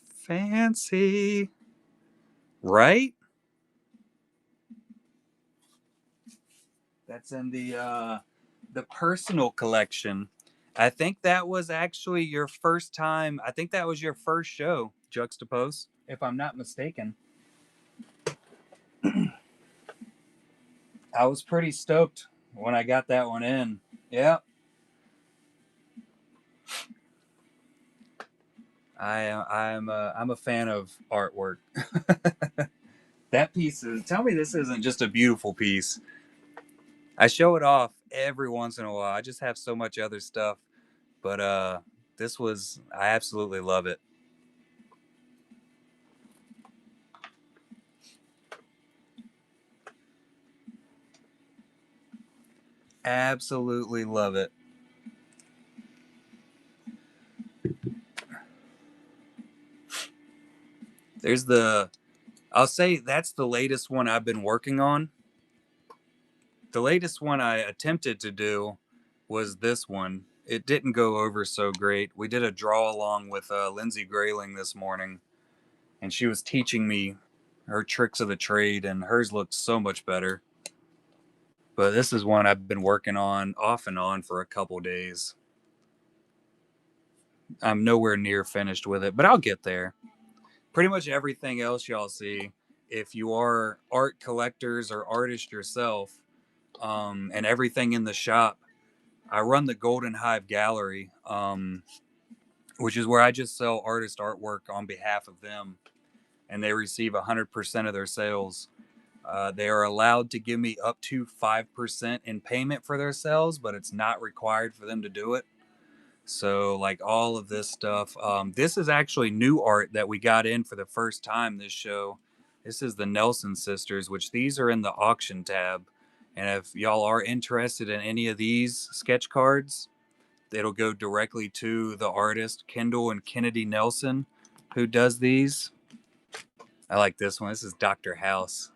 Fancy. Right? That's in the personal collection. I think that was actually your first time. I think that was your first show, Juxtapose, if I'm not mistaken. I was pretty stoked when I got that one in. Yeah, I'm a fan of artwork. That piece is. Tell me this isn't just a beautiful piece. I show it off every once in a while. I just have so much other stuff, but this was. I absolutely love it. Absolutely love it. There's the. I'll say that's the latest one I've been working on. The latest one I attempted to do was this one. It didn't go over so great. We did a draw along with Lindsay Grayling this morning, and she was teaching me her tricks of the trade, and hers looked so much better. But this is one I've been working on off and on for a couple days. I'm nowhere near finished with it, but I'll get there. Pretty much everything else y'all see, if you are art collectors or artists yourself, and everything in the shop, I run the Golden Hive Gallery, which is where I just sell artist artwork on behalf of them, and they receive 100% of their sales. They are allowed to give me up to 5% in payment for their sales, but it's not required for them to do it. So, like all of this stuff, this is actually new art that we got in for the first time this show. This is the Nelson sisters, which these are in the auction tab. And if y'all are interested in any of these sketch cards, it'll go directly to the artist, Kendall and Kennedy Nelson, who does these. I like this one. This is Dr. House.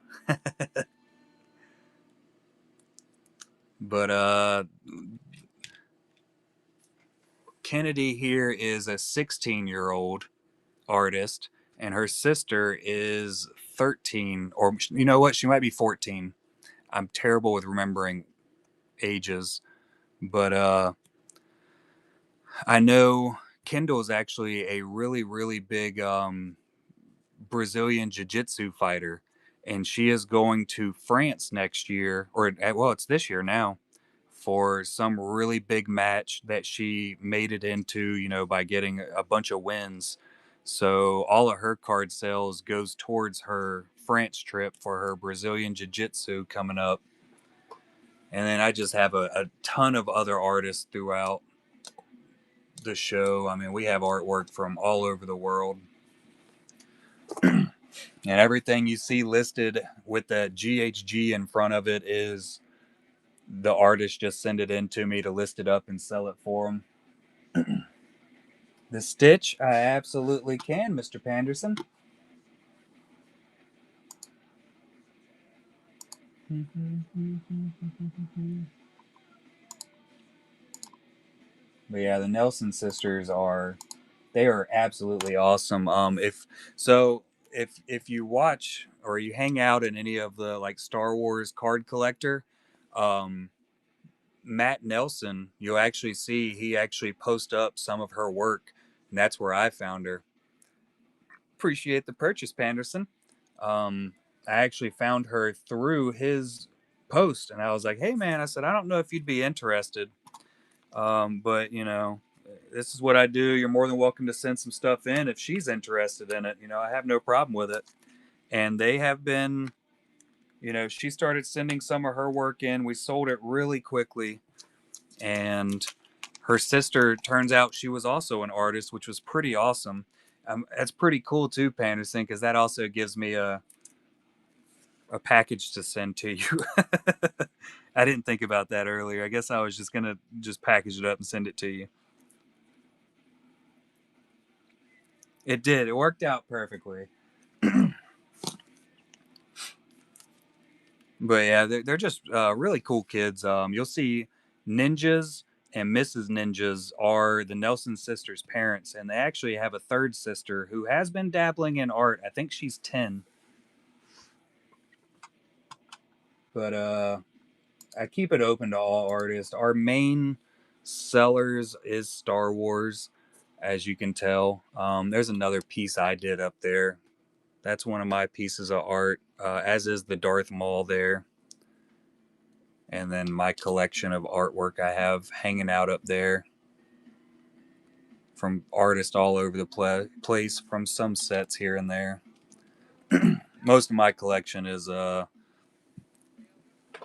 But Kennedy here is a 16-year-old artist, and her sister is 13, or you know what? She might be 14. I'm terrible with remembering ages, but I know Kendall is actually a really, really big Brazilian jiu-jitsu fighter, and she is going to France next year, or well, it's this year now, for some really big match that she made it into, by getting a bunch of wins. So all of her card sales goes towards her France trip for her Brazilian jiu-jitsu coming up. And then I just have a ton of other artists throughout the show. I mean, we have artwork from all over the world. And everything you see listed with that GHG in front of it is the artist just send it in to me to list it up and sell it for them. The Stitch, I absolutely can, Mr. Panderson. But yeah, the Nelson sisters are they are absolutely awesome. If you watch or you hang out in any of the like Star Wars card collector, um, Matt Nelson, you'll actually see he actually post up some of her work, and that's where I found her. Appreciate the purchase, Panderson. Um, I actually found her through his post, and I was like, "Hey, man," I said, "I don't know if you'd be interested, but this is what I do. You're more than welcome to send some stuff in if she's interested in it. I have no problem with it." And they have been, she started sending some of her work in. We sold it really quickly, and her sister turns out she was also an artist, which was pretty awesome. That's pretty cool too, Panderson, because that also gives me a package to send to you. I didn't think about that earlier. I guess I was just gonna just package it up and send it to you. It did. It worked out perfectly. But yeah, they're just really cool kids. You'll see Ninjas and Mrs. Ninjas are the Nelson sisters' parents, and they actually have a third sister who has been dabbling in art. I think she's 10. But I keep it open to all artists. Our main sellers is Star Wars, as you can tell. There's another piece I did up there. That's one of my pieces of art, as is the Darth Maul there. And then my collection of artwork I have hanging out up there from artists all over the place, from some sets here and there. Most of my collection is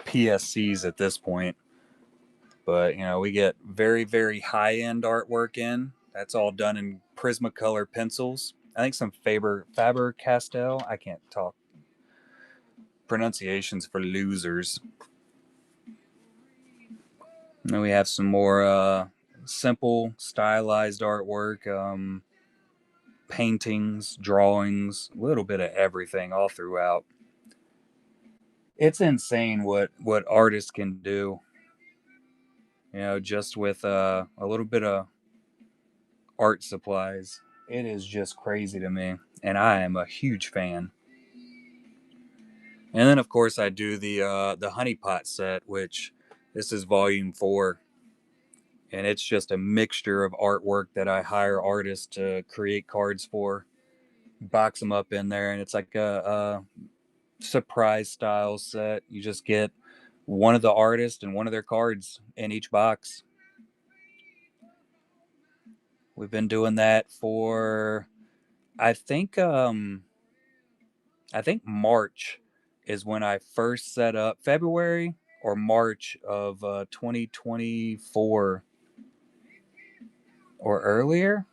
PSCs at this point. But we get very, very high end artwork in. That's all done in Prismacolor pencils. I think some Faber Castell. I can't talk pronunciations for losers. And then we have some more simple, stylized artwork, paintings, drawings, a little bit of everything all throughout. It's insane what artists can do. Just with a little bit of art supplies. It is just crazy to me, and I am a huge fan. And then, of course, I do the honeypot set, which this is volume 4, and it's just a mixture of artwork that I hire artists to create cards for, box them up in there, and it's like a surprise style set. You just get one of the artists and one of their cards in each box. We've been doing that for I think um I think March is when I first set up, February or March of 2024 or earlier.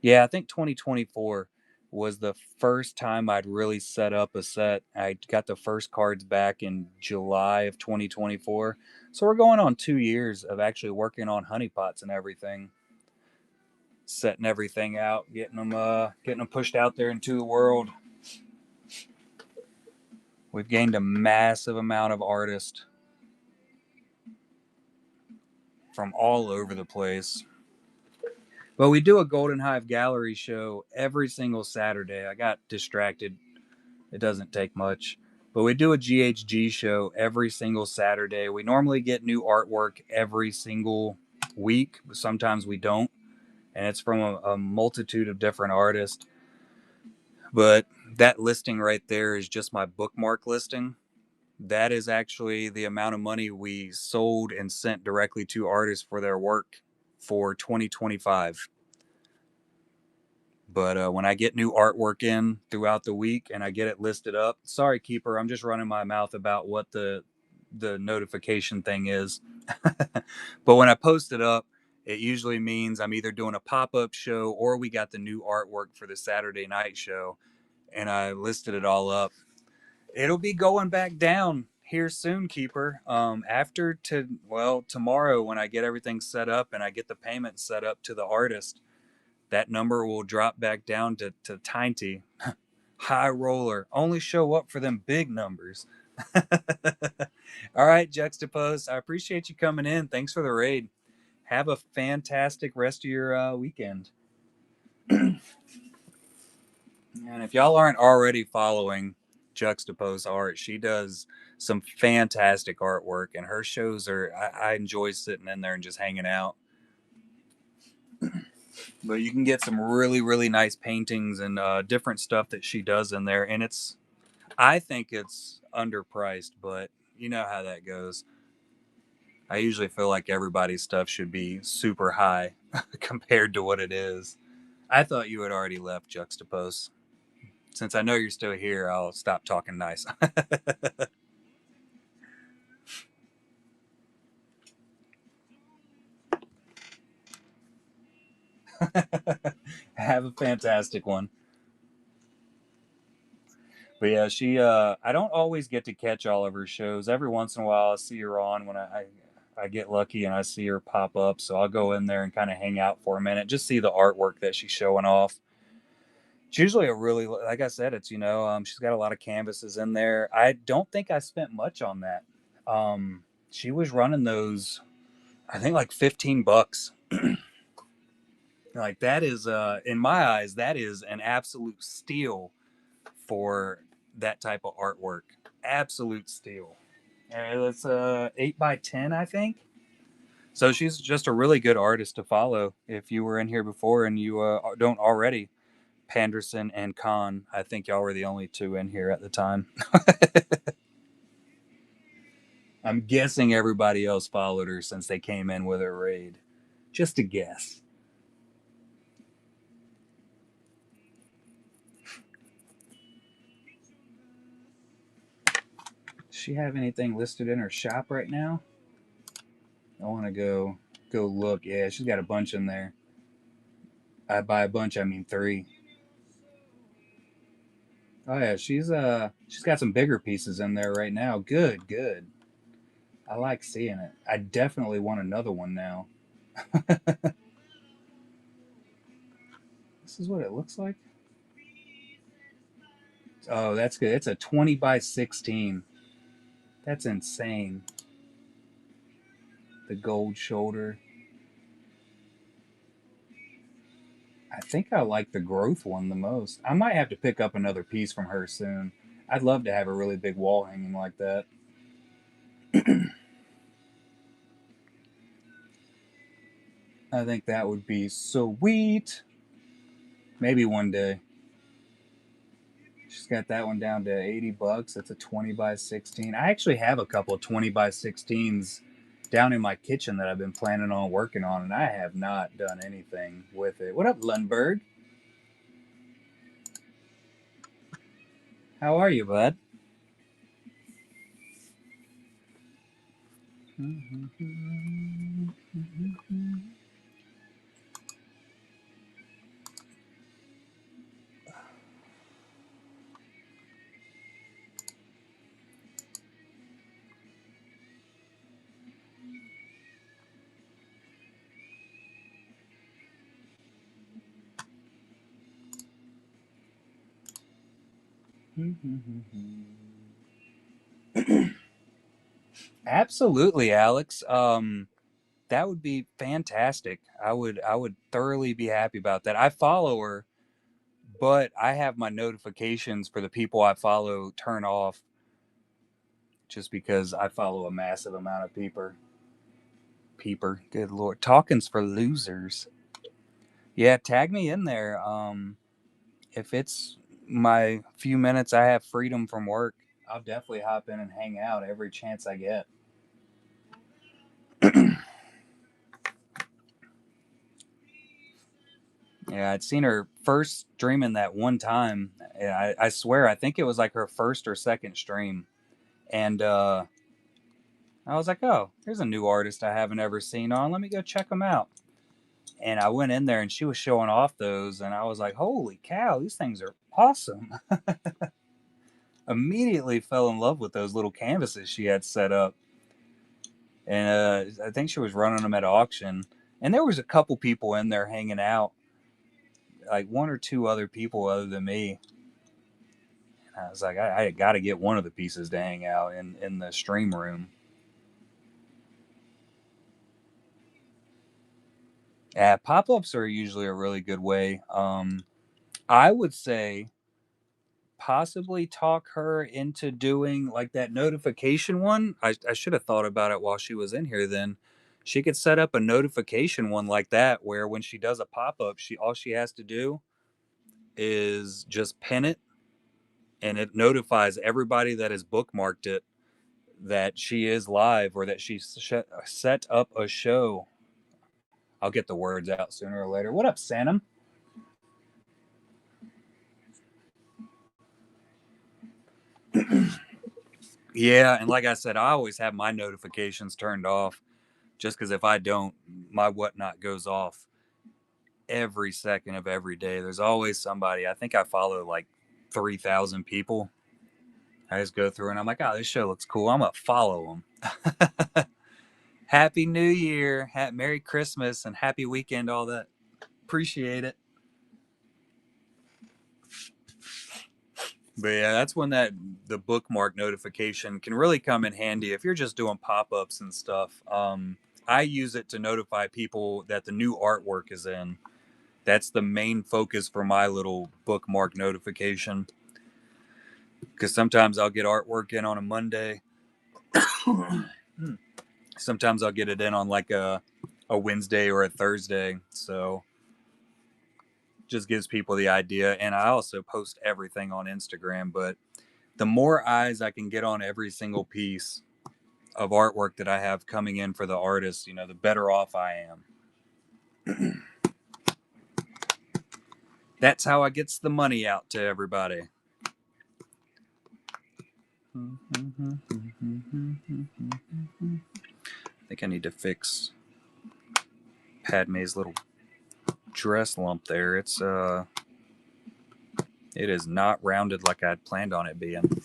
Yeah, I think 2024 was the first time I'd really set up a set. I got the first cards back in July of 2024. So we're going on 2 years of actually working on honeypots and everything, setting everything out, getting them pushed out there into the world. We've gained a massive amount of artists from all over the place. But we do a Golden Hive gallery show every single Saturday. I got distracted. It doesn't take much. But we do a GHG show every single Saturday. We normally get new artwork every single week, but sometimes we don't. And it's from a multitude of different artists. But that listing right there is just my bookmark listing. That is actually the amount of money we sold and sent directly to artists for their work for 2025. But when I get new artwork in throughout the week and I get it listed up, sorry, Keeper, I'm just running my mouth about what the notification thing is. But when I post it up, it usually means I'm either doing a pop up show or we got the new artwork for the Saturday night show, and I listed it all up. It'll be going back down here soon, Keeper. Tomorrow when I get everything set up and I get the payment set up to the artist, that number will drop back down to tiny. High roller. Only show up for them big numbers. All right, Juxtapost. I appreciate you coming in. Thanks for the raid. Have a fantastic rest of your weekend. And if y'all aren't already following Juxtapost art, she does some fantastic artwork, and her shows are. I enjoy sitting in there and just hanging out. But you can get some really, really nice paintings and different stuff that she does in there, and it's. I think it's underpriced, but you know how that goes. I usually feel like everybody's stuff should be super high compared to what it is. I thought you had already left Juxtapost. Since I know you're still here, I'll stop talking nice. Have a fantastic one. But yeah, she I don't always get to catch all of her shows. Every once in a while I see her on when I get lucky and I see her pop up. So I'll go in there and kind of hang out for a minute, just see the artwork that she's showing off. It's usually a really, like I said, it's she's got a lot of canvases in there. I don't think I spent much on that. She was running those, I think like $15. Like that is in my eyes, that is an absolute steal for that type of artwork. Absolute steal. It's 8 by 10, I think. So she's just a really good artist to follow. If you were in here before and you don't already, Panderson and Khan, I think y'all were the only two in here at the time. I'm guessing everybody else followed her since they came in with her raid. Just a guess. Does she have anything listed in her shop right now? I want to go look. Yeah, she's got a bunch in there. I by a bunch I mean three. Oh yeah, she's got some bigger pieces in there right now. Good, good. I like seeing it. I definitely want another one now. This is what it looks like. Oh, that's good. It's a 20 by 16. That's insane. The gold shoulder. I think I like the growth one the most. I might have to pick up another piece from her soon. I'd love to have a really big wall hanging like that. I think that would be sweet. Maybe one day. She's got that one down to $80. That's a 20 by 16. I actually have a couple of 20 by 16s down in my kitchen that I've been planning on working on, and I have not done anything with it. What up, Lundberg? How are you, bud? Absolutely, Alex. That would be fantastic. I would thoroughly be happy about that. I follow her, but I have my notifications for the people I follow turn off just because I follow a massive amount of good lord. Talking's for losers. Yeah, tag me in there. If it's my few minutes I have freedom from work, I'll definitely hop in and hang out every chance I get. Yeah, I'd seen her first streaming that one time. I swear, I think it was like her first or second stream. And I was like, oh, here's a new artist I haven't ever seen on. Let me go check them out. And I went in there and she was showing off those. And I was like, holy cow, these things are awesome. Immediately fell in love with those little canvases she had set up. And I think she was running them at auction. And there was a couple people in there hanging out. like one or two other people other than me. I was like, I got to get one of the pieces to hang out in the stream room. Yeah, pop ups are usually a really good way. I would say possibly talk her into doing like that notification one. I should have thought about it while she was in here then. She could set up a notification one like that where when she does a pop up, she all she has to do is just pin it and it notifies everybody that has bookmarked it that she is live or that she set up a show. I'll get the words out sooner or later. What up, Sanum? Yeah, and like I said, I always have my notifications turned off just because if I don't, my whatnot goes off every second of every day. There's always somebody. I think I follow like 3,000 people. I just go through and I'm like, oh, this show looks cool. I'm going to follow them. Happy New Year, Merry Christmas, and Happy Weekend, all that. Appreciate it. But yeah, that's when the bookmark notification can really come in handy if you're just doing pop ups and stuff. I use it to notify people that the new artwork is in. That's the main focus for my little bookmark notification. Because sometimes I'll get artwork in on a Monday. Sometimes I'll get it in on like a Wednesday or a Thursday. So just gives people the idea. And I also post everything on Instagram. But the more eyes I can get on every single piece of artwork that I have coming in for the artist, the better off I am. That's how I gets the money out to everybody. I think I need to fix Padme's little dress lump there. It is not rounded like I'd planned on it being.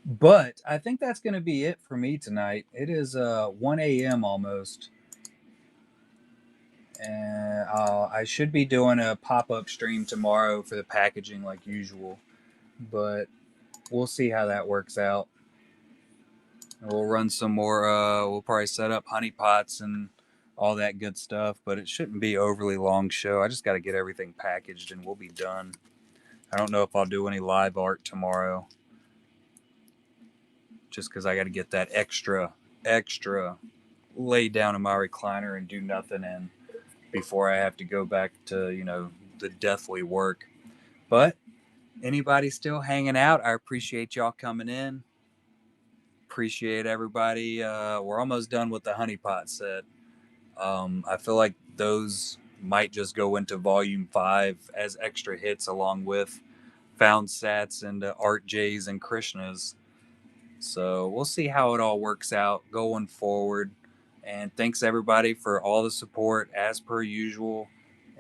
But I think that's going to be it for me tonight. It is 1 a.m. almost. And I should be doing a pop up stream tomorrow for the packaging like usual. But we'll see how that works out. We'll run some more. We'll probably set up honey pots and all that good stuff. But it shouldn't be overly long show. I just got to get everything packaged and we'll be done. I don't know if I'll do any live art tomorrow. Just because I got to get that extra lay down in my recliner and do nothing in before I have to go back to, the deathly work. But anybody still hanging out, I appreciate y'all coming in. Appreciate everybody. We're almost done with the honeypot set. I feel like those might just go into volume 5 as extra hits along with Found Sats and Art J's and Krishna's. So we'll see how it all works out going forward. And thanks everybody for all the support as per usual.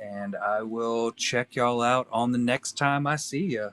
And I will check y'all out on the next time I see ya.